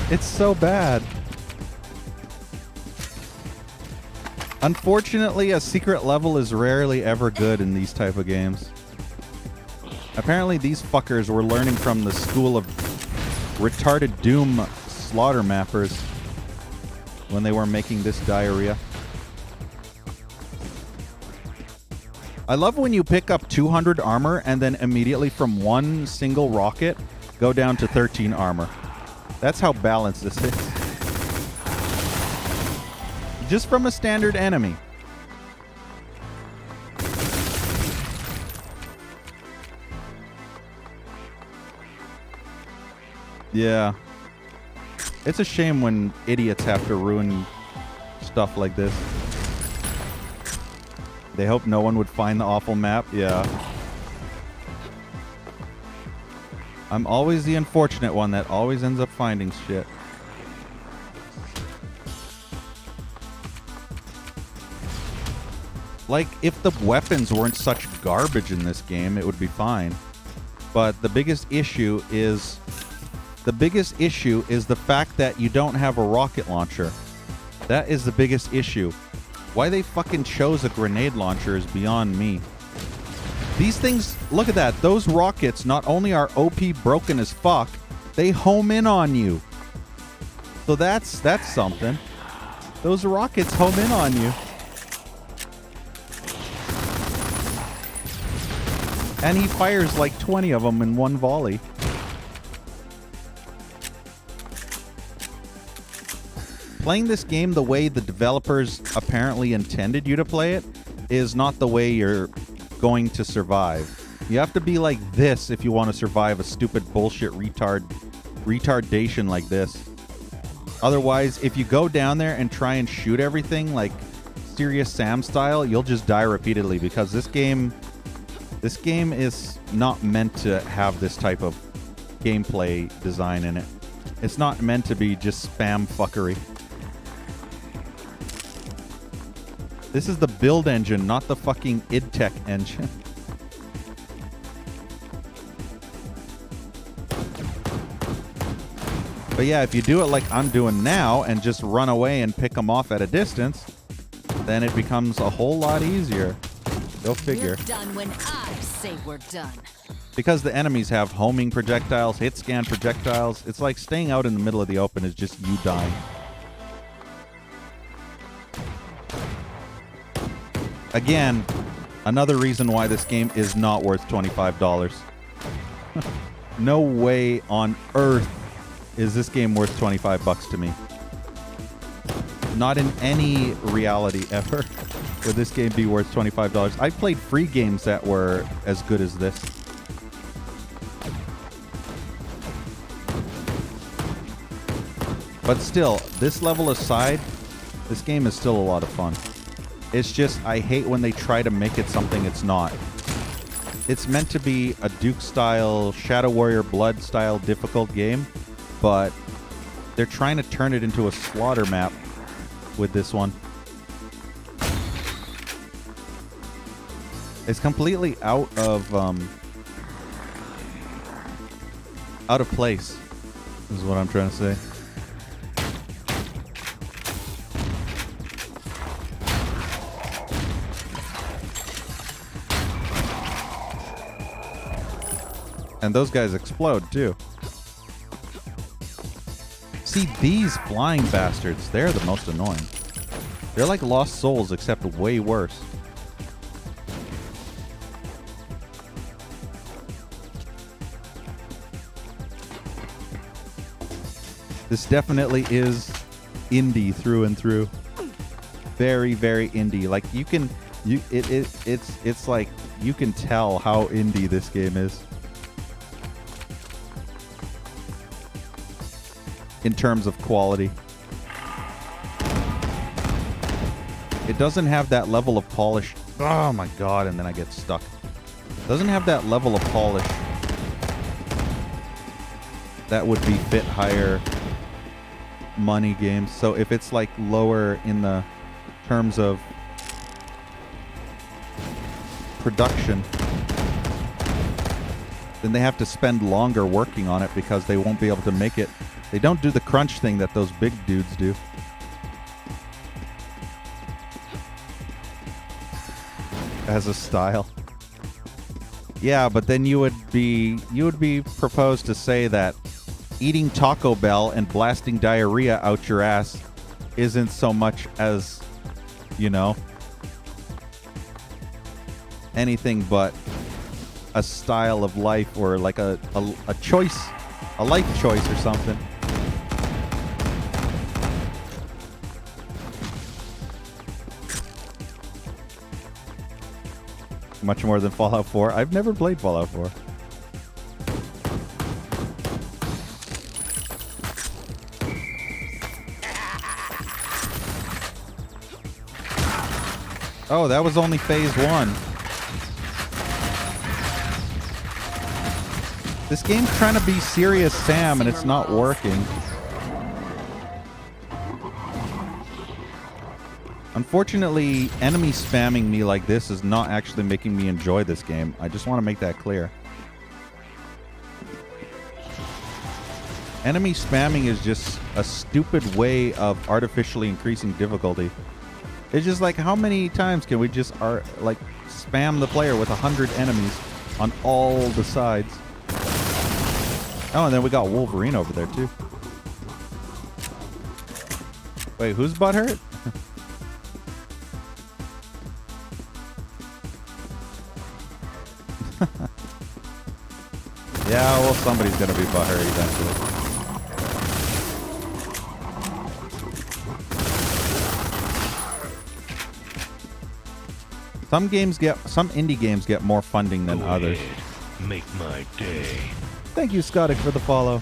It's so bad. Unfortunately, a secret level is rarely ever good in these type of games. Apparently these fuckers were learning from the school of retarded Doom slaughter mappers when they were making this diarrhea. I love when you pick up 200 armor and then immediately from one single rocket go down to 13 armor. That's how balanced this is. Just from a standard enemy. Yeah. It's a shame when idiots have to ruin stuff like this. They hope no one would find the awful map. Yeah. I'm always the unfortunate one that always ends up finding shit. Like, if the weapons weren't such garbage in this game, it would be fine. But the biggest issue is... the fact that you don't have a rocket launcher. That is the biggest issue. Why they fucking chose a grenade launcher is beyond me. These things, look at that. Those rockets not only are OP broken as fuck, they home in on you. So that's something. Those rockets home in on you. And he fires like 20 of them in one volley. Playing this game the way the developers apparently intended you to play it is not the way you're going to survive. You have to be like this if you want to survive a stupid bullshit retardation like this. Otherwise, if you go down there and try and shoot everything like Serious Sam style, you'll just die repeatedly because this game is not meant to have this type of gameplay design in it. It's not meant to be just spam fuckery. This is the build engine, not the fucking id Tech engine. But yeah, if you do it like I'm doing now and just run away and pick them off at a distance, then it becomes a whole lot easier. Go figure.
We're done when I say we're done.
Because the enemies have homing projectiles, hit scan projectiles, it's like staying out in the middle of the open is just you dying. Again, another reason why this game is not worth $25. No way on earth is this game worth 25 bucks to me. Not in any reality ever would this game be worth $25. I've played free games that were as good as this. But still, this level aside, this game is still a lot of fun. It's just, I hate when they try to make it something it's not. It's meant to be a Duke-style, Shadow Warrior Blood-style difficult game, but they're trying to turn it into a slaughter map with this one. It's completely out of place, is what I'm trying to say. And those guys explode, too. See, these flying bastards, they're the most annoying. They're like Lost Souls, except way worse. This definitely is indie through and through. Very, very indie. Like, you can... It's like, you can tell how indie this game is. In terms of quality. It doesn't have that level of polish. Oh my god, and then I get stuck. It doesn't have that level of polish that would be fit higher money games. So if it's like lower in the terms of production, then they have to spend longer working on it because they won't be able to make it. They don't do the crunch thing that those big dudes do. As a style. Yeah, but then you would be proposed to say that eating Taco Bell and blasting diarrhea out your ass isn't so much as, you know, anything but a style of life or like a choice, a life choice or something. Much more than Fallout 4. I've never played Fallout 4. Oh, that was only phase 1. This game's trying to be Serious Sam and it's not working. Unfortunately, enemy spamming me like this is not actually making me enjoy this game. I just want to make that clear. Enemy spamming is just a stupid way of artificially increasing difficulty. It's just like, how many times can we just like spam the player with 100 enemies on all the sides? Oh, and then we got Wolverine over there too. Wait, whose butt hurt? Yeah, well, somebody's gonna be butthurt eventually. Some indie games get more funding than others.
Make my day.
Thank you, Scottick, for the follow.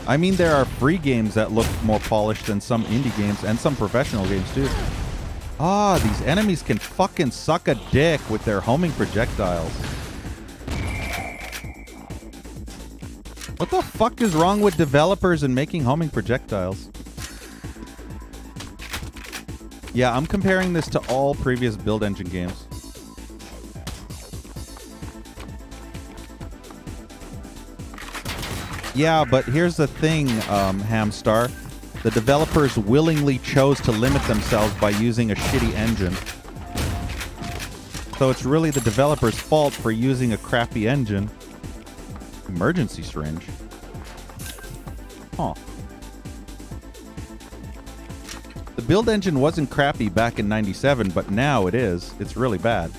I mean, there are free games that look more polished than some indie games and some professional games too. Ah, these enemies can fucking suck a dick with their homing projectiles. What the fuck is wrong with developers and making homing projectiles? Yeah, I'm comparing this to all previous Build Engine games. Yeah, but here's the thing, Hamstar. The developers willingly chose to limit themselves by using a shitty engine. So it's really the developer's fault for using a crappy engine. Emergency syringe. Huh. The build engine wasn't crappy back in '97, but now it is. It's really bad.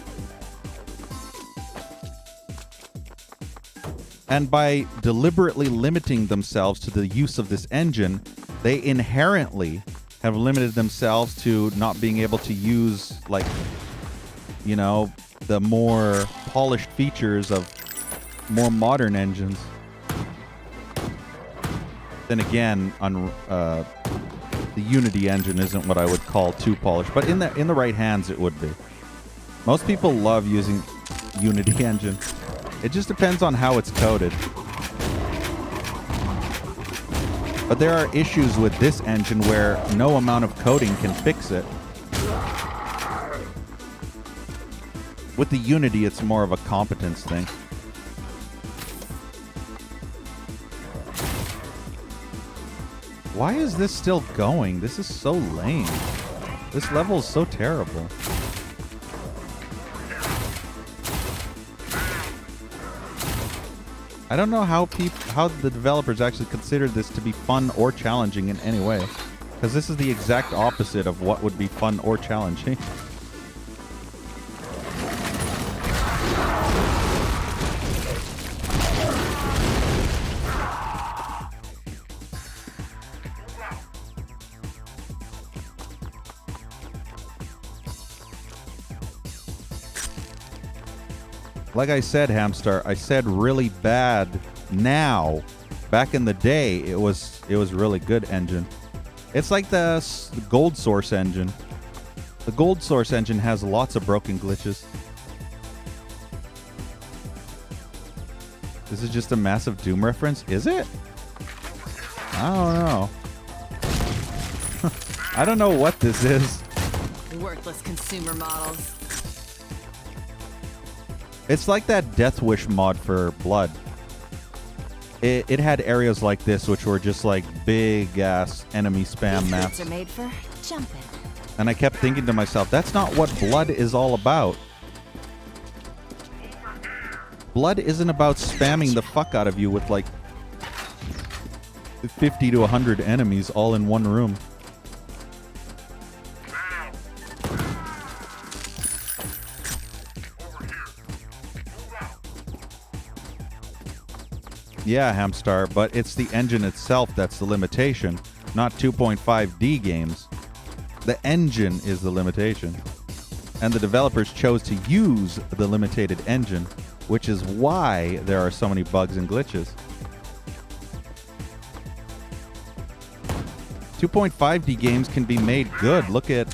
And by deliberately limiting themselves to the use of this engine, they inherently have limited themselves to not being able to use, like, you know, the more polished features of more modern engines. Then again, the Unity engine isn't what I would call too polished, but in the right hands it would be. Most people love using Unity engine. It just depends on how it's coded. But there are issues with this engine where no amount of coding can fix it. With the Unity, it's more of a competence thing. Why is this still going? This is so lame. This level is so terrible. I don't know how the developers actually considered this to be fun or challenging in any way. Because this is the exact opposite of what would be fun or challenging. Like I said, Hamstar, I said really bad now. Back in the day, it was really good engine. It's like the Gold Source engine. The Gold Source engine has lots of broken glitches. This is just a massive Doom reference, is it? I don't know. I don't know what this is.
Worthless consumer models.
It's like that Death Wish mod for Blood. It had areas like this, which were just like big-ass enemy spam
These
maps.
streets are made for jumping.
And I kept thinking to myself, that's not what Blood is all about. Blood isn't about spamming the fuck out of you with like 50 to 100 enemies all in one room. Yeah, Hamstar, but it's the engine itself that's the limitation, not 2.5D games. The engine is the limitation. And the developers chose to use the limited engine, which is why there are so many bugs and glitches. 2.5D games can be made good. Look at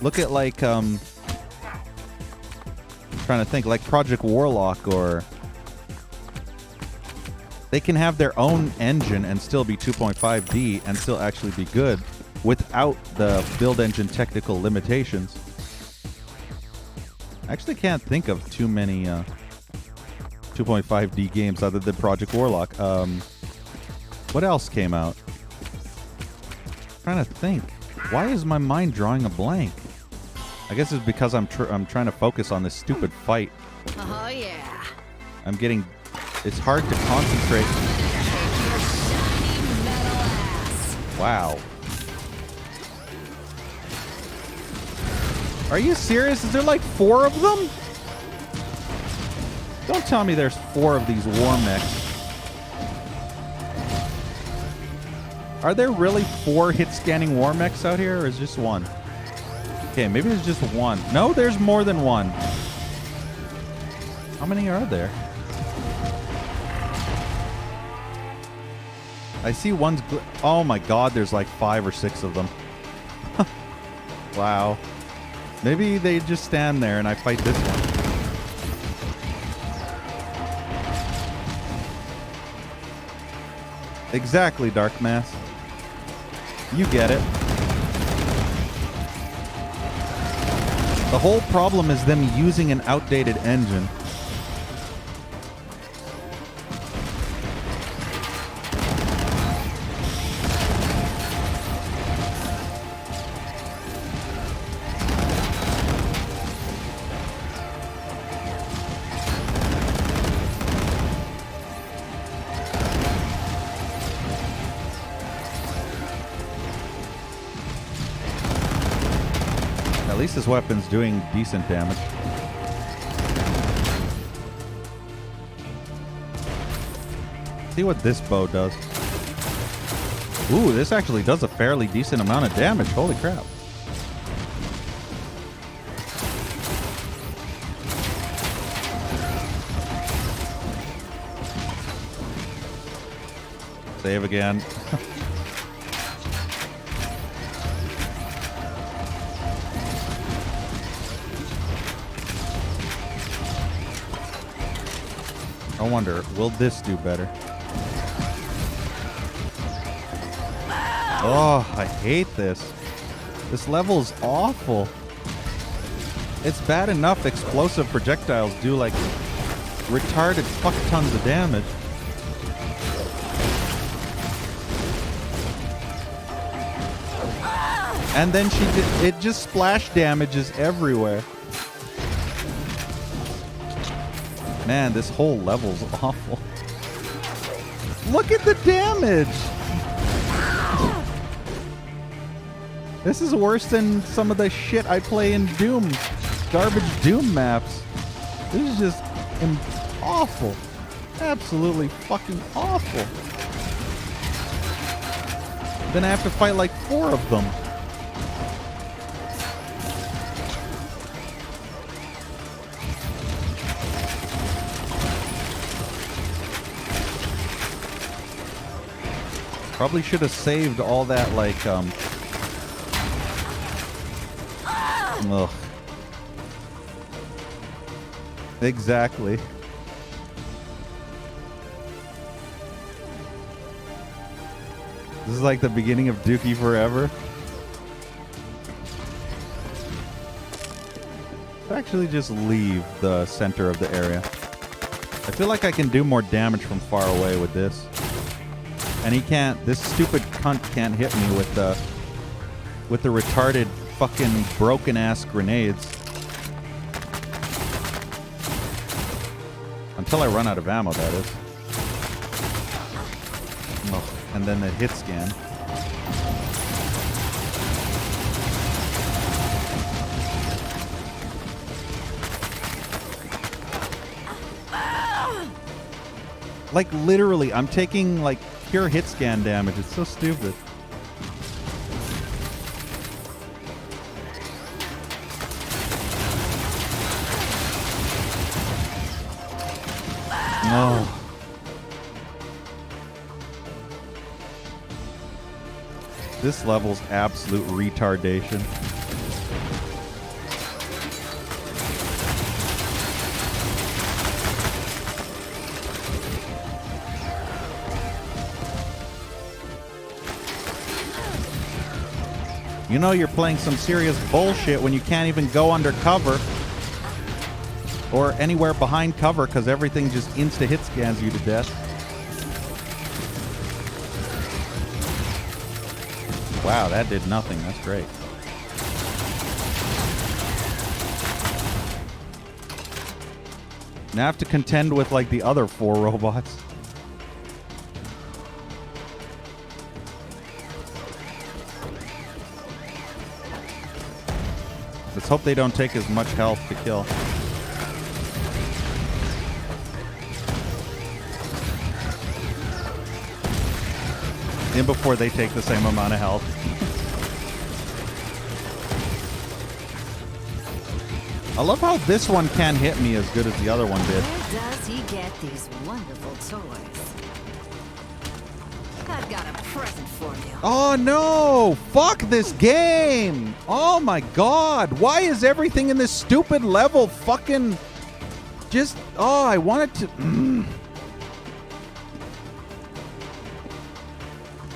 like trying to think, like Project Warlock, or they can have their own engine and still be 2.5D and still actually be good without the build engine technical limitations. I actually can't think of too many 2.5D games other than Project Warlock. What else came out? trying to think. Why is my mind drawing a blank? I guess it's because I'm trying to focus on this stupid fight.
Oh, yeah.
I'm getting... It's hard to concentrate.
Kick your shiny metal ass.
Wow. Are you serious? Is there like 4 of them? Don't tell me there's 4 of these war mechs. Are there really 4 hit-scanning war mechs out here, or is just 1? Okay, maybe there's just 1. No, there's more than 1. How many are there? I see one's... Oh my god, there's like 5 or 6 of them. Wow. Maybe they just stand there and I fight this one. Exactly, Dark Mass. You get it. The whole problem is them using an outdated engine. At least his weapon's doing decent damage. See what this bow does. Ooh, this actually does a fairly decent amount of damage. Holy crap. Save again. I wonder, will this do better? Oh, I hate this. This level's awful. It's bad enough explosive projectiles do like retarded fuck tons of damage. And then it just splash damages everywhere. Man, this whole level's awful. Look at the damage! This is worse than some of the shit I play in Doom. Garbage Doom maps. This is just awful. Absolutely fucking awful. Then I have to fight like 4 of them. Probably should have saved all that, like, ugh. Exactly. This is like the beginning of Dookie Forever. Let's actually just leave the center of the area. I feel like I can do more damage from far away with this. And he can't, this stupid cunt can't hit me with the retarded fucking broken ass grenades. Until I run out of ammo, that is. Oh, and then the hit scan. Like literally, I'm taking like pure hit scan damage. It's so stupid. Oh. This level's absolute retardation. You know you're playing some serious bullshit when you can't even go under cover or anywhere behind cover because everything just insta-hit scans you to death. Wow, that did nothing. That's great. Now I have to contend with like the other 4 robots. Let's hope they don't take as much health to kill. And before they take the same amount of health. I love how this one can't hit me as good as the other one did.
Where does he get these wonderful toys? I've got a present for you.
Oh no! Fuck this game! Oh my god! Why is everything in this stupid level fucking just... Oh, I wanted to...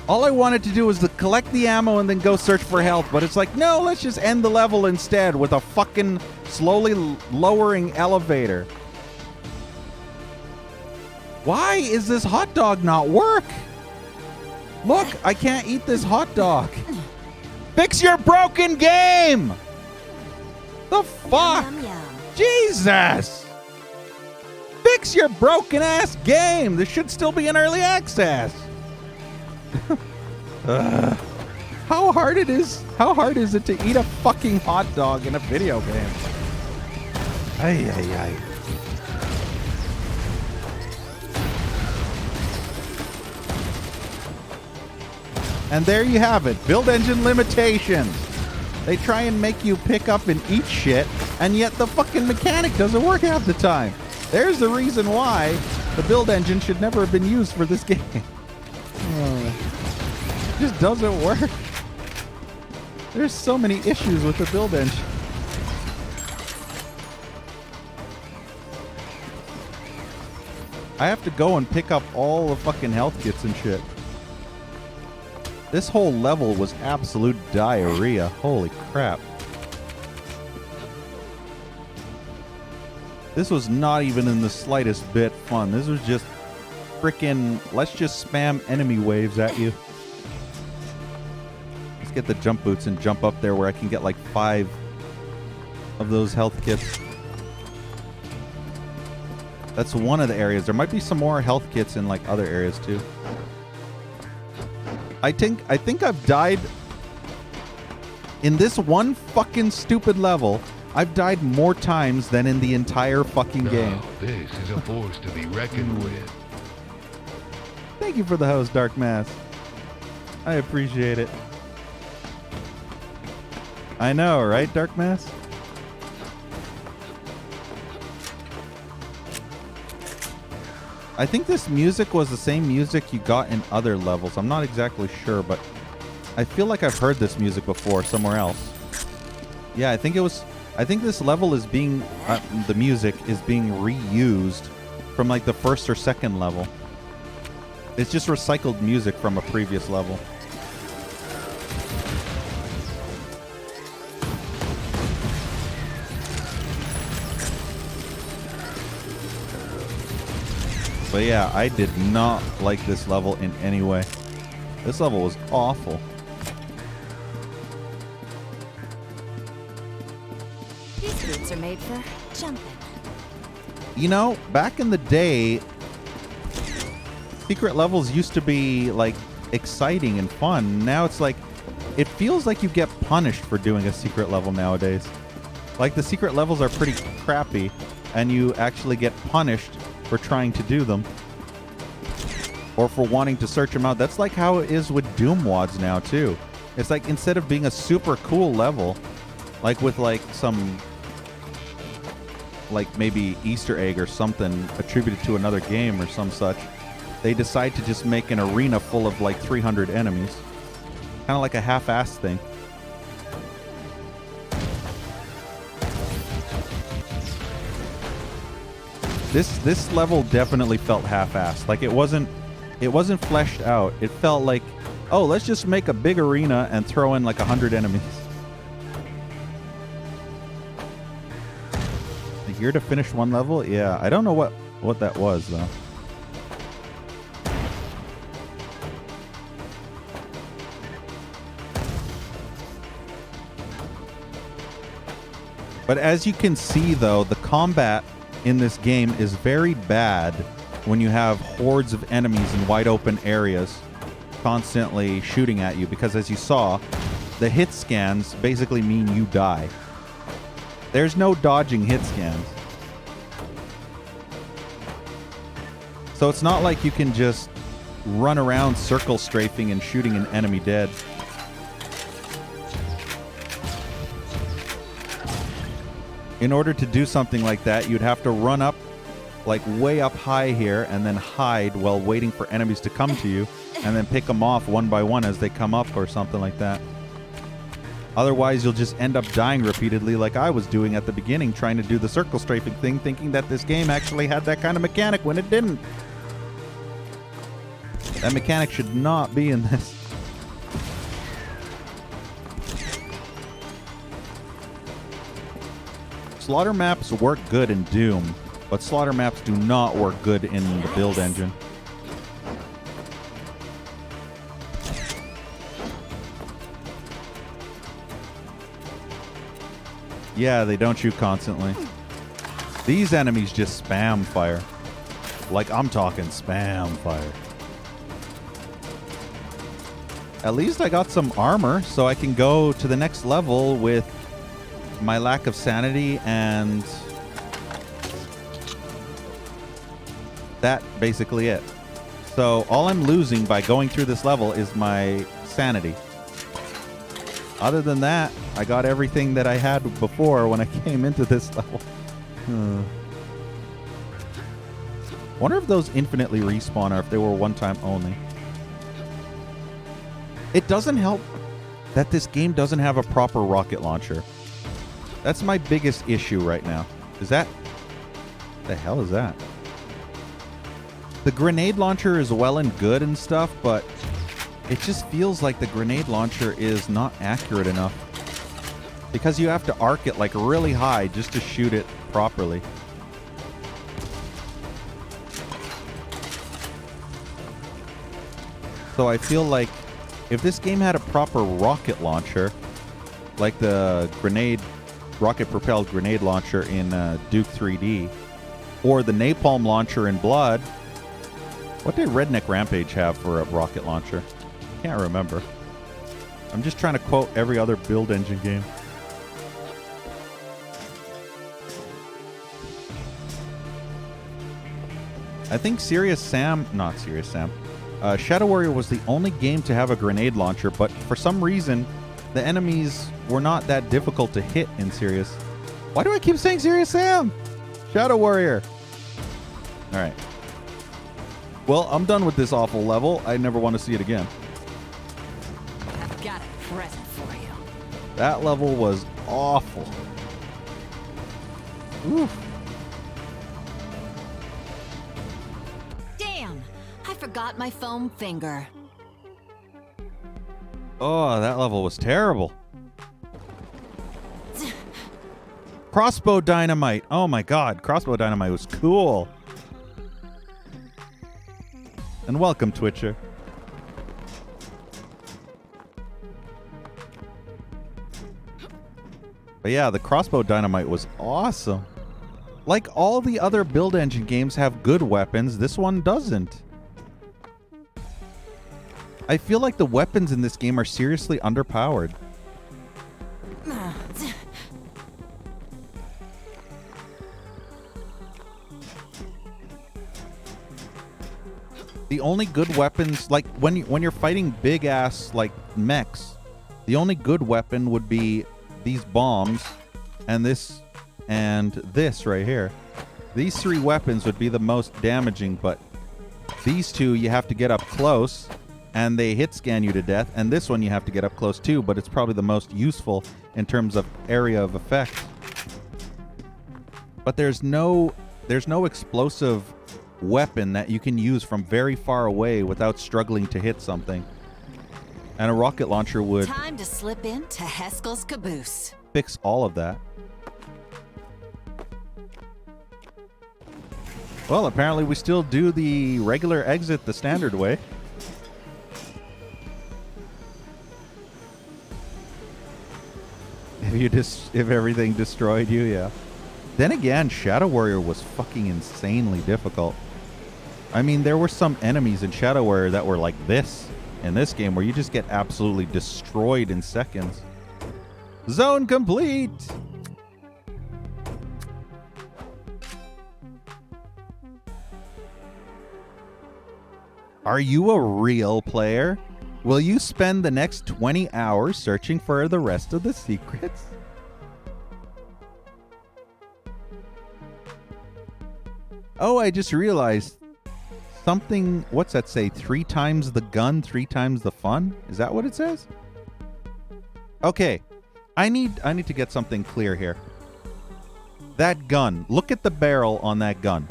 All I wanted to do was to collect the ammo and then go search for health, but it's like, no, let's just end the level instead with a fucking slowly lowering elevator. Why is this hot dog not work? Look, I can't eat this hot dog. Fix your broken game! The fuck?
Yum, yum.
Jesus! Fix your broken ass game! This should still be in early access. How hard is it to eat a fucking hot dog in a video game? Ay, ay, ay. And there you have it. Build engine limitations. They try and make you pick up and eat shit, and yet the fucking mechanic doesn't work half the time. There's the reason why the build engine should never have been used for this game. It just doesn't work. There's so many issues with the build engine. I have to go and pick up all the fucking health kits and shit. This whole level was absolute diarrhea. Holy crap. This was not even in the slightest bit fun. This was just freaking, let's just spam enemy waves at you. Let's get the jump boots and jump up there where I can get like 5 of those health kits. That's one of the areas. There might be some more health kits in like other areas too. I think I've died in this one fucking stupid level. I've died more times than in the entire fucking game.
This is a force to be reckoned with.
Thank you for the host, Dark Mass. I appreciate it. I know, right, Dark Mass? I think this music was the same music you got in other levels. I'm not exactly sure, but I feel like I've heard this music before somewhere else. Yeah, I think this level is being, the music is being reused from like the first or second level. It's just recycled music from a previous level. But yeah, I did not like this level in any way. This level was awful.
These boots are made for jumping.
You know, back in the day, secret levels used to be like exciting and fun. Now it's like, it feels like you get punished for doing a secret level nowadays. Like the secret levels are pretty crappy and you actually get punished for trying to do them or for wanting to search them out. That's like how it is with Doom Wads now too. It's like instead of being a super cool level, like with like some like maybe Easter egg or something attributed to another game or some such, they decide to just make an arena full of like 300 enemies. Kind of like a half-assed thing. This level definitely felt half-assed. Like it wasn't fleshed out. It felt like, oh, let's just make a big arena and throw in like 100 enemies. Here to finish one level? Yeah, I don't know what that was though. But as you can see, though, the combat in this game is very bad when you have hordes of enemies in wide open areas constantly shooting at you, because as you saw, the hit scans basically mean you die. There's no dodging hit scans. So it's not like you can just run around circle strafing and shooting an enemy dead. In order to do something like that, you'd have to run up, like way up high here, and then hide while waiting for enemies to come to you, and then pick them off one by one as they come up or something like that. Otherwise, you'll just end up dying repeatedly like I was doing at the beginning, trying to do the circle strafing thing, thinking that this game actually had that kind of mechanic when it didn't. That mechanic should not be in this. Slaughter maps work good in Doom, but slaughter maps do not work good in the build engine. Yeah, they don't shoot constantly. These enemies just spam fire. Like, I'm talking spam fire. At least I got some armor, so I can go to the next level with my lack of sanity, and that basically it. So all I'm losing by going through this level is my sanity. Other than that, I got everything that I had before when I came into this level. Wonder if those infinitely respawn or if they were one time only. It doesn't help that this game doesn't have a proper rocket launcher. That's my biggest issue right now. Is that... the hell is that? The grenade launcher is well and good and stuff, but it just feels like the grenade launcher is not accurate enough. Because you have to arc it like really high just to shoot it properly. So I feel like if this game had a proper rocket launcher, like the rocket-propelled grenade launcher in Duke 3D, or the napalm launcher in Blood. What did Redneck Rampage have for a rocket launcher? Can't remember. I'm just trying to quote every other build engine game. I think Shadow Warrior was the only game to have a grenade launcher, but for some reason, the enemies were not that difficult to hit in Serious. Why do I keep saying Serious Sam? Shadow Warrior. All right. Well, I'm done with this awful level. I never want to see it again.
I've got a present for you.
That level was awful. Oof.
Damn, I forgot my foam finger.
Oh, that level was terrible. Crossbow dynamite. Oh my god, crossbow dynamite was cool. And welcome, Twitcher. But yeah, the crossbow dynamite was awesome. Like all the other build engine games have good weapons, this one doesn't. I feel like the weapons in this game are seriously underpowered. The only good weapons, like when you're fighting big ass like mechs, the only good weapon would be these bombs and this right here. These three weapons would be the most damaging, but these two you have to get up close and they hit scan you to death, and this one you have to get up close too, but it's probably the most useful in terms of area of effect. But there's no explosive weapon that you can use from very far away without struggling to hit something. And a rocket launcher would
Time to slip into Heskel's caboose.
fix all of that. Well, apparently we still do the regular exit the standard way. If everything destroyed you, yeah. Then again, Shadow Warrior was fucking insanely difficult. I mean, there were some enemies in Shadow Warrior that were like this in this game, where you just get absolutely destroyed in seconds. Zone complete! Are you a real player? Will you spend the next 20 hours searching for the rest of the secrets? Oh, I just realized something. What's that say? 3 times the gun, 3 times the fun? Is that what it says? Okay. I need to get something clear here. That gun. Look at the barrel on that gun.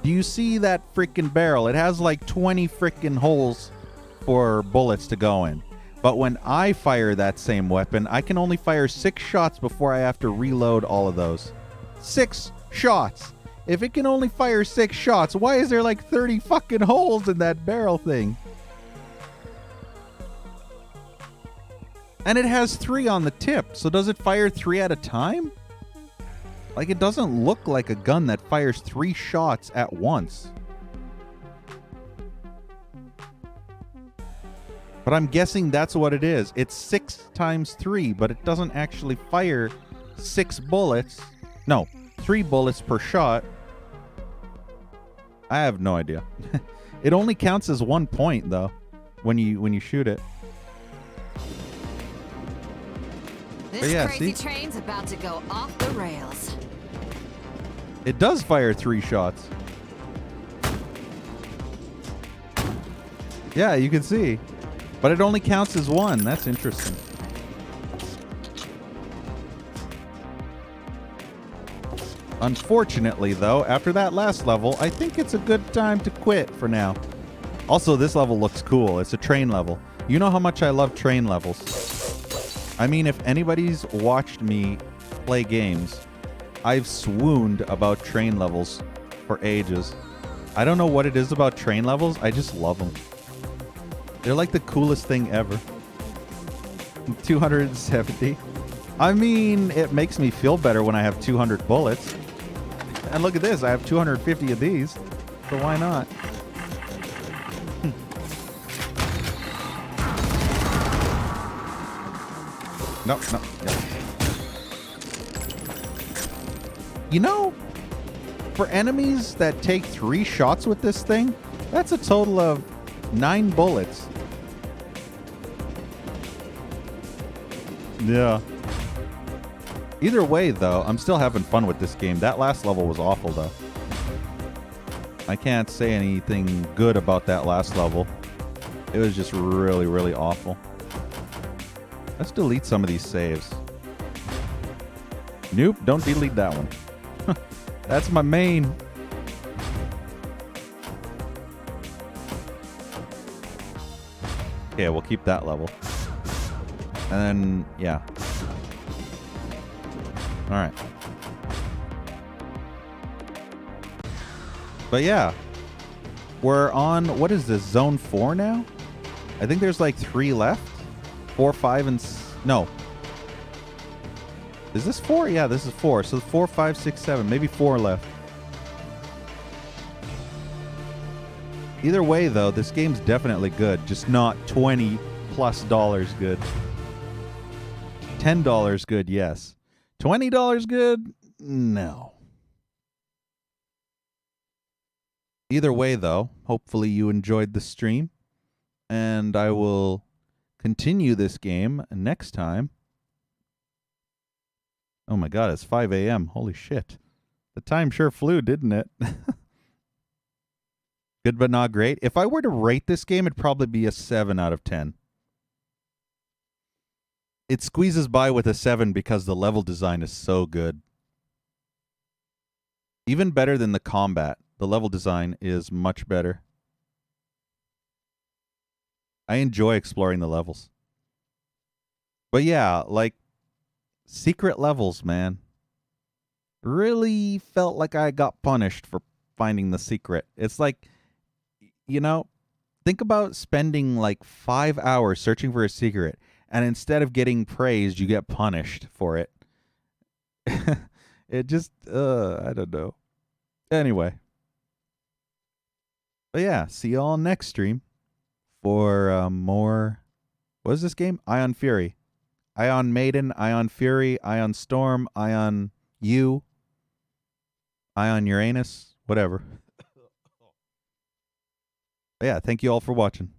Do you see that freaking barrel? It has like 20 freaking holes for bullets to go in. But when I fire that same weapon, I can only fire 6 shots before I have to reload all of those. 6 shots. If it can only fire 6 shots, why is there like 30 fucking holes in that barrel thing? And it has 3 on the tip, so does it fire 3 at a time? Like, it doesn't look like a gun that fires 3 shots at once. But I'm guessing that's what it is. It's 6 times 3, but it doesn't actually fire 6 bullets. No, 3 bullets per shot. I have no idea. It only counts as 1 point, though, when you shoot it.
This
yeah,
crazy
see?
train's about to go off the rails.
It does fire 3 shots. Yeah, you can see. But it only counts as 1. That's interesting. Unfortunately, though, after that last level, I think it's a good time to quit for now. Also, this level looks cool. It's a train level. You know how much I love train levels. I mean, if anybody's watched me play games, I've swooned about train levels for ages. I don't know what it is about train levels. I just love them. They're like the coolest thing ever. 270. I mean, it makes me feel better when I have 200 bullets. And look at this. I have 250 of these. So why not? No. You know, for enemies that take 3 shots with this thing, that's a total of 9 bullets. Yeah. Either way, though, I'm still having fun with this game. That last level was awful, though. I can't say anything good about that last level. It was just really, really awful. Let's delete some of these saves. Nope, don't delete that one. That's my main. Okay, we'll keep that level. And then, yeah. Alright. But yeah. We're on, what is this, Zone 4 now? I think there's like 3 left. 4, 5, and... No. Is this 4? Yeah, this is 4. So 4, 5, 6, 7. Maybe 4 left. Either way, though, this game's definitely good. Just not $20+ good. $10 good, yes. $20 good? No. Either way, though, hopefully you enjoyed the stream. And I will continue this game next time. Oh my god, it's 5 a.m. Holy shit. The time sure flew, didn't it? Good but not great. If I were to rate this game, it'd probably be a 7 out of 10. It squeezes by with a 7 because the level design is so good. Even better than the combat. The level design is much better. I enjoy exploring the levels. But yeah, like, secret levels, man. Really felt like I got punished for finding the secret. It's like, you know, think about spending like 5 hours searching for a secret, and instead of getting praised, you get punished for it. It just, I don't know. Anyway. But yeah, see y'all next stream for more. What is this game? Ion Fury. Ion Maiden, Ion Fury, Ion Storm, Ion U, Ion Uranus, whatever. But yeah, thank you all for watching.